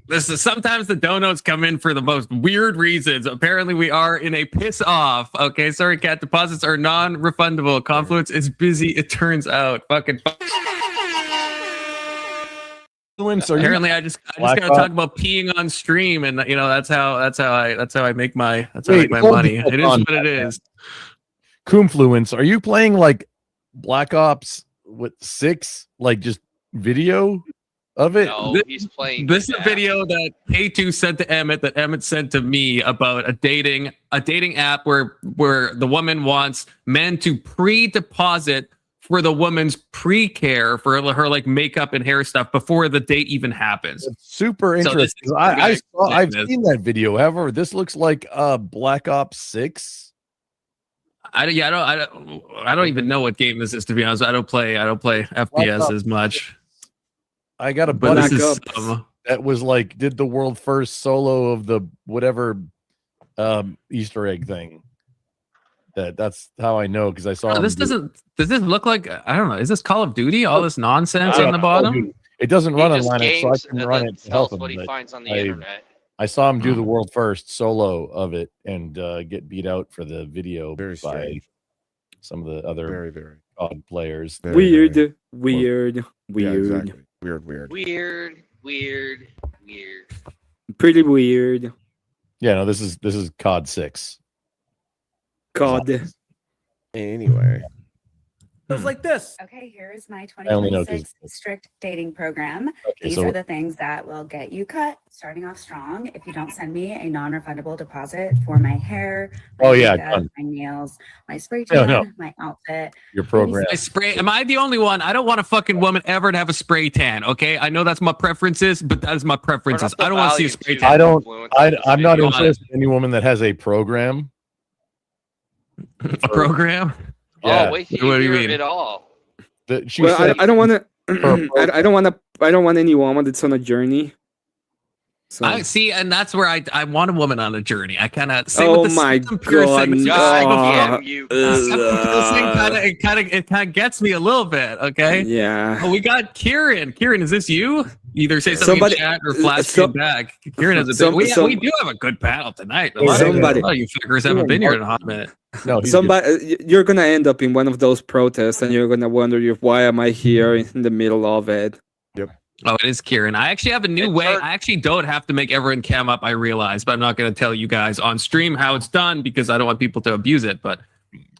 This is sometimes the donuts come in for the most weird reasons. Apparently, we are in a piss off. Okay, sorry, cat deposits are non-refundable. Confluence is busy. It turns out. Fucking. Apparently, I just gotta talk about peeing on stream, and you know that's how I make my money. It is what it is. Confluence, are you playing like Black Ops with 6, like just video of it? No, he's playing. This is a video that K2 sent to Emmett that Emmett sent to me about a dating app where the woman wants men to pre-deposit for the woman's pre-care for her like makeup and hair stuff before the date even happens. It's super So this interesting. I've this. seen that video. However, this looks like Black Ops 6. I don't even know what game this is, to be honest. I don't play FPS as much. I got a But buddy this is that was like did the world first solo of the whatever Easter egg thing. That's how I know, because I saw him this do it. does this look like, I don't know, is this Call of Duty? All this nonsense on the bottom? It doesn't run He on just Linux, so I games can and run then it to help tells him. what he but finds on the I- internet. I saw him do the world first solo of it and get beat out for the video Very by strange. some of the other Very. odd players. Weird. Yeah, Weird. exactly. Weird. Weird. Weird. Pretty weird. Yeah, no, this is COD 6. God. Anyway, Goes like this. Okay, here's my I only know 2026 strict dating program. Okay, These so are the things that will get you cut starting off strong if you don't send me a non-refundable deposit for my hair, my makeup, done. my nails, my spray No, tan, no. my outfit. Your program. I spray. Am I the only one? I don't want a fucking woman ever to have a spray tan. Okay, I know that's my preferences, but that is my preferences. I don't want to see a spray tan. I don't. I'm not Be interested in any woman that has a program. A program? Yeah. Oh, wait till What do you you hear mean? it all. She Well, said I don't want to. her I don't want to. I don't want any woman that's on a journey. So. I see, and that's where I want a woman on a journey. I kind of same Oh with the my System Pure God, segment. God, It kind of gets me a little bit. Okay. Yeah. Oh, we got Kieran. Kieran, is this you? Either say something in chat or flash me back. Kieran has a bit. We do have a good panel tonight. A lot of you fuckers haven't been here in a hot minute. No, somebody, you're gonna end up in one of those protests, and you're gonna wonder, why am I here in the middle of it? Yep. Oh, it is Kieran. I actually have a new way. I actually don't have to make everyone cam up, I realize, but I'm not going to tell you guys on stream how it's done because I don't want people to abuse it. But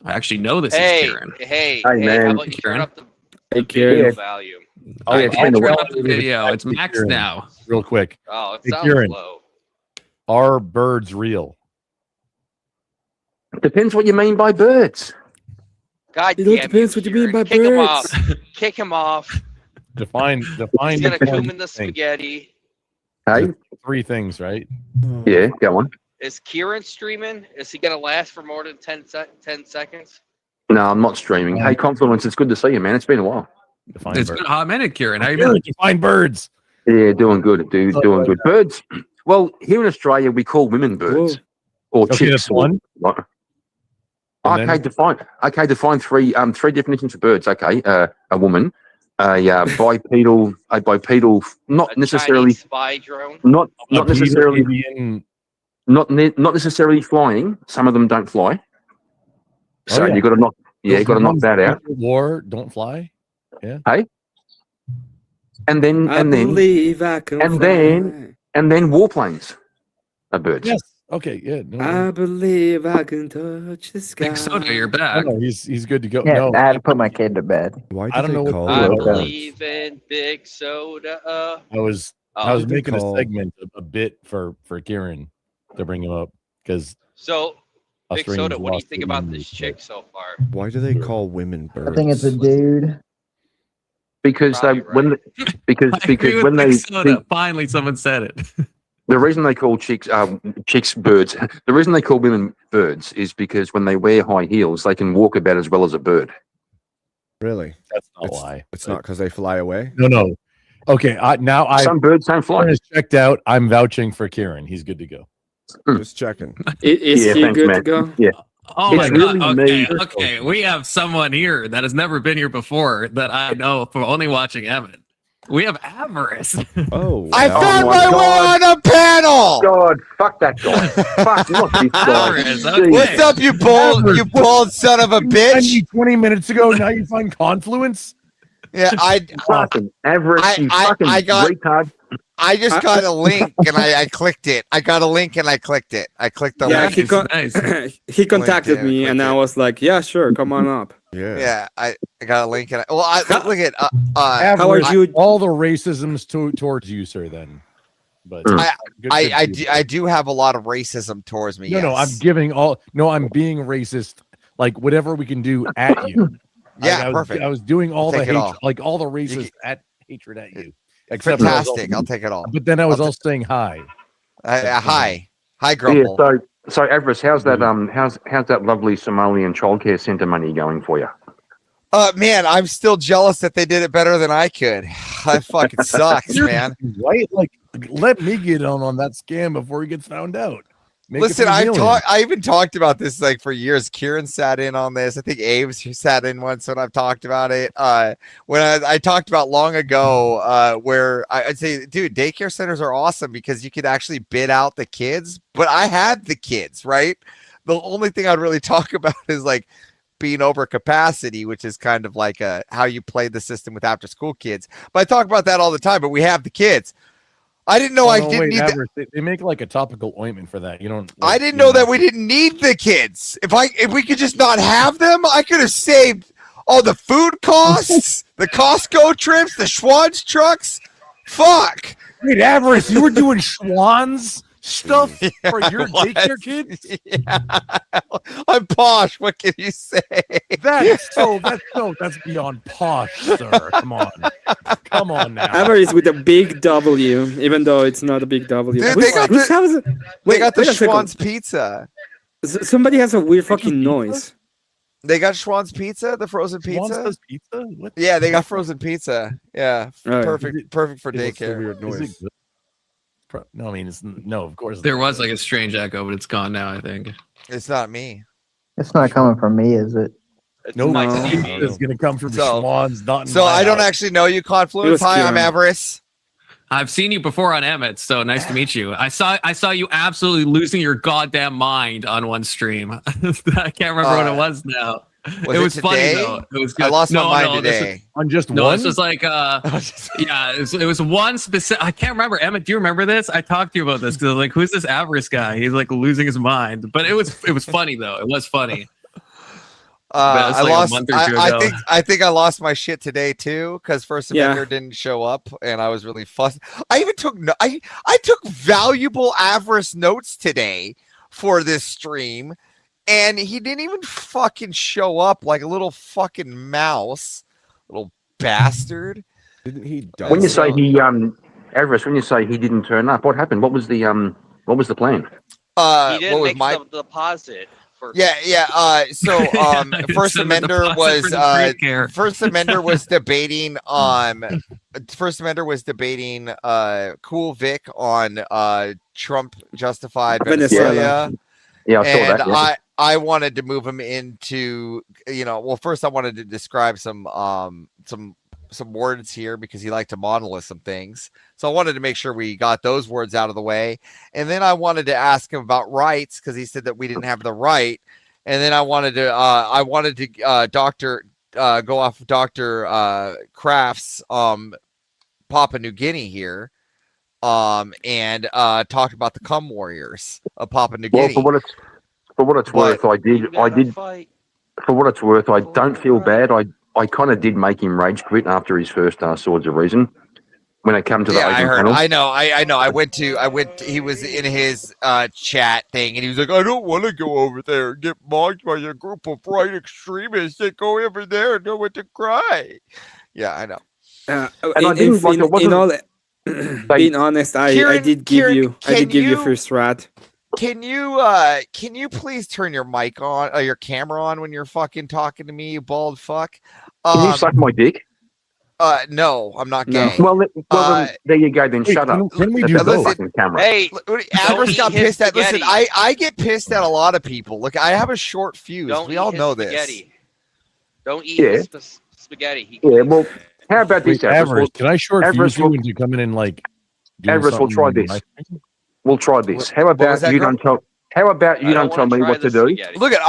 I actually know this is Kieran. Hey, man. how about you turn up the Kieran. video value? I'll turn up the video. It's maxed now. Real quick. Oh, it Hey, sounds Kieran, low. are birds real? Depends what you mean by birds. God It damn all depends what you mean by Kick him birds. off. Kick him off. Define. He's gonna the coom in the thing. spaghetti. Hey, Three things, right? yeah, go on. Is Kieran streaming? Is he gonna last for more than 10 seconds? No, I'm not streaming. Hey, Confluence, it's good to see you, man. It's been a while. Define It's birds. been a hot minute, Kieran. How you Kieran, been? define birds. Yeah, doing good, dude. Doing good. Birds. Well, here in Australia, we call women birds or Okay, chicks. that's one. Right. And Okay, then- define three definitions of birds. Okay, a woman, a bipedal, not A necessarily Chinese spy drone? not A necessarily Peter not necessarily flying. Some of them don't fly, so yeah. you got to knock. Yeah, you got to knock that out. War, don't fly. Yeah. Hey, and then I believe I can and fly. then warplanes are birds. Yes. Okay. Yeah. No, I believe I can touch the sky. Big Soda, you're back. no, he's good to go. Yeah, no, I had to put my kid to bed. why I do don't they know what call I it Okay. believe in big soda. I was Oh. What do they making a call- segment, a bit for Kieran to bring him up because So, Big Australians Soda, what do you lost think the about memory, this so- chick so far? Why do they call women birds? I think it's a dude. Because they Probably when because I agree because with when Big they Soda. Finally, someone said it. the reason they call chicks birds, the reason they call women birds is because when they wear high heels, they can walk about as well as a bird. Really? That's not It's, why. it's not because they fly away. No. Okay. I Some birds don't fly. Kieran is checked out. I'm vouching for Kieran. He's good to go. Just checking. Is Yeah, he thanks, good man. to go? Yeah. Oh It's my really god. me. Okay. We have someone here that has never been here before that I know from only watching Emmett. We have Avarice. Oh, I wow. found my my way God. on the panel. God, fuck that guy. Fuck not this guy. Avarice, okay. What's up, you bold son of a bitch? 20 minutes ago. Now you find Confluence. Yeah, Fucking average. You fucking I got retard. I just got a link and I clicked it. I got a link and I clicked it. I clicked the Yeah, link. he contacted LinkedIn, me, and I was like, "Yeah, sure, come on up." Yeah, I got a link and look at How are you? All the racisms towards you, sir. Then, but I do have a lot of racism towards me. No, I'm yes. giving all. No, I'm being racist. Like whatever we can do at you. Yeah, I was, perfect. I was doing all the Take it hatred, all. like all the racist hatred at you. Except Fantastic. I'll take it all. But then I was also saying hi. Hi, Yeah, Grumble. so Avarice, how's that how's that lovely Somalian childcare centre money going for you? Man, I'm still jealous that they did it better than I could. That fucking sucks, man. Right? Like, let me get on that scam before he gets found out. Make it Listen, for a million. I even talked about this like for years. Kieran sat in on this. I think Abe sat in once when I've talked about it. When I talked about long ago, where I'd say, dude, daycare centers are awesome because you could actually bid out the kids. But I had the kids, right? The only thing I'd really talk about is like being over capacity, which is kind of like how you play the system with after school kids. But I talk about that all the time. But we have the kids. I didn't know Oh, I no, didn't wait, need. Avarice, they make like a topical ointment for that. You don't. I like, didn't you know that we didn't need the kids. If we could just not have them, I could have saved all the food costs, the Costco trips, the Schwann's trucks. Fuck. Wait, Avarice, you were doing Schwann's stuff for I your was. daycare kids? Yeah. I'm posh. What can you say? That's beyond posh, sir. Come on now. Avarice with a big W, even though it's not a big W. Dude, Whose- they got whose the- house- They wait, got the wait a second. Schwann's pizza. Somebody has a weird fucking noise. They got Schwann's pizza, the frozen Schwann's pizza. does pizza? What? Yeah, they got frozen pizza. Yeah, Right. perfect for What's the daycare. weird Is noise? it good? No, I mean, no, of course. There was like a strange echo, but it's gone now, I think. It's not me. It's not coming from me, is it? No, No. it's going to come from So- Schwann's, not in So my I don't house. actually know you, It Confluence. was Hi, I'm Kieran. Avarice. I've seen you before on Emmett, so nice to meet you. I saw you absolutely losing your goddamn mind on one stream. I can't remember what it was now. Was it was funny today? though. It was good. I lost no, my mind no, this is- today. On just No, one? this was like yeah, it was one specific. I can't remember. Emmett, do you remember this? I talked to you about this because like, who's this Avarice guy? He's like losing his mind. But it was funny though. It was funny. But it's I like a lost. month or two I ago. think I lost my shit today too because First Yeah. Avenger didn't show up, and I was really fussed. I even took I took valuable Avarice notes today for this stream, and he didn't even fucking show up like a little fucking mouse, little bastard. Didn't he die? When you say he, Everest, when you say he didn't turn up, what happened? What was the plan? He didn't what was make my the deposit. For Yeah. So First Send the Amender deposit was for the free care. First Amender was debating First Amender was debating Cool Vic on Trump justified Venezuela. Venezuela. Yeah, I saw And that. Yeah. I wanted to move him into, well, first I wanted to describe some words here because he liked to monolith some things. So I wanted to make sure we got those words out of the way. And then I wanted to ask him about rights because he said that we didn't have the right. And then I wanted to go off Dr. Kraft's Papua New Guinea here. And talk about the cum warriors of Papua New Well, Guinea. for what it's worth, I did. For what it's worth, I don't feel bad. I kind of did make him rage quit after his first Swords of Reason. When it came to the Yeah, I open heard. panel. I know. I went. He was in his chat thing, and he was like, "I don't want to go over there and get mocked by a group of right extremists that go over there and know what to cry." Yeah, I know. And I didn't like it wasn't. in all, being honest, I Kieran- did give Kieran, you I did can give you you- first rat. Can you please turn your mic on, your camera on when you're fucking talking to me, you bald fuck? Can you suck my dick? No, I'm not No. gay. Well, then, there you go. Then Wait, shut up. can we That's do a both? fucking camera. Hey, Avarice eat got his pissed at. Listen, spaghetti. I get pissed at a lot of people. Look, I have a short fuse. don't We eat all his know this. spaghetti. Don't eat Yeah. his spaghetti. He Yeah. Well, how about this, Wait, Everest? Avarice, can I short Everest fuse you will- into coming in like? doing Everest, we'll something try in this. my- We'll try this. How was about that, you girl? don't tell? How about you I don't tell wanna me try what to the do? spaghetti. Look, if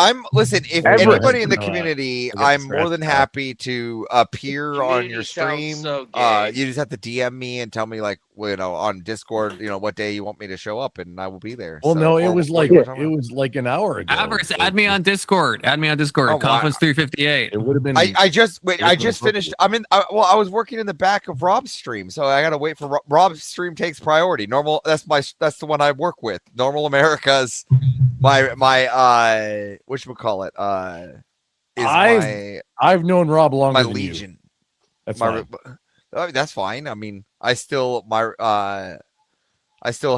Everest. anybody in the No, community, I got I'm the more than scratch happy to appear on your Community sounds stream. so gay. You just have to DM me and tell me, like, on Discord, what day you want me to show up, and I will be there. Well, So- no, it or was what like you were talking about. an hour ago. Avarice, add me on Discord. Add me on Discord. Oh, wow. Conference 358. It would have been. I just Would've I been just finished. I was working in the back of Rob's stream, so I gotta wait for Rob's stream takes priority. Normal. That's the one I work with. Normal America's my whatchamacallit, is I've known Rob longer my than you. legion. That's My, fine. that's fine. I mean, I still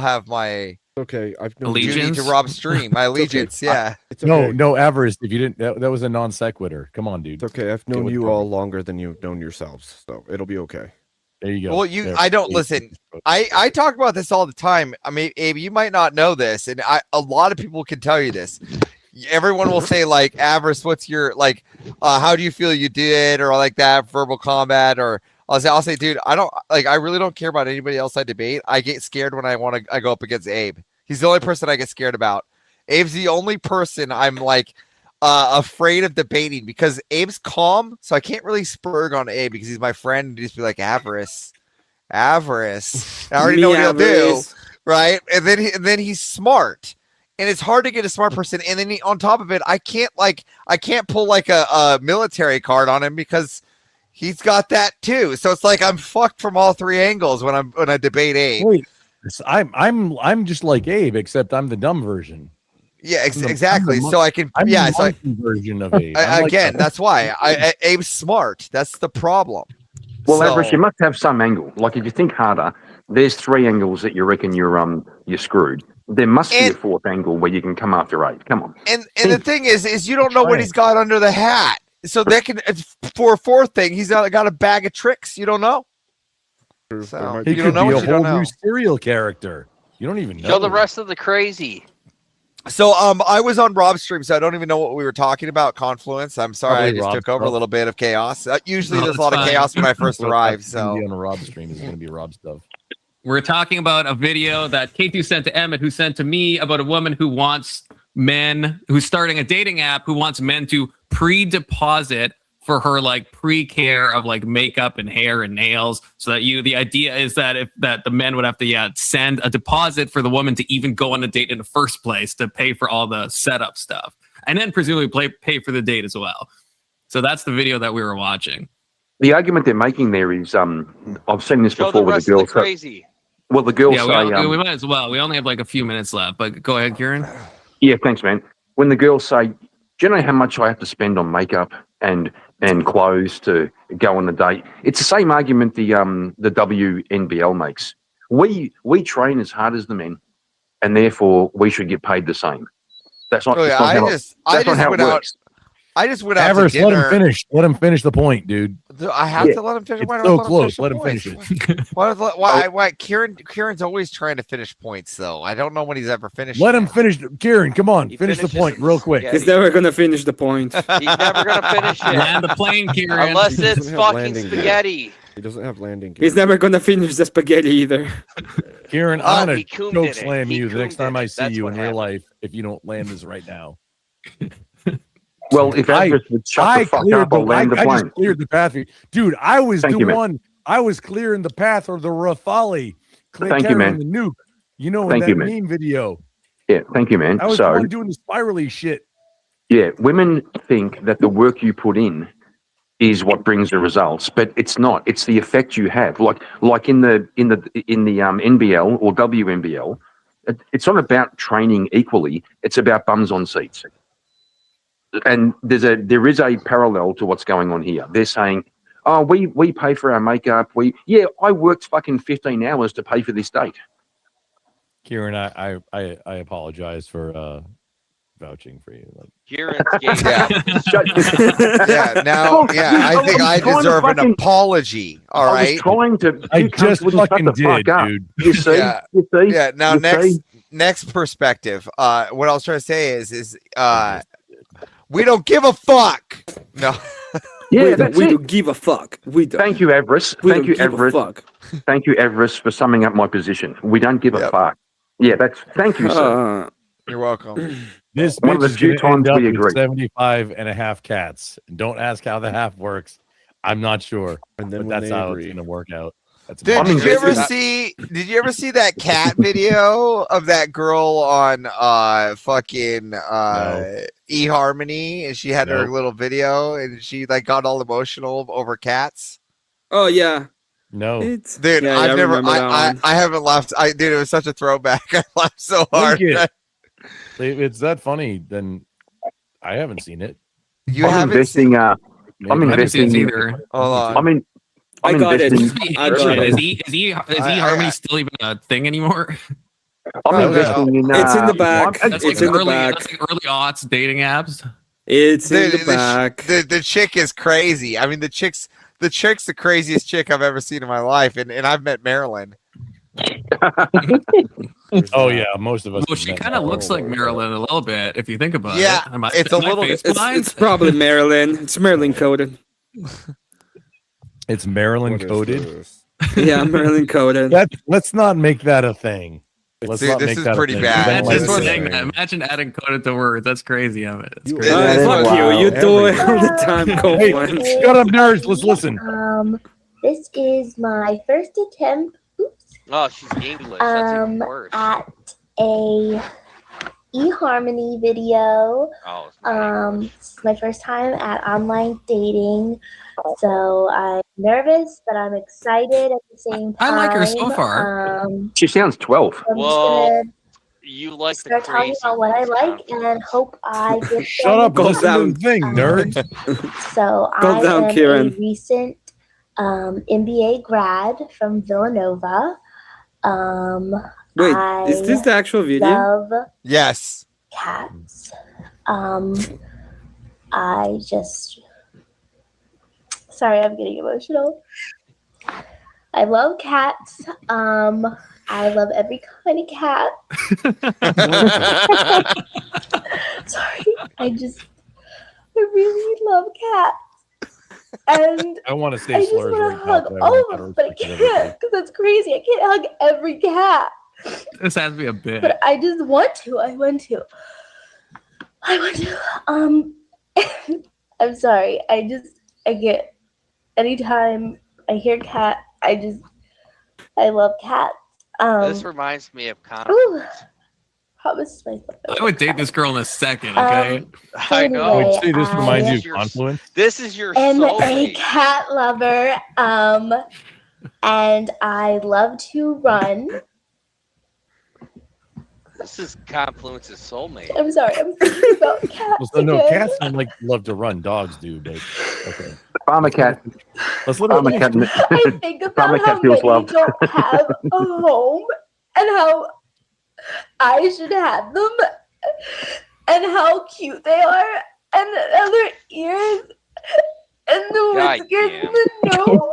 have my Okay, I've known Allegiance? duty to Rob's stream. My allegiance. Yeah. It's okay. No, Avarice. If you didn't, that was a non sequitur. Come on, dude. It's okay. I've Get known with you the all program. longer than you've known yourselves, so it'll be okay. There you go. Well, I don't listen. I talk about this all the time. I mean, Abe, you might not know this, and a lot of people can tell you this. Everyone will say like, Avarice, what's your how do you feel you did, or like that verbal combat, or I'll say, dude, I really don't care about anybody else I debate. I get scared when I go up against Abe. He's the only person I get scared about. Abe's the only person I'm like afraid of debating because Abe's calm, so I can't really spurg on Abe because he's my friend and just be like, Avarice. Avarice. I already know what he'll do, right? And then he's smart, and it's hard to get a smart person. And then on top of it, I can't pull like a military card on him because he's got that too. So it's like I'm fucked from all three angles when I debate Abe. Wait, I'm just like Abe, except I'm the dumb version. Yeah, exactly. So I can, I'm yeah, the so monkey version of Abe. I'm again, like, that's why Abe's smart. That's the problem. Well, So- Avarice, you must have some angle. Like if you think harder, there's 3 angles that you reckon you're screwed. There must be a 4th angle where you can come after Abe. Come on. And the thing is you don't know what he's got under the hat. So that can, for a 4th thing, he's got a bag of tricks. You don't know. So he you could don't know be what a you whole don't know. new serial character. You don't even know. Show the rest of the crazy. So I was on Rob's stream, so I don't even know what we were talking about. Confluence. I'm sorry, Probably I just Rob's took over a stuff. little bit of chaos. Usually No, there's a that's lot of fine. chaos when I first Well, arrive. that's gonna So be on a Rob stream is going to be Rob stuff. We're talking about a video that K2 sent to Emmett, who sent to me about a woman who wants men, who's starting a dating app, who wants men to pre-deposit for her like pre-care of like makeup and hair and nails, so that the idea is that the men would have to send a deposit for the woman to even go on a date in the first place, to pay for all the setup stuff, and then presumably pay for the date as well. So that's the video that we were watching. The argument they're making there is, I've seen this Show before the with rest the of the girls. crazy. Well, the girls Yeah, say, we might as well. We only have like a few minutes left, but go ahead, Kieran. yeah, thanks, man. When the girls say, do you know how much I have to spend on makeup and clothes to go on a date? It's the same argument the WNBL makes. We train as hard as the men, and therefore we should get paid the same. That's not. Oh, that's yeah, not I how just- it, I that's not just how it went out- works. I just went out Avarice, to dinner. let him finish. Let him finish the point, dude. I have to let him finish. It's Why so not close. the Let him points? finish it. Why? Kieran's always trying to finish points, though. I don't know when he's ever finished. Let him finish. Kieran, come on, finish the point real quick. He's never gonna finish the point. He's never gonna finish it. Land the plane, Kieran. Unless He it's doesn't have fucking landing gear. spaghetti. He doesn't have landing gear. He's never gonna finish the spaghetti either. Kieran, Oh, I'm he gonna coomed choke it. slam He you the next coomed time it. I see That's you what in real happened. life if you don't land this right now. Well, if Avarice would shut the fuck up, I'll land the I plane. just cleared the path for you. Dude, I was Thank the you, man. one. I was clearing the path or the Rafali. Thank you, man. The nuke. You know, in Thank that you, man. meme video. Yeah, thank you, man. I was the So, one doing the spirally shit. yeah, women think that the work you put in is what brings the results, but it's not. It's the effect you have. Like in the NBL or WNBL, it's not about training equally. It's about bums on seats. And there is a parallel to what's going on here. They're saying, "Oh, we pay for our makeup. I worked fucking 15 hours to pay for this date." Kieran, I apologize for vouching for you. Kieran's gay. Yeah, now, I think I deserve an apology. All I right. was trying to. I you cunts just wouldn't shut fucking the fuck did, up. dude. You see? Yeah. You see? Yeah. Now, You see? next perspective. What I was trying to say is we don't give a fuck. No. Yeah, that's we it. don't give a fuck. We don't. Thank you, Avarice. We Thank don't you, give a Avarice. fuck. Thank you, Avarice, for summing up my position. We don't give a fuck. Yeah, thank you, sir. You're welcome. This One of bitch the is few going to end times up we with agree. 75 and a half cats. Don't ask how the half works. I'm not sure. And then but when that's they how agree. it's going to work out. That's Dude, about did it. you ever see that cat video of that girl on fucking eHarmony, and she had her No. little video and she like got all emotional over cats? Oh yeah. No. It's Dude, yeah, I've I never remember that one. I haven't laughed. Dude, it was such a throwback. I laughed so hard. Link it. If it's that funny, then I haven't seen it. You I'm haven't investing. seen I'm I haven't seen investing. it either. Hold on. I'm in. I I'm got it. investing. I got Is it. eHarmony still even a thing anymore? I'm No, investing in. It's in the back. That's like It's in the early, back. that's like early aughts dating apps. It's in Dude, the back. The chick is crazy. I mean, the chick's the craziest chick I've ever seen in my life, and I've met Marilyn. Oh yeah, most of us. Well, have she met kind of that. looks like Marilyn a little bit if you think about Yeah, it. Am I- it's a am I little- face It's, blind? it's probably Marilyn. It's Marilyn coded. It's Maryland What is coded. this? Yeah, Marilyn coded. Let's not make that a thing. Let's Dude, not this make is that a pretty thing. bad. Imagine This is- saying that. Imagine adding coded to words. That's crazy. I mean, it's You crazy. add Fuck Wow. you. You do it all Everything. the time, Hey, Copeland. shut up, nerds. Let's listen. This is my first attempt Oh, she's English. That's even worse. at a eHarmony video. Oh, it's not It's my first time at online dating, so I'm nervous, but I'm excited at the same time. I like her so far. She sounds 12. I'm just Well, gonna you like the start talking crazy about what I ones, like Tom. and hope I get Shut up and Calm listen to down. the thing, nerd. So Calm I down, am Kieran. a recent MBA grad from Villanova. Wait, I is this the actual video? love Yes. cats. I just sorry, I'm getting emotional. I love cats. I love every kind of cat. Sorry, I really love cats. And I want to say I just slurs want right to now, hug but I all want of to them, but I respect can't everything. because that's crazy. I can't hug every cat, This has to be a bit. but I just want to. I want to. I'm sorry. I get anytime I hear cat, I love cats. This reminds me of Ooh, promise myself. I would date this girl in a second, okay? I know. Anyway, Say this reminds you of your- Confluence. This is your am a soulmate. cat lover, and I love to run. This is Confluence's soulmate. I'm sorry, I'm thinking about cats Well, so no, again. cats don't like love to run. Dogs do, but okay. Farmer cat. Let's let Farmer her cat. I think Farmer about how cat feels many loved. don't have a home, and how I should have them, and how cute they are, and their ears, and the God whiskers, and the nose.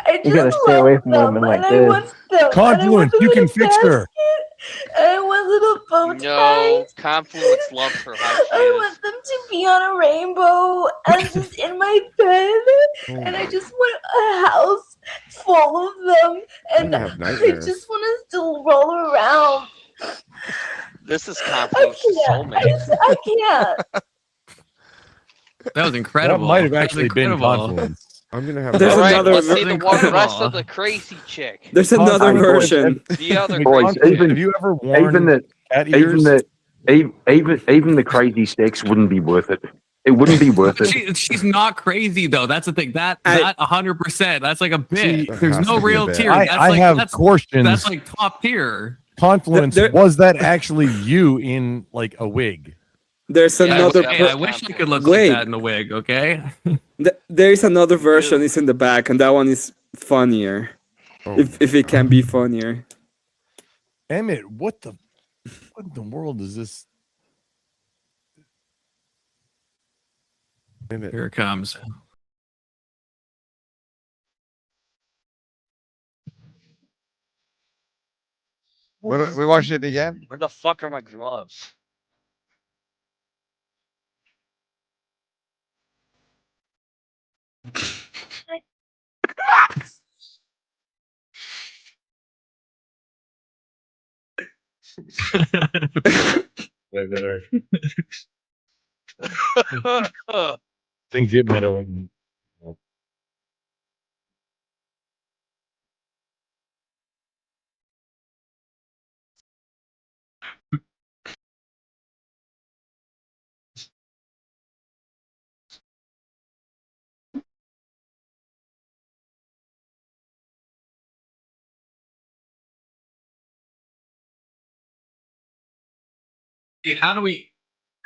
I You gotta just stay away love from them, women like and I this. want them, and I want Confluence, them you in can a fix her. basket, and I want little bow ties. No, Confluence loves her how she I is. want them to be on a rainbow and just in my bed, and I just want a house full of them, and gonna have I nightmares. just want to still roll around. This is I Confluence's can't. soulmate. I can't. That was incredible. That might have That was actually been incredible. Confluence. I'm gonna have. There's All right, another let's see ver- the one rest incredible. of the crazy chick. There's another version. The other Boys, crazy even- Have you ever worn Even the cat even ears? the crazy sex wouldn't be worth it. It wouldn't be worth it. She's not crazy though. That's the thing. That 100%. That's like a bit. See, There's has no to be a real bit. tier. I That's have that's questions. that's like top tier. Confluence, There- was that actually you in like a wig? There's Yeah, another. that Hey, was I wish I could look Wait. like that in a wig. Okay. There is another version. It's in the back, and that one is funnier. Oh, If it can be funnier. Emmett, what in the world is this? Emmett. Here it comes. What, we watched it again? Where the fuck are my gloves? Things get better.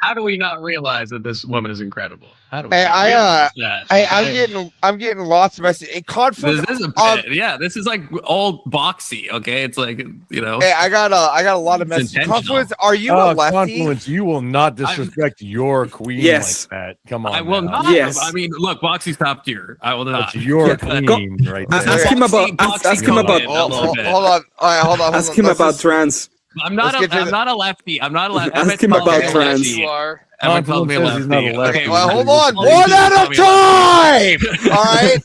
How do we not realize that this woman is incredible? How do we Hey, not realize that? I'm getting lots of messages. Hey, Confluence. This is a bit. Yeah, this is like all boxy. Okay, it's like Hey, I got a lot of It's messages. intentional. Confluence, are you a lefty? Confluence, you will not disrespect your queen Yes. like that. Come on. I will now. not. Yes. I mean, look, Boxy's top tier. I will not. That's your Yeah, queen right there. Ask him about. Boxy Ask him about. comment a little bit. Hold on. All right, hold on. Ask him about trans. I'm not. Let's get to I'm not a lefty. I'm not a lefty. Ask him about Yes, trans. you are. Everyone calls me a Confluence says he's not a lefty. lefty. Okay, Well, hold on. Please One at call a me time. All right.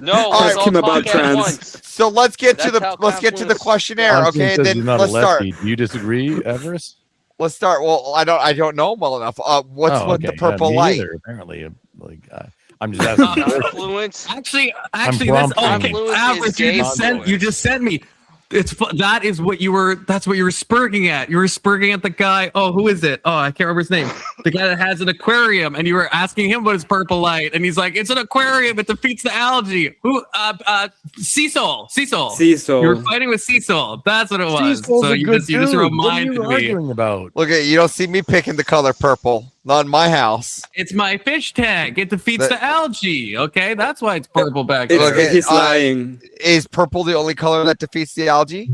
No, All let's right, all him about talk at trans. once. So let's get to That's the how let's get to the Confluence- questionnaire. Confluence Okay, says then he's not let's a start. lefty. Do you disagree, Everest? Let's start. Well, I don't know him well enough. What's Oh, with the okay. purple Me light? neither, apparently. I'm just asking. Confluence. Actually, I'm that's prompting. okay. Confluence Average, is you just sent me. That is what you were. That's what you were spurging at. You were spurging at the guy. Oh, who is it? Oh, I can't remember his name. The guy that has an aquarium, and you were asking him what is purple light, and he's like, "It's an aquarium. It defeats the algae." Who? Cecil. Cecil. You were fighting with Cecil. That's what it was. Cecil's So a you good just dude. What are reminded you me. arguing about? Look at you don't see me picking the color purple. Not in my house. It's my fish tank. It defeats That- the algae. Okay, that's why it's purple back It's, there. he's lying. Is purple the only color that defeats the algae?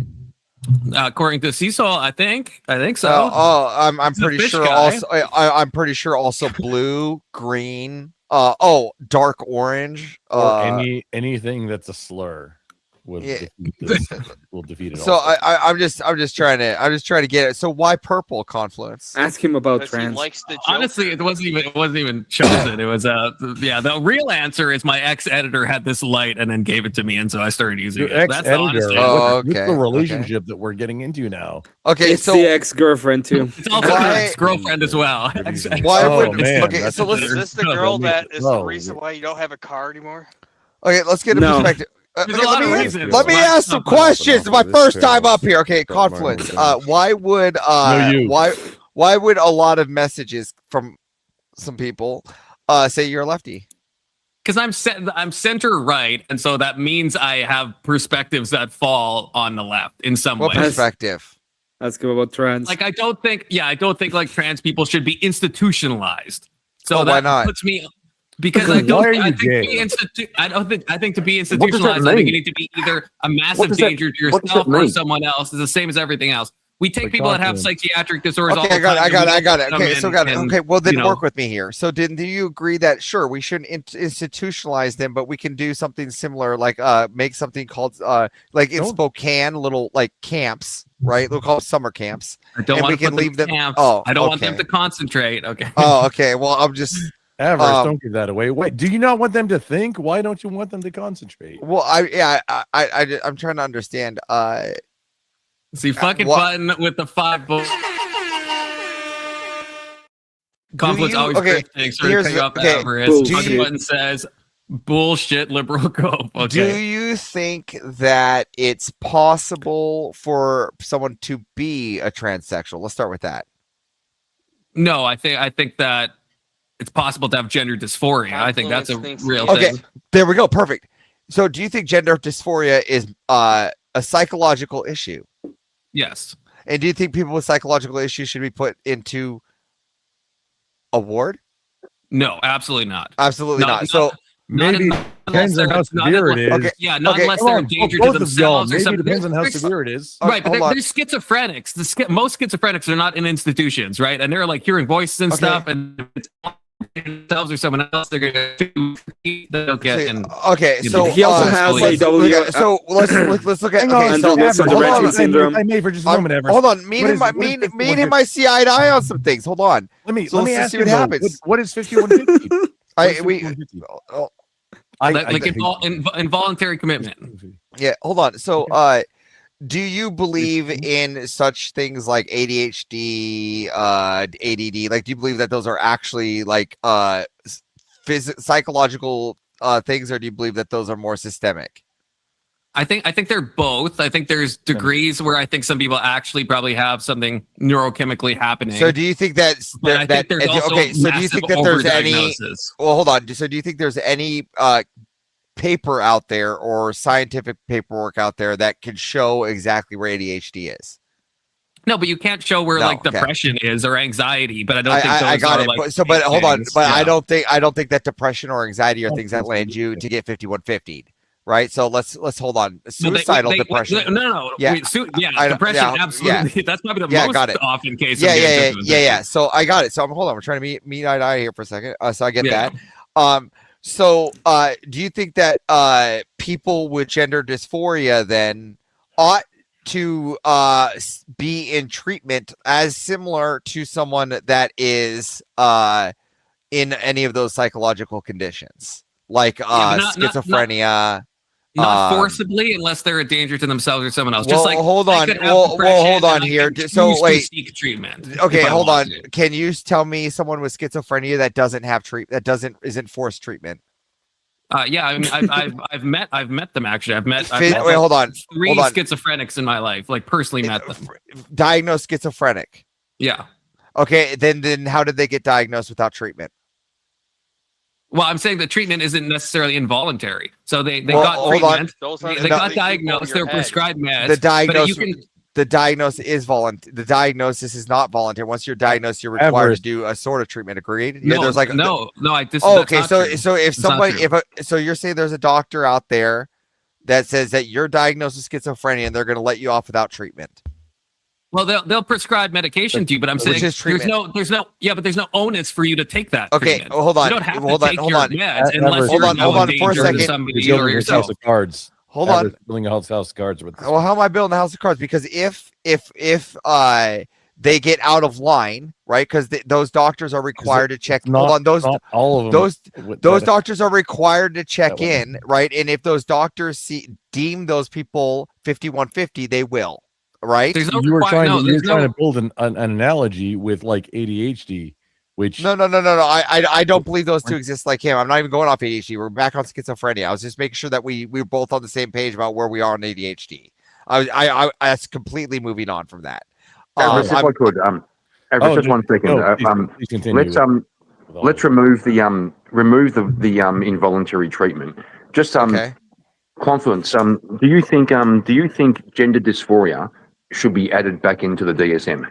According to Cecil, I think so. I'm He's a pretty fish sure guy. also I'm pretty sure also blue, green, dark orange. Or anything that's a slur will Yeah. defeat it. So also. I'm just trying to get it. So why purple Confluence? Ask him about Because he trans. likes the joke. Honestly, it wasn't even chosen. It was the real answer is my ex-editor had this light and then gave it to me, and so I started using Your it. That's the honest ex-editor. answer. Oh, What's okay, the okay. relationship that we're getting into now? Okay, It's so the ex-girlfriend too. It's also Why- my ex-girlfriend as well. Why Oh, would man, okay? that's So let's Is this the No, girl no, that is the no. reason why you don't have a car anymore? okay. Let's get a No. perspective. There's Okay, a lot of let reasons. me Why ask some somebody- questions. It's my This first time fails. up here. Okay, Got mine Confluence. down. Why would No, you. why would a lot of messages from some people say you're a lefty? Because I'm center right, and so that means I have perspectives that fall on the left in some What way. perspective? Ask him about trans. Like I don't think like trans people should be institutionalized. So Oh, that why not? puts me because Why I don't. are I you think, gay? I think to be does that institutionalized, I think mean? you need to be either a What massive does that- danger to what does yourself that or mean? someone else. Is the same as everything else. We take Like people that have confidence. psychiatric disorders. all Okay, the time I and got we it. let them Okay, so in got it. and, Okay, well then you know, work with me here. So do you agree that sure we shouldn't institutionalize them, but we can do something similar, like make something called like in Don't- Spokane, little like camps, right? We'll call it summer camps. I don't and want we to can put leave them. camps. Oh, I don't want them okay. to concentrate. Okay. Oh, okay. Well, I'm just. Avarice, don't give that away. Wait, do you not want them to think? Why don't you want them to concentrate? Well, I'm trying to understand. See, fucking what- button with the 5 bullets. Conflicts you- always okay, drifting. Sorry to here's cut you the- off the okay, avarice. bullshit. Fucking button says bullshit liberal cope. Do Okay. you think that it's possible for someone to be a transsexual? Let's start with that. No, I think that it's possible to have gender dysphoria. I think that's a Confluence real thinks Okay, thing. there we go. Perfect. So, do you think gender dysphoria is a psychological issue? Yes. And do you think people with psychological issues should be put into a ward? No, absolutely not. Absolutely Not- not. So, Maybe unless depends on they're- how not severe it unless- is. Okay. Yeah, not Okay, unless Come they're on, a danger both to of y'all. themselves or Maybe it something. depends on how There's- severe it is. Right, but hold on. there's schizophrenics. Most schizophrenics are not in institutions, right? And they're like hearing voices and Okay. stuff, and if it's themselves or someone else, they're gonna they'll get. And okay, you so know, He also has let's- AW. so let's look at Hang okay. on, So, Andrew, so the hold Rett on, syndrome. I may for just a I'm- moment, Evers. hold on. Me What and is- my what is me, me 5150? and my see eye to eye on some things. Hold on. Let me So let's ask see you what though, happens. What is 5150? We 5150? oh, like involuntary commitment. yeah. Hold on. So do you believe in such things like ADHD, ADD? Like, do you believe that those are actually like psychological things, or do you believe that those are more systemic? I think they're both. I think there's degrees where I think some people actually probably have something neurochemically happening. So do you think that But I think there's also okay? So do you think that there's any? overdiagnosis. Well, hold on. So do you think there's any paper out there or scientific paperwork out there that can show exactly where ADHD is? No, but you can't show where No, like okay. depression is or anxiety. But I don't think those I got are, it. like, But hold on. things. But Yeah. I don't think that depression or anxiety are things that land you to get 5150. Right. So let's hold on. No, Suicidal depression. No. Yeah. Depression. yeah, Absolutely. That's probably the Yeah, most got it. often case. Yeah, of getting yeah. So I got it. So hold on. We're trying to meet eye to eye here for a second. So I get Yeah. that. So do you think that people with gender dysphoria then ought to be in treatment as similar to someone that is in any of those psychological conditions, like but not- schizophrenia? Not forcibly, unless they're a danger to themselves or someone else. Well, Just like hold I on. could have Well, depression hold on and I here. can So, choose to wait. seek treatment. Okay, if I hold on. want to. Can you tell me someone with schizophrenia that doesn't have isn't forced treatment? Yeah, I mean, I've met them actually. I've met Wait, hold on. three Hold on. schizophrenics in my life, like personally met them. Diagnosed schizophrenic. Yeah. Okay, then how did they get diagnosed without treatment? Well, I'm saying that treatment isn't necessarily involuntary. So they Well, got hold on. treatment. Those are They the got things you put over diagnosed. your They're head. prescribed meds. The but you can, diagnosis is voluntary. The diagnosis is not voluntary. Once you're diagnosed, you're required Everest. to do a sort of treatment. Agreed? no, there's like no. That's okay. not So true. so if That's not somebody true. so you're saying there's a doctor out there that says that you're diagnosed with schizophrenia and they're going to let you off without treatment. Well, they'll prescribe medication to you, but I'm Which saying is treatment. there's no onus for you to take that. Okay, treatment. hold on. You don't have Hold to on, take hold your on. meds unless Hold you're on, hold on for a danger to second. somebody You're or building his yourself. house of cards. Hold on. Building a house of cards with this. Well, how am I building a house of cards? Because if they get out of line, right? Because those doctors are required to check. Hold on, those not all of them. those doctors are required to check in, right? And if those doctors deem those people 5150, they will, right? You were trying to build an analogy with like ADHD, which No. I don't believe those two exist like him. I'm not even going off ADHD. We're back on schizophrenia. I was just making sure that we were both on the same page about where we are on ADHD. I that's completely moving on from that. Everest, if I could, Everest, just 1 second. please continue. Let's remove the involuntary treatment. Just confluence. Do you think gender dysphoria should be added back into the DSM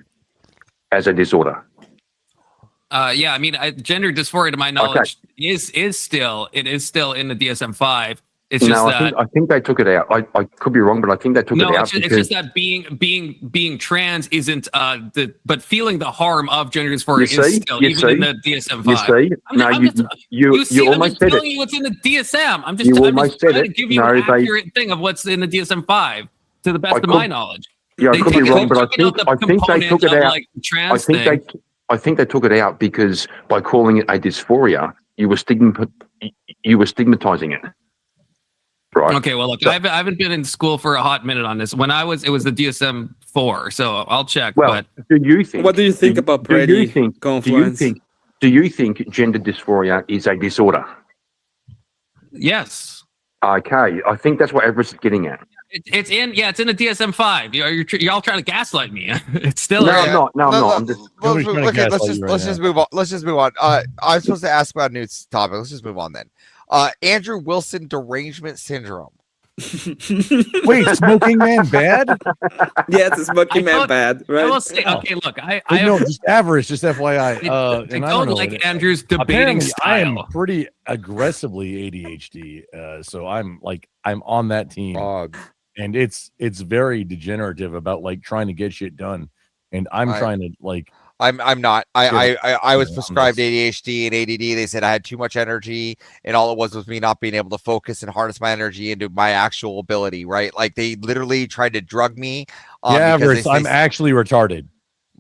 as a disorder? Yeah, I mean, gender dysphoria, to my knowledge, is still in the DSM-5. It's just that I think they took it out. I could be wrong, but I think they took it out. It's just that being trans isn't but feeling the harm of gender dysphoria is still even in the DSM-5. You see? You almost said it. You what's in the DSM. I'm just You trying to give you an No, accurate thing of what's in the DSM-5 to the best of my knowledge. Yeah, I could be wrong, but I think they took it out. Like the trans thing. I think they took it out because by calling it a dysphoria, you were stigmatizing it. Right. Okay, well, look, I haven't been in school for a hot minute on this. When it was the DSM-4, so I'll check. Well, but what do you think about Brady? Do you think gender dysphoria is a disorder? Yes. Okay, I think that's what Everest is getting at. It's in the DSM-5. You're all trying to gaslight me. It's still No, I'm not. I'm just. Let's just move on. Let's just move on. I'm supposed to ask about a new topic. Let's just move on then. Andrew Wilson derangement syndrome. Wait, smoking man bad? Yeah, it's a smoking man bad, right? I will say, okay, look, I know just average, just FYI. I don't like Andrew's debating style. I am pretty aggressively ADHD, so I'm on that team, and it's very degenerative about like trying to get shit done, and I'm trying to like. I'm not. I was prescribed ADHD and ADD. They said I had too much energy, and all it was me not being able to focus and harness my energy into my actual ability. Right? Like they literally tried to drug me. I'm actually retarded.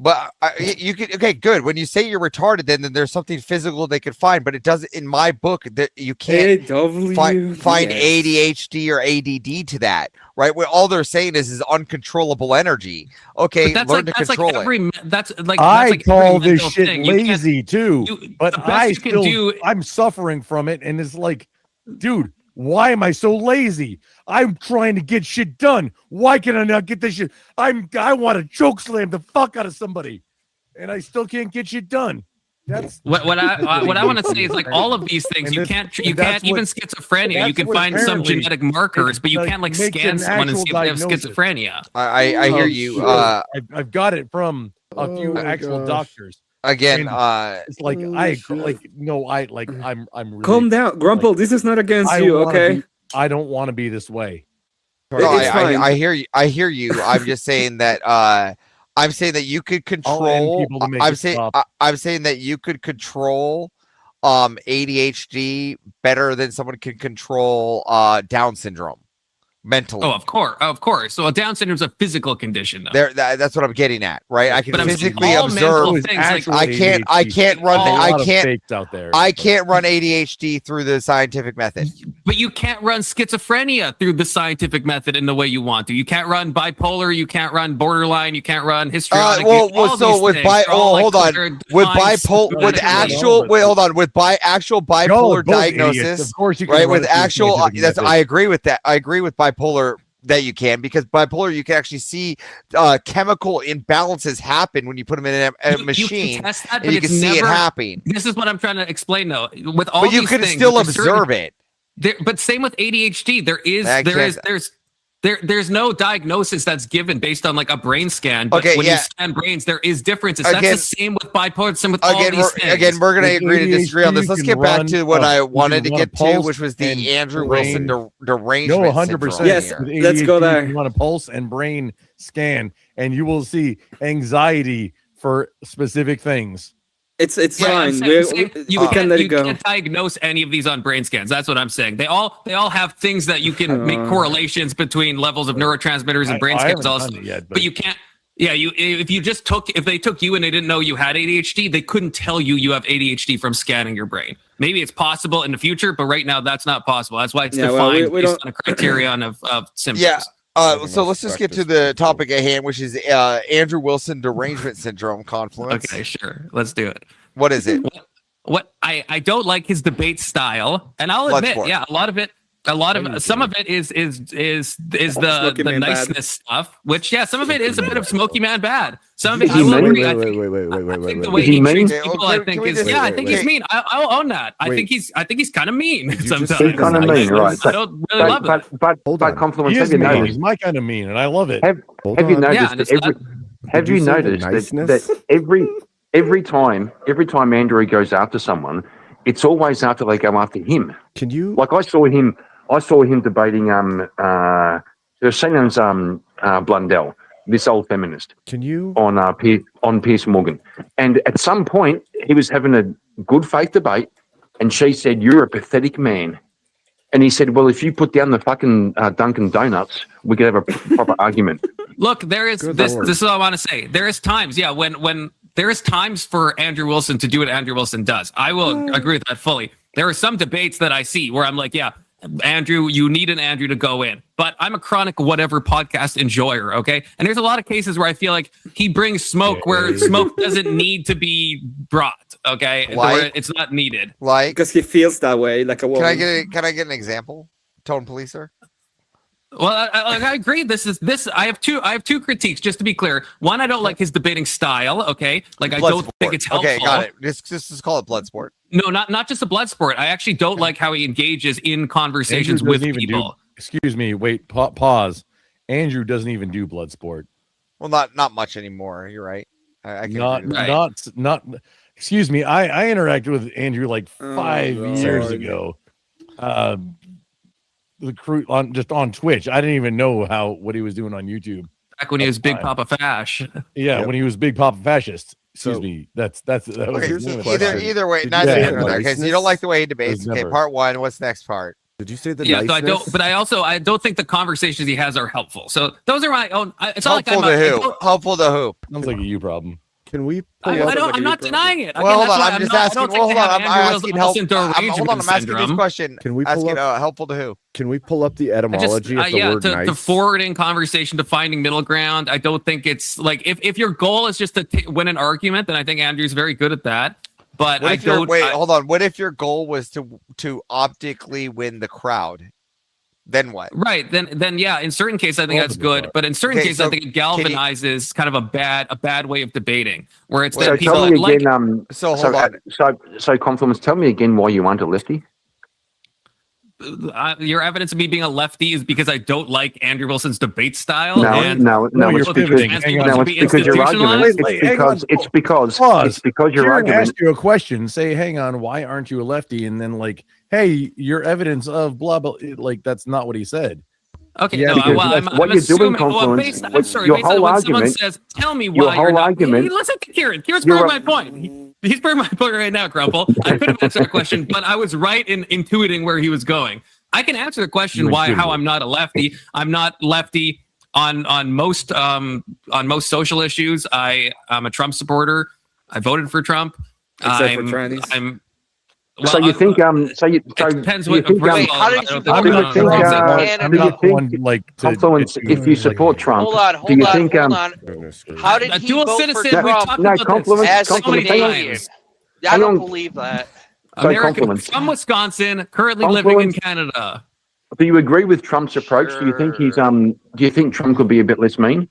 But you could okay, good. When you say you're retarded, then there's something physical they could find. But it doesn't in my book that you can't find ADHD or ADD to that. Right? What all they're saying is uncontrollable energy. Okay, learn to control it. I call this shit lazy too, but I'm suffering from it, and it's like, dude, why am I so lazy? I'm trying to get shit done. Why can I not get this shit? I want to choke slam the fuck out of somebody, and I still can't get shit done. That's what I want to say is like all of these things you can't even schizophrenia. You can find some genetic markers, but you can't like scan someone and see if they have schizophrenia. I hear you. I've got it from a few actual doctors. Again, it's like I'm really calm down, Grumple. This is not against you, okay? I don't want to be this way. No, I hear you. I hear you. I'm just saying that I'm saying that you could control. I'm saying that you could control ADHD better than someone can control Down syndrome. mentally. Oh, of course. So a Down syndrome is a physical condition, though. That's what I'm getting at, right? I can But I'm saying physically all mental observe. things, like- I can't run. I can't. fakes out there. I can't run ADHD through the scientific method. But you can't run schizophrenia through the scientific method in the way you want to. You can't run bipolar. You can't run borderline. You can't run histrionic. So with hold on. With bipolar, with actual, hold on. With actual bipolar diagnosis, of course you can right? run With it through the actual, scientific that's method. I agree with that. I agree with bipolar that you can, because bipolar you can actually see chemical imbalances happen when you put them in a machine. You can test that, and but you can it's see it never happening. This is what I'm trying to explain, though. With all But you these can things, still there's certain- observe it. But same with ADHD. There's no diagnosis that's given based on like a brain scan. But when you scan brains, there is differences. That's the same with bipolar. Same with all these things. Again, we're going to agree to disagree on this. Let's get back to what I wanted to get to, pulse which was the and Andrew brain. Wilson derangement. No, 100%. syndrome Yes, here. let's go there. You want a pulse and brain scan, and you will see anxiety for specific things. It's Right, I'm fine. saying- We can let it go. can't diagnose any of these on brain scans. That's what I'm saying. They all have things that you can make correlations between levels of neurotransmitters and brain I scans. haven't Also, done it yet, but you can't. Yeah, if they took you and they didn't know you had ADHD, they couldn't tell you have ADHD from scanning your brain. Maybe it's possible in the future, but right now that's not possible. That's why it's defined we based don't- on a criterion of symptoms. Yeah. So let's just get to the topic at hand, which is Andrew Wilson derangement syndrome confluence. Okay, sure. Let's do it. What is it? What I don't like his debate style, and I'll admit, Bloodsport. yeah, some of it is the Smoky Man bad. niceness stuff, which some of it is a bit of Smoky Man bad. Some of it, Is he I will mean? agree. I think the way Is he he treats mean? people, Okay, I think can we is just- I think he's wait. mean. I'll own that. I Wait. think he's kind of mean just sometimes. say He's kind of mean, right? I don't really love it. But compliments. He Have is you mean. noticed? He's my kind of mean, and I love it. Have you on. noticed and it's that have Did you you say the noticed niceness? that every time Andrew goes after someone, it's always after they go after him. Can you Like I saw him debating Shannon's Blundell, this old feminist, can you on Piers Morgan, and at some point he was having a good faith debate, and she said, "You're a pathetic man," and he said, "Well, if you put down the fucking Dunkin' Donuts, we could have a proper argument." Look, there is Good this. Lord. This is what I want to say. There is times, when there is times for Andrew Wilson to do what Andrew Wilson does. I will agree with that fully. There are some debates that I see where I'm like, yeah, Andrew, you need an Andrew to go in. But I'm a chronic whatever podcast enjoyer, okay? And there's a lot of cases where I feel like he brings smoke where smoke doesn't need to be brought, okay? Where Like? it's not needed. Like, Because he feels that way, like a woman. can I get an example? Tone policer. Well, I agree. I have two critiques, just to be clear. One, I don't like his debating style. Okay, like I don't think it's helpful. Okay, got it. Just call it blood sport. No, not just a blood sport. I actually don't like how he engages in conversations Andrew with doesn't even people. Excuse me. Wait. Pause. Andrew doesn't even do blood sport. Well, not much anymore. You're right. I can Not agree with that. not. Excuse me. I interacted with Andrew like 5 years Lord. ago. The crew on Twitch. I didn't even know what he was doing on YouTube. Back when he was Big Papa Fash. Yeah, Yep. when he was Big Papa Fascist. Excuse So- me. That was Okay, his name. either way, Did not you say either way, because you don't like the way he debates. There's Okay, never- part one. What's the next part? Did you say the Yeah, so I niceness? don't. But I don't think the conversations he has are helpful. So those are my own. It's not like Helpful I'm. to who? Helpful to who? Sounds like a you problem. Can we pull I up? don't. I'm not denying it. Again, Well, hold that's on. why I'm just not- I asking. don't think Well, they hold on. have I'm Andrew asking Wilson hold on. I'm derangement asking this syndrome. question. Can we pull Asking up? helpful to who? Can we pull up the etymology of the word to nice? forwarding conversation to finding middle ground. I don't think it's like if your goal is just to win an argument, then I think Andrew's very good at that. But What I if your don't. wait? Hold on. What if your goal was to optically win the crowd? Then what? Right. Then yeah, in certain cases I think that's good, but in certain Okay, cases so I think it can you- galvanizes kind of a bad way of debating where it's So that people tell me like again. So hold on. So compliments. Tell me again why you aren't a lefty. your evidence of me being a lefty is because I don't like Andrew Wilson's debate style. No, and no, you're it's because pivoting. trans Hang people on. no, should it's be because your argument. institutionalized. It's because Pause. your Kieran argument. asked you a question. Say, hang on, why aren't you a lefty? And then like, hey, your evidence of blah blah. Like that's not what he said. Okay, Yeah, no, because well, that's I'm what you're doing, assuming. Well, Confluence. based, I'm What- sorry. your Based on whole when someone argument- says, "Tell me your why you're whole not," argument- Hey, listen to Kieran. Kieran's You're proving a- my point. He's proving my point right now, Crumple. I could have answered that question, but I was right in intuiting where he was going. I can answer the question You how included. I'm not a lefty. I'm not lefty on most social issues. I'm a Trump supporter. I voted for Trump. Except for trannies. Well, So you think it depends do you what. think, First of Wait, all, how I did you don't think vote do for you think Trump in do Canada? you think like Confluence, if you support Trump, Hold on, do hold you on, think hold on. How did a he dual vote citizen. for We've Trump talked no, about Confluence, this as a so many hang on. Canadian? times. I Hang don't on. believe that. Sorry, American Confluence. from Wisconsin, currently living in Canada. Do you agree with Trump's approach? Do you think he's do you think Trump could be a bit less mean?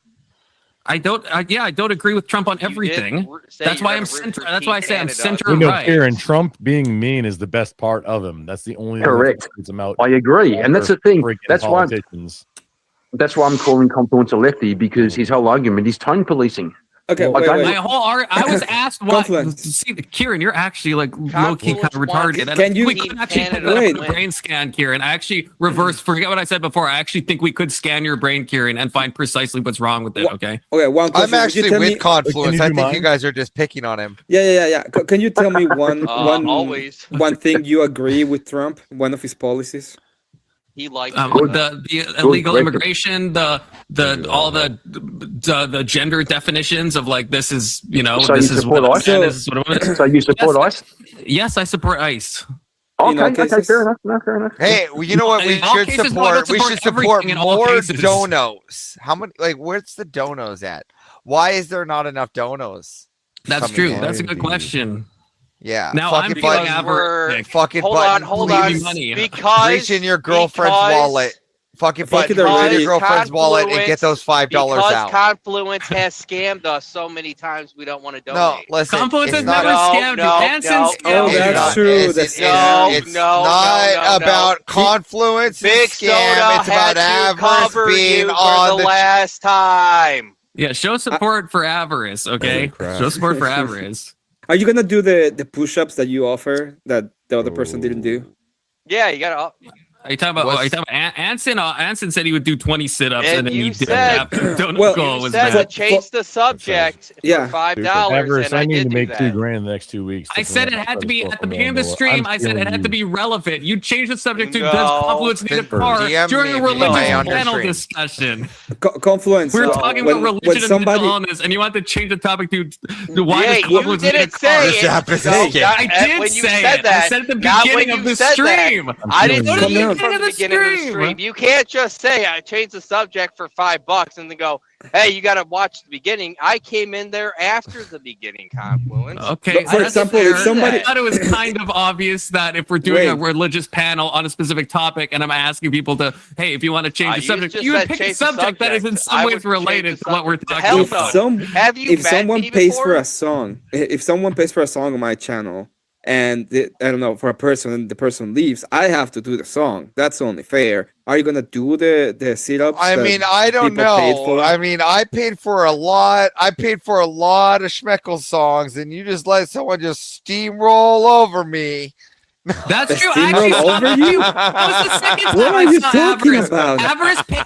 I don't. I don't agree with Trump on You did everything. say That's you're why gonna I'm root center. for That's Team why I say I'm Canada. center You know, right. Kieran, Trump being mean is the best part of him. That's the only thing Correct. that separates him out. I agree, and that's the thing. Freaking That's why I'm calling Confluence a lefty, because his whole argument is tone policing. Okay, I wait, don't- My whole I was asked why. Confluence. See, Kieran, you're actually like low key kind of Confluence retarded. wants And Can we you- could actually put Canada that up Wait. in a brain scan, Kieran. I actually reverse. Forget what I said before. I actually think we could scan your brain, Kieran, and find precisely what's wrong with it. Okay. Okay, one I'm question. Would you actually tell with me- Confluence. you I do think you mine? guys are just picking on him. Yeah. Can you tell me one Always. one thing you agree with Trump? One of his policies. He likes The illegal immigration, the gender definitions of like this is So this you is what support a ICE? man is, this is what a woman is. So you support ICE? Yes, I support ICE. Okay, fair enough. No, fair enough. Hey, well, you know what we In all should cases, no, I support? don't We support should support everything in all more cases. donos. How many? Like, where's the donos at? Why is there not enough donos? That's coming true. in? That's a good question. Yeah. Now fucking I'm feeling button, average. fucking Hold button. on, hold Leave on. me money. Because Reach in your girlfriend's wallet. Fucking Fuck button. it Reach in already. your girlfriend's wallet and get those $5 because out. Confluence has scammed us so many times, we don't want to donate. No, listen. Confluence it's has not never a- scammed you. Anson's scammed Oh, you. that's not- true. it's- That's it's not about no. Confluence and Big scam. Soda It's about had to avarice cover being you on for the the last time. Yeah, show support for avarice, okay? crap. Show support for avarice. Are you gonna do the push-ups that you offer that the other person didn't do? Yeah, you gotta. Are you talking about? Are you talking about Anson? Anson said he would do 20 sit-ups, and then you he did said, after Donut Well, Goal you was said back. to change the subject Yeah. for $5, Avarice, and I I need did to do make that. $2,000 in the next 2 weeks. I said it had to be at the beginning of the stream. I said it had to be relevant. You changed the subject to No. does Confluence need a Then car DM during me a if you religious may on your panel stream. discussion. Confluence. We were No. talking when- about when religion and somebody- mental illness, and you want to change the topic to why Hey, does you Confluence need a didn't car? say This it. app is No, a scam. I did when you say said it. that. I said at the not when beginning of you the said that. stream. I didn't Calm see you down. from the beginning of the stream. You can't just say I changed the subject for $5 and then go, "Hey, you got to watch the beginning." I came in there after the beginning, Confluence. Okay, For that's example, fair. if somebody- I thought it was kind of obvious that if we're doing a Wait. religious panel on a specific topic, and I'm asking people to, hey, if you want to change the You subject, just you would said pick a change the subject that is in subject. some I ways would change related the to what we're subject. talking Hell about. no. Have you if met someone me pays before? for a song, if someone pays for a song on my channel, and I don't know, for a person, and the person leaves, I have to do the song. That's only fair. Are you gonna do the sit-ups? I that mean, I don't people paid know. for? I mean, I paid for a lot. I paid for a lot of Schmeckel songs, and you just let someone just steamroll over me. That's true. Steamroll Actually, over you? That was the second time What are I you saw talking Avarice. about?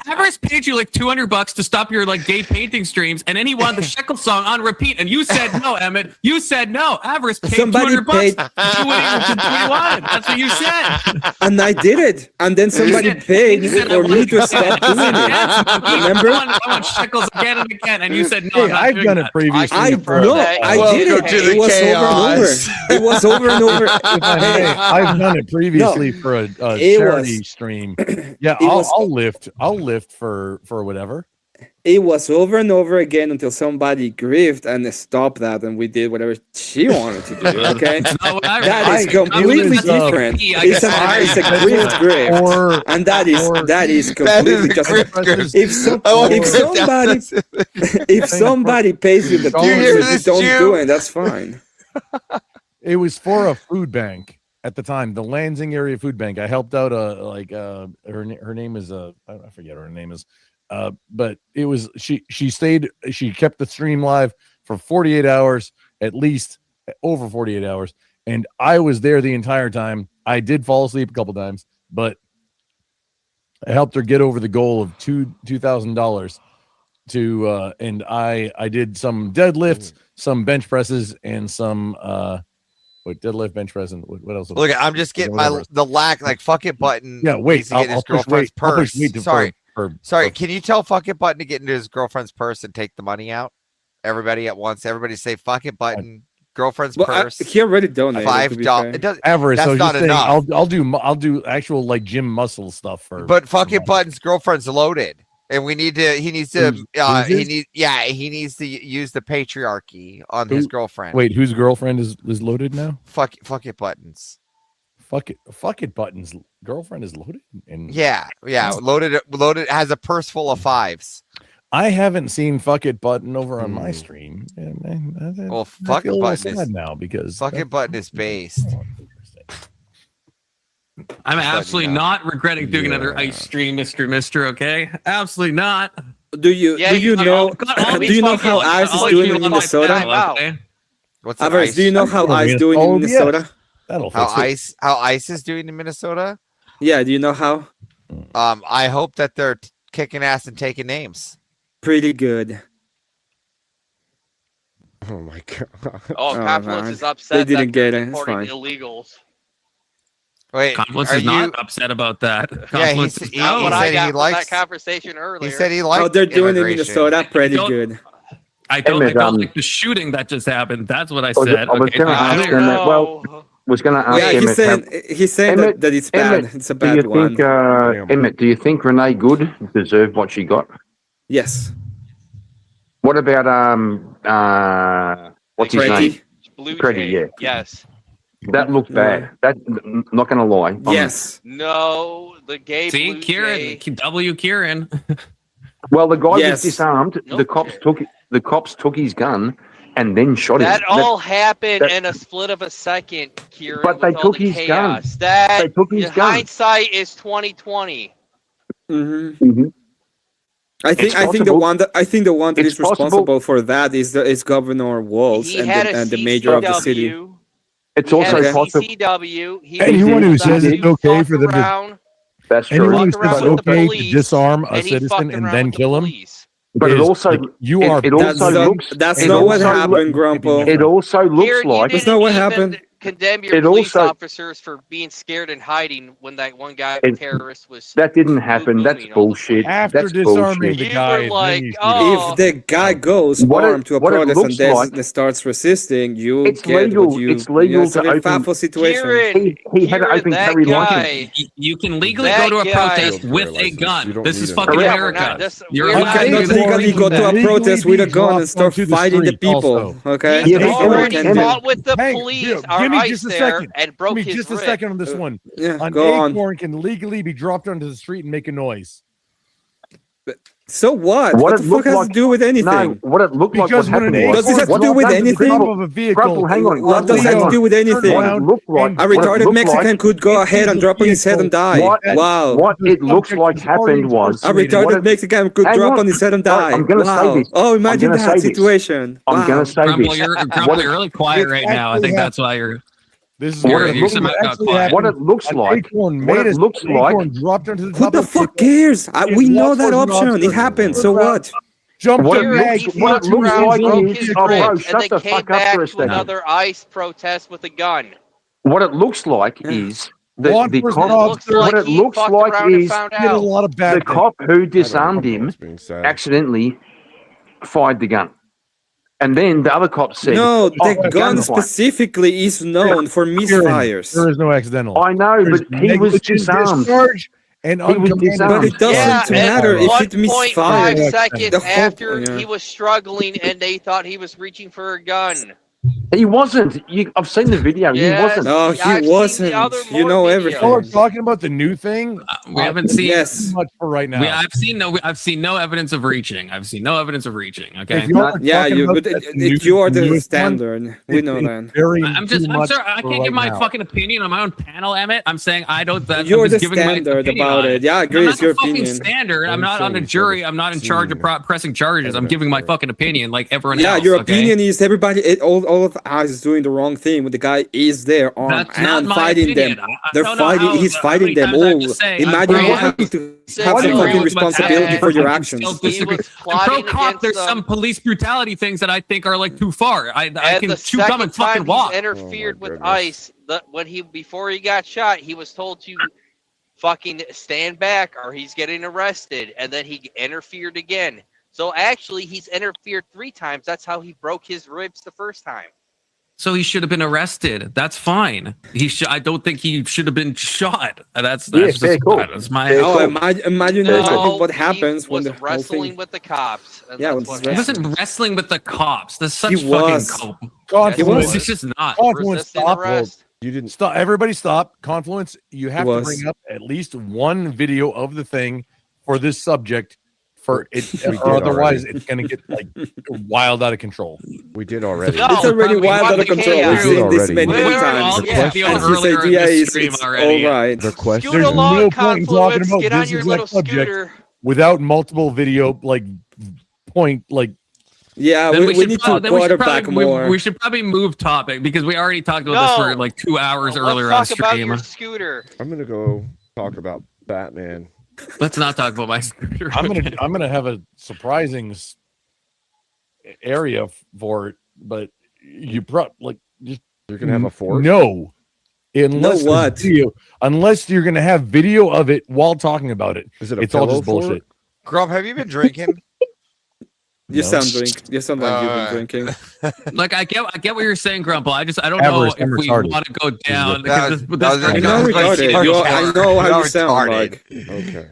Avarice paid you like $200 to stop your like gay painting streams, and then he wanted the Shekel song on repeat, and you said no, Emmett. You said no. Avarice paid Somebody $200 paid- to do what he wanted. That's what you said. And I did it, and then somebody paid for me to stop doing it. Remember? I want Shekels again and again, and you said no. Hey, I'm not I've doing done that. it previously. I for- no, I did Welcome it. to the It was chaos. over and over. It was over and over. If I may, I've done it previously for a it charity was- stream. Yeah, it was- I'll lift for whatever. It was over and over again until somebody grieved and stopped that, and we did whatever she wanted to do. Okay, That's not what I that is read. completely it was, different. I It's guess a grieved grift, Or and that is completely That is just. grift. If somebody pays you the Do you hear dollars, you this, don't Jew? do it. That's fine. it was for a food bank at the time, the Lansing area food bank. I helped out her name is I forget what her name is. But it was she kept the stream live for 48 hours, at least over 48 hours. And I was there the entire time. I did fall asleep a couple times, but I helped her get over the goal of $2,000 to and I did some deadlifts, some bench presses, and some Wait, deadlift, bench press, and what else? Look, I'm just getting the lack like fuck it button. Yeah, wait. needs to get in his girlfriend's purse. Sorry. Can you tell fuck it button to get into his girlfriend's purse and take the money out? Everybody at once. Everybody say fuck it button. Girlfriend's purse. He already donated. $5. It does. Everett, That's so not you're saying enough. I'll do actual like gym muscle stuff for. But fuck it button's girlfriend's loaded. And we need to. He needs to. He needs to use the patriarchy on his girlfriend. Wait, whose girlfriend is loaded now? Fuck it buttons. Fuck it buttons. Girlfriend is loaded. And Yeah. Loaded has a purse full of fives. I haven't seen fuck it button over on my stream. Well, fuck it button is now because fuck it button is based. I'm absolutely not regretting doing another ice stream, Mr. Okay, absolutely not. Do you know how Ice is doing in Minnesota? What's Avers, do you know how Ice doing in Minnesota? How Ice is doing in Minnesota? Yeah, do you know how? I hope that they're kicking ass and taking names. Pretty good. Oh my god. Oh, Confluence man. is upset. They didn't that get they're it. It's reporting fine. illegals. Wait, Confluence is not upset about that. Yeah, Confluence he is said not. What I he got from likes- that conversation earlier. He said he liked. Oh, they're doing in immigration. Minnesota pretty don't- good. I don't like the shooting that just happened. That's what I said. I was Okay, going to ask clear. Emmett. Well, was going to ask Yeah, Emmett. he's saying Emmett, that it's bad. Emmett, It's a do bad you one. think, Emmett? Do you think Renee Good deserved what she got? Yes. What about what's his Pretty? name? Blue Pretty, Jay. yeah. Yes. That looked bad. That not going to lie. Yes. No, the gay See, Blue Kieran, Jay. W. Kieran. Well, the guy Yes. was disarmed. The cops took his gun and then shot him. That all happened in a split of a second, Kieran. But they with all took the his gun. chaos. That They took his gun. hindsight is 2020. Mm-hmm. I think the one that It's is responsible for that is Governor Walz He and had the, a and the mayor of the city. CCW. It's He also had a possible. CCW. He Anyone who was says it's okay for them to, around. That's true. anyone who Fucked around says with it's the okay to police, disarm a and he citizen fucked and around then with the kill him. police. But it is, also like, you are. it also looks. That's it not what also happened, Grumple. It also looks Kieran, you like. That's didn't not what even happened. condemn your It police also- officers for being scared and hiding when that one guy, It- terrorist, was. That didn't happen. That's booming all the bullshit. After That's disarming bullshit. the You guy, were then like, you shoot him. oh. If the guy goes What it- armed to a what it protest looks and like- then starts resisting, you It's get legal- what you. it's legal it's a to very open- powerful situation. Kieran, He had an Kieran, open that carry guy. license. You can legally That go to a guy- protest with a You gun. don't This need is it. fucking Yeah, we're America. not- this- You're we're You allowed not to cannot do that. legally go to a Legally protest with a be gun and dropped start onto the fighting the street people. also. Okay, He Yeah, That's already what Emmett, we can fought with the Hank, police, give our me ICE just a there, second. and broke Give me his just a wrist. second on this one. do. Yeah, An go on. acorn can legally be dropped onto the street and make a noise. So what? What What it the fuck looked has like- to do with anything? No, what it looked like. Because What when an happened acorn was. Does this have to drops do with onto the anything? top of a vehicle, Grumple, hang on. What does Grumple, that hang have to on. do with anything? What it looked like. A what it retarded looked Mexican like- could go ahead and drop on his head and die. What- Wow. What The it looks subject like is already happened was. A incarcerated. retarded what it- Mexican could Hang drop on. on his head and die. I'm gonna say Wow. this. Oh, imagine I'm gonna that say this. situation. I'm Wow. gonna say Grumble, this. you're, What Grumble, it- you're really quiet It's right now. I think actually that's why you're. This is What what it it looks- somehow got actually quiet. What happened. it looks An like. acorn What made it looks an like. acorn dropped onto the Who top the of a fuck vehicle. cares? It We know was that an option. It officer. happened. So what? Jumped What a it Kieran, bag. he looks- what it fucked looks around, like broke is- his oh, bro, wrist, shut and they the came fuck up back for a to second. another ICE protest with a gun. What it looks like is the Law the enforcement cop. officer What it he looks fucked like around and is found Did a out. lot of the bad things. cop who I don't disarmed know him what's being said. accidentally fired the gun, and then the other cop said, No, "Oh, the gun gunfight." specifically is known for misfires. There is no accidental. I know, There's but he was negligent disarmed. discharge and He was uncommanded disarmed. But it doesn't Yeah, matter at if it 1.5 misfires. seconds The whole- after yeah. he was struggling and they thought he was reaching for a gun. He wasn't. I've seen the video. Yes. He wasn't. No, I've he seen the wasn't. other You more know videos. everything. Oh, we're talking about the new thing. We haven't seen. Yes. Too much for right now. I've seen no evidence of reaching. I've seen no evidence of reaching. Okay. If y'all are Yeah, talking you. about But that new- you are the newest one, standard. We know it's that. very I'm too sorry. much I for can't give right my now. fucking opinion on my own panel, Emmett. I'm saying I don't. I'm You're just the giving my standard opinion about on it. Yeah, I agree. I'm It's not your the fucking opinion. standard. I'm I'm not on a saying jury. for I'm not in charge of pressing charges. I'm giving my fucking opinion, like everyone Yeah, else. your okay? opinion is everybody. All of ICE is doing the wrong thing when the guy is there armed That's not and my fighting opinion. them. I They're don't know fighting. how- He's how fighting many them times I have all. to say, Imagine I'm you pro- have to have I some agree fucking with what's responsibility happening. for your I can actions. still disagree. I'm pro cop. There's some police brutality things that I think are like too far. I And can the chew gum second and fucking time walk. he's interfered with ICE, when before he got shot, he was told to fucking stand back or he's getting arrested, and then he interfered again. So actually, he's interfered 3 times. That's how he broke his ribs the first time. So he should have been arrested. That's fine. I don't think he should have been shot. That's very cool. That's my. Very Oh, cool. imagine No, what he happens when was the whole wrestling thing. with the cops. And Yeah, that's when what He he's happened. wasn't wrestling with the cops. That's such He fucking was. cope. Confluence. It's just not. Confluence. Resisting Stop. arrest. You didn't Stop. Everybody stop. Confluence. You have to was. bring up at least one video of the thing for this subject. For it, We or did otherwise already. it's going to get like wild out of control. We did already. No, It's already probably wild out of fucking control. chaos. We've seen this Already. many, We many were all times. the videos And you earlier say, in yeah, the it's stream all already. right. The question. Scoot There's along, no point in talking Confluence. about Get on this your exact little subject scooter. without multiple video like point like Yeah, Then we should need prob- to then we should quarterback probably- more. We should probably move topic because we already talked about this for No. like 2 hours earlier on Let's talk about stream. your scooter. I'm gonna go talk about Batman. Let's not talk about my scooter. I'm gonna have a surprising area for it, but you like just You're gonna have a force. no, unless No there's what? video, unless you're gonna have video of it while talking about it. Is it a It's all pillow just bullshit. Grub, have you been drinking? You No. sound like you've been Alright. drinking. Like I get what you're saying, Grumple. I don't know Avarice, if I'm we retarded. want to go down. That because was- this that was already You're got not retarded. crazy. retarded. I know how You're you sound retarded. like. Okay.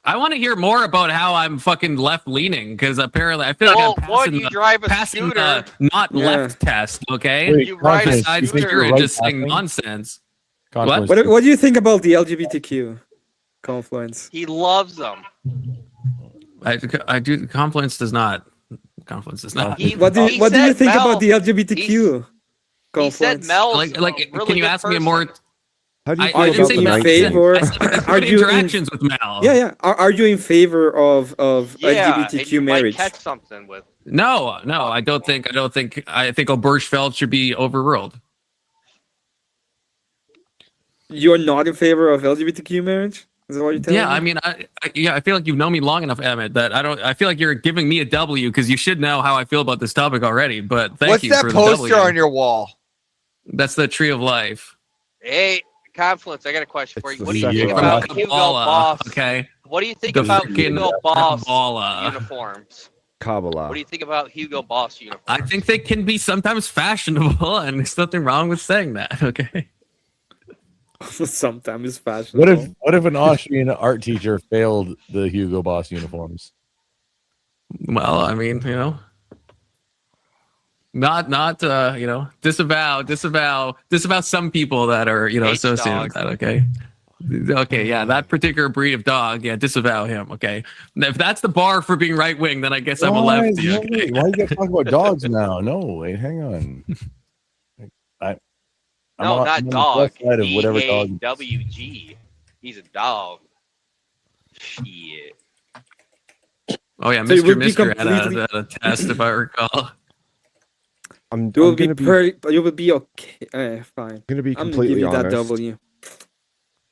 I want to hear more about how I'm fucking left leaning because apparently I feel like Well, I'm one, passing you drive a passing scooter. the not Yeah. left test. Okay, Wait, You ride a Confluence, besides you think scooter you're and right just saying passing? nonsense. Confluence. What do you think about the LGBTQ confluence? He loves them. I do. Confluence does not. Confluence does not. He- What do he you said think Mel- about the LGBTQ He said confluence? Mel's Like, a really can you good ask me person. more? How do you I feel didn't about say the in Mel. 19? favor? I said I have Are good you in- interactions with Mel. Yeah. Are you in favor of Yeah, and LGBTQ you might marriage? catch something with. No, I don't think. I think Obergefell should be overruled. You're not in favor of LGBTQ marriage? Is that what you're telling Yeah, me? I mean, I feel like you've known me long enough, Emmett, that I feel like you're giving me a W because you should know how I feel about this topic already. But thank What's you that for the poster W. on your wall? That's the Tree of Life. Hey, Confluence, I got a question for It's you. the What do you think second about one. Hugo Kabbalah, Boss? okay. What do you think The about freaking Hugo Boss Kabbalah. uniforms? Kabbalah. What do you think about Hugo Boss uniforms? I think they can be sometimes fashionable, and there's nothing wrong with saying that. Okay. Sometimes fashionable. What if an Austrian art teacher failed the Hugo Boss uniforms? Well, I mean, not disavow some people that are associated with that. Okay, yeah, that particular breed of dog, yeah, disavow him. Okay, if that's the bar for being right wing, then I guess I'm a lefty. Okay? Why you gotta talk about dogs now? No, wait, hang on. I'm No, on not the dog. left side of whatever dog. DAWG. He's a dog. Shit. Oh yeah, So it Mr. would be Mister had completely- a test if I recall. I'm You will gonna you will be okay. Fine. gonna be I'm gonna give completely you that honest. W.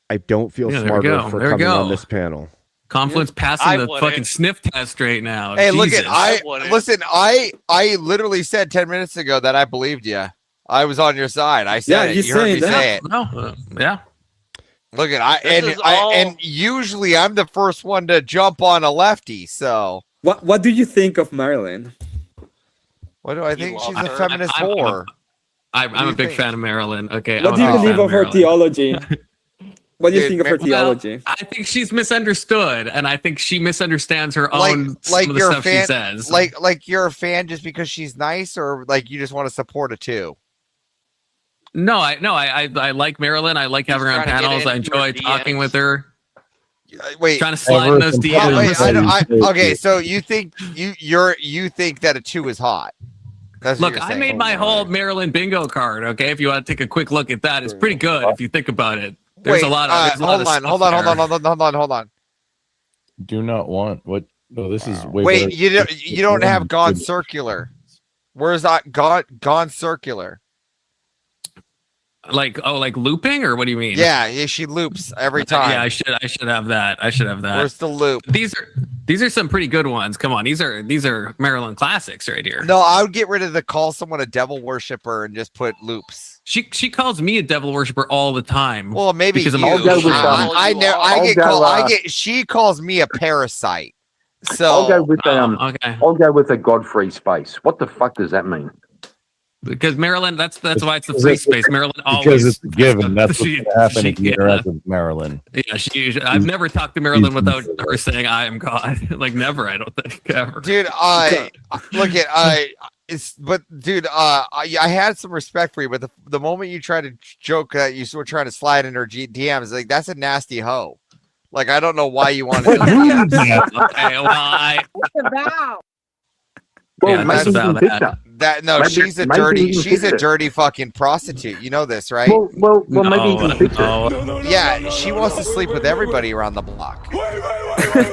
I don't feel Yeah, there we smarter go. for There we coming on go. this panel. Confluence passing I the wouldn't. fucking sniff test right now. Hey, look Jesus. at I wouldn't. listen. I literally said 10 minutes ago that I believed you. I was on your side. I said Yeah, it. you You heard me saying that. say it. No, yeah. Look at This is all- and usually I'm the first one to jump on a lefty. So What do you think of Marilyn? what do I You think? love She's her. a feminist I'm- whore. I'm do a you big think? fan of Marilyn. Okay. What I'm do a you big believe fan of her Marilyn. theology? What do you Dude, think of her well, theology? I think she's misunderstood, and I think she misunderstands her Like- own like some of the you're a stuff she fan- says. Like you're a fan just because she's nice, or like you just want to support it too. No, I like Marilyn. I like having her on trying to get panels. I into her enjoy talking DMs. with her. Wait, Trying to slide in those Oh, DMs. wait, okay, so you think you think that a 2 is hot? That's what Look, you're I saying. made my whole Maryland bingo card. Okay, if you want to take a quick look at that, it's pretty good if you think about it. There's Wait, a lot of. There's a lot of stuff there. hold on. Do not want what? No, this is way Wait, better. you don't have gone circular. Where's that gone circular? Like looping, or what do you mean? Yeah, she loops every time. Yeah, I should have that. I should have that. Where's the loop? These are some pretty good ones. Come on, these are Maryland classics right here. No, I would get rid of the call someone a devil worshiper and just put loops. She calls me a devil worshiper all the time. Well, maybe because you. She calls me a parasite. So I'll go with okay. I'll go with a God-free space. What the fuck does that mean? Because Maryland, that's why it's the free space. Maryland always Because it's a given. That's what's she- going to happen she- if you interact with Maryland. Yeah, I've never talked to Maryland without her saying I am God. Like never, I don't think ever. Dude, I had some respect for you, but the moment you try to joke that you were trying to slide in her DMs, like that's a nasty hoe. Like I don't know why you want to. Okay, well, Well, that's about that. She's a dirty fucking prostitute. You know this, right? Well, maybe you can fix it. Yeah, she wants to sleep with everybody around the block.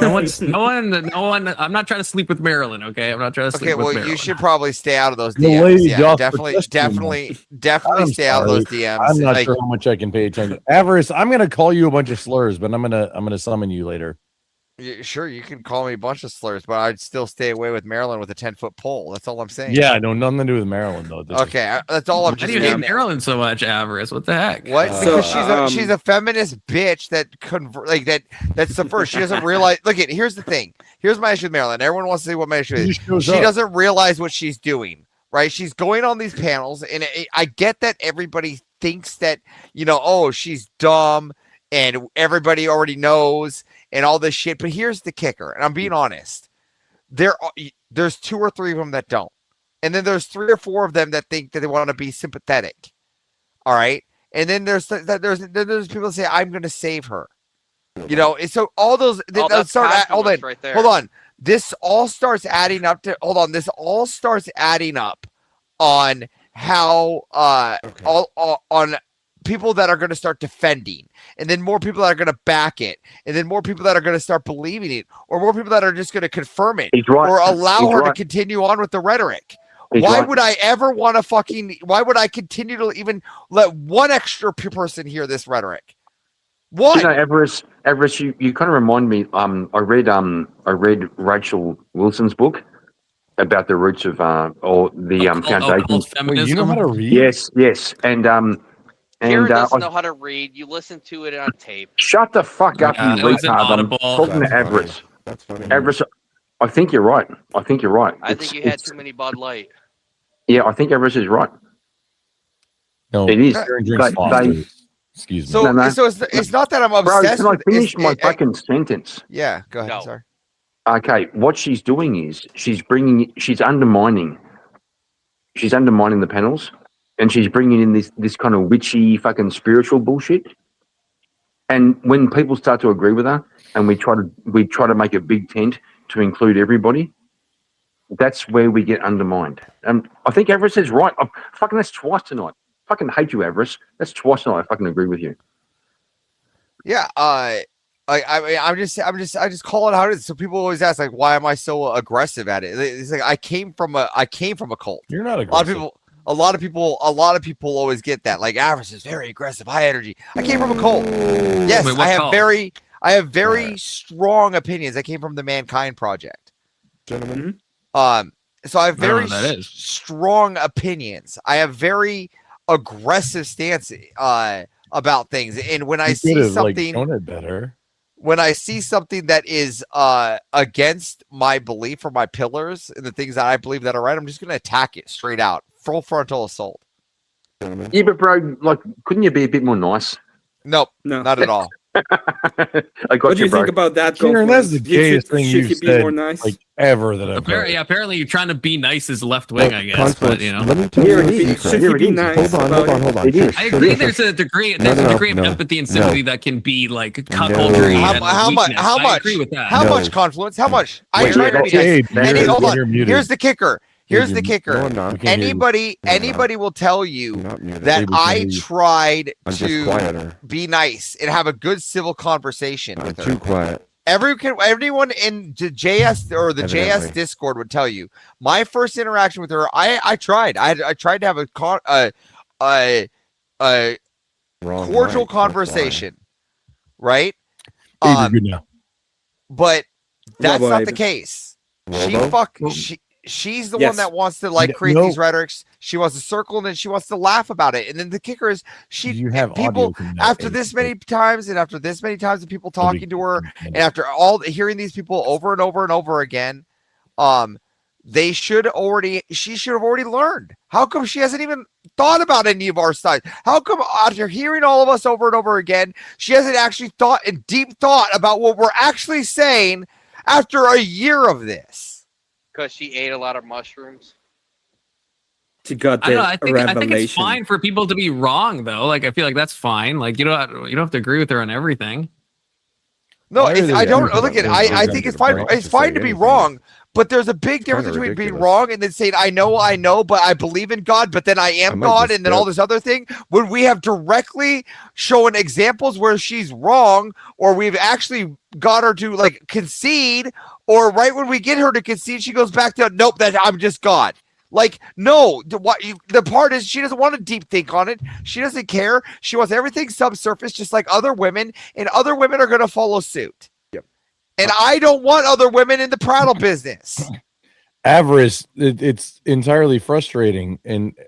No one. I'm not trying to sleep with Maryland. Okay, I'm not trying to sleep Okay, with well, Maryland. you should probably stay out of those The DMs. lady Yeah, off definitely I'm stay out of sorry. those DMs. I'm not Like, sure how much I can pay attention. Avarice, I'm gonna call you a bunch of slurs, but I'm gonna summon you later. sure, you can call me a bunch of slurs, but I'd still stay away with Maryland with a 10-foot pole. That's all I'm saying. Yeah, no, nothing to do with Maryland though. Okay, that's all I'm Why just do you hate saying. Maryland so much, Avarice? What the heck? What? Because she's a feminist bitch that that's subversive. She doesn't realize. Here's the thing. Here's my issue with Maryland. Everyone wants to see what my issue is. She doesn't realize what she's doing. Right? She's going on these panels, and I get that everybody thinks that she's dumb and everybody already knows and all this shit. But here's the kicker, and I'm being honest. There's 2 or 3 of them that don't. And then there's 3 or 4 of them that think that they want to be sympathetic. All right. And then there's people that say, I'm going to save her. And so all those, that's confidence right there. Hold on. This all starts adding up on how, on people that are going to start defending, and then more people that are going to back it, and then more people that are going to start believing it, or more people that are just going to confirm it, or allow her to continue on with the rhetoric. Why would I ever want to why would I continue to even let one extra person hear this rhetoric? What? Everest, you kind of remind me. I read Rachel Wilson's book about the roots of foundations. Wait, you know how to read? Yes, and Karen doesn't know how to read. You listen to it on tape. Shut the fuck up, you it was retard. I'm inaudible. talking to Everest. That's funny. Everest, I think you're right. I think you had too many Bud Light. Yeah, I think Everest is right. No, it is. Karen drinks Foster's. Excuse me. So it's not that I'm obsessed. Bro, can I finish my fucking sentence? Yeah, go ahead. No. Sorry. Okay, what she's doing is she's undermining the panels, and she's bringing in this kind of witchy fucking spiritual bullshit. And when people start to agree with her, and we try to make a big tent to include everybody, that's where we get undermined. I think Everest is right. That's twice tonight. I fucking hate you, Everest. That's twice tonight. I fucking agree with you. Yeah. I just call it how it is. So people always ask, like, why am I so aggressive at it? It's like I came from a cult. You're not aggressive. A lot of people always get that. Like, Avarice is very aggressive, high energy. I came from a cult. Yes, Wait, what I have cult? I have very strong opinions. I came from the Mankind Project. Gentlemen. So I have very that is. strong opinions. I have very aggressive stance about things. And when I see something, shown it better. when I see something that is against my belief or my pillars and the things that I believe that are right, I'm just going to attack it straight out, full frontal assault. Yeah, but bro, couldn't you be a bit more nice? Nope, No. not at all. I got What do you bro. think about that? Karen, that's the You gayest thing should you've he be said more nice? ever that I've heard. Apparently, you're trying to be nice as left wing, I guess. Confluence, But you know, let me tell Here you it a is. secret. Should he be nice Hold about on. It is. I agree. There's a degree. There's a degree of empathy and sympathy that can be like cuckoldry. and How much? weakness. How I much? agree with that. How much confluence? How much? I Wait, try to be okay, nice. Hold on. you're muted. Here's the kicker. Here's the No, kicker. I'm not. We can't hear you. Anybody will tell you Not muted. that Able to I hear you. tried I'm just to quieter. be nice and have a good civil conversation I'm with too her. quiet. Everyone in the JS or the JS Evidently. Discord would tell you. My first interaction with her, I tried to have a Wrong cordial mic, that's why. conversation, right? Abe, you're good now. But that's Robo not the Abe. case. Robo? She's the one Yes. that wants to like create No. these rhetorics. She wants to circle and then she wants to laugh about it. And then the kicker is You have people audio from that, after Abe, this but many times and after this many times of people nobody talking to her can and understand it. after all hearing these people over and over and over again, she should have already learned. How come she hasn't even thought about any of our sides? How come after hearing all of us over and over again, she hasn't actually thought in deep thought about what we're actually saying after a year of this? Because she ate a lot of mushrooms. She got I the don't know. I think it's revelation. fine for people to be wrong, though. Like, I feel like that's fine. Like, you don't have to agree with her on everything. No, Why are they I don't using look that at. word I think it's fine. right It's to fine say to be anything? wrong, but there's a big difference Kinda between being ridiculous. wrong and then saying I know, but I believe in God, but then I am might God, just and then all dip. this other thing. When we have directly shown examples where she's wrong, or we've actually got her to like concede, or right when we get her to concede, she goes back to nope, that I'm just God. Like, no, the part is she doesn't want to deep think on it. She doesn't care. She wants everything subsurface, just like other women, and other women are going to follow suit. Yep. And I don't want other women in the prattle business. Avarice, it's entirely frustrating, and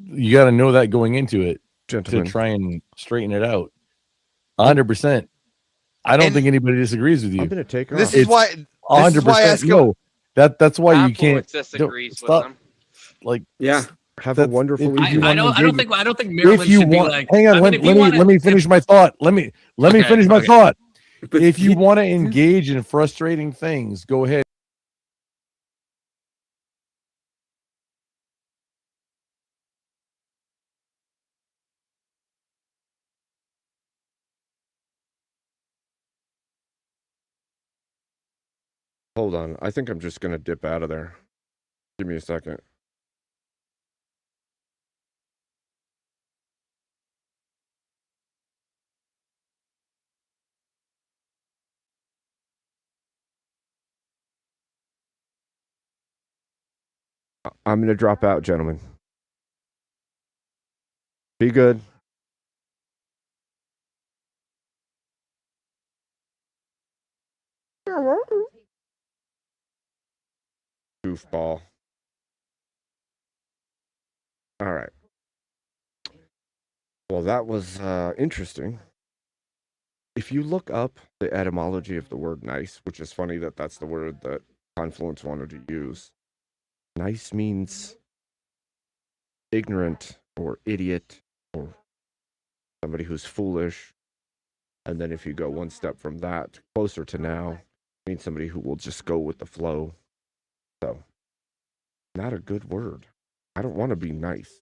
you got to know that going into it Gentlemen. to try and straighten it out. 100%. I don't think anybody disagrees with you. I'm going to take her This off. is why. This is why I ask him. No, that's why you can't. Affluence disagrees with Stop. them. Like, Yeah. Have a wonderful if you evening. want to I don't engage- think Maryland if you should be want, like. hang on, I mean, if you let me finish my thought. Let me Okay, finish my okay. thought. But If you want to engage in frustrating things, go ahead. Hold on. I think I'm just going to dip out of there. Give me a second. I'm going to drop out, gentlemen. Be good. Goofball. All right. Well, that was interesting. If you look up the etymology of the word nice, which is funny that that's the word that Confluence wanted to use, nice means ignorant or idiot or somebody who's foolish. And then if you go one step from that closer to now, it means somebody who will just go with the flow. So, not a good word. I don't want to be nice.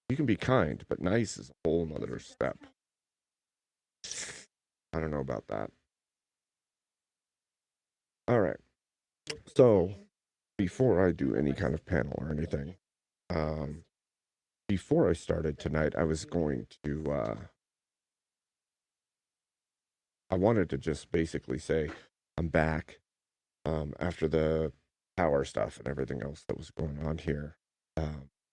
You can be kind, but nice is a whole nother step. I don't know about that. All right. So, before I do any kind of panel or anything, before I started tonight, I was going to, I wanted to just basically say I'm back after the power stuff and everything else that was going on here.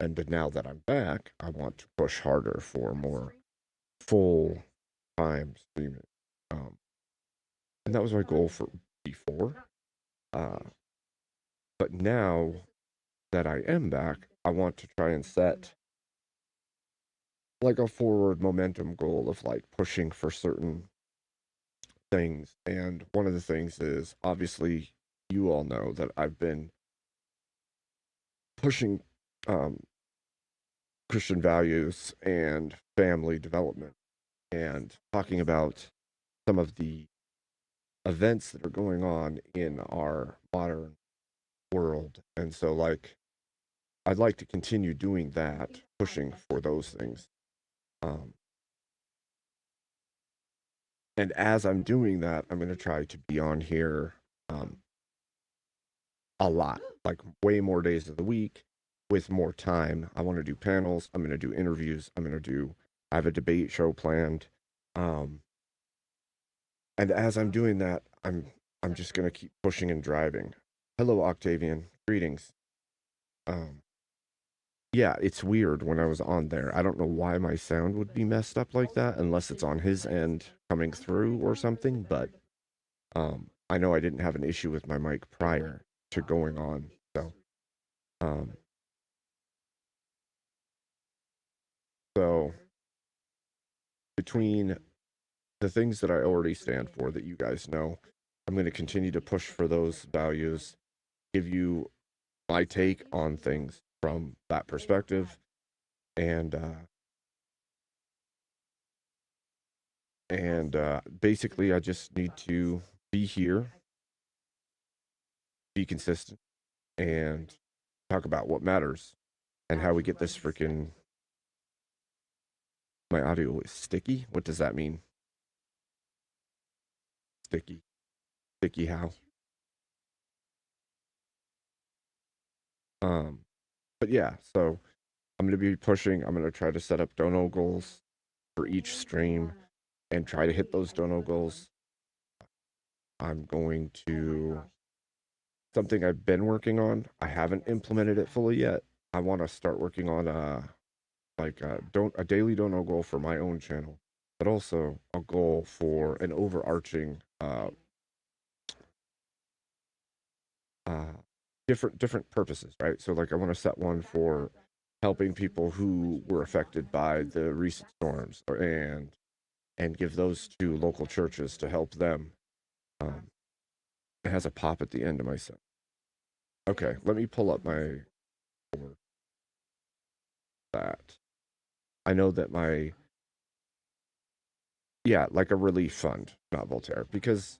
But now that I'm back, I want to push harder for more full time streaming. And that was my goal for before. But now that I am back, I want to try and set like a forward momentum goal of like pushing for certain things. And one of the things is obviously you all know that I've been pushing Christian values and family development and talking about some of the events that are going on in our modern world. And so like I'd like to continue doing that, pushing for those things. And as I'm doing that, I'm going to try to be on here a lot, like way more days of the week with more time. I want to do panels. I'm going to do interviews. I have a debate show planned. And as I'm doing that, I'm I'm just gonna keep pushing and driving. Hello, Octavian. Greetings. Um, yeah, it's weird when I was on there. I don't know why my sound would be messed up like that, unless it's on his end coming through or something. But I know I didn't have an issue with my mic prior to going on. So, um, so between the things that I already stand for that you guys know, I'm going to continue to push for those values, give you my take on things from that perspective, and basically I just need to be here, be consistent, and talk about what matters and how we get this freaking. My audio is sticky. What does that mean? Sticky. Sticky how? But yeah, so I'm gonna be pushing. I'm gonna try to set up dono goals for each stream and try to hit those dono goals. I'm going to something I've been working on. I haven't implemented it fully yet. I want to start working on a daily dono goal for my own channel, but also a goal for an overarching different purposes, right? So like I want to set one for helping people who were affected by the recent storms and give those to local churches to help them. It has a pop at the end of my set. Okay, let me pull up my that. I know that my like a relief fund, not Voltaire, because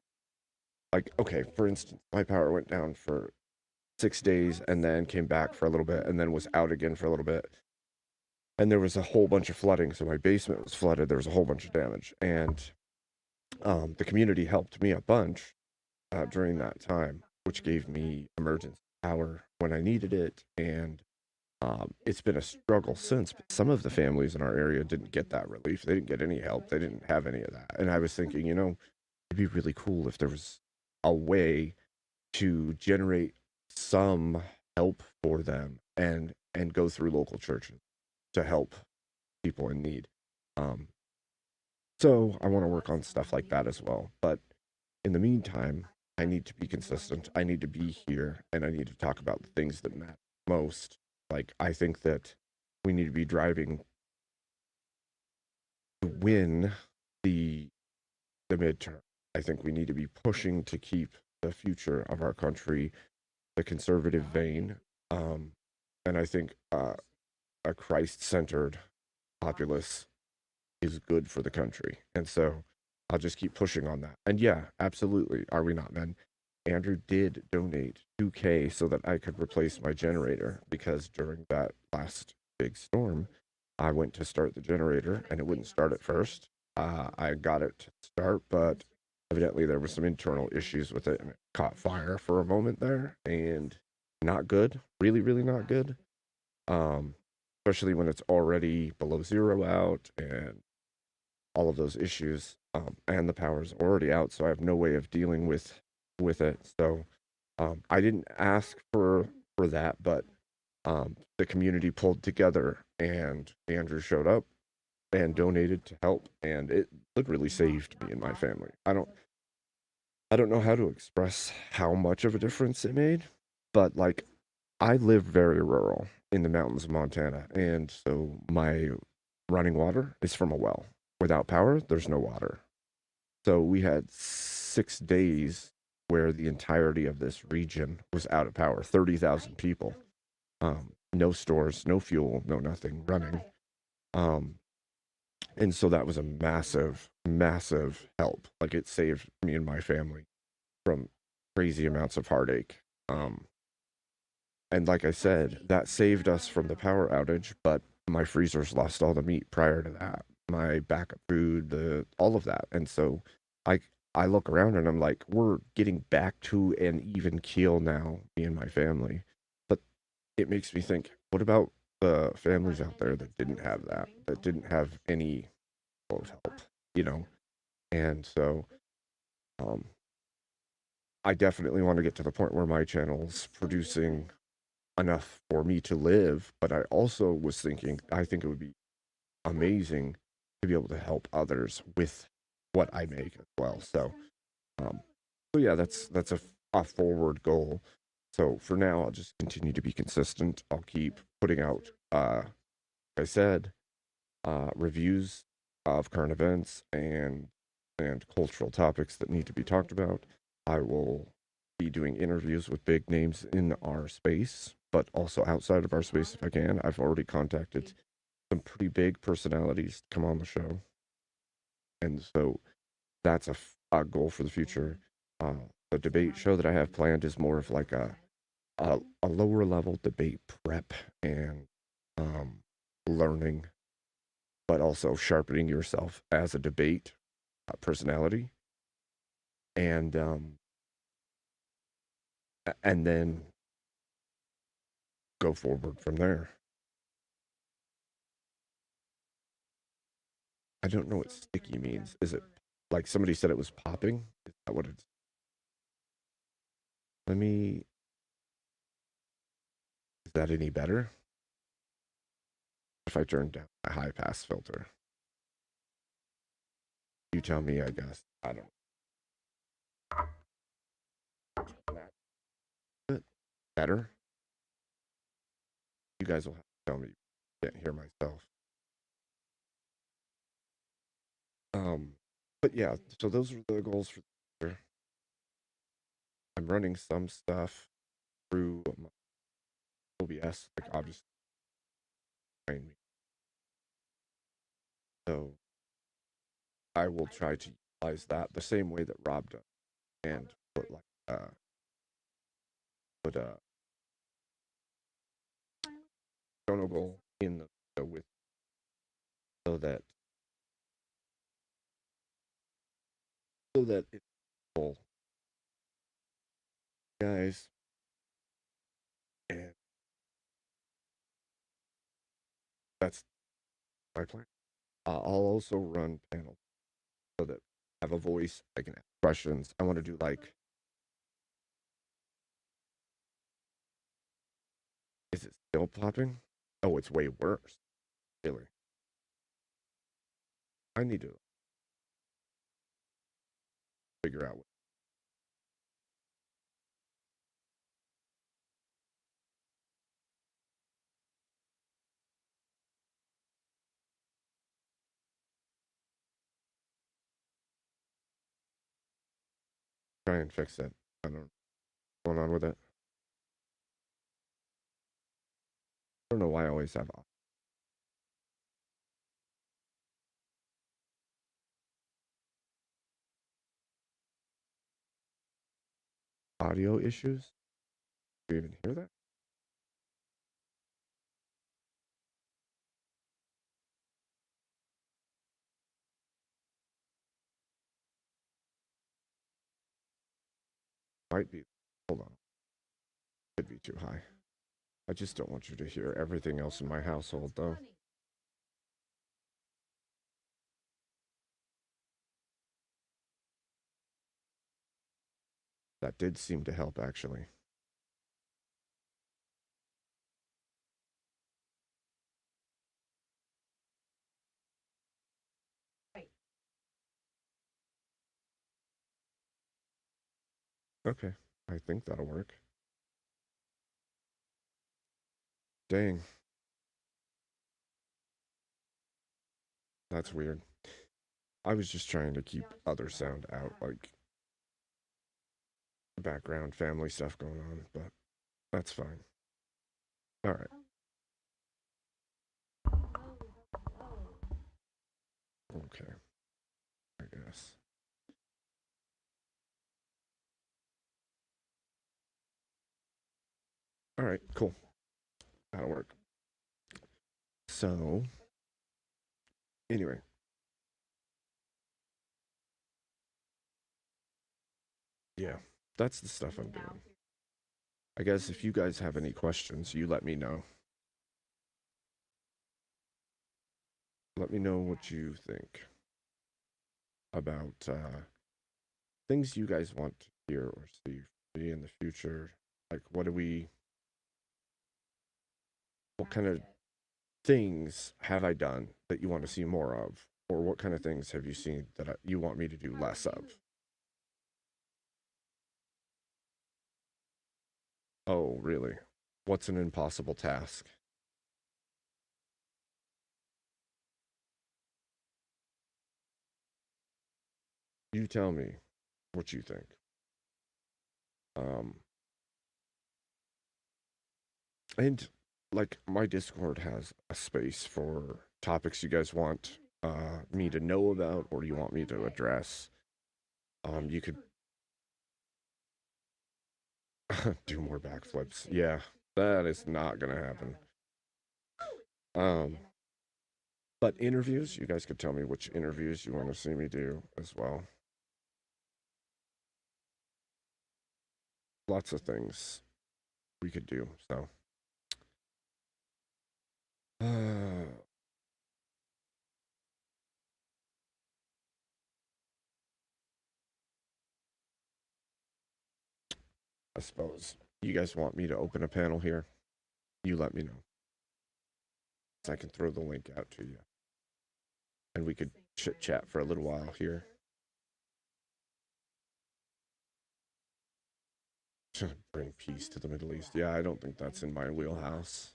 like okay, for instance, my power went down for 6 days and then came back for a little bit and then was out again for a little bit. And there was a whole bunch of flooding, so my basement was flooded. There was a whole bunch of damage, and the community helped me a bunch during that time, which gave me emergency power when I needed it. And it's been a struggle since. But some of the families in our area didn't get that relief. They didn't get any help. They didn't have any of that. And I was thinking, it'd be really cool if there was a way to generate some help for them and go through local churches to help people in need. So I want to work on stuff like that as well. But in the meantime, I need to be consistent. I need to be here and I need to talk about the things that matter most. Like, I think that we need to be driving to win the midterm. I think we need to be pushing to keep the future of our country the conservative vein. And I think a Christ-centered populace is good for the country. And so I'll just keep pushing on that. And yeah, absolutely. Are we not, men? Andrew did donate 2K so that I could replace my generator because during that last big storm, I went to start the generator and it wouldn't start at first. I got it to start, but evidently there were some internal issues with it and it caught fire for a moment there and not good. Really, really not good. Especially when it's already below zero out and all of those issues, and the power's already out, so I have no way of dealing with it. So I didn't ask for that, but the community pulled together, and Andrew showed up and donated to help, and it literally saved me and my family. I don't know how to express how much of a difference it made, but like I live very rural in the mountains of Montana, and so my running water is from a well. Without power, there's no water. So we had 6 days where the entirety of this region was out of power, 30,000 people. No stores, no fuel, no nothing running. And so that was a massive, massive help. Like it saved me and my family from crazy amounts of heartache. And like I said, that saved us from the power outage, but my freezers lost all the meat prior to that. My backup food, all of that. And so I look around and I'm like, we're getting back to an even keel now, me and my family. But it makes me think, what about the families out there that didn't have that didn't have any help, And so I definitely want to get to the point where my channel's producing enough for me to live, but I also was thinking, I think it would be amazing to be able to help others with what I make as well. So yeah, that's a forward goal. So for now, I'll just continue to be consistent. I'll keep putting out, like I said, reviews of current events and cultural topics that need to be talked about. I will be doing interviews with big names in our space, but also outside of our space if I can. I've already contacted some pretty big personalities to come on the show, and so that's a goal for the future. The debate show that I have planned is more of like a lower level debate prep and learning, but also sharpening yourself as a debate personality, and then go forward from there. I don't know what sticky means. Is it like somebody said it was popping? Is that what it's? Let me. Is that any better? If I turn down my high pass filter, you tell me. I guess I don't. Better. You guys will have to tell me. I can't hear myself. But yeah. So those are the goals for the year. I'm running some stuff through my OBS, like obviously behind me. So I will try to utilize that the same way that Rob does, and put like put a chrono goal in the video with, so that it's full, guys, and that's my plan. I'll also run panels so that I have a voice. I can ask questions. I want to do like, is it still popping? Oh, it's way worse. Really, I need to figure out what. Try and fix it. I don't know what's going on with it. I don't know why I always have audio issues. Do you even hear that? Might be. Hold on. Could be too high. I just don't want you to hear everything else in my household, though. That did seem to help, actually. Okay, I think that'll work. Dang. That's weird. I was just trying to keep other sound out, like background family stuff going on, but that's fine. All right. Okay. I guess. All right, cool. That'll work. So, anyway. Yeah, that's the stuff I'm doing. I guess if you guys have any questions, you let me know. Let me know what you think about things you guys want hear or see me in the future? Like, what kind of things have I done that you want to see more of? Or what kind of things have you seen that you want me to do less of? Oh, really? What's an impossible task? You tell me what you think. And like my Discord has a space for topics you guys want me to know about or you want me to address. You could do more backflips. Yeah, that is not gonna happen. But interviews, you guys could tell me which interviews you want to see me do as well. Lots of things we could do. So, I suppose you guys want me to open a panel here. You let me know. So I can throw the link out to you. And we could chit chat for a little while here. To bring peace to the Middle East. Yeah, I don't think that's in my wheelhouse.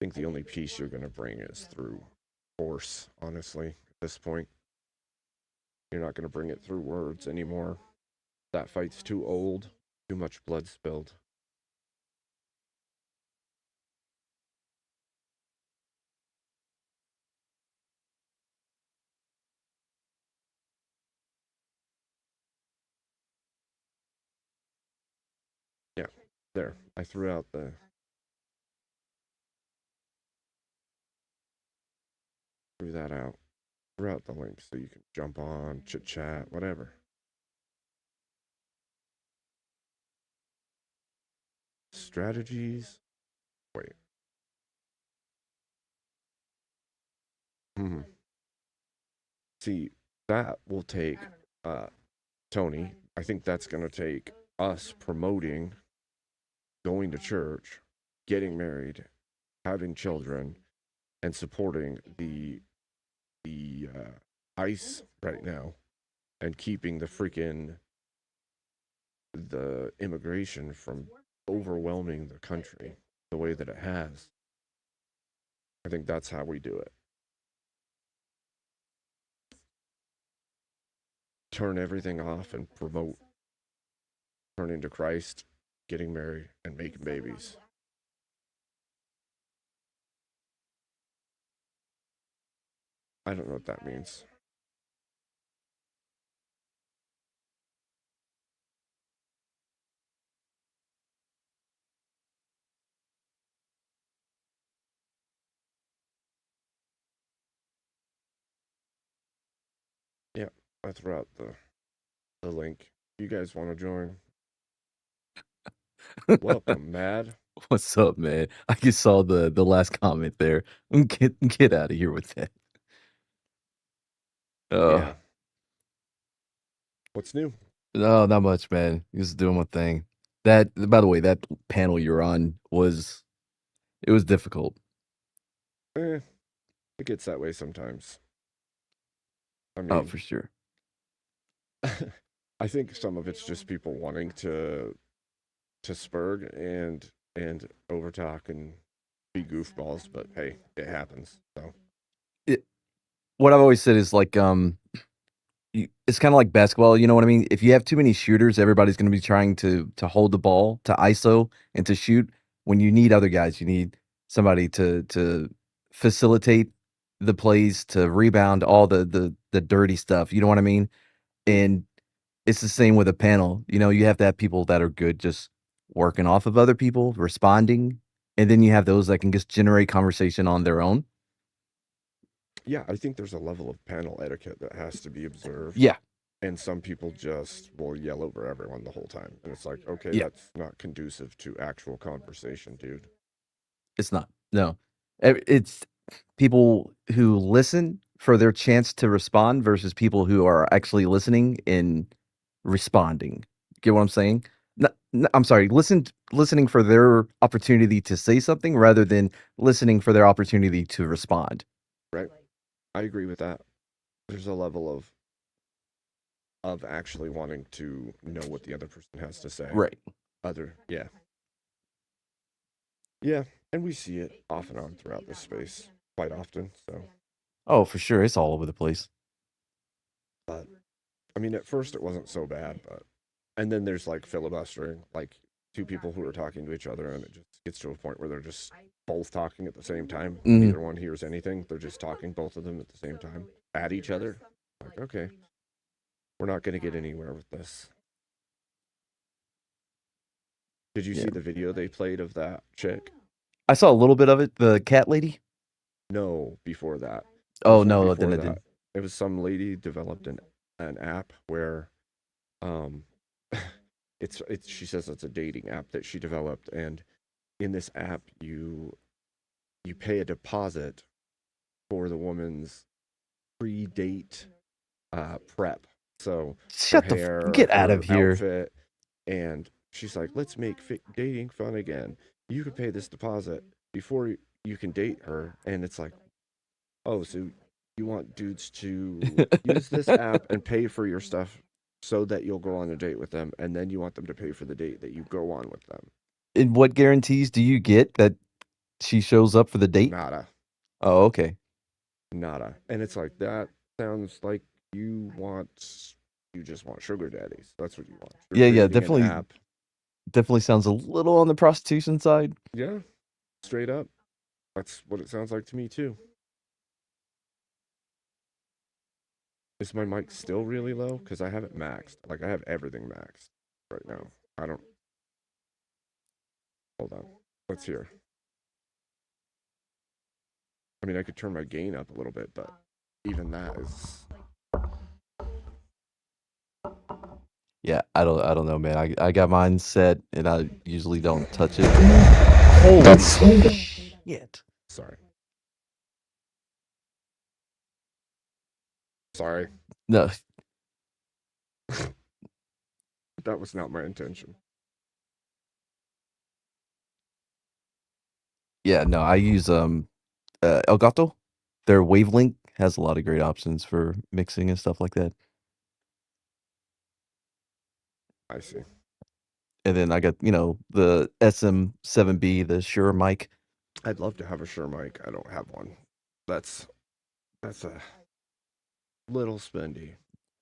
I think the only peace you're going to bring is through force, honestly, at this point. You're not going to bring it through words anymore. That fight's too old, too much blood spilled. Yeah, there. I threw out the threw that out. Threw out the link so you can jump on, chit chat, whatever. Strategies. Wait. See, that will take Tony. I think that's gonna take us promoting going to church, getting married, having children, and supporting the ICE right now, and keeping the immigration from overwhelming the country the way that it has. I think that's how we do it. Turn everything off and promote turning to Christ, getting married, and making babies. I don't know what that means. Yeah, I threw out the link. You guys want to join? Welcome, Mad. What's up, man? I just saw the last comment there. Get out of here with that. Yeah. What's new? No, not much, man. Just doing my thing. That, by the way, that panel you're on was difficult. It gets that way sometimes. I mean, Oh, for sure. I think some of it's just people wanting to spurg and overtalk and be goofballs, but hey, it happens. So What I've always said is like, it's kind of like basketball. You know what I mean? If you have too many shooters, everybody's going to be trying to hold the ball, to ISO, and to shoot. When you need other guys, you need somebody to facilitate the plays, to rebound all the dirty stuff. You know what I mean? And it's the same with a panel. You know, you have to have people that are good just working off of other people, responding, and then you have those that can just generate conversation on their own. yeah, I think there's a level of panel etiquette that has to be observed. Yeah. And some people just will yell over everyone the whole time. And it's like, okay, Yeah. that's not conducive to actual conversation, dude. It's not. No. It's people who listen for their chance to respond versus people who are actually listening and responding. Get what I'm saying? I'm sorry. Listening for their opportunity to say something rather than listening for their opportunity to respond. Right. I agree with that. There's a level of actually wanting to know what the other person has to say. Right. Yeah. Yeah, and we see it off and on throughout this space quite often, so. Oh, for sure. It's all over the place. But I mean, at first it wasn't so bad, but and then there's like filibustering, like two people who are talking to each other, and it just gets to a point where they're just both talking at the same time. Neither one hears anything. They're just talking, both of them at the same time, at each other. Like, okay, we're not going to get anywhere with this. Did you see the video they played of that chick? I saw a little bit of it. The cat lady. No, before that. Oh Before- no, before then I that, didn't. It was some lady developed an app where, it's she says it's a dating app that she developed, and in this app you pay a deposit for the woman's pre-date prep. So Shut her the f- hair, get out her of here. outfit, and she's like, "Let's make dating fun again. You could pay this deposit before you can date her," and it's like, oh, so you want dudes to use this app and pay for your stuff so that you'll go on a date with them, and then you want them to pay for the date that you go on with them. And what guarantees do you get that she shows up for the date? Nada. Oh, okay. Nada. And it's like, that sounds like you just want sugar daddies. That's what you want. You're Yeah, creating an definitely. app. Definitely sounds a little on the prostitution side. Yeah, straight up. That's what it sounds like to me too. Is my mic still really low? Because I have it maxed. Like, I have everything maxed right now. I don't. Hold on. Let's hear. I mean, I could turn my gain up a little bit, but even that is. Yeah, I don't know, man. I got mine set, and I usually don't touch it. Holy shit! Sorry. Sorry. No, That was not my intention. yeah, no. I use Elgato. Their wavelength has a lot of great options for mixing and stuff like that. I see. And then I got the SM7B, the Shure mic. I'd love to have a Shure mic. I don't have one. That's a little spendy.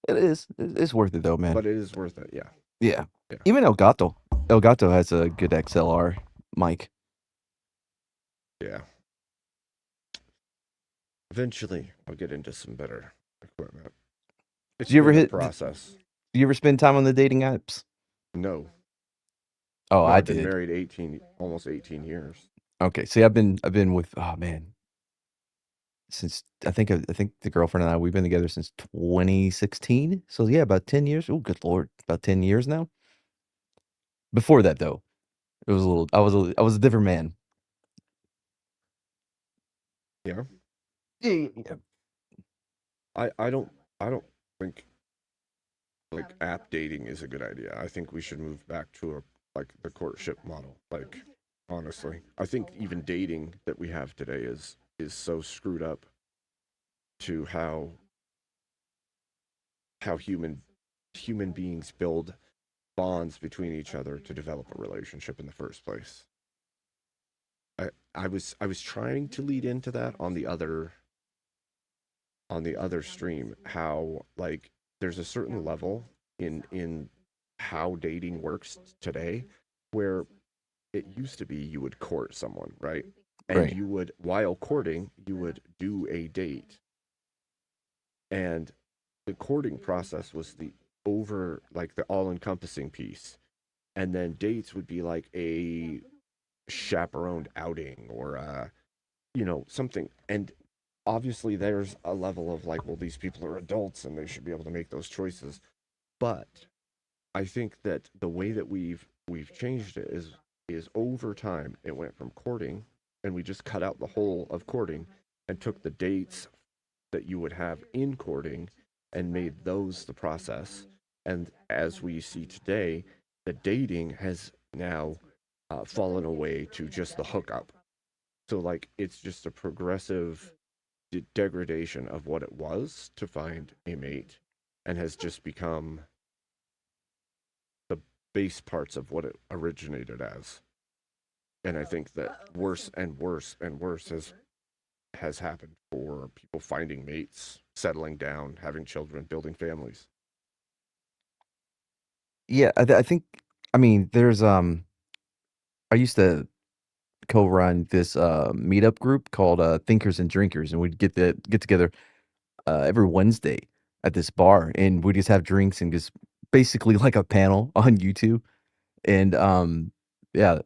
It is. It's worth it though, man. But it is worth it, yeah. Yeah. Yeah. Even Elgato. Elgato has a good XLR mic. Yeah. Eventually, I'll get into some better equipment. It's Do you ever been a hit process? Do you ever spend time on the dating apps? No. Oh, No, I I've been did. married almost 18 years. Okay. See, I've been with since I think the girlfriend and I, we've been together since 2016. So yeah, about 10 years. Oh, good lord, about 10 years now. Before that though, it was a little. I was a different man. Yeah. Yeah. I don't think like app dating is a good idea. I think we should move back to the courtship model. Like, honestly, I think even dating that we have today is so screwed up to how human beings build bonds between each other to develop a relationship in the first place. I was trying to lead into that on the other stream, how like there's a certain level in how dating works today where it used to be you would court someone, right? And Right. you would, while courting, you would do a date. And the courting process was the all-encompassing piece. And then dates would be like a chaperoned outing or something. And obviously there's a level of like, well, these people are adults and they should be able to make those choices. But I think that the way that we've changed it is over time it went from courting, and we just cut out the whole of courting and took the dates that you would have in courting and made those the process. And as we see today, the dating has now fallen away to just the hookup. So like it's just a progressive degradation of what it was to find a mate, and has just become the base parts of what it originated as. And I think that worse and worse and worse has happened for people finding mates, settling down, having children, building families. Yeah, I think. I mean, there's I used to co-run this meetup group called Thinkers and Drinkers, and we'd get together every Wednesday at this bar, and we just have drinks and just basically like a panel on YouTube. And yeah,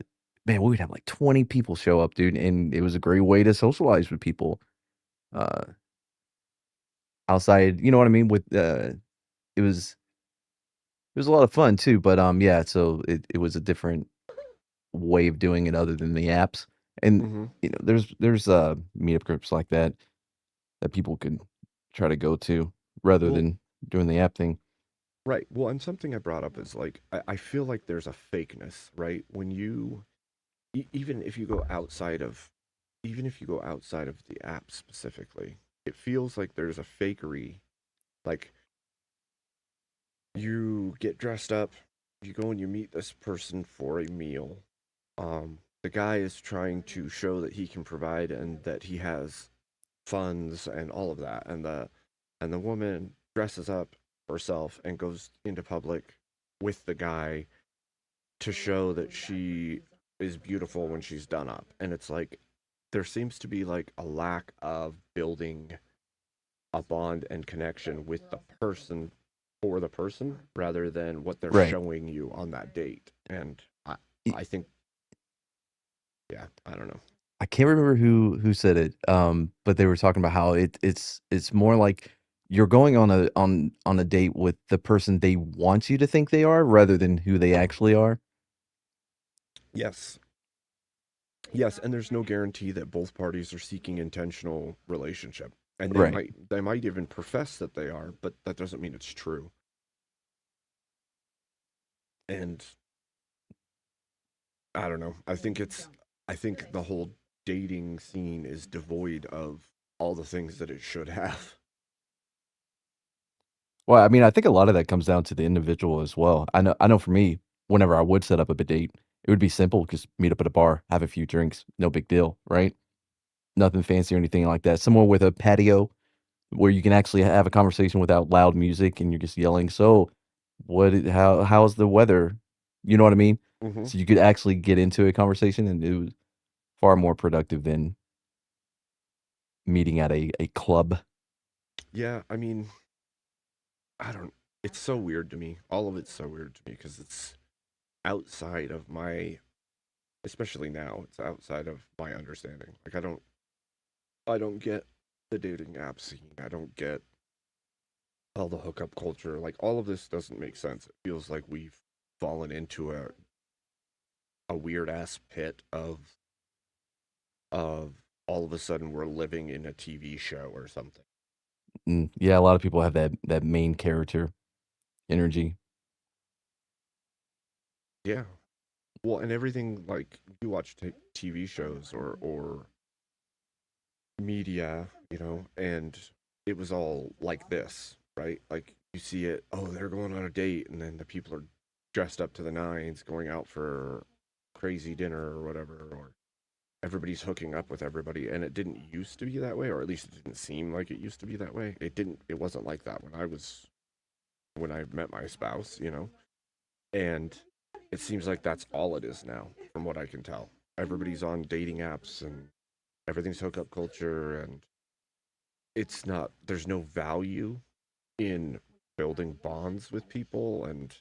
man, we would have like 20 people show up, dude, and it was a great way to socialize with people uh outside. You know what I mean? With it was it was a lot of fun too. But yeah, so it was a different way of doing it other than the apps. And Mm-hmm. you know, there's meetup groups like that that people could try to go to rather Well, than doing the app thing. right. Well, and something I brought up is like I feel like there's a fakeness, right? When you even if you go outside of even if you go outside of the app specifically, it feels like there's a fakery. Like you get dressed up, you go and you meet this person for a meal. The guy is trying to show that he can provide and that he has funds and all of that, and the woman dresses up herself and goes into public with the guy to show that she is beautiful when she's done up. And it's like there seems to be like a lack of building a bond and connection with the person for the person rather than what they're Right. showing you on that date. And I think, yeah, I don't know. I can't remember who said it, but they were talking about how it's more like you're going on a date with the person they want you to think they are rather than who they actually are. Yes. Yes, and there's no guarantee that both parties are seeking intentional relationship. And Right. they might even profess that they are, but that doesn't mean it's true. And I don't know. I think the whole dating scene is devoid of all the things that it should have. Well, I mean, I think a lot of that comes down to the individual as well. I know for me, whenever I would set up a date, it would be simple, just meet up at a bar, have a few drinks, no big deal, right? Nothing fancy or anything like that. Somewhere with a patio where you can actually have a conversation without loud music and you're just yelling. So, how's the weather? You know what I mean? Mhm. So you could actually get into a conversation, and it was far more productive than meeting at a club. Yeah, I mean, I don't it's so weird to me. All of it's so weird to me because it's outside of my especially now, it's outside of my understanding. Like I don't get the dating app scene. I don't get all the hookup culture. Like all of this doesn't make sense. It feels like we've fallen into a weird ass pit of all of a sudden we're living in a TV show or something. Yeah, a lot of people have that main character energy. Yeah. Well, and everything like you watch TV shows or media, you know, and it was all like this, right? Like you see it, oh, they're going on a date, and then the people are dressed up to the nines, going out for crazy dinner or whatever, or everybody's hooking up with everybody, and it didn't used to be that way, or at least it didn't seem like it used to be that way. It wasn't like that when I met my spouse, you know, and it seems like that's all it is now, from what I can tell. Everybody's on dating apps and everything's hookup culture, and it's not there's no value in building bonds with people. And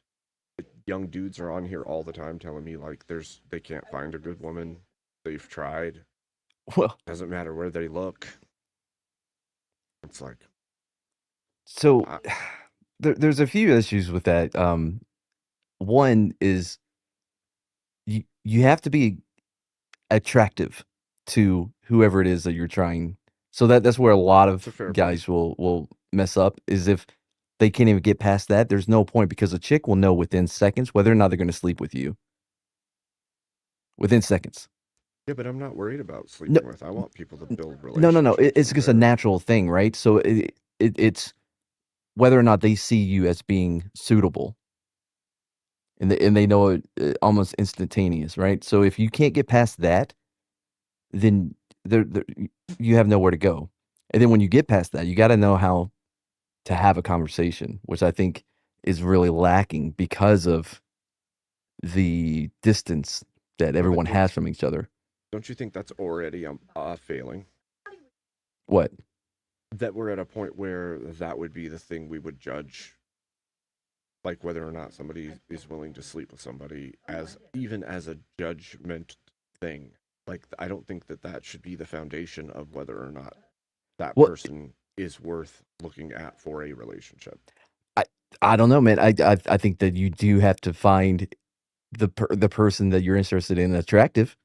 young dudes are on here all the time telling me like they can't find a good woman, they've tried, Well, doesn't matter where they look. It's like so I, there's a few issues with that. One is you have to be attractive to whoever it is that you're trying. So that's where a lot it's of a fair point. guys will mess up is if they can't even get past that, there's no point because a chick will know within seconds whether or not they're going to sleep with you. Within seconds. Yeah, but I'm not worried about No, sleeping with. I want people to build relationships. no. It's just a natural thing, right? So it's whether or not they see you as being suitable, and they know it almost instantaneous, right? So if you can't get past that, then you have nowhere to go. And then when you get past that, you got to know how to have a conversation, which I think is really lacking because of the distance that everyone has from each other. Don't you think that's already failing? What? That we're at a point where that would be the thing we would judge, like whether or not somebody is willing to sleep with somebody as even as a judgment thing. Like I don't think that should be the foundation of whether or not that person is worth looking at for a relationship. I don't know, man. I think that you do have to find the person that you're interested in attractive.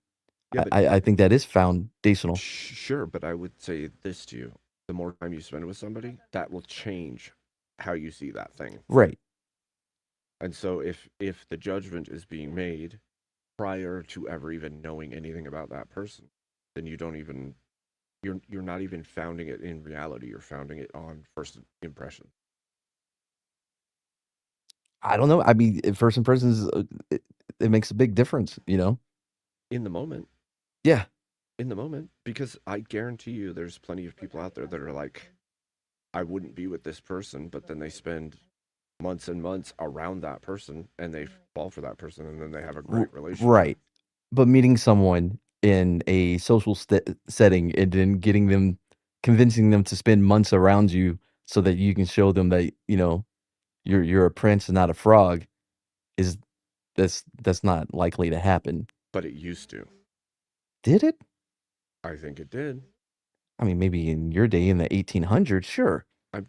Yeah, but I think that is foundational. Sure, but I would say this to you: the more time you spend with somebody, that will change how you see that thing. Right. And so if the judgment is being made prior to ever even knowing anything about that person, then you don't even you're not even founding it in reality. You're founding it on first impression. I don't know. I mean, first impressions, it makes a big difference, you know? In the moment. Yeah. In the moment. Because I guarantee you there's plenty of people out there that are like, I wouldn't be with this person, but then they spend months and months around that person and they fall for that person and then they have a great relationship. Right. But meeting someone in a social setting and then convincing them to spend months around you so that you can show them that, you know, you're a prince and not a frog that's not likely to happen. But it used to. Did it? I think it did. I mean, maybe in your day in the 1800s, sure. I'm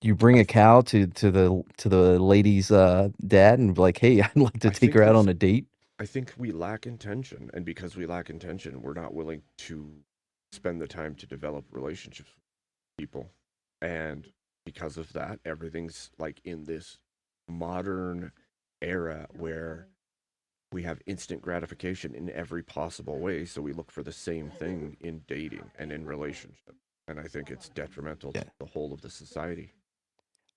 You bring a cow to the lady's dad and be like, "Hey, I'd like to take her out on a date." I think we lack intention, and because we lack intention, we're not willing to spend the time to develop relationships with people. And because of that, everything's like in this modern era where we have instant gratification in every possible way, so we look for the same thing in dating and in relationship. And I think it's detrimental to the whole of the society.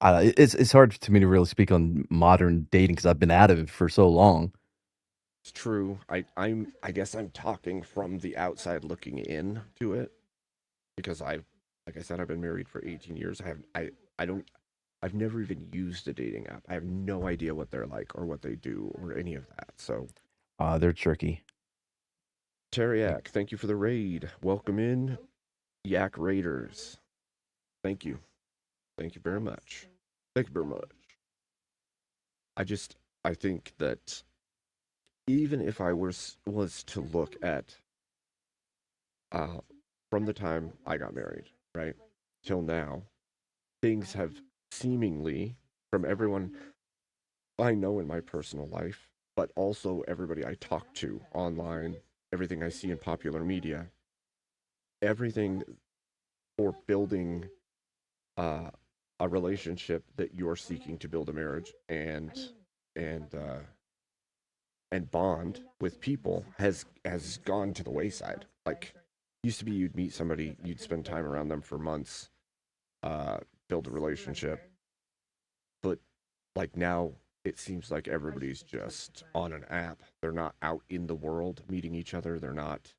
It's hard to me to really speak on modern dating because I've been out of it for so long. It's true. I guess I'm talking from the outside looking in to it because like I said, I've been married for 18 years. I've never even used a dating app. I have no idea what they're like or what they do or any of that. So They're tricky. Teriak, thank you for the raid. Welcome in, Yak Raiders. Thank you. Thank you very much. Thank you very much. I think that even if I was to look at from the time I got married, right, till now, things have seemingly, from everyone I know in my personal life, but also everybody I talk to online, everything I see in popular media, everything for building a relationship that you're seeking to build a marriage and bond with people has gone to the wayside. Like used to be you'd meet somebody, you'd spend time around them for months, build a relationship. But like now it seems like everybody's just on an app. They're not out in the world meeting each other. They're not.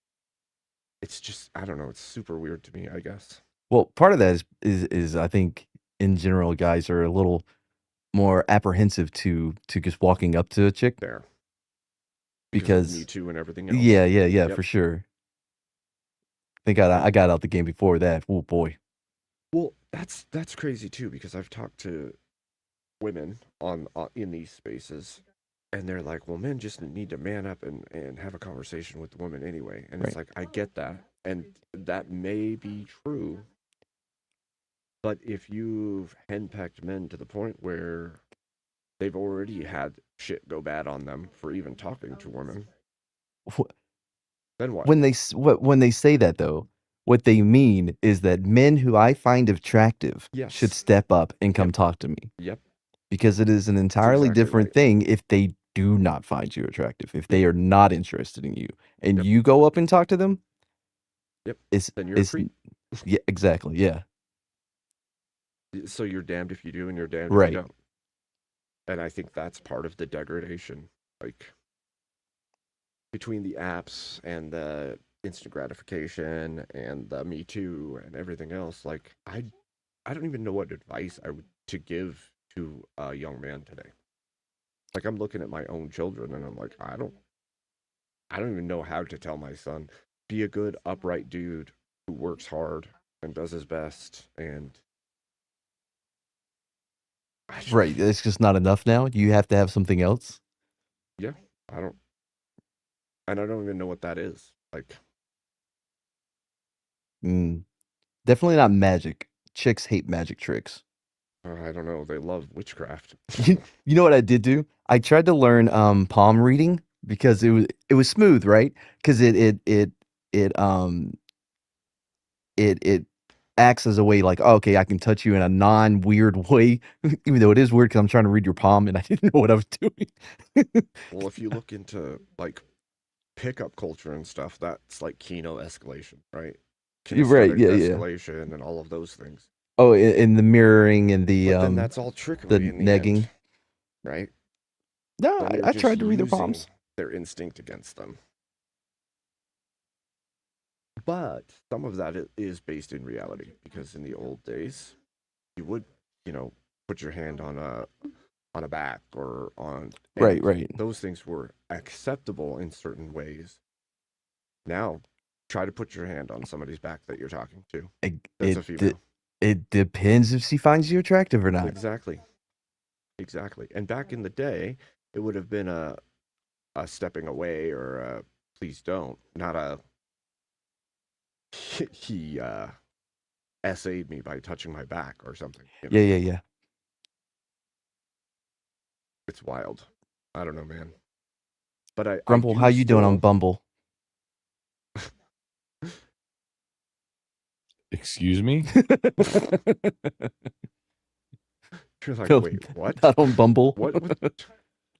It's just I don't know, it's super weird to me, I guess. Well, part of that is I think in general guys are a little more apprehensive to just walking up to a chick. There. Because Me Too and everything else. Yeah, Yep. for sure. I got out the game before that. Oh boy. Well, that's crazy too because I've talked to women on in these spaces and they're like, well, men just need to man up and have a conversation with the woman anyway. And it's like, I get that. And that may be true. But if you've henpecked men to the point where they've already had shit go bad on them for even talking to women, then what? When they say that though, What they mean is that men who I find attractive should Yes. step up and come talk to me. Yep. Because it is an entirely exactly different right. thing if they do not find you attractive, if they are not interested in you, and you go up and talk to them. Yep. It's Then you're a it's creep. yeah, exactly, yeah. So you're damned if you do and you're damned if Right. you don't. And I think that's part of the degradation. Like between the apps and the instant gratification and the Me Too and everything else, like I don't even know what advice I would to give to a young man today. Like I'm looking at my own children and I'm like, I don't even know how to tell my son, be a good, upright dude who works hard and does his best. And Right. It's just not enough now. You have to have something else. yeah, I don't even know what that is. Like, Definitely not magic. Chicks hate magic tricks. I don't know. They love witchcraft. You know what I did do? I tried to learn palm reading because it was smooth, right? Because it acts as a way like, oh, okay, I can touch you in a non-weird way, even though it is weird because I'm trying to read your palm and I didn't know what I was doing. Well, if you look into like pickup culture and stuff, that's like Kino escalation, right? You're right, Kinesthetic yeah, yeah. escalation and all of those things. Oh, in the mirroring and the But then that's all the trickery in the negging. end, right? No, Then they're I just tried to read their using palms. their instinct against them. But some of that is based in reality because in the old days, you would, put your hand on a back or on Right, and right. those things were acceptable in certain ways. Now, try to put your hand on somebody's back that you're talking to. That's a female. It depends if she finds you attractive or not. Exactly. And back in the day, it would have been a stepping away or a please don't, not a he essayed me by touching my back or something. Yeah. It's wild. I don't know, man. But I Grumple, do how you doing on still- Bumble? Excuse me? You're like, No, wait, what? Not on Bumble. What?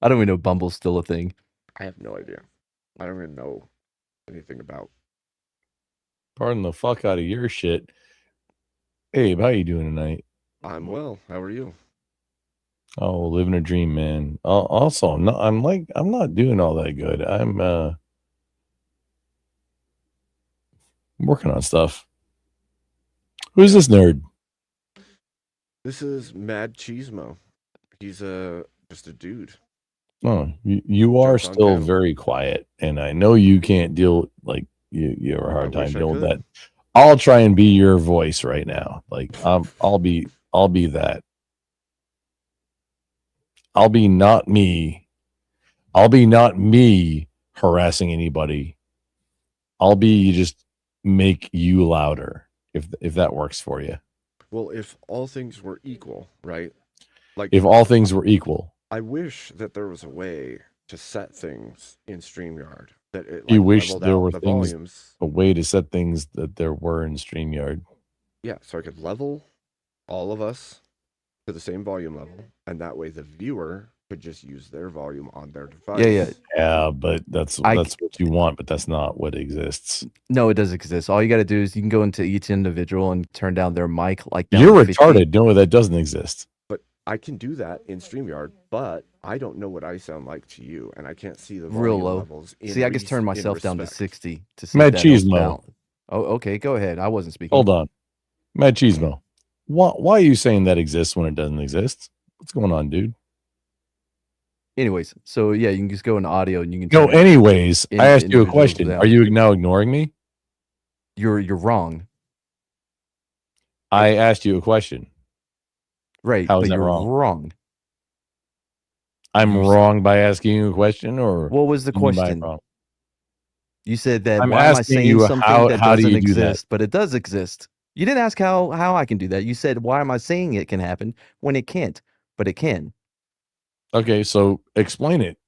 I don't even know Bumble's still a thing. I have no idea. I don't even know anything about. Pardon the fuck out of your shit. Abe, how you doing tonight? I'm well. How are you? Oh, living a dream, man. Also, I'm not doing all that good. I'm working on stuff. Who's this nerd? This is Mad Cheesemo. He's just a dude. Oh, you are Jumps on still panel. very quiet, and I know you can't deal you have a hard time wish I dealing with could. that. I'll try and be your voice right now. Like I'll be that. I'll be not me harassing anybody. I'll be just make you louder if that works for you. Well, if all things were equal, right? Like If all things were equal. I wish that there was a way to set things in StreamYard that it You like wish leveled there out were the things, volumes. a way to set things that there were in StreamYard. Yeah, so I could level all of us to the same volume level, and that way the viewer could just use their volume on their device. Yeah, but that's what you want, but that's not what exists. No, it does exist. All you got to do is you can go into each individual and turn down their mic like down You're to 50. retarded. No, that doesn't exist. But I can do that in StreamYard, but I don't know what I sound like to you, and I can't see the Real volume low. levels. See, I just turned in myself down to respect. 60 to see Mad if that helps Cheesemo. balance. Oh, okay. Go ahead. I wasn't speaking. Hold on. Mad Cheesemo. Why are you saying that exists when it doesn't exist? What's going on, dude? Anyways, so yeah, you can just go into audio and you can. No, turn anyways, I asked you a individuals question. down. Are you now ignoring me? You're wrong. I asked you a question. Right, How is but that you're wrong? wrong. I'm wrong by asking you a question, or What was the you mean by question? wrong? You said that I'm why am I asking saying you something that how do doesn't you do that? exist, but it does exist. You didn't ask how I can do that. You said why am I saying it can happen when it can't, but it can. Okay, so explain it.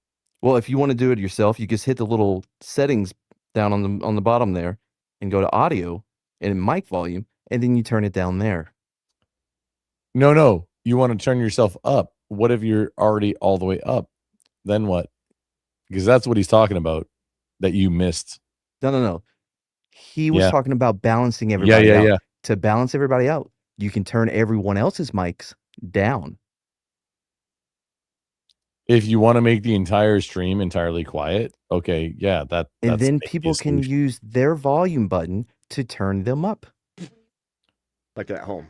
Well, if you want to do it yourself, you just hit the little settings down on the bottom there and go to audio and mic volume, and then you turn it down there. No. You want to turn yourself up. What if you're already all the way up? Then what? Because that's what he's talking about that you missed. No. He was Yeah. talking about balancing everybody out. Yeah. To balance everybody out, you can turn everyone else's mics down. If you want to make the entire stream entirely quiet, okay, yeah, that's And then maybe a people can solution. use their volume button to turn them up. Like at home.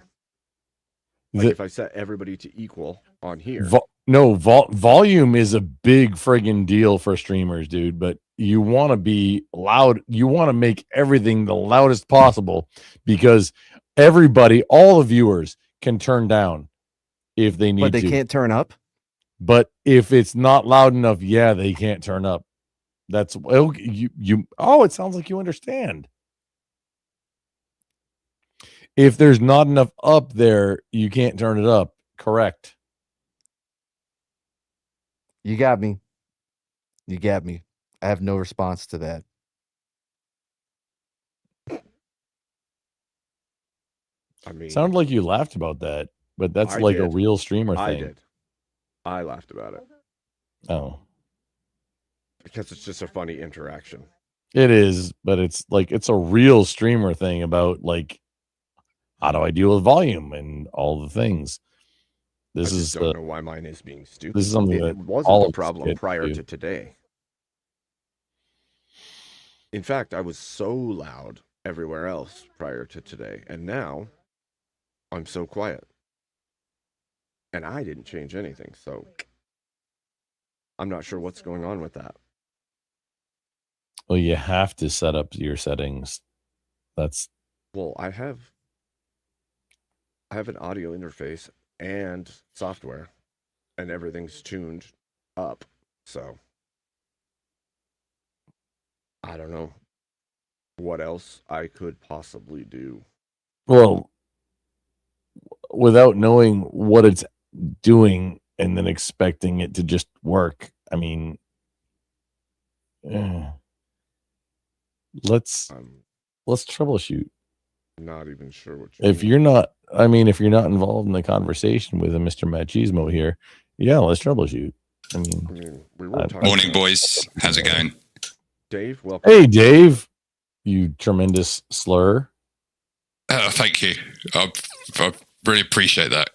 Like The- if I set everybody to equal on here. Volume is a big friggin' deal for streamers, dude. But you want to be loud. You want to make everything the loudest possible because everybody, all the viewers, can turn down if they need But they to. can't turn up. But if it's not loud enough, yeah, they can't turn up. That's you. Oh, it sounds like you understand. If there's not enough up there, you can't turn it up. Correct. You got me. I have no response to that. I mean, Sounded like you laughed about that, but that's I like a did. real streamer I thing. did. I laughed about it Oh, because it's just a funny interaction. it is, but it's like it's a real streamer thing about like how do I deal with volume and all the things. I This just is don't the know why mine is being stupid. this is something It that wasn't all the of us problem get prior to. to today. In fact, I was so loud everywhere else prior to today, and now I'm so quiet. And I didn't change anything, so I'm not sure what's going on with that. Well, you have to set up your settings. That's Well, I have an audio interface and software, and everything's tuned up. So I don't know what else I could possibly do. well, without knowing what it's doing and then expecting it to just work. I mean, let's troubleshoot. Not even sure what you If you're not, I mean, if you're not involved in the conversation with a Mr. Machismo here, yeah, let's troubleshoot. I mean, we were talking Morning, about boys. How's it going? Dave, welcome. hey, Dave, you tremendous slur. Thank you. I really appreciate that.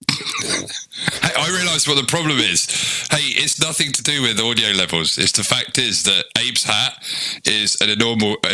Hey, I realise what the problem is. Hey, it's nothing to do with audio levels. It's the fact is that Abe's hat is an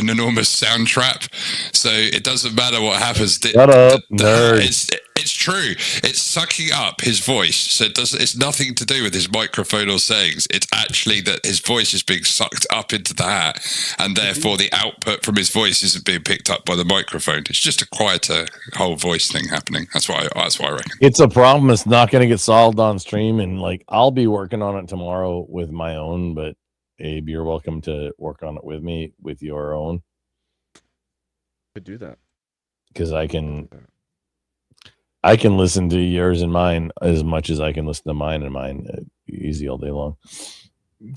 enormous sound trap. So it doesn't matter what happens. Shut up, nerd. It's true. It's sucking up his voice. So it's nothing to do with his microphone or sayings. It's actually that his voice is being sucked up into the hat, and therefore the output from his voice isn't being picked up by the microphone. It's just a quieter whole voice thing happening. That's what I reckon. It's a problem that's not going to get solved on stream, and like I'll be working on it tomorrow with my own. But Abe, you're welcome to work on it with me with your own. Could do that because I can listen to yours and mine as much as I can listen to mine and mine. Easy all day long.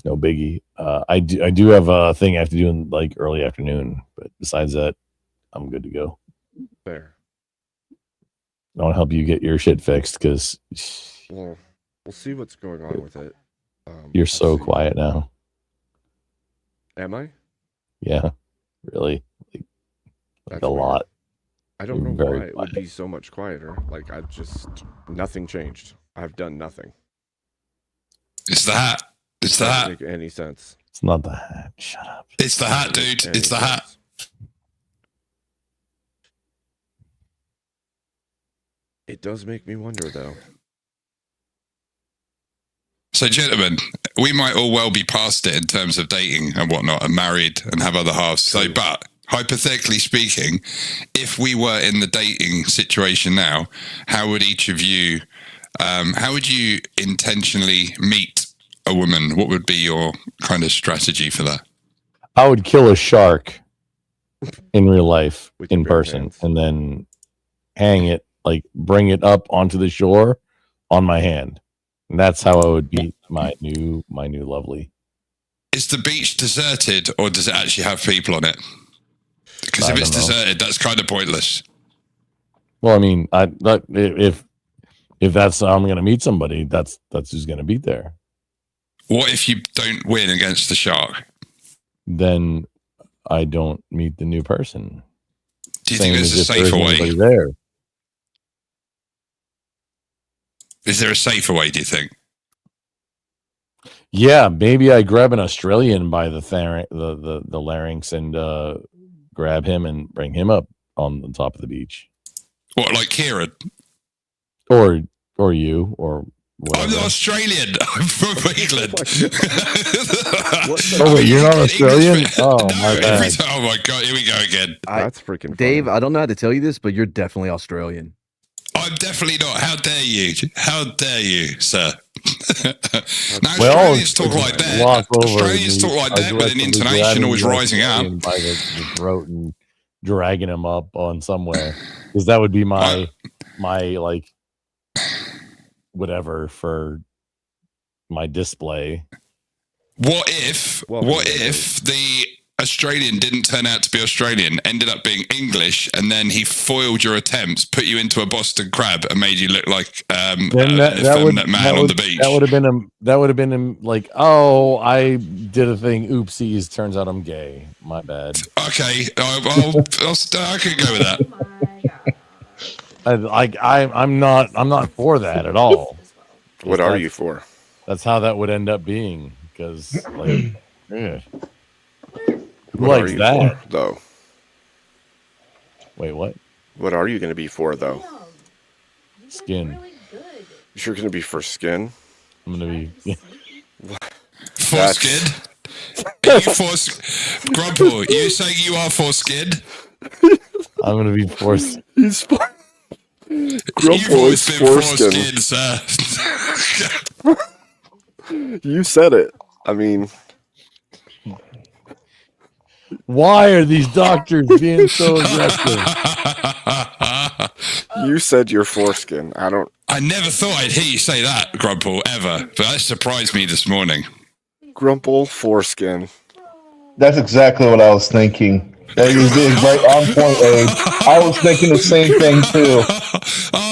No biggie. I do have a thing I have to do in like early afternoon, but besides that, I'm good to go. Fair. I want to help you get your shit fixed because Well, we'll see what's going on with it. you're so quiet now. Am I? Yeah, really, like That's a weird. lot. I don't know Very why it would be so much quieter. Like nothing changed. I've done nothing. It's the hat. It's the Doesn't hat. make any sense. It's not the hat. Shut up. It's the hat, dude. It's the hat. It does make me wonder, though. So, gentlemen, we might all well be past it in terms of dating and whatnot, and married and have other halves. So, but hypothetically speaking, if we were in the dating situation now, how would each of you, how would you intentionally meet a woman? What would be your kind of strategy for that? I would kill a shark in real life, With your in bare person, hands. and then hang it, like bring it up onto the shore on my hand. And that's how I would beat my new lovely. Is the beach deserted, or does it actually have people on it? Because if it's deserted, that's kind of pointless. Well, I mean, if that's how I'm going to meet somebody, that's who's going to be there. What if you don't win against the shark? Then I don't meet the new person. Do you think there's a Same as if there safer isn't way? anybody there. Is there a safer way, do you think? Yeah, maybe I grab an Australian by the larynx and grab him and bring him up on the top of the beach. What, like Kieran? Or you, or whatever. I'm not Australian. I'm from England. Oh, wait, you're not Australian? Oh, my bad. Oh my god, here we go again. That's freaking Dave, I don't know how to tell you this, but you're definitely Australian. I'm definitely not. How dare you? How dare you, sir? Now, Well, Australians talk like that. Australians talk like that, but then international is rising up. By the throat and dragging him up on somewhere, because that would be my like whatever for my display. What if the Australian didn't turn out to be Australian, ended up being English, and then he foiled your attempts, put you into a Boston crab, and made you look like an effeminate man on the beach? That would have been like, oh, I did a thing. Oopsies. Turns out I'm gay. My bad. Okay, I can go with that. I'm not for that at all. What are you for? That's how that would end up being. Because like, yeah. Who What are likes you that? for, though? Wait, what? What are you going to be for, though? Skin. You're going to be for skin? I'm going to be... For skin? Are you for Grumple, you saying you are for skin? I'm going to be for... He's for... Grumple is foreskin, sir. You said it. I mean... Why are these doctors being so aggressive? You said you're foreskin. I never thought I'd hear you say that, Grumple, ever. But that surprised me this morning. Grumple, foreskin. That's exactly what I was thinking. That is right on point, Abe. I was thinking the same thing too.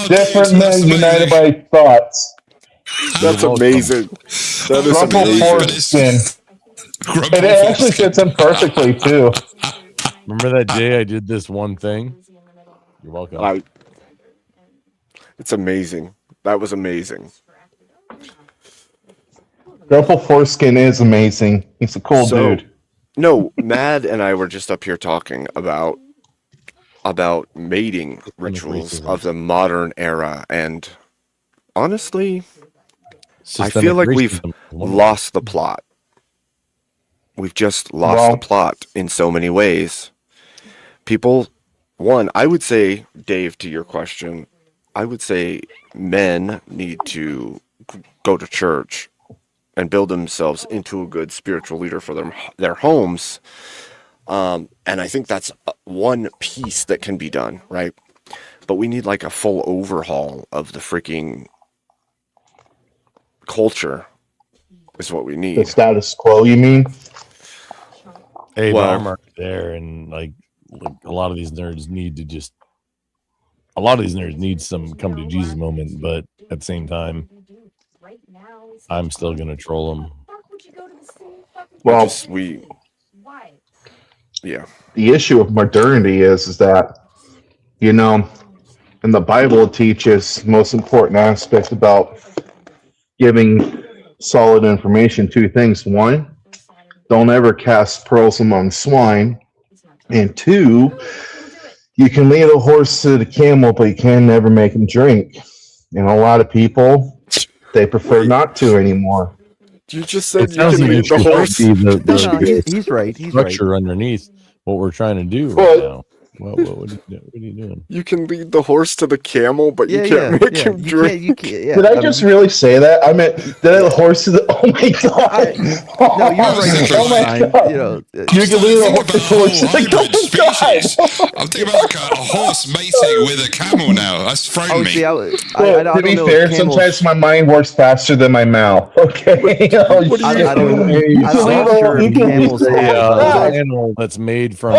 Different men united by thoughts. That's amazing. That is Grumple amazing. foreskin. And it actually fits him perfectly too. Remember that day I did this one thing? You're welcome. It's amazing. That was amazing. Grumple foreskin is amazing. He's a cool dude. No, Mad and I were just up here talking about mating rituals of the modern era, and honestly, I feel like we've lost the plot. We've just lost the plot in so many ways. People, I would say, Dave, to your question, I would say men need to go to church and build themselves into a good spiritual leader for their homes. And I think that's one piece that can be done, right? But we need like a full overhaul of the freaking culture is what we need. The status quo, you mean? Hey, Well- I'm right there, and like a lot of these nerds need some come to Jesus moment, but at the same time, I'm still gonna troll them. Well, yeah. The issue of modernity is that, you know, in the Bible it teaches most important aspect about giving solid information. Two things: one, don't ever cast pearls among swine, and two, you can lead a horse to the camel, but you can never make him drink. And a lot of people, they prefer not to anymore. You just said It sounds like it should be He's right. He's right. Structure underneath what we're trying to do right Well, now. What are you doing? You can lead the horse to the camel, but you Yeah, can't make yeah. him You drink. can't. Yeah. Did I mean, just really say that? I meant the horse to the. Oh my god! no, you're right. Oh my Fine. god! You know, You can lead the horse to the hybrid species. god. I'm thinking about like a horse mating with a camel now. That's thrown oh, me. see, Well, I to don't be know fair, if camels. sometimes my mind works faster than my mouth. Okay. Oh, What do I you don't. You I'm can lead not sure you if can lead camels have. Ah, Animal that's made from a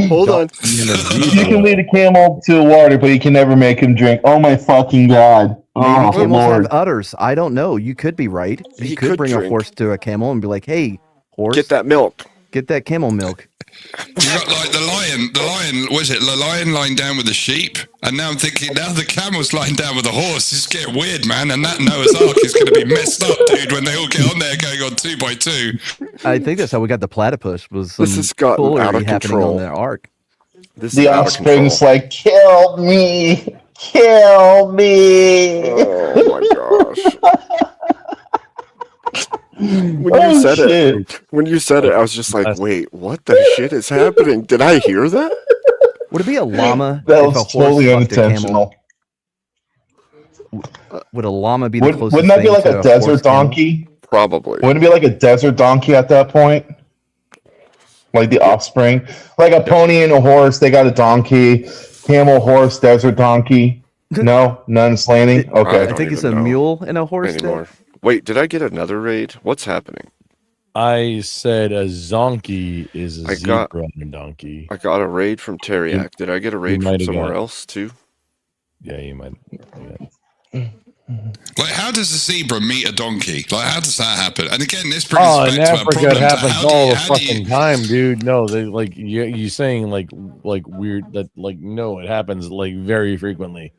Hold on. donkey and a you zebra. can lead a camel to the water, but you can never make him drink. Oh my fucking god! Maybe Oh camels lord! have udders. I don't know. You could be right. You He could could bring a drink. horse to a camel and be like, "Hey, horse, Get that milk. get that camel milk." You got like the lion, was it the lion lying down with the sheep? And now I'm thinking, now the camel's lying down with the horse. It's getting weird, man. And that Noah's Ark is going to be messed up, dude, when they all get on there going on 2x2. I think that's how we got the platypus. Was some This has gotten out foolery of happening control. on their ark. This The is out of offspring's control. like, kill me, kill me. Oh my gosh. When Oh, you said shit. it, I was just like, wait, what the shit is happening? Did I hear that? Would it be a llama That if a was horse totally fucked a camel? unintentional. Would a llama be the closest Wouldn't that be thing like to a desert horse camel? donkey? Probably. Wouldn't it be like a desert donkey at that point? Like the offspring? Like a pony and a horse, they got a donkey. Camel, horse, desert donkey. No? None slanting? Okay. I think it's a mule and a horse. Anymore. Wait, did I get another raid? What's happening? I said a zonkey is a I got- zebra and a donkey. I got a raid from Teriak. Did I get a raid from might have somewhere got- else too? Yeah, you might. Like, how does a zebra meet a donkey? Like, how does that happen? And again, this brings Oh, us in back to our Africa, problem. it happens How do you- all the how do you- fucking time, dude. No, they like you saying like weird that like no, it happens like very frequently.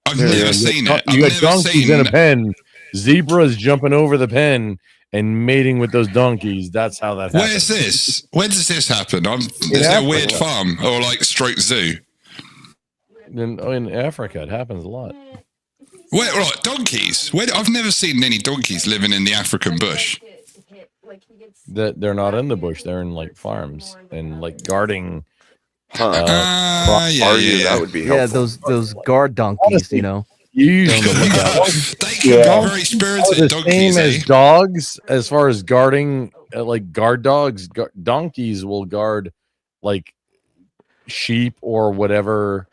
I've never seen it. You I've got never donkeys seen in a pen, zebras jumping over the pen and mating with those donkeys. That's how that happens. Where's this? Where does this happen? Is there a Africa. weird farm or like stroke zoo? In Africa, it happens a lot. Where, right, donkeys? Where, I've never seen any donkeys living in the African bush. That they're not in the bush; they're in like farms and like guarding. That would be Yeah, those guard donkeys. Honestly, You know. You They can Yeah. be very Are spirited the donkeys, same eh? as dogs as far as guarding, like guard dogs. Donkeys will guard like sheep or whatever.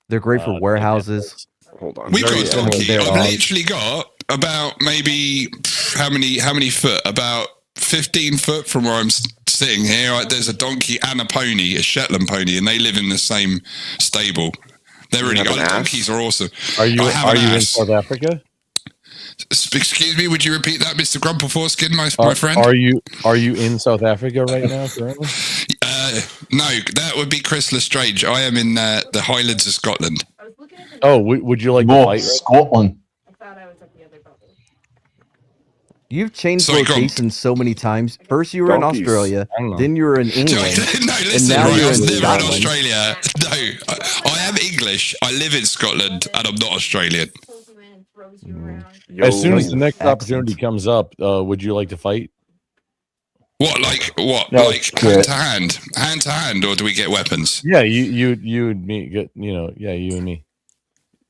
They're great for warehouses. Hold on. We've got Very a similar donkey. to I've dogs. literally got about maybe how many foot? About 15 foot from where I'm sitting here. Right, there's a donkey and a pony, a Shetland pony, and they live in the same stable. They're really have good. an ass? Donkeys are awesome. Are you I have an in ass. South Africa? Excuse me, would you repeat that, Mr. Grumple Foreskin, my friend? Are you in South Africa right now currently? No, that would be Chris Lestrange. I am in the Highlands of Scotland. Oh, would you like to Well, fight? Right? Scotland. You've changed Sorry, go on. locations so many times. First you were in Donkeys. Australia, I don't know. then you were in England, No, and listen, now right, you're I was in never in Scotland. Australia. No, I am English. I live in Scotland, and I'm not Australian. As soon as the next accent. opportunity comes up, would you like to fight? What, what, No, like shit. hand to hand, or do we get weapons? Yeah, you and me get yeah, you and me.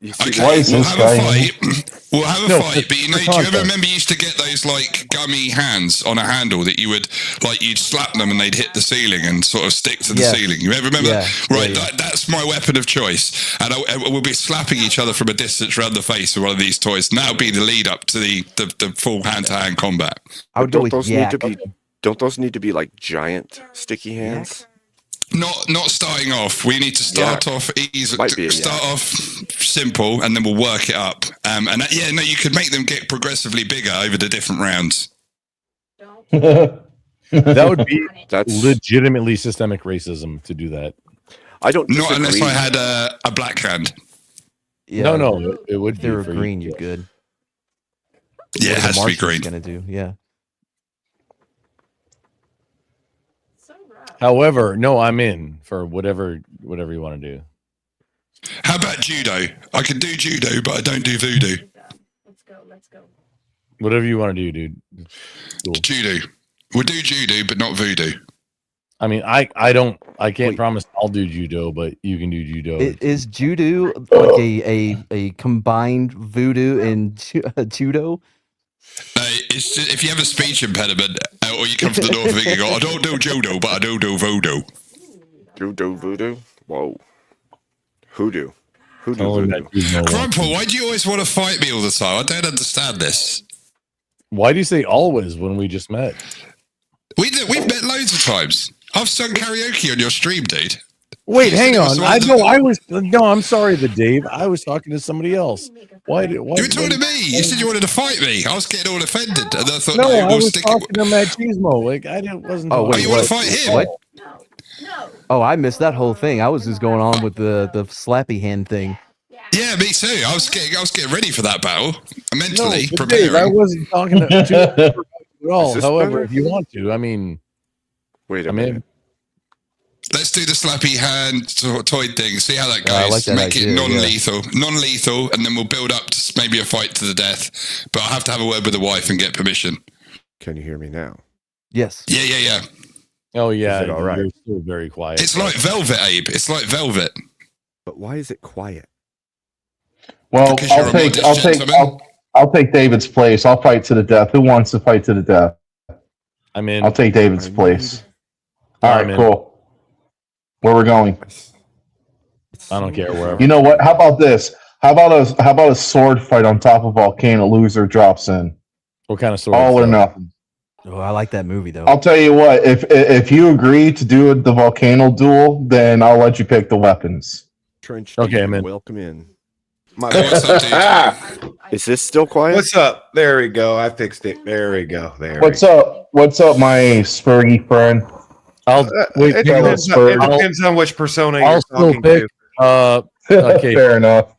You see Okay, Why is we'll this have guy a here? fight. We'll have a No, fight, for- but you know, for do you ever context. remember you used to get those like gummy hands on a handle that you would like you'd slap them and they'd hit the ceiling and sort of stick to the Yeah. ceiling? You ever remember? Yeah, Right, yeah. that's my weapon of choice, and we'll be slapping each other from a distance around the face with one of these toys. And that'll be the lead up to the full hand to hand combat. I would go Don't with those yak. need to be? Don't those need to be like giant sticky hands? Not starting off. We need to start off easy. Might be a Start off simple, and then we'll work it up. You could make them get progressively bigger over the different rounds. That would be That's legitimately systemic racism to do that. I don't Not unless disagree. I had a black hand. Yeah, No, it would If be they were for green, you. you're good. Yeah, it What are has the to be Martians green. gonna do? Yeah. However, no, I'm in for whatever you want to do. How about judo? I can do judo, but I don't do voodoo. Let's go. Whatever you want to do, dude. Cool. Judo. We'll do judo, but not voodoo. I mean, I can't Wait. promise I'll do judo, but you can do judo. Is judo like a combined voodoo and judo? It's just, if you have a speech impediment or you come from the north of England, you go, I don't do judo, but I do voodoo. Judo voodoo? Whoa. Hoodoo. Hoodoo Only voodoo. that dude know one. Grandpa, why do you always want to fight me all the time? I don't understand this. Why do you say always when we just met? We've met loads of times. I've sung karaoke on your stream, dude. Wait, You said hang it was on. one I of the- know I was no. I'm sorry, the Dave. I was talking to somebody else. Why? You were talking to me. You said you wanted to fight me. I was getting all offended, and I thought, No, no, I we'll was stick talking it. to Machismo. Like I didn't wasn't. Oh, talking wait, you want what? to fight him? What? Oh, I missed that whole thing. I was just going on with the slappy hand thing. Yeah, me too. I was getting ready for that battle. No, Mentally but preparing. Dave, I wasn't talking to you at all. Is this However, better? if you want to, I mean, Wait a I'm in. minute. Let's do the slappy hand toy thing. See how that goes. I like that Make idea, it yeah. non-lethal, and then we'll build up to maybe a fight to the death. But I'll have to have a word with the wife and get permission. Can you hear me now? Yes. Yeah. Oh yeah, Is it all right? You're still very quiet. It's like velvet, Abe. It's like velvet. But why is it quiet? Well, Because you're a modest gentleman. I'll take David's place. I'll fight to the death. Who wants to fight to the death? I'm in. I'll take David's place. All I'm right, in. cool. Where we're going? I don't care wherever. You know what? How about this? How about a sword fight on top of volcano? Loser drops in. What kind of sword? All or though? nothing. Oh, I like that movie though. I'll tell you what. If you agree to do the volcano duel, then I'll let you pick the weapons. Trench. Okay, Deacon, I'm in. Welcome in. My Hey, what's up, dude? Is this still quiet? What's up? There we go. I fixed it. There we go. There. What's up? What's up, my Spurgy friend? I'll wait. It hang on. depends on which persona I'll you're still talking pick. to. Okay. Fair enough.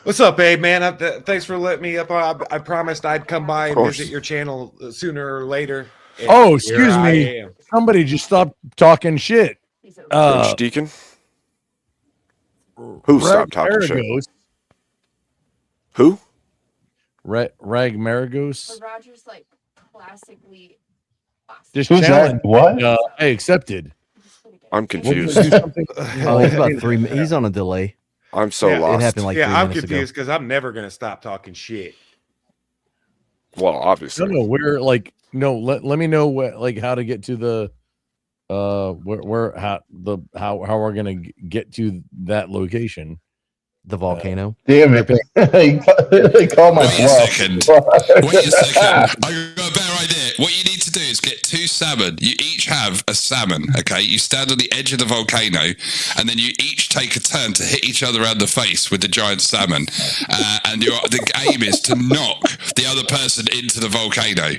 What's up, Abe? Man, thanks for letting me up. I promised I'd come by and course. visit your channel sooner or later. and Oh, here excuse I me. am. Somebody just stopped talking shit. Trench Deacon? Who stopped talking shit? Maragos. Who? Rag Maragos. But Roger's like classically Just Who's that? challenge. What? I accepted. I'm We'll confused. do something- Oh, he's about 3 minutes. He's on a delay. I'm so Yeah, it lost. It happened like 3 Yeah, I'm minutes confused because I'm never gonna stop talking shit. Well, No, obviously. no, we're like no. Let me know what like how to get to the where how we're gonna get to that location. ago. The volcano. Damn it! They call my Wait a bluff. second. Wait a second. I got a better idea. What you need to do is get 2 salmon. You each have a salmon, okay? You stand on the edge of the volcano, and then you each take a turn to hit each other around the face with the giant salmon. And the aim is to knock the other person into the volcano.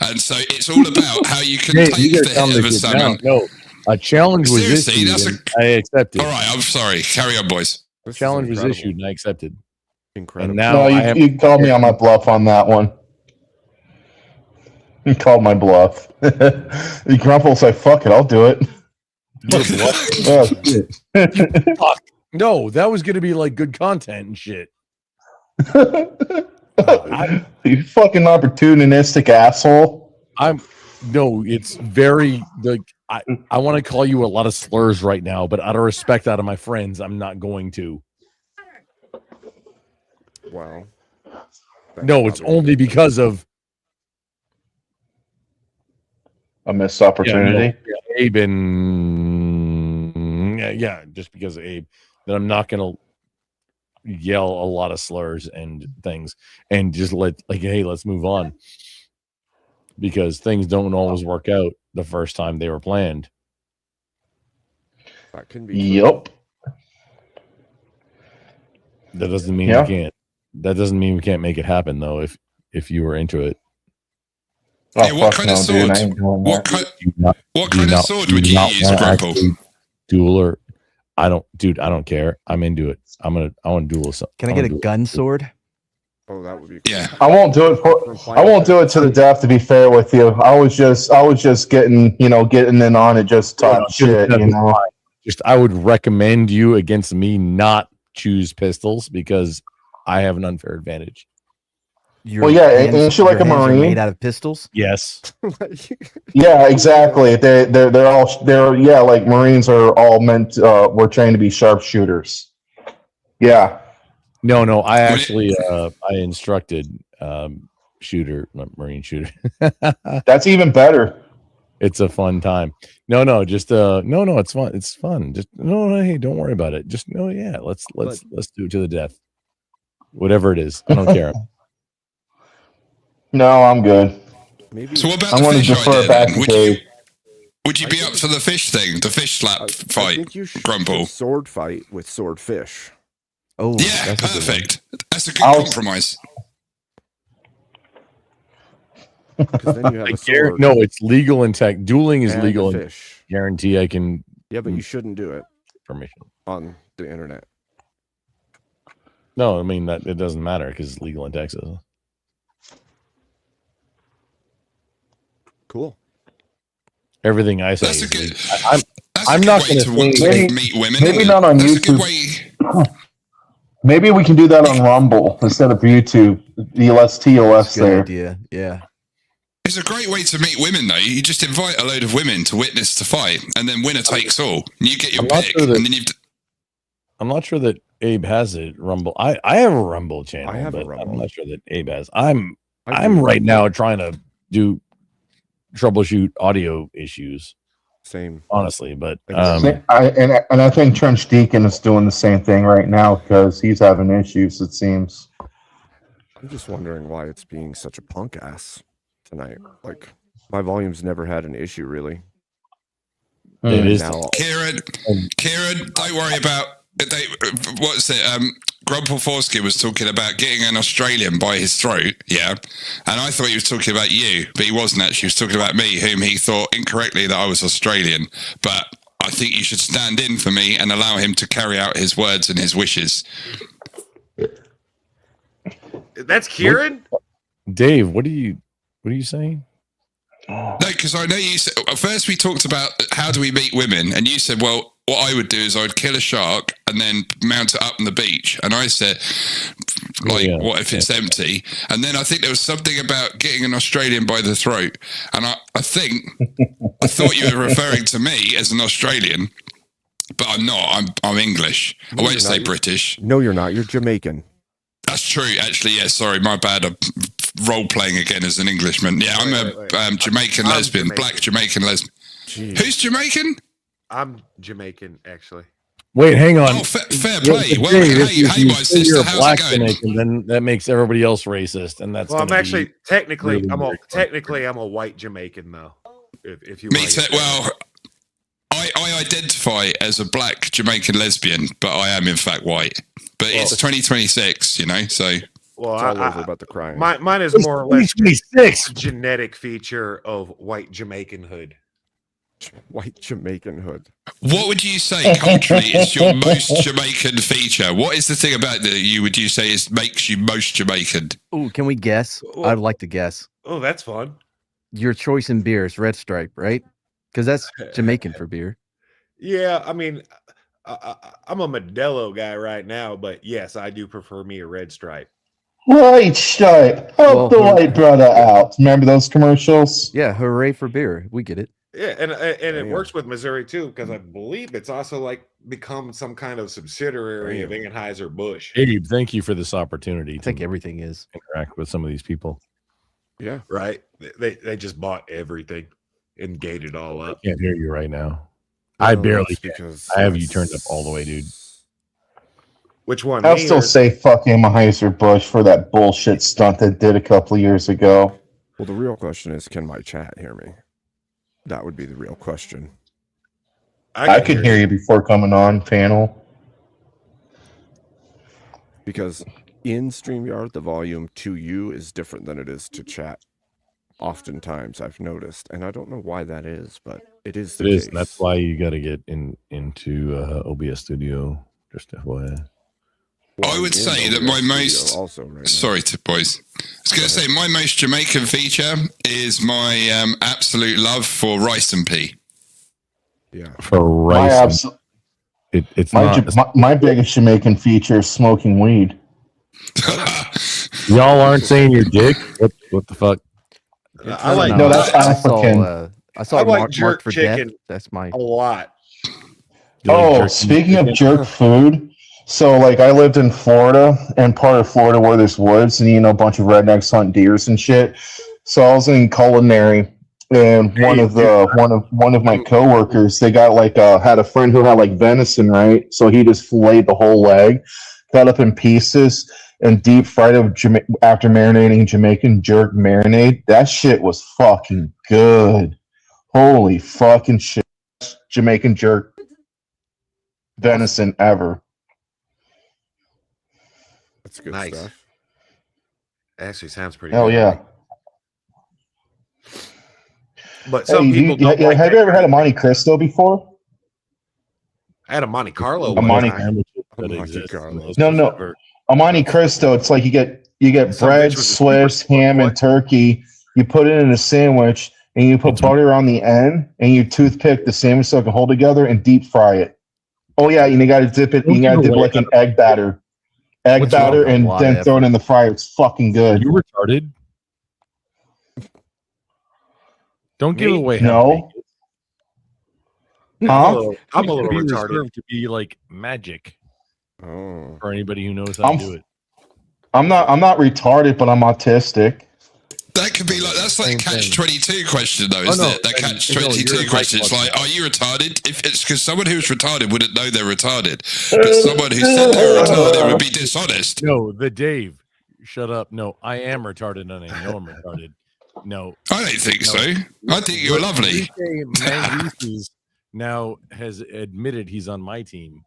And so it's all about how you can Hey, take you the gotta tell hit me of a this now. salmon. No, a challenge was Seriously, issued. that's And I accepted. All right, I'm sorry. Carry on, boys. This is Challenge was incredible. issued and I accepted. Incredible. And now No, I have you called me on my bluff on that one. You called my bluff. Grumple's like, fuck it, I'll do it. Oh, shit. Fuck. No, that was going to be like good content and shit. You fucking opportunistic asshole. No, it's very like I want to call you a lot of slurs right now, but out of respect out of my friends, I'm not going to. Wow. No, it's only because of A missed opportunity. Abe and just because of Abe that I'm not gonna yell a lot of slurs and things and just hey, let's move on. Because things don't always work out the first time they were planned. That can be. Yep. That doesn't mean Yeah. we can't. That doesn't mean we can't make it happen though. If you were into it. Oh, Hey, what fuck kind of no, dude. sword? I ain't doing What that. kind of sword would you use, Grumple? Duel or I don't care. I'm into it. I want to duel something. Can I get a gun sword? Oh, that would be. Yeah. I won't do it to the death. To be fair with you, I was just getting in on it, just talk shit. Just I would recommend you against me not choose pistols because I have an unfair advantage. Your Well, yeah, hands, ain't she like your a hands are Marine? made out of pistols? Yes. Yeah, exactly. They're yeah, like Marines are all meant. We're trained to be sharpshooters. Yeah. No. I actually I instructed shooter, not Marine shooter. That's even better. It's a fun time. No, just no, it's fun. It's fun. Just no, hey, don't worry about it. Just no, yeah, let's do it to the death. Whatever it is. I don't care. No, I'm good. Maybe So what about I'm the going to fish defer idea back then? to Would Dave. you be up for the fish thing, the fish slap I fight, think you should Grumble? sword fight with swordfish. Oh, Yeah, that's a good one. perfect. That's a good I'll- compromise. Because then you have a sword. No, it's legal in tech. Dueling is and legal. a And fish. guarantee I can Yeah, but you shouldn't do it permission. on the internet. No, I mean that it doesn't matter because it's legal in Texas. Cool. Everything I say That's a is good. legal. That's I'm a good not way going to to say meet women. Maybe isn't not it? on That's a good YouTube. way. Maybe we can do that on Rumble instead of YouTube. That's TOS a good there. idea. Yeah. It's a great way to meet women, though. You just invite a load of women to witness the fight, and then winner takes all. You get your I'm not pick, sure that- and then you've. I'm not sure that Abe has a Rumble. I have a Rumble channel. I have a but Rumble. I'm not sure that Abe has. I'm I do. right now trying to do troubleshoot audio issues. Same. Honestly, but I think Trench Deacon is doing the same thing right now because he's having issues. It seems. I'm just wondering why it's being such a punk ass tonight. Like, my volume's never had an issue, really. it is. Now, Kieran, don't worry about. What's it? Grumple Foreskin was talking about getting an Australian by his throat, yeah. And I thought he was talking about you, but he wasn't actually. He was talking about me, whom he thought incorrectly that I was Australian. But I think you should stand in for me and allow him to carry out his words and his wishes. That's Kieran? Dave, what are you saying? No, because I know you said first we talked about how do we meet women, and you said, well, what I would do is I would kill a shark and then mount it up on the beach. And I said, like, what if it's empty? And then I think there was something about getting an Australian by the throat. And I thought you were referring to me as an Australian, but I'm not. I'm English. I won't say British. No, you're not. You're Jamaican. That's true, actually. Yeah, sorry, my bad. I'm role playing again as an Englishman. Yeah, I'm a Jamaican lesbian, black Jamaican lesbian. Who's Jamaican? I'm Jamaican, actually. Wait, hang on. Oh, fair Yeah, play. but Well, Dave, hey, if you my say sister, you're a how's black it going? Jamaican, then that makes everybody else racist, and that's. Well, I'm gonna actually be technically really weird. I'm a white Jamaican though. If you Me wanna too. get that. Well, I identify as a black Jamaican lesbian, but I am in fact white. But it's 2026, you know, so. Well, It's all over about the crying. Mine is more or less 2026. a genetic feature of white Jamaicanhood. White Jamaican hood. What would you say culturally is your most Jamaican feature? What is the thing about that would you say makes you most Jamaican? Oh, can we guess? I'd like to guess. Oh, that's fun. Your choice in beer is Red Stripe, right? Because that's Jamaican for beer. Yeah, I mean, I'm a Modelo guy right now, but yes, I do prefer me a Red Stripe. White Stripe, help the white brother out. Remember those commercials? Yeah, hooray for beer. We get it. Yeah, and it works with Missouri too, because I believe it's also like become some kind of subsidiary of Anheuser-Busch. Abe, thank you for this opportunity. I think everything is. Interact with some of these people. Yeah. Right. They just bought everything and gated all up. I can't hear you right now. I barely can. because I have you turned up all the way, dude. Which one? I'll me still or- say fuck Anheuser-Busch for that bullshit stunt they did a couple of years ago. Well, the real question is, can my chat hear me? That would be the real question. I could hear you before coming on panel. Because in StreamYard, the volume to you is different than it is to chat. Oftentimes, I've noticed, and I don't know why that is, but it is the It case. is. And that's why you got to get into OBS Studio. Just FYI. I would say that my most sorry to boys. I was going to say my most Jamaican feature is my absolute love for rice and pea. Yeah, for My, rice. abs- It's my, not. Ja- my biggest Jamaican feature is smoking weed. Y'all aren't saying your dick. What the fuck? I like No, that's I saw African. I saw I like marked jerk for chicken death. That's my a lot. You like Oh, jerky speaking of chicken? jerk food, so like I lived in Florida and part of Florida where there's woods and a bunch of rednecks hunt deers and shit. So I was in culinary and one of my coworkers, they got like had a friend who had like venison, right? So he just filleted the whole leg, cut up in pieces and deep fried it after marinating Jamaican jerk marinade. That shit was fucking good. Holy fucking shit. Jamaican jerk venison ever. That's good Nice. stuff. Actually, sounds pretty Hell good. yeah. But some Hey, people don't like have that you ever had kind a of Monte Cristo before? I had a Monte Carlo A one Monte time. That Monte exists in Carlo. those No, forever. a Monte Cristo. It's like you get Some bread, bitch was a super Swiss, smart ham, boy. and turkey. You put it in a sandwich, and you put It's butter on the end, and you toothpick the sandwich so it can hold together and deep fry it. Oh yeah, you got to dip it. Don't You give got to dip it away like an egg batter, What's wrong? batter, a and lot of then throw it effort. in the fryer. It's fucking good. You retarded? Don't give Me? away how to make No, it. huh? I'm a It little should be retarded. reserved to be like magic Oh. for anybody who knows how I'm to do it. I'm not retarded, but I'm autistic. That could be like that's like Same catch thing. 22 question though, Oh, isn't no, it? That and- catch and no, 22 you're question. It's right like, about are you retarded? If it's because someone who's retarded wouldn't know they're retarded, but someone who said they were retarded would be dishonest. No, the Dave. Shut up. No, I am retarded and I know I'm retarded. No, I don't think no. so. I think you're lovely. Enrique Manguises now has admitted he's on my team.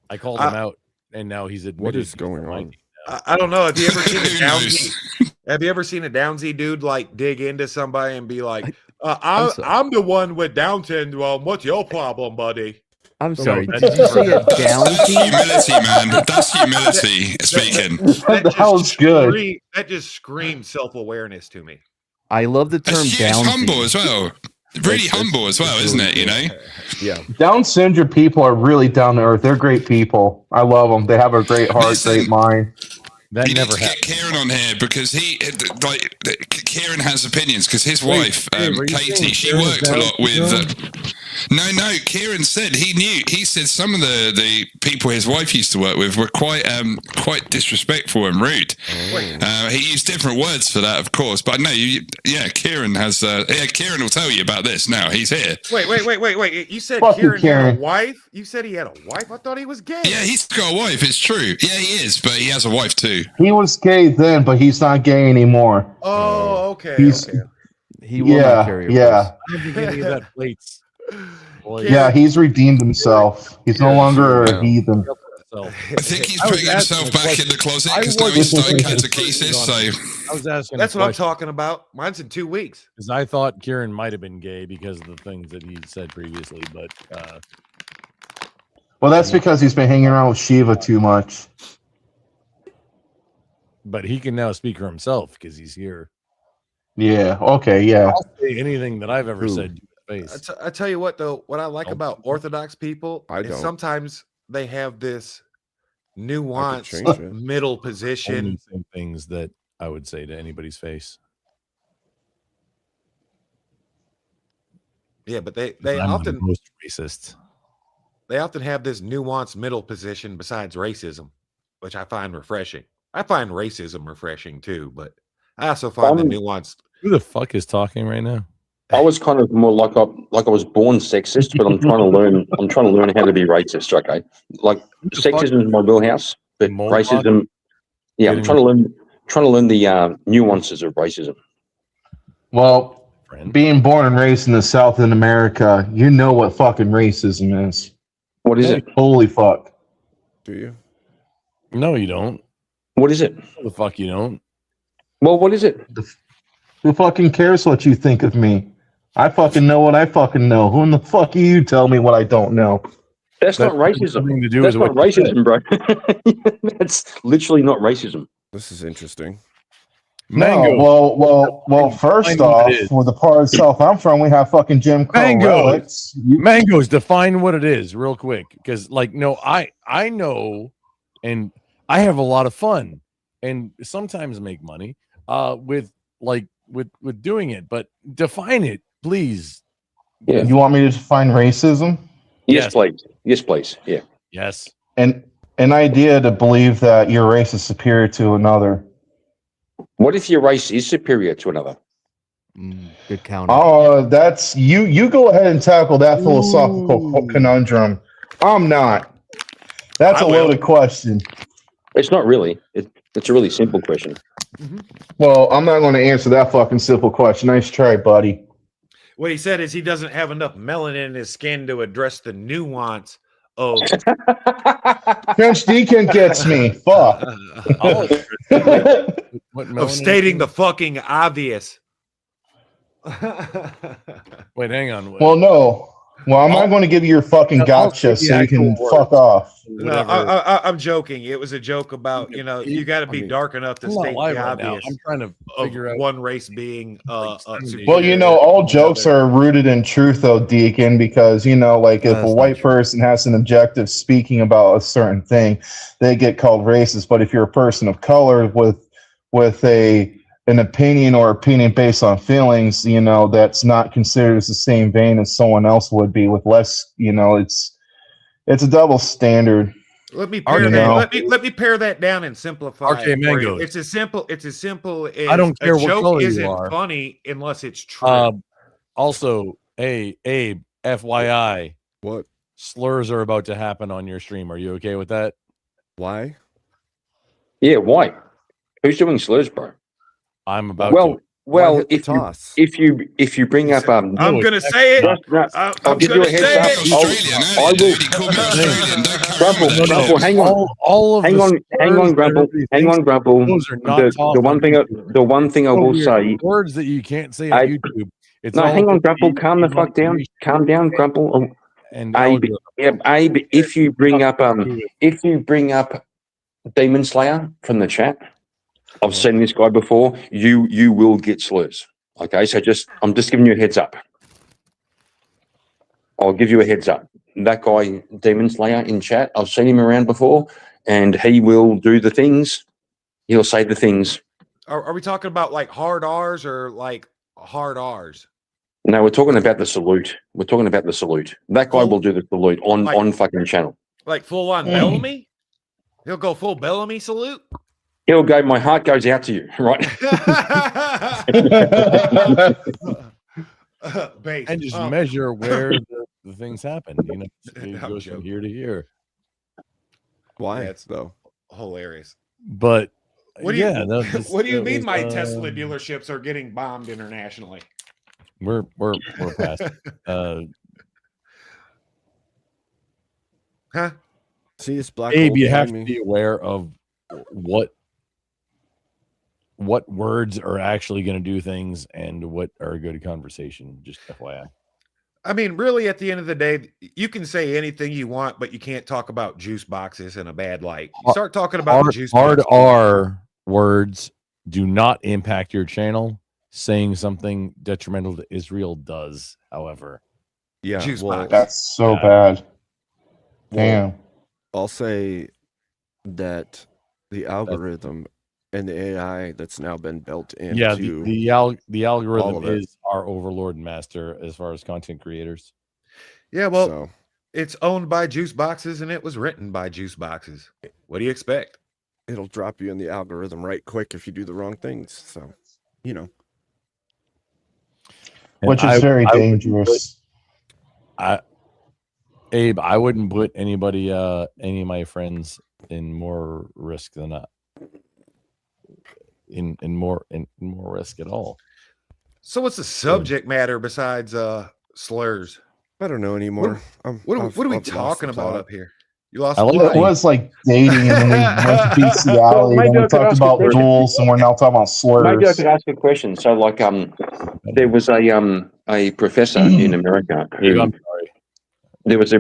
I called him out, and now he's admitted. What is he's going my on? team. I don't know. Have you ever seen a Who downsy? knows? Have you ever seen a downsy dude like dig into somebody and be like, I'm sorry. I'm the one with Down syndrome. What's your problem, buddy? I'm No, sorry. that's Did you say a different. down That's team? humility, man. That's humility speaking. That was good. That just screams self-awareness to me. I love the term It's down humble team. as well. Really That's humble as well, isn't really it? You cool. know. Yeah. Down syndrome people are really down to earth. They're great people. I love them. They have a great heart, Listen, great mind. That you need never to get happened. Kieran on here because Kieran has opinions because his Wait, wife Dave, are you Katie saying she Kieran is worked a down lot with. syndrome? No, Kieran said he knew. He said some of the people his wife used to work with were quite disrespectful and rude. He used different words for that, of course, but no, Kieran has. Kieran will tell you about this now. He's here. Wait. You said Fuck you, Kieran had a Kieran. wife? You said he had a wife? I thought he was gay. Yeah, he's got a wife. It's true. Yeah, he is, but he has a wife too. He was gay then, but he's not gay anymore. Oh, okay. He's Okay. He will not carry a voice. I don't think any of that plates. Boy, Yeah, he's redeemed himself. He's no longer a heathen. I think he's I was putting asking himself a back question. in the closet I because now wasn't he's starting putting catechesis. on So I was asking. That's what I'm talking about. Mine's in 2 weeks. Because I thought Kieran might have been gay because of the things that he said previously, but Well, that's because he's been hanging around with Shiva too much. he can now speak for himself because he's here. Yeah. Okay. Yeah. I'll say anything that I've ever said to his face. I tell you what, though, what I like about Orthodox people I is don't. sometimes they have this change nuanced it. middle position. Only same things that I would say to anybody's face. Yeah, but they I'm often the most racist. they often have this nuanced middle position besides racism, which I find refreshing. I find racism refreshing too, but I also find the nuanced. Who the fuck is talking right now? I was kind of more like I was born sexist, but I'm trying to learn. I'm trying to learn how to be racist. Okay, like sexism is my wheelhouse, but racism. Yeah, I'm trying to learn the nuances of racism. Well, being born and raised in the South in America, you know what fucking racism is. What is it? Holy fuck. Do you? No, you don't. What is it? The fuck you don't. Well, what is it? Who fucking cares what you think of me? I fucking know what I fucking know. Who in the fuck are you tell me what I don't know? That's not racism. That's not racism, bro. That's literally not racism. This is interesting. No, well. First off, for the part of South I'm from, we have fucking Jim Crow relics. Mangoes, define what it is real quick. Because, I know, and I have a lot of fun. and sometimes make money with doing it, but define it, please. Yeah. You want me to define racism? Yes, please. Yes, please. Yeah. Yes. And an idea to believe that your race is superior to another. What if your race is superior to another? Good counter. Oh, that's you. You go ahead and tackle that philosophical conundrum. I'm not. That's a loaded question. It's not really. It's a really simple question. Well, I'm not going to answer that fucking simple question. Nice try, buddy. What he said is he doesn't have enough melanin in his skin to address the nuance of French Deacon gets me. Fuck. of stating the fucking obvious. Wait, hang on. Well, no. Well, I'm not going to give you your fucking gotcha so you can fuck off. No, I'm joking. It was a joke about, you got to be dark enough to I'm not state live the right now. obvious. I'm trying to of figure out one race being Well, superior all to jokes another. are rooted in truth, though, Deacon, because, like, if a white person has an objective speaking about a certain thing, they get called racist. But if you're a person of color with an opinion or opinion based on feelings, that's not considered as the same vein as someone else would be with less, it's a double standard. Let me pare that. Let me pare that down and simplify. Okay, it for you. Mangoes. It's as simple as I don't care a what joke color you isn't are. funny unless it's true. Also, hey, Abe, FYI, what slurs are about to happen on your stream? Are you okay with that? Why? Yeah, why? Who's doing slurs, bro? I'm about well, to. Well, if you bring up I'm gonna say it. I'll give you a heads up. I will. Grumble, hang on. All of hang the on, Grumble. Hang on, Grumble. Those are not The one thing I so will weird. say. Words that you can't say on YouTube. It's No, all hang on, about Grumble. Calm the fuck down. Calm down, Grumble. And Abe, if you bring up Demon Slayer from the chat, I've seen this guy before. You will get slurs. Okay, so I'm just giving you a heads up. I'll give you a heads up. That guy, Demon Slayer in chat, I've seen him around before, and he will do the things. He'll say the things. Are we talking about like hard R's or like hard R's? No, we're talking about the salute. We're talking about the salute. That guy will do the salute on fucking channel. Like full on Bellamy? He'll go full Bellamy salute? He'll go, my heart goes out to you, right? Base. And just measure where the things happen. It goes from here to here. Why? That's though hilarious. But What do you, this- what do you that mean was, my Tesla dealerships are getting bombed internationally? We're past. Huh? See, it's black Abe, hole you have behind to me. be aware of what words are actually going to do things and what are a good conversation. Just FYI. I mean, really, at the end of the day, you can say anything you want, but you can't talk about juice boxes in a bad light. You start talking about the juice hard box. R words do not impact your channel. Saying something detrimental to Israel does, however. Yeah, Juice well, box. That's so bad. Well, Damn. I'll say that the algorithm and the AI that's now been built into Yeah, the algorithm all of it. is our overlord and master as far as content creators. Yeah, well, So it's owned by juice boxes and it was written by juice boxes. What do you expect? it'll drop you in the algorithm right quick if you do the wrong things. So, And Which is very dangerous. Abe, I wouldn't put anybody, any of my friends, in more risk than in more risk at all. So what's the subject matter besides slurs? I don't know anymore. What are we I've lost talking the about plot. up here? You lost It the plot? was like dating, and then we went to bestiality, Well, then maybe I we could talked ask a about question. duels, and we're now talking about Maybe I slurs. could ask a question. So, like, there was a professor in America who. I'm sorry. There was a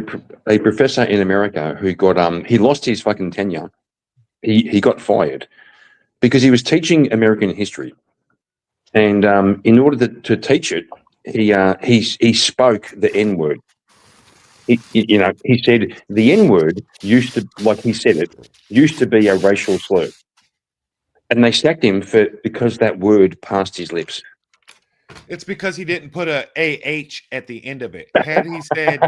professor in America who got he lost his fucking tenure. He got fired because he was teaching American history, and in order to teach it, he spoke the N word. He said the N word used to, like he said it, used to be a racial slur. And they sacked him because that word passed his lips. It's because he didn't put a AH at the end of it. Had he said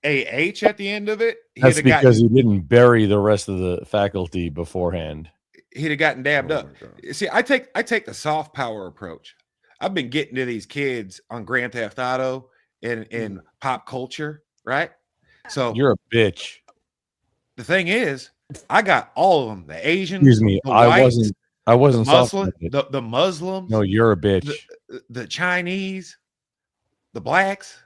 AH at the end of it, That's because he didn't bury the rest of the faculty beforehand. he'd have gotten dabbed up. See, I take the soft power approach. I've been getting to these kids on Grand Theft Auto and in pop culture, right? So You're a bitch. the thing is, I got all of them: the Asians, Excuse me, the I whites, wasn't the soft. the Muslims. No, you're a bitch. The Chinese, the blacks,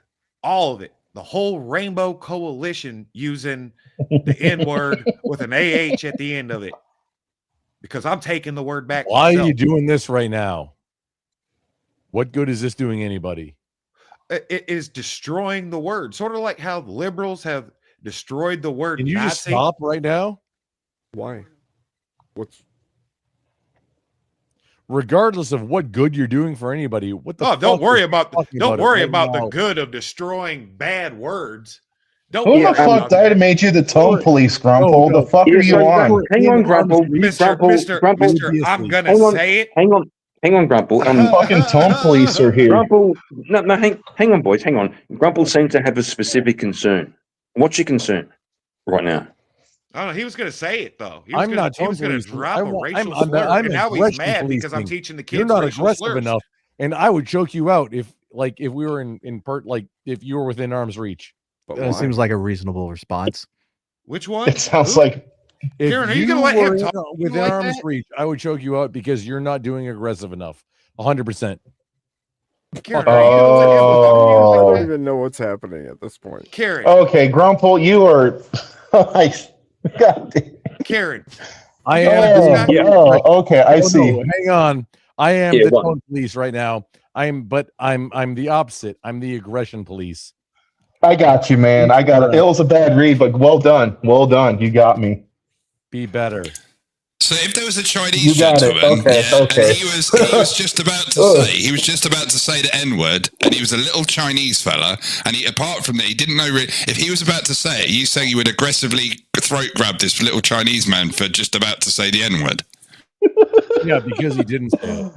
all of it. The whole rainbow coalition using the N word with an AH at the end of it. Because I'm taking the word back. Why myself. are you doing this right now? What good is this doing anybody? It is destroying the word, sort of like how the liberals have destroyed the word Can you Nazi. just stop right now? Why? What's regardless of what good you're doing for anybody? What the? Oh, don't fuck worry is about talking don't it worry right about now? the good of destroying bad words. Don't Who worry the fuck about died that. and made you the tone police, Grumple? The fuck are you on? Hang on, Grumple. Mister, I'm gonna say it. Hang on, Grumple. Fucking tone police are here. Grumple, no, hang on, boys, hang on. Grumple seems to have a specific concern. What's your concern right now? I don't know. He was going to say it though. He I'm not he was tone going to policing. drop a racial I'm slur, and now he's aggression mad because I'm policing. teaching the You're kids not racial aggressive slurs. enough, and I would choke you out if we were if you were within arm's reach. That seems like a reasonable response. Which one? It sounds Who? like If Karen, are you you gonna let were him talk within like arm's that? reach, I would choke you out because you're not doing aggressive enough. 100%. Karen, are you going to let him talk to you I like don't that? even know what's happening at this point. Karen, Okay, Grumple, you are. God damn. Karen. I you am. let this guy- Okay, I see. No, hang on. I am Yeah, the what? tone police right now. I'm the opposite. I'm the aggression police. I got you, man. I got it. It was a bad read, but well done. Well done. You got me. Be better. So if there was a You Chinese got it. gentleman, Okay, yeah, okay. and he was just about to say the N word, and he was a little Chinese fella, and apart from that, he didn't know if he was about to say it. You saying you would aggressively throat grab this little Chinese man for just about to say the N word? Yeah, because he didn't say it.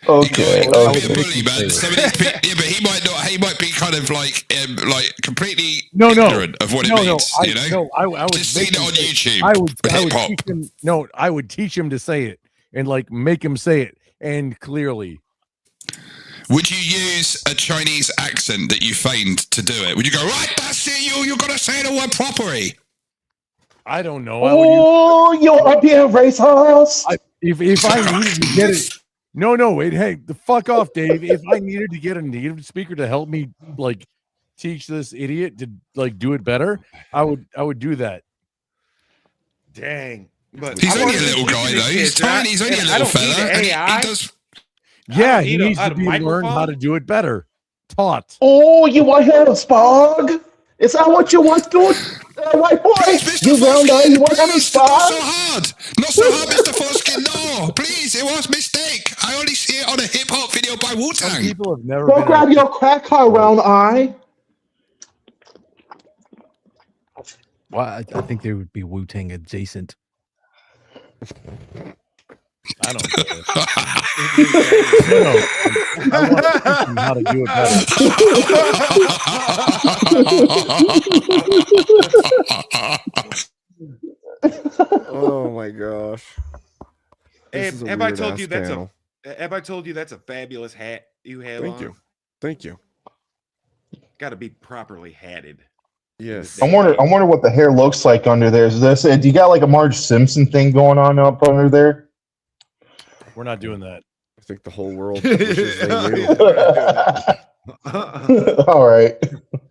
Okay. Don't be a Okay. bully, man. Some of these people, yeah, but he might not. He might be kind of like completely No, ignorant of what it means. I would just seen it on YouTube. I would hip hop. teach him. No, I would teach him to say it and make him say it and clearly. Would you use a Chinese accent that you feigned to do it? Would you go, right, that's it, you got to say the word properly? I don't know. Oh, you're being racist. If I needed to get it. No, wait, hey, the fuck off, Dave. If I needed to get a native speaker to help me teach this idiot to do it better, I would do that. Dang. But He's I've only a already little been guy teaching though. these He's kids, and tiny. He's only a and little I don't need fella. an And AI. he does. Yeah, need he needs to be learned microphone. how to do it better. Taught. Oh, you want to hear the spog? Is that what you want, dude? White boy, you round eye, you want to have a Not so spog? hard. Not so hard, Mr. Foskin. No, please. It was a mistake. I only see it on a hip hop video by Wu Some Tang. people have never Go been. grab your crack car, round eye. Well, I think they would be Wu Tang adjacent. I don't care. I want to teach him how to do it better. Oh my gosh. This is a Have I weird told ass you that's panel. have I told you that's a fabulous hat you have Thank on? you. Thank you. Got to be properly hatted. Yes. I wonder what the hair looks like under there. Is this? Do you got like a Marge Simpson thing going on up under there? We're not doing that. I think the whole world wishes they knew. All right.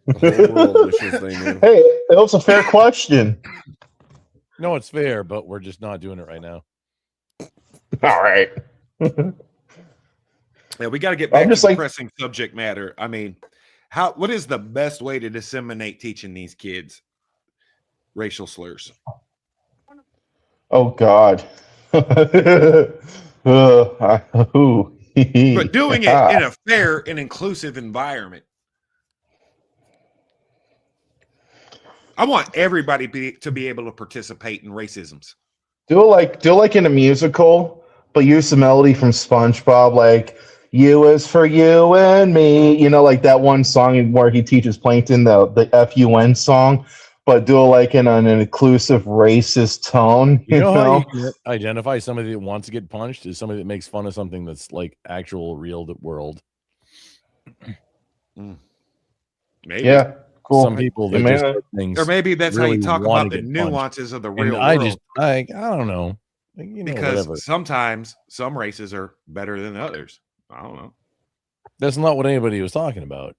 The whole world wishes they knew. Hey, that was a fair question. No, it's fair, but we're just not doing it right now. All right. Yeah, we got to get back I'm to just the like- pressing subject matter. I mean, what is the best way to disseminate teaching these kids racial slurs? Oh God. But doing it in a fair and inclusive environment. I want everybody to be able to participate in racisms. Do it like in a musical, but use the melody from SpongeBob, like "You is for you and me." You know, like that one song where he teaches Plankton the FUN song, but do it like in an inclusive, racist tone. You You know how you know? can identify somebody that wants to get punched is somebody that makes fun of something that's like actual real world. Maybe. Yeah, cool. Some people that just put things Or maybe that's how really you talk want about to the get punched. nuances of the And real I world. just I don't know. Like, Because whatever. sometimes some races are better than others. I don't know. That's not what anybody was talking about.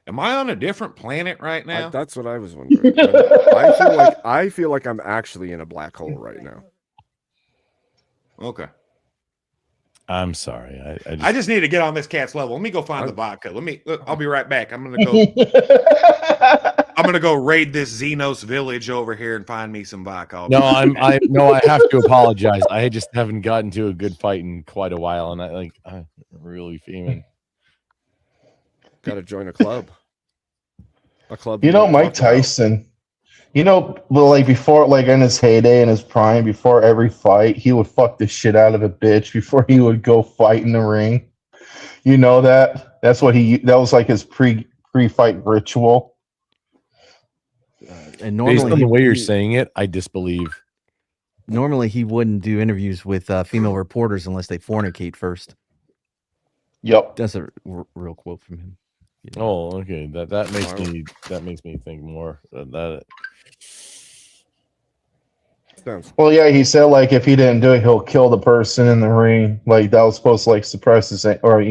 Am I on a different planet right now? That's what I was wondering. I feel like I'm actually in a black hole right now. Okay. I'm sorry. I just need to get on this cat's level. Let me go find the vodka. I'll be right back. I'm gonna go raid this Xenos village over here and find me some vodka. No, I have to apologize. I just haven't gotten to a good fight in quite a while, and I'm really fuming. Got to join a club. A club. You know, don't Mike talk about. Tyson. You know, well, like before, like in his heyday, in his prime, before every fight, he would fuck the shit out of a bitch before he would go fight in the ring. You know that? That was like his pre-fight ritual. And Based normally, on the way you're saying it, I disbelieve. Normally, he wouldn't do interviews with female reporters unless they fornicate first. Yep, that's a real quote from him. Oh, okay. That makes me think more. That Well, yeah, he said like if he didn't do it, he'll kill the person in the ring. Like that was supposed to like suppress his or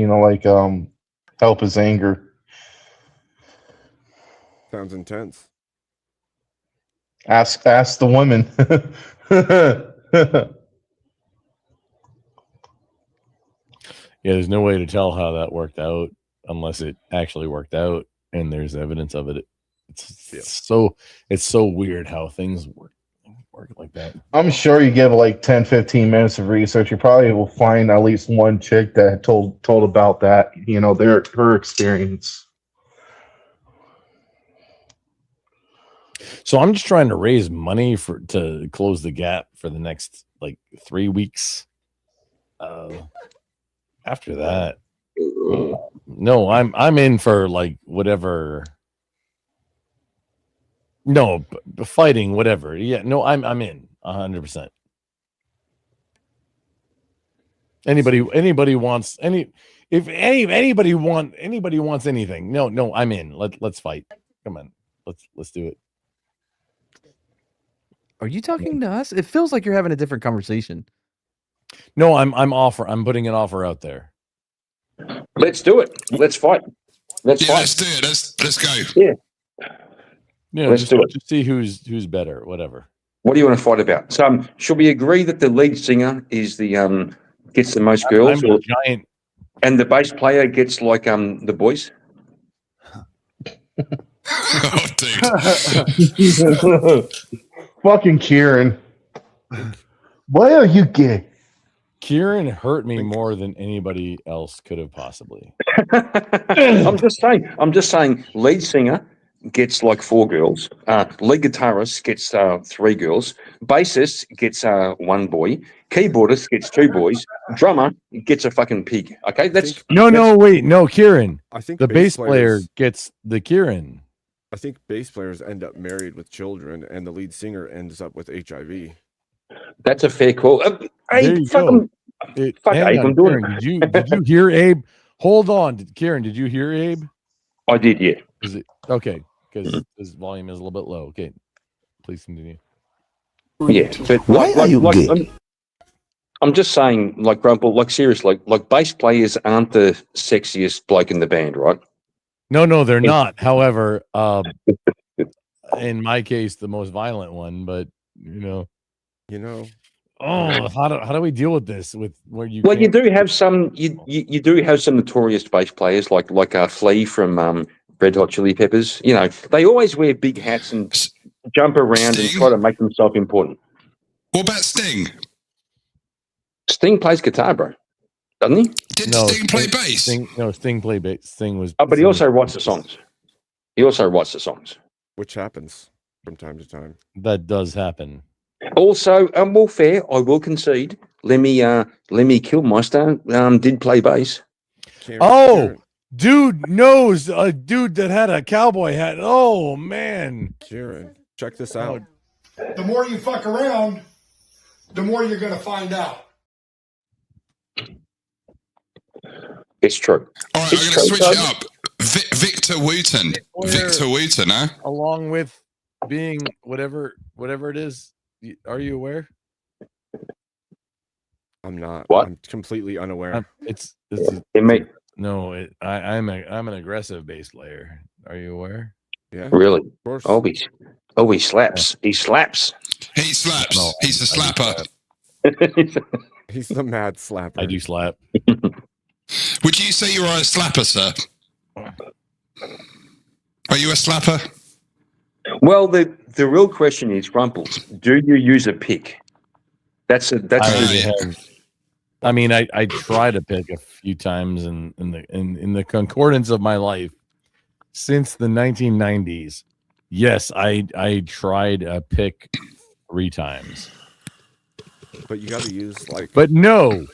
help his anger. Sounds intense. Ask the women. Yeah, there's no way to tell how that worked out unless it actually worked out, and there's evidence of it. It's so weird how things work like that. I'm sure you give like 10, 15 minutes of research, you probably will find at least one chick that told about that. You know, her experience. So I'm just trying to raise money to close the gap for the next like 3 weeks. After that, no, I'm in for like whatever. No, fighting, whatever. Yeah, no, I'm in 100%. Anybody wants anybody wants anything. No, I'm in. Let's fight. Come on, let's do it. Are you talking to us? It feels like you're having a different conversation. No, I'm putting an offer out there. Let's do it. Let's fight. Let's fight. Let's do it. Let's go. Yeah. Let's do it. Just see who's better. Whatever. What do you want to fight about? So, should we agree that the lead singer is the gets the most girls, I'm a giant, and the bass player gets like the boys? Oh, dude. Fucking Kieran. Why are you gay? Kieran hurt me more than anybody else could have possibly. I'm just saying. Lead singer gets like 4 girls. Lead guitarist gets 3 girls. Bassist gets 1 boy. Keyboardist gets 2 boys. Drummer gets a fucking pig. Okay, that's No, Kieran. I think the bass player players- gets the Kieran. I think bass players end up married with children, and the lead singer ends up with HIV. That's a fair call. There Abe, you fuck go. him. Fuck Hang Abe, on, I'm doing Kieran, it. did you hear Abe? Hold on, Kieran. Did you hear Abe? I did, yeah. Is it okay? Because his volume is a little bit low. Okay, please continue. Yeah. But Why are you gay? I'm just saying, like, Grumple, like, seriously, like, bass players aren't the sexiest bloke in the band, right? No, they're not. However, in my case, the most violent one. But You know. oh, how do we deal with this? With where you? Well, you can't- do have some. You do have some notorious bass players, like Flea from Red Hot Chili Peppers. You know, they always wear big hats and jump around and try to make themselves important. What about Sting? Sting plays guitar, bro, doesn't he? Did Sting play bass? Sting played bass. Sting was. Oh, but he also writes the songs. He also writes the songs. Which happens. from time to time. That does happen. Also, well, fair. I will concede. Lemmy Kilmeister did play bass. Oh, dude knows a dude that had a cowboy hat. Oh man, Kieran, check this out. The more you fuck around, the more you're going to find out. It's true. All right, I'm going to switch it up. Victor Wooten. Victor Wooten, huh? Along with being whatever it is. Are you aware? I'm not. What? I'm completely unaware. I'm an aggressive bass player. Are you aware? Yeah. Really? Of course. Oh, he slaps. He slaps. He slaps. No, He's a slapper. He's the mad slapper. I do slap. Would you say you are a slapper, sir? Are you a slapper? Well, the real question is, Rumples, do you use a pick? That's I try to pick a few times in the concordance of my life since the 1990s. Yes, I tried a pick 3 times. But you got to use But no,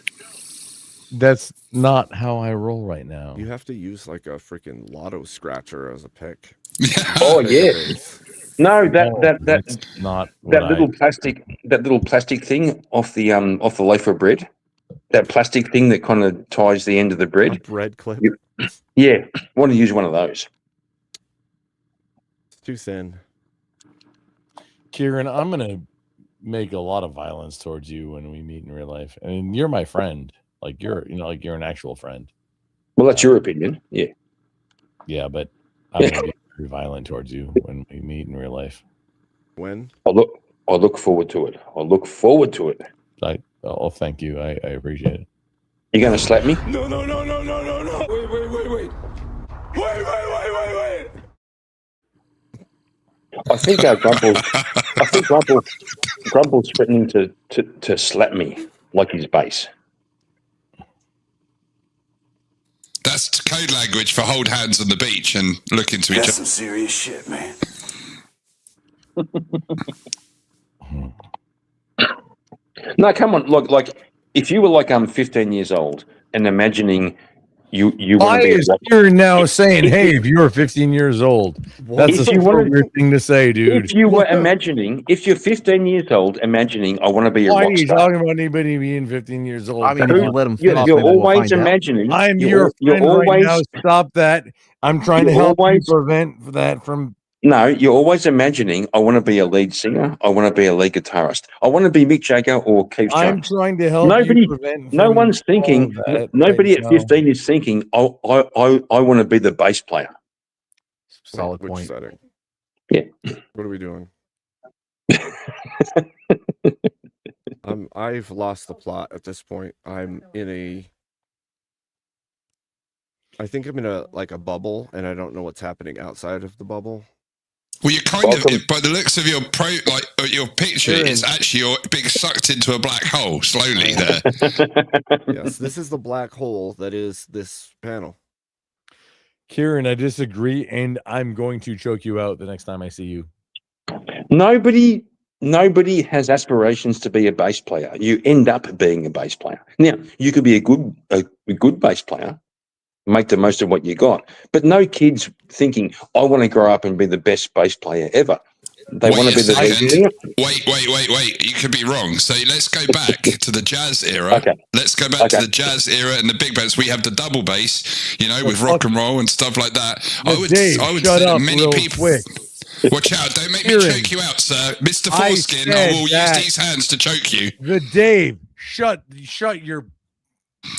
that's not how I roll right now. You have to use like a freaking lotto scratcher as a pick. Oh yeah. No, that's not that little plastic thing off the loaf of bread. That plastic thing that kind of ties the end of the bread. A bread clip. Yeah, want to use one of those. It's too thin. Kieran, I'm gonna make a lot of violence towards you when we meet in real life. I mean, you're my friend. Like you're an actual friend. Well, that's your opinion. Yeah. Yeah, but I'm gonna be very violent towards you when we meet in real life. When? I look forward to it. I look forward to it. Oh, thank you. I appreciate it. You gonna slap me? No. Wait. I think Grumple's threatening to slap me like his bass. That's code language for hold hands on the beach and look into each That's other. some serious shit, man. No, come on. Like if you were like 15 years old and imagining you want Why to be is Kieran now saying, "Hey, if you were 15 years old"? That's a weird thing to say, dude. If you were imagining, if you're 15 years old, imagining I want to be a Why are rock you star. talking about anybody being 15 years old? I mean, Come if you on. let him finish, You're maybe we'll always find out. imagining. I'm you're your friend right always, now. Stop that. I'm trying to you're help always- you prevent that from. No, you're always imagining. I want to be a lead singer. I want to be a lead guitarist. I want to be Mick Jagger or Keith I'm Jones. trying to help Nobody, you prevent. no from one's thinking. all that Nobody right at now. 15 is thinking. I want to be the bass player. Solid Which point. setting? Yeah. What are we doing? I've lost the plot at this point. I think I'm in a bubble, and I don't know what's happening outside of the bubble. Well, you're kind of, by the looks of your your picture, it's actually you're being sucked into a black hole slowly there. Yes, this is the black hole that is this panel. Kieran, I disagree, and I'm going to choke you out the next time I see you. Nobody has aspirations to be a bass player. You end up being a bass player. Now, you could be a good bass player, make the most of what you got. But no kid's thinking, I want to grow up and be the best bass player ever. They want to be the best singer. Wait. You could be wrong. So let's go back to the jazz era. Okay. Let's go back to the jazz era and the big bands. We have the double bass, with rock and roll and stuff like that. I would say that many people. Watch out! Don't make me choke you out, sir, Mr. Foreskin. I will use these hands to choke you. The Dave, shut your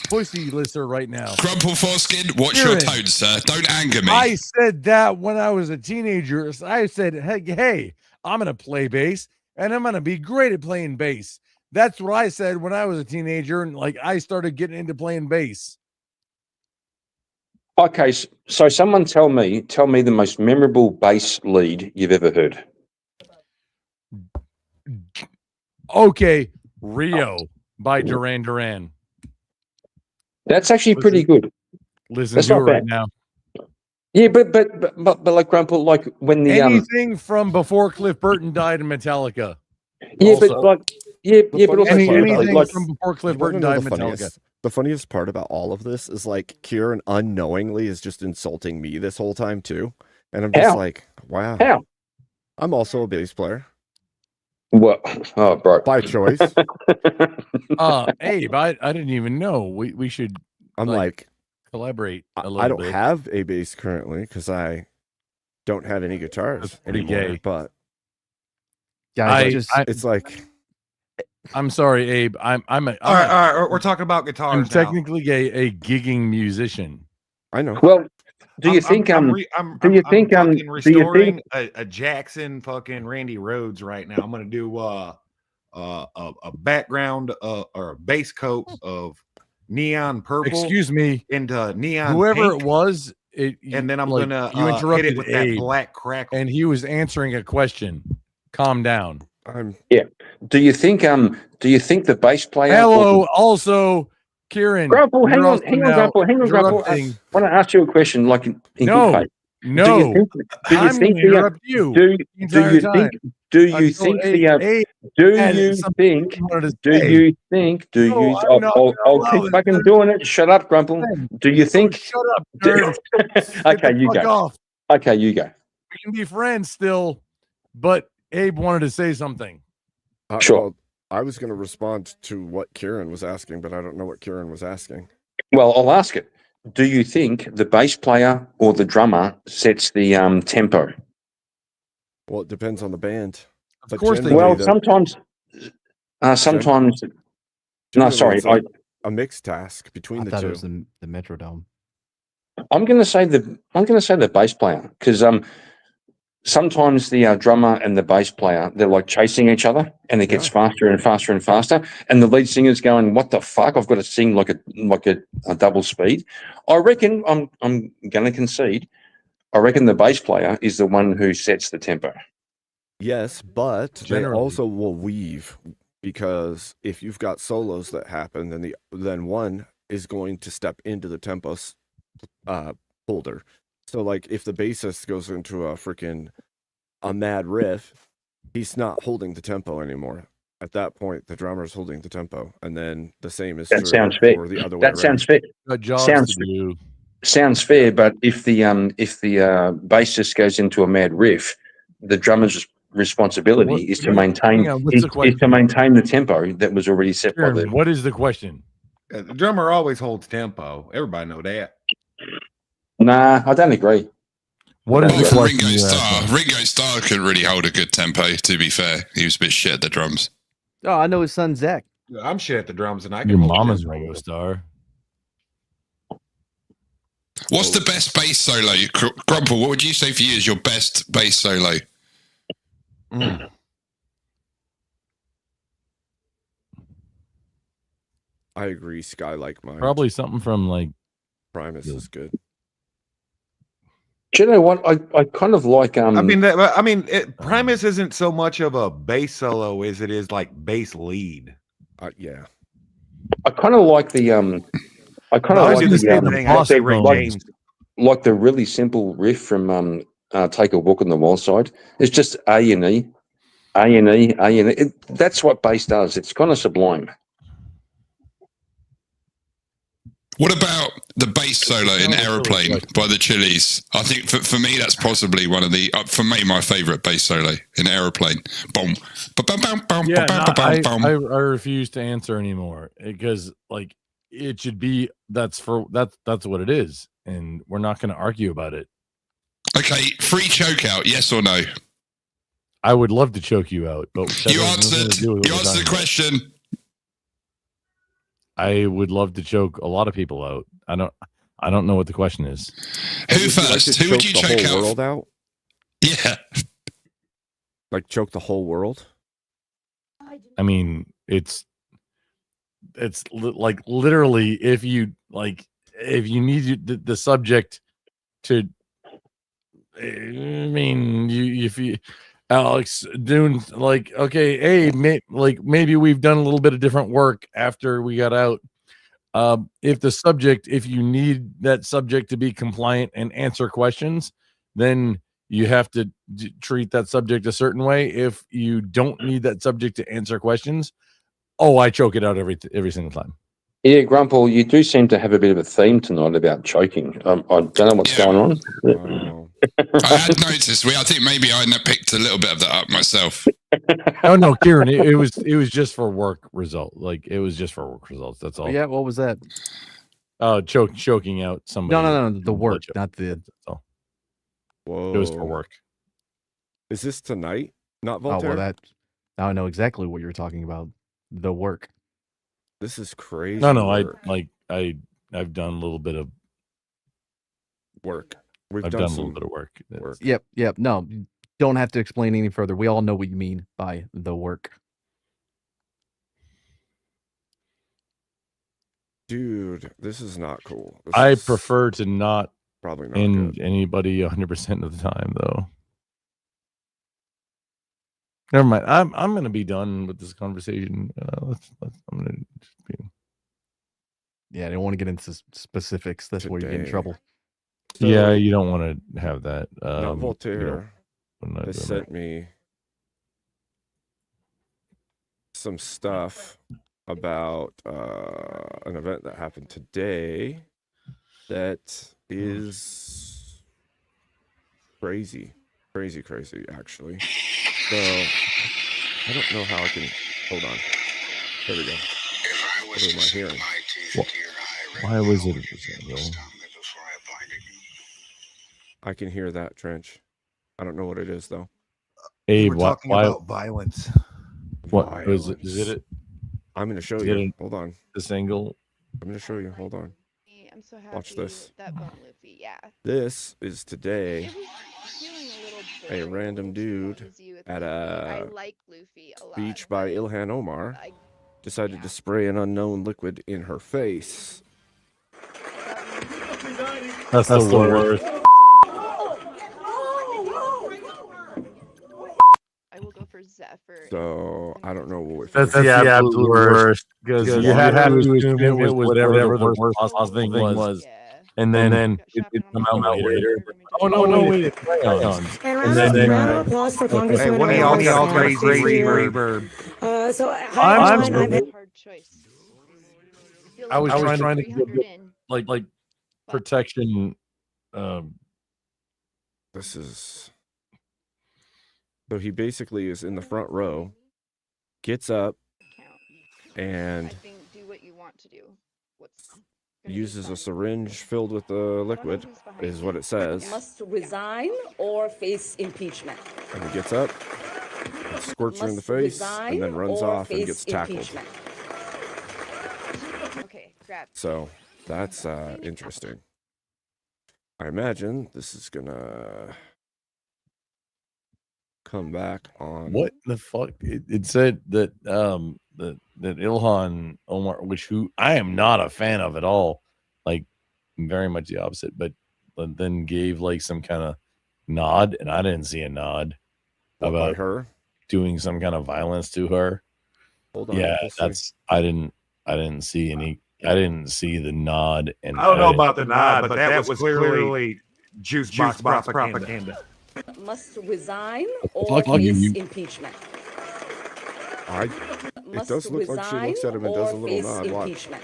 pussy lister right now. Grumple Foreskin, watch your tone, sir. Don't anger me. I said that when I was a teenager. I said, hey, I'm gonna play bass and I'm gonna be great at playing bass. That's what I said when I was a teenager, and I started getting into playing bass. Okay, so someone tell me the most memorable bass lead you've ever heard. Okay, Rio by Duran Duran. That's actually pretty good. Listen That's to it not right bad. now. Yeah, but like Grandpa, like when the Anything from before Cliff Burton died in Metallica. yeah, Also. but like yeah, The yeah, but also funniest part seriously, anything like from before Cliff you want to Burton know died the in Metallica. funniest part about all of this is like Kieran unknowingly is just insulting me this whole time too, and I'm just how like, wow. how I'm also a bass player what? Oh, bro, by choice. Abe, I didn't even know. We should I'm like collaborate a I little don't bit. have a bass currently because I don't have any guitars That's pretty anymore. gay. But it's like I'm sorry, Abe. I'm All right. We're talking about guitars I'm now. technically a gigging musician. I know. Well, do you think I'm fucking restoring a Jackson fucking Randy Rhodes right now. I'm gonna do a background or a base coat of neon purple. Excuse me, into neon whoever pink, it was, and then I'm like, gonna you interrupted hit it with Abe, that black crackle. and he was answering a question. Calm down. Yeah. Do you think the bass player? Hello, also Kieran. Grandpa, hang you're on, also hang on, now Grandpa, hang on, Grandpa. I interrupting. want to ask you a question, like in good No, faith. no. Do you I'm think gonna interrupt you do the do entire you time think do you until think Abe do had you something think he wanted to do say. you think do No, you I'm not gonna I'll allow keep this. fucking doing it. Shut up, Grandpa. Do you No, think shut up, nerd. okay, Get the you fuck go. off. Okay, you go. We can be friends still, but Abe wanted to say something. Sure. Well, I was going to respond to what Kieran was asking, but I don't know what Kieran was asking. Well, I'll ask it. Do you think the bass player or the drummer sets the tempo? Well, it depends on the band. But course they generally, Well, sometimes. Sometimes. No, generally sorry. it's like a mixed task between I the thought two. it was the Metrodome. I'm going to say the bass player because sometimes the drummer and the bass player, they're like chasing each other, and it gets faster and faster and faster, and the lead singer's going, "What the fuck? I've got to sing like a double speed." I reckon I'm going to concede. I reckon the bass player is the one who sets the tempo. Yes, but Generally. they also will weave, because if you've got solos that happen, then one is going to step into the tempo holder. So like if the bassist goes into a mad riff, he's not holding the tempo anymore. At that point, the drummer's holding the tempo, and then the same is That true sounds fair. for the other way That around. sounds fair. Got jobs Sounds to do. Sounds fair, but if the bassist goes into a mad riff, the drummer's responsibility is to maintain hang on, what's the is to question? maintain the tempo that was already set by Kieran, the. what is the question? The drummer always holds tempo. Everybody know that. Nah, I don't agree. What is the Well, for question Ringo you're Starr, asking? Ringo Starr could really hold a good tempo. To be fair, he was a bit shit at the drums. Oh, I know his son Zach. I'm shit at the drums, and I can Your hold mama's tempo. Ringo Starr. What's the best bass solo? Grumple, what would you say for you is your best bass solo? I agree. Sky like mine. Probably something from like Primus is good. Do you know what? I kind of like Primus isn't so much of a bass solo as it is like bass lead. Yeah. I kind of like the I kind of I like do the same thing. I say Ray James. like the really simple riff from Take a Walk on the Wild Side. It's just A and E, A and E, A and E. That's what bass does. It's kind of sublime. What about the bass solo in Aeroplane by the Chili's? I think for me, that's possibly one of the, for me, my favorite bass solo in Aeroplane. Boom. Yeah, I refuse to answer anymore because like it should be that's what it is, and we're not going to argue about it. Okay, free choke out, yes or no? I would love to choke you out, but you answered the question. I would love to choke a lot of people out. I don't know what the question is. Who first? Who would you choke the whole out? world out? Yeah. Like choke the whole world? I mean, it's like literally if you need the subject to, I mean, if you Alex doing like, okay, hey, maybe we've done a little bit of different work after we got out. if you need that subject to be compliant and answer questions, then you have to treat that subject a certain way. If you don't need that subject to answer questions, I choke it out every single time. Yeah, Grumple, you do seem to have a bit of a theme tonight about choking. I don't know what's going on. I had noticed. I think maybe I picked a little bit of that up myself. No, Kieran, it was just for work result. Like it was just for work results. That's all. Yeah, what was that? Choking out somebody. No, the work, not the. That's all. Whoa. It was for work. Is this tonight? Not Oh Voltaire? well, now I know exactly what you're talking about. The work. This is crazy. No, work. I've done a little bit of work. I've done a little bit of work. Yep. No, don't have to explain any further. We all know what you mean by the work. Dude, this is not cool. I prefer to not probably not end anybody 100% of the time, though. Never mind. I'm gonna be done with this conversation. I'm gonna just be. Yeah, I don't want to get into specifics. That's where you get in Today. trouble. Yeah, you don't want to have that. Not you Voltaire I'm not has doing sent that. me some stuff about an event that happened today that is crazy actually. So I don't know how I can hold on. There we go. What am I hearing? Why was it? I can hear that, Trench. I don't know what it is though. Abe, We're talking why? about violence. What is it? Is it? I'm going to show Is you. it Hold on. This angle. I'm going to show you. Hold on. I'm so happy Watch this. that Bone Luffy, yeah. This is today. It was feeling a little A boring, random dude at I a like Luffy a lot. beach by Ilhan Omar decided to spray an unknown liquid in her face. That's the worst. I will go for Zephyr. So I don't know what. That's the absolute worst because you have to assume it was whatever the worst possible thing was, and then it come out later. Oh no, wait, it's crayons. And then round of applause for Congressman. Hey, one of y'all crazy reverb. So I'm everyone, Hard choice. I was trying to get like protection. This is. So he basically is in the front row, gets up, and Do what you want to do. uses a syringe filled with the liquid, is what it says. must resign or face impeachment. And he gets up, and squirts her in the face, and then runs off and gets tackled. Okay, grab. So that's interesting. I imagine this is gonna come back on. What the fuck? It said that that Ilhan Omar, who I am not a fan of at all, like very much the opposite, but then gave like some kind of nod, and I didn't see a nod about her doing some kind of violence to her. Hold on, yeah, let's see. that's I didn't see any. I didn't see the nod, and I don't know about the nod, but that was clearly juice box propaganda. Must resign or or face you- impeachment. It does look like she looks at him and does a little nod. Watch. Impeachment.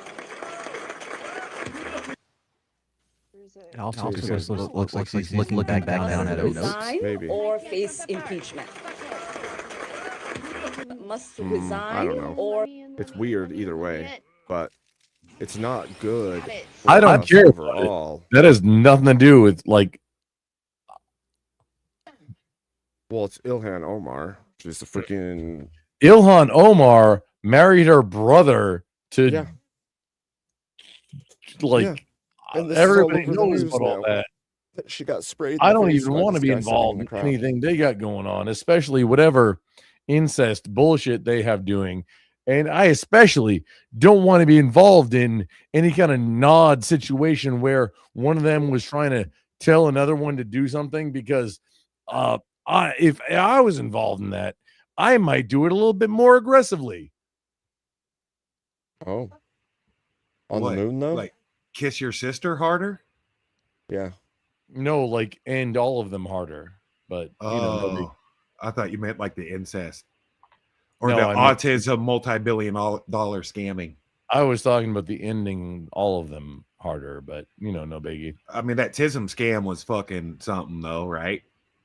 It also just looks like he's looking back down at Oates. Resign Maybe. or face impeachment. Must resign I don't know. or It's weird either way, but it's not good. I don't us care overall. That has nothing to do with like. Well, it's Ilhan Omar. She's a freaking. Ilhan Omar married her brother to Yeah. like Yeah. And this is all everybody over the knows news about all now. that. She got sprayed. in I the don't face even by want to this be guy sitting in involved the in crowd. anything they got going on, especially whatever incest bullshit they have doing. And I especially don't want to be involved in any kind of nod situation where one of them was trying to tell another one to do something, because if I was involved in that, I might do it a little bit more aggressively. Oh. On What? the moon, though? Like kiss your sister harder? Yeah. No, like end all of them harder. But you know, nobody. I thought you meant like the incest or No, the I meant- autism multi-billion-dollar scamming. I was talking about the ending all of them harder, but you know, no biggie. I mean, that TISM scam was fucking something, though, right?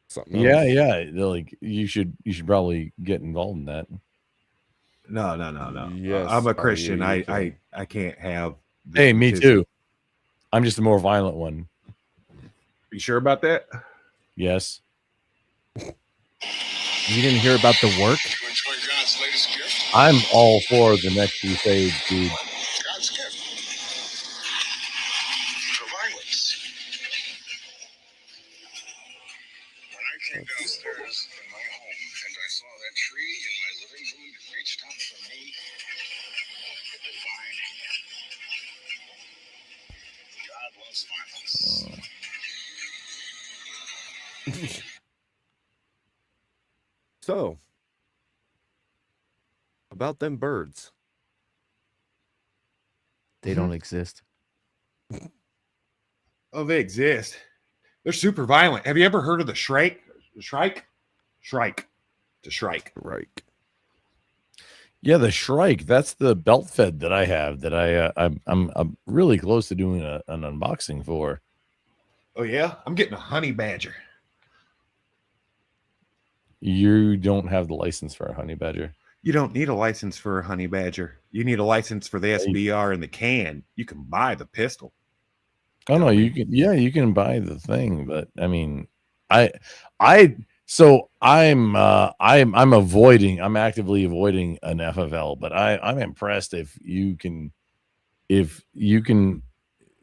Something Yeah, else. yeah. They're like you should probably get involved in that. No. Yes, I'm a are Christian. you? You I can't have. Hey, me TISM. too. I'm just a more violent one. You sure about that? Yes. You didn't hear about the work? I'm all for the next crusade, dude. God's gift for violence. When I came downstairs in my home and I saw that tree in my living room, it reached out for me. The divine hand. God loves violence. So, about them birds. They don't exist. Oh, they exist. They're super violent. Have you ever heard of the shrike? Shrike? Shrike. The shrike. Right. Yeah, the Shrike. That's the belt fed that I have. That I'm really close to doing an unboxing for. Oh yeah, I'm getting a honey badger. You don't have the license for a honey badger. You don't need a license for a honey badger. You need a license for the SBR and the can. You can buy the pistol. Oh no, you can. Yeah, you can buy the thing, but I mean, I'm avoiding. I'm actively avoiding an FFL, but I'm impressed if you can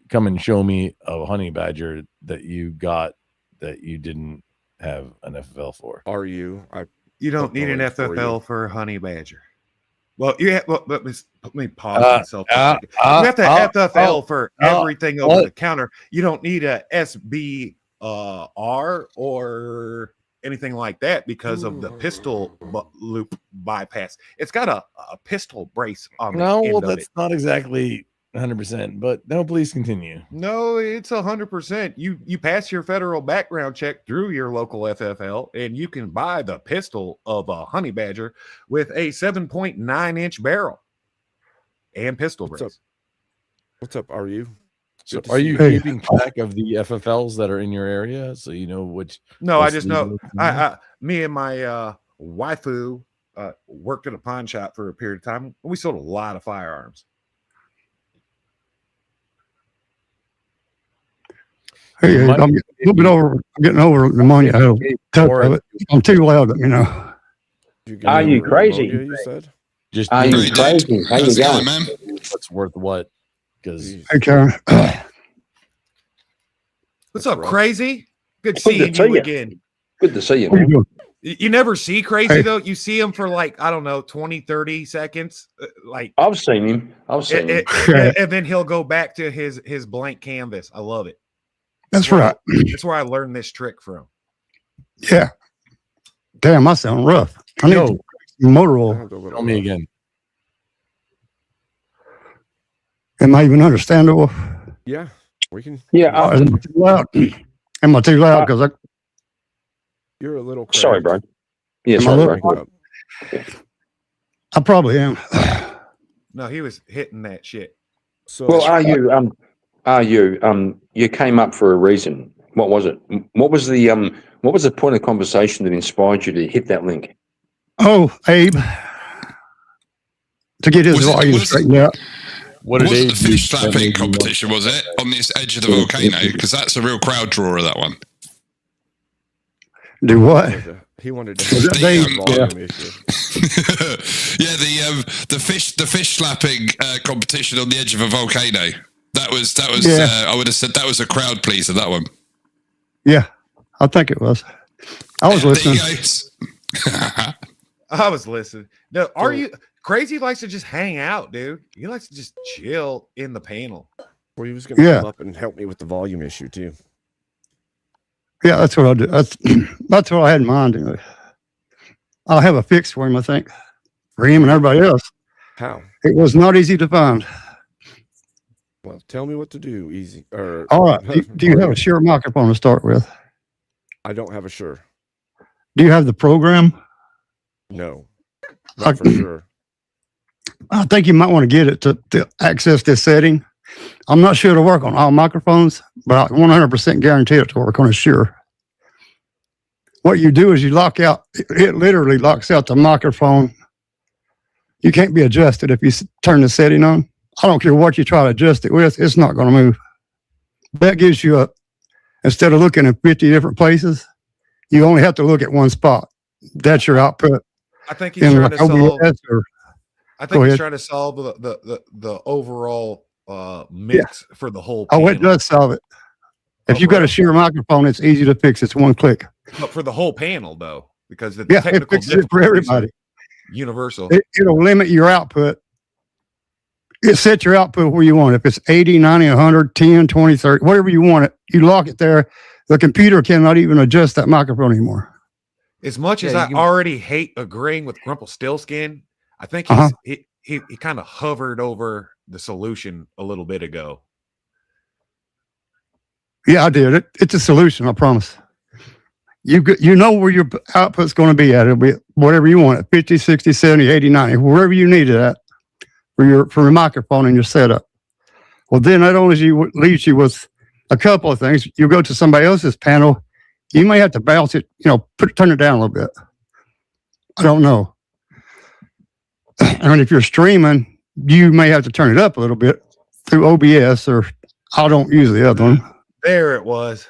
come and show me a honey badger that you got that you didn't have an FFL for. Are you? You don't need an FFL for a honey badger. Well, you have, let me pause myself. You have to FFL for everything over the counter. You don't need a SBR or anything like that because of the pistol loop bypass. It's got a pistol brace on the No, end well, of that's it. not exactly 100%. But no, please continue. No, it's 100%. You pass your federal background check through your local FFL, and you can buy the pistol of a honey badger with a 7.9-inch barrel and pistol brace. What's up? Are you? So are you keeping track of the FFLs that are in your area so you know which? No, I just know. Me and my waifu worked at a pawn shop for a period of time. We sold a lot of firearms. Hey, I'm getting over pneumonia. I have a touch of it. I'm too loud, you know. Are you crazy? You said? Just Are you crazy? How you going? What's worth what? Because Hey, Karen. What's up, crazy? Good Good seeing to see you you. again. Good to see you, What are you man. doing? You never see crazy Hey. though. You see him for like, I don't know, 20, 30 seconds. Like I've seen him. I've seen him. and then he'll go back to his blank canvas. I love it. That's right. That's where I learned this trick from. Yeah. Damn, I sound rough. I need some motor oil. Tell me again. Am I even understandable? Yeah, we can. Yeah. Am I too loud? Am I too loud? Because You're a little. Sorry, bro. Yeah, Am I sorry, little- bro. I probably am. No, he was hitting that shit. So Well, you came up for a reason. What was it? What was the point of conversation that inspired you to hit that link? Oh, Abe. To get his volume straightened out. What did Was Abe it the fish do? slapping competition, was it? On this edge of the volcano? Because that's a real crowd drawer, that one. Do what? he wanted Was that Dave? Yeah, the fish slapping competition on the edge of a volcano. That was Yeah. I would have said that was a crowd pleaser, that one. Yeah, I think it was. I was listening. I was listening. No, are you crazy? Likes to just hang out, dude. He likes to just chill in the panel. Well, he was going to Yeah. come up and help me with the volume issue too. Yeah, that's what I'll do. That's what I had in mind. Anyway. I'll have a fix for him, I think. For him and everybody else. How? It was not easy to find. Well, tell me what to do. Easy. Or All right. Do you have a Shure microphone to start with? I don't have a Shure. Do you have the program? No, not for sure. I think you might want to get it to access this setting. I'm not sure it'll work on all microphones, but I 100% guarantee it to work on a Shure. What you do is you lock out, it literally locks out the microphone. You can't be adjusted if you turn the setting on. I don't care what you try to adjust it with, it's not going to move. That gives you instead of looking in 50 different places, you only have to look at one spot. That's your output. I think he's trying to solve. I think he's ahead. trying to solve the overall mix for the whole. Oh, panel. it does solve it. If Oh, you've got a really? Shure microphone, it's easy to fix. It's one click. But for the whole panel, though, because the Yeah, it technical fixes it for difficulties are everybody. universal. It'll limit your output. It sets your output where you want it. If it's 80, 90, 100, 10, 20, 30, whatever you want it, you lock it there. The computer cannot even adjust that microphone anymore. As much as Yeah, I you can- already hate agreeing with Grumpelstiltskin, I think he kind of hovered over the solution a little bit ago. Yeah, I did. It's a solution, I promise. You know where your output's going to be at. It'll be whatever you want it, 50, 60, 70, 80, 90, wherever you need it at for your microphone and your setup. Well, then that only leaves you with a couple of things. You go to somebody else's panel, you may have to bounce it, turn it down a little bit. I don't know. And if you're streaming, you may have to turn it up a little bit through OBS, or I don't use the other one. There it was.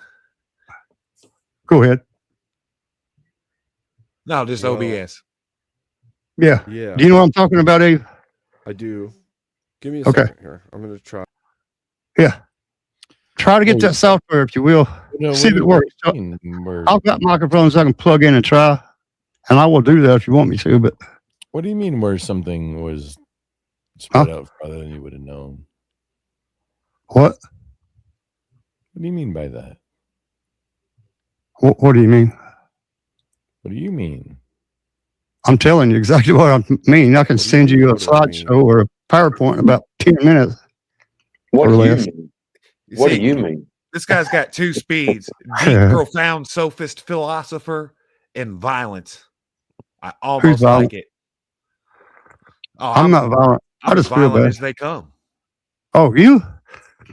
Go ahead. No, just OBS. Yeah. Yeah. Do you know what I'm talking about, Abe? I do. Give me a Okay. second here. I'm going to try. Yeah. Try to get that software, if you will. No, See if what it works. do you mean? I've got microphones I can plug in and try, and I will do that if you want me to. But What do you mean where something was spread out farther than you would have known? what? What do you mean by that? What do you mean? What do you mean? I'm telling you exactly what I mean. I can send you a slideshow or a PowerPoint in about 10 minutes. What or do you less. mean? What do See, you mean? This guy's got two speeds: deep, profound, sophist, philosopher, and violence. I almost violent? like it. Oh, I'm not violent. I I'm just feel violent bad. as they come. Oh, you?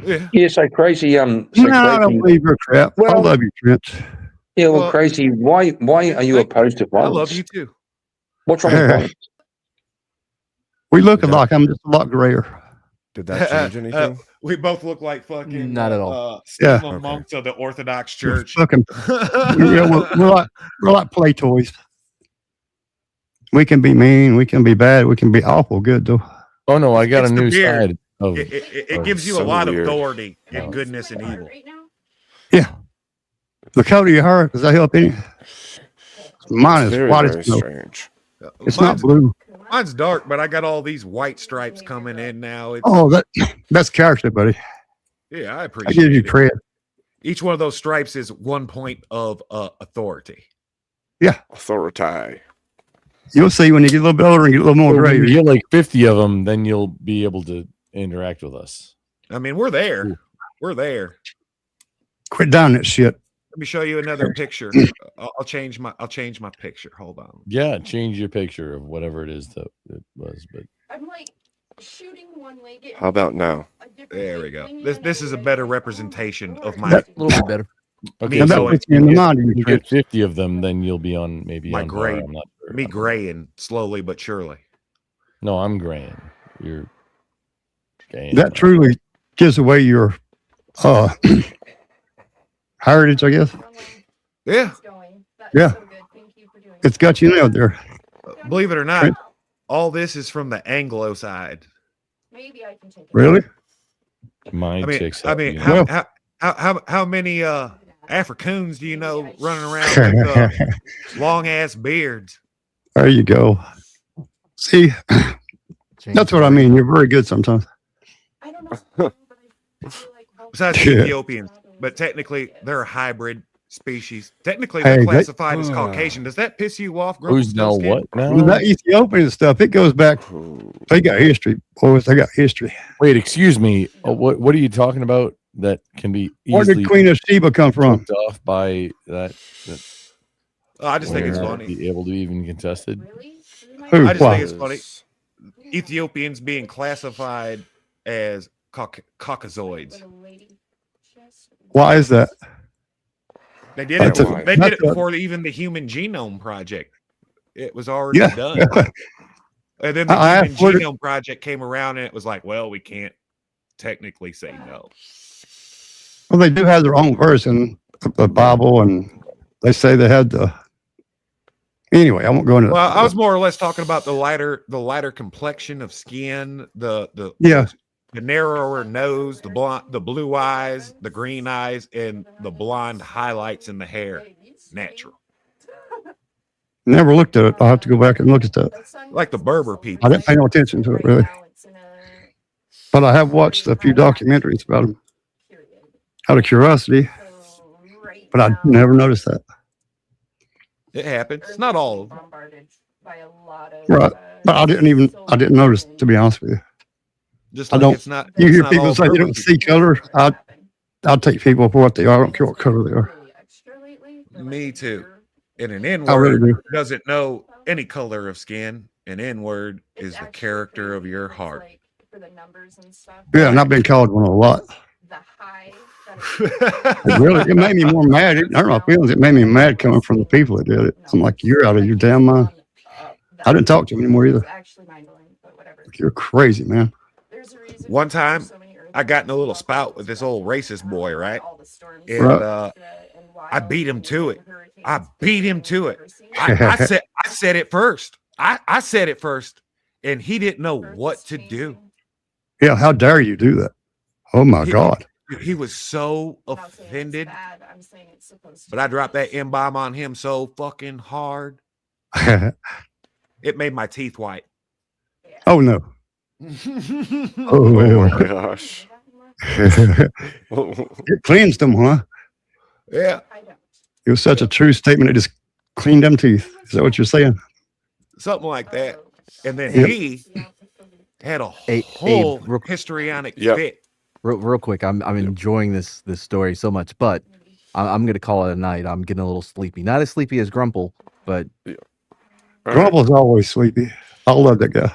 Yeah. Yeah, so crazy. So No, I don't crazy. believe your crap. I Well- love you, Trent. Yeah, well, Well, crazy. Why are you opposed to I violence? love you too. What's wrong with violence? We look alike. I'm just a lot grayer. Did that change anything? We both look like fucking Not at all. Yeah. Muslim monks of the Orthodox We're Church. fucking, we're like play toys. We can be mean. We can be bad. We can be awful good, though. Oh no, I got It's a the new beard. side of. It of gives you a so lot weird. of authority in goodness and evil. Yeah. The color of your hair, does that help any? Mine It's is very, white very as snow. strange. It's not blue. Mine's dark, but I got all these white stripes coming in now. It's, Oh, that's character, buddy. yeah, I I appreciate give you it. credit. Each one of those stripes is 1 point of authority. Yeah. Authority. You'll see when you get a little bit older and get a little more When gray. you get like 50 of them, then you'll be able to interact with us. I mean, we're there. We're there. Quit down that shit. Let me show you another picture. I'll change my picture. Hold on. Yeah, change your picture of whatever it is that it was. But I'm like shooting one leg. It How about now? There we go. This is a better representation of my A little bit better. okay, Now that so puts you in the mind of if you, you Trent. get 50 of them, then you'll be on maybe my on par, gray, I'm not sure. me graying slowly but surely. No, I'm graying. You're graying. That truly gives away your heritage, I guess. Yeah. Yeah. It's got you nailed there. Believe it or not, all this is from the Anglo side. Maybe I can take it. Really? My I mean, chicks. I mean, help me. how many Africans do you know running around with long ass beards? There you go. See, that's what I mean. You're very good sometimes. I don't know. Besides Yeah. Ethiopians, but technically they're a hybrid species. Technically, Hey, they're they- classified as Caucasian. Does that piss you off? Who's now Grumpelstiltskin? what now? That Ethiopian stuff, it goes back. They got history, boys. They got history. Wait, excuse me. What are you talking about? That can be Where easily did Queen of Sheba come from? flipped off by that. I just think it's will funny. Be able to even contested. Who? I just Why? think it's funny. Ethiopians being classified as Caucasoids. Why is that? They did it. That's a- They did it that's a- before even the Human Genome Project. It was already Yeah. done. And then the I Human asked what it- Genome Project came around, and it was like, well, we can't technically say no. Well, they do have their own version of the Bible, and they say they had the. Anyway, I won't go into. Well, I was more or less talking about the lighter complexion of skin, the Yeah. the narrower nose, the blue eyes, the green eyes, and the blonde highlights in the hair. Natural. Never looked at it. I'll have to go back and look at that. Like the Berber people. I didn't pay no attention to it really, but I have watched a few documentaries about them out of curiosity. But I never noticed that. It happens. It's not all of them. Right, but I didn't notice, to be honest with you. Just I like don't. it's not. You it's hear not people all say they Berber don't see color. I'll take people for what they are. I don't care what color they are. people. Me too. And an N I really word do. doesn't know any color of skin. An N word is the character of your heart. Yeah, and I've been called one a lot. It really, it made me more mad. It hurt my feelings. It made me mad coming from the people that did it. I'm like, you're out of your damn mind. I didn't talk to him anymore either. Like, you're crazy, man. One time, I got in a little spout with this old racist boy, right? And Right. I beat him to it. I beat him to it. I said it first. I said it first, and he didn't know what to do. Yeah, how dare you do that? Oh my God. He was so offended. But I dropped that M-bomb on him so fucking hard. It made my teeth white. Oh no. Oh Lord. my gosh. It cleansed them, huh? Yeah. It was such a true statement. It just cleaned them teeth. Is that what you're saying? Something like that. And then Yep. he had a Abe, whole real- histrionic Yep. fit. Real quick, I'm enjoying this story so much, but I'm gonna call it a night. I'm getting a little sleepy. Not as sleepy as Grumple, but Grumble's always sleepy. I love that guy.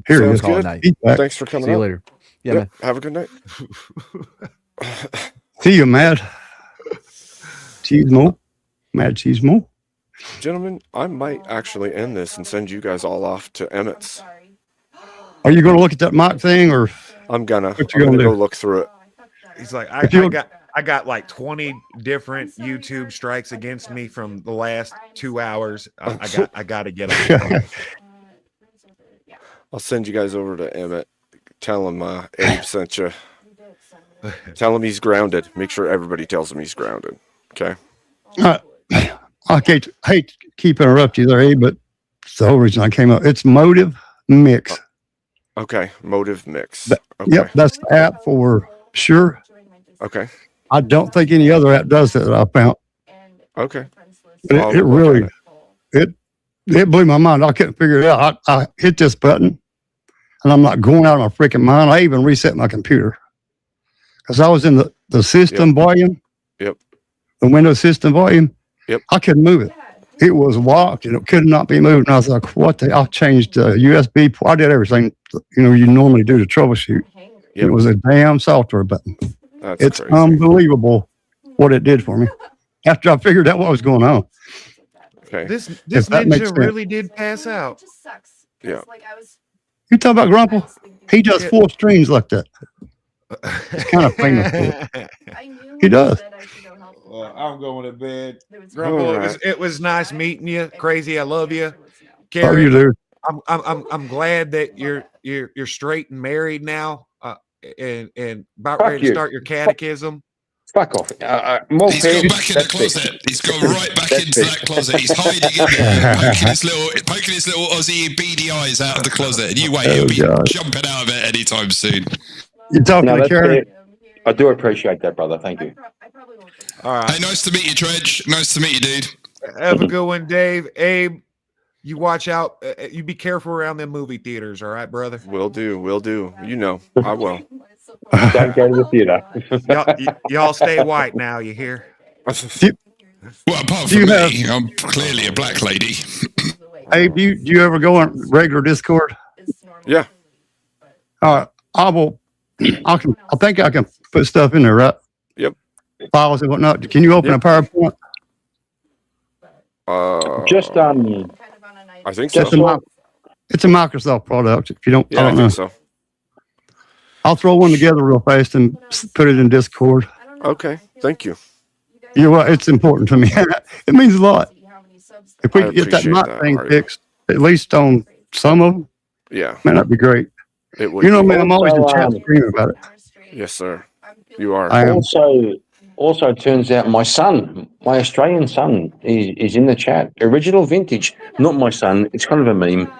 Here he Sounds is. Call it good. night. He's back. Thanks for coming See you up. later. Yeah, Yep, man. have a good night. See you, Mad. Cheese mo. Mad cheese mo. Gentlemen, I might actually end this and send you guys all off to Emmett's. Are you going to look at that mock thing or? I'm gonna What you go gonna do? look through it. He's like, If you- I got like 20 different YouTube strikes against me from the last 2 hours. I got to get them. I'll send you guys over to Emmett. Tell him Abe sent you. Tell him he's grounded. Make sure everybody tells him he's grounded. Okay. I hate to keep interrupting you there, Abe, but it's the whole reason I came up. It's Motive Mix. Okay. Motive mix. Okay. Yep, that's the app for sure. Okay. I don't think any other app does that I found. Okay. But I'll it look really, at it blew my mind. I couldn't figure it out. I hit this button, and I'm not going out of my freaking mind. I even reset my computer because I was in the system volume. Yep. The Windows system volume. Yep. I couldn't move it. It was locked and it could not be moved. And I was like, what the? I changed the USB port. I did everything, you normally do to troubleshoot. Yep. It was a damn software button. That's It's crazy. unbelievable what it did for me after I figured out what was going on. Okay. This that makes ninja sense. really did pass out. Yeah. You talking about Grumple? He does 4 strings like that. It's kind of famous for it. He does. Well, I'm going to bed. All Grumble, right. it was nice meeting you. Crazy, I love you. Oh, Karen, you do. I'm glad that you're straight and married now, and about Fuck ready to you. start your catechism. Fuck off. More He's gone pairs, back in the that's it. closet. He's gone right back That's into it. that closet. He's hiding in there, poking his little Aussie beady eyes out of the closet. And you wait, he'll be God. jumping out of it anytime soon. You talking No, to that's Karen? it. I do appreciate that, brother. Thank you. All right. Hey, nice to meet you, Dredge. Nice to meet you, dude. Have a good one, Dave. Abe, you watch out. You be careful around them movie theaters. All right, brother. Will do. You know, I will. Don't go to the theater. Y'all stay white now. You hear? Well, apart Do you from have- me, I'm clearly a black lady. Hey, do you ever go on regular Discord? Yeah. I think I can put stuff in there, right? Yep. Files and whatnot. Can you open a PowerPoint? Just I think so. It's a Microsoft product. If you don't, Yeah, I I don't think know. so. I'll throw one together real fast and put it in Discord. Okay. Thank you. You're right. It's important to me. It means a lot. If we I could get that appreciate mic that, thing Artie. fixed, at least on some of them, Yeah. man, that'd be great. It would. You know be. me, I'm always in chat screaming about it. Yes, sir. You are. I am. Also, turns out my son, my Australian son, is in the chat. Original Vintage, not my son. It's kind of a meme.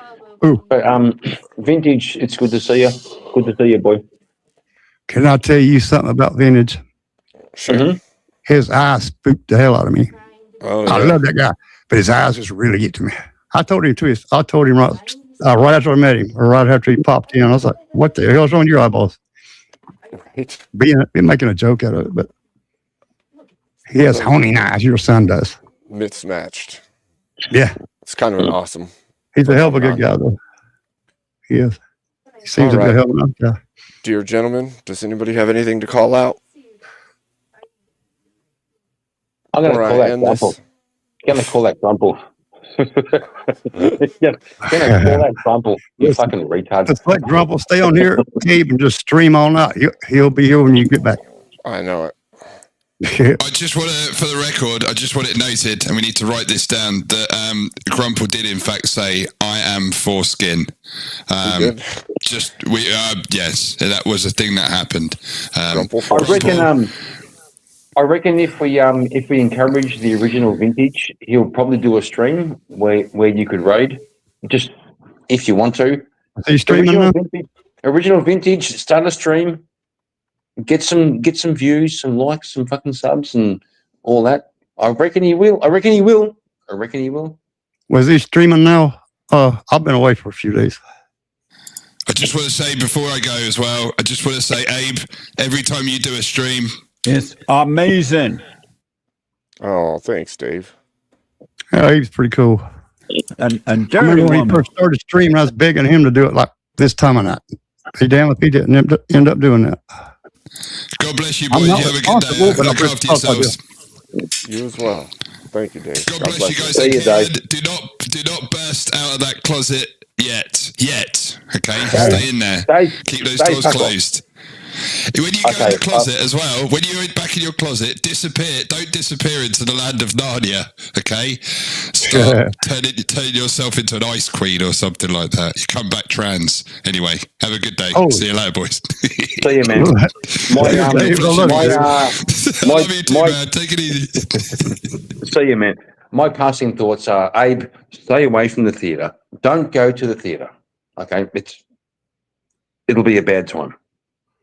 Ooh. But Vintage, it's good to see you. Good to see you, boy. Can I tell you something about Vintage? Sure. His eyes spooked the hell out of me. Oh, I yeah. love that guy, but his eyes just really get to me. I told him right after I met him, or right after he popped in. I was like, "What the hell's wrong with your eyeballs?" Being making a joke out of it, but he has honing eyes. Your son does. Mismatched. Yeah, It's kind of an awesome. he's a hell of a good guy, though. He is. He seems to be a hell of a nice guy. Dear gentlemen, does anybody have anything to call out? I'm going to Before call I that end Grumple. this? Going to call that Grumple. Going to call that Grumple. You fucking retard. Just let Grumple stay on here, Abe, and just stream all night. He'll be here when you get back. I know it. I just want to, for the record, I just want it noted, and we need to write this down, that Grumple did in fact say, I am foreskin. Yes, that was a thing that happened. I reckon if we encourage the original Vintage, he'll probably do a stream where you could raid, just if you want to. Is he streaming now? Original Vintage, start a stream, get some views, some likes, some fucking subs, and all that. I reckon he will. Was he streaming now? I've been away for a few days. I just want to say before I go as well, I just want to say, Abe, every time you do a stream, it's amazing. Oh, thanks, Dave. Yeah, he's pretty cool. And I remember when he first started streaming, I was begging him to do it like this time of night. Be damn if he didn't end up doing that. God bless you, boys. You have a good day. Look after yourselves. You as well. Thank you, Dave. God bless you guys. Again. Do not burst out of that closet yet. Okay, stay in there. Keep those doors closed. When you go in the closet as well, when you're back in your closet, disappear. Don't disappear into the land of Narnia. Okay, start turning yourself into an ice queen or something like that. You come back trans. Anyway, have a good day. See you later, boys. See you, man. I love you too, man. Take it easy. See you, man. My passing thoughts are, Abe, stay away from the theatre. Don't go to the theatre. Okay, it'll be a bad time.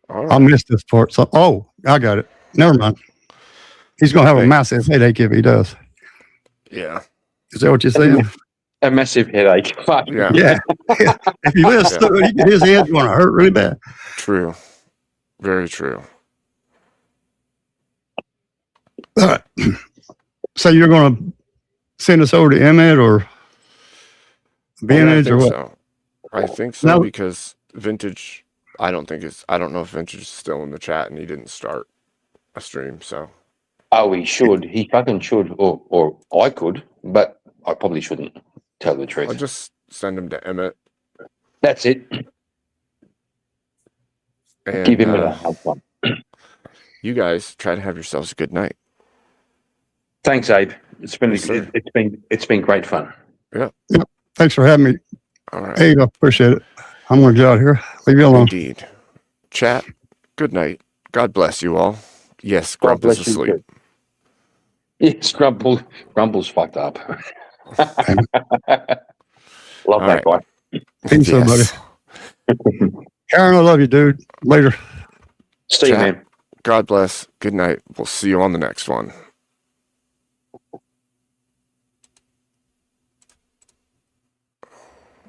I missed this part. So, I got it. Never mind. He's going to have a massive headache if he does. Yeah. Is that what you're saying? A massive headache. Yeah. If he lives through it, his head's going to hurt really bad. True. Very true. All right. So you're going to send us over to Emmett or Vintage or what? So. I think so because Vintage, I don't know if Vintage is still in the chat and he didn't start a stream, so. Oh, he should. He fucking should. Or I could, but I probably shouldn't, tell the truth. I'll just send him to Emmett. That's it. And, give him a hard one. You guys try to have yourselves a good night. Thanks, Abe. It's been great fun. Yeah. Thanks for having me. All right. Abe, I appreciate it. I'm going to get out of here. Leave you alone. Indeed. Chat, good night. God bless you all. Yes, Grump is asleep. Yes, Grumple's fucked up. Love that guy. Think so, buddy. Karen, I love you, dude. Later. See you, man. God bless. Good night. We'll see you on the next one.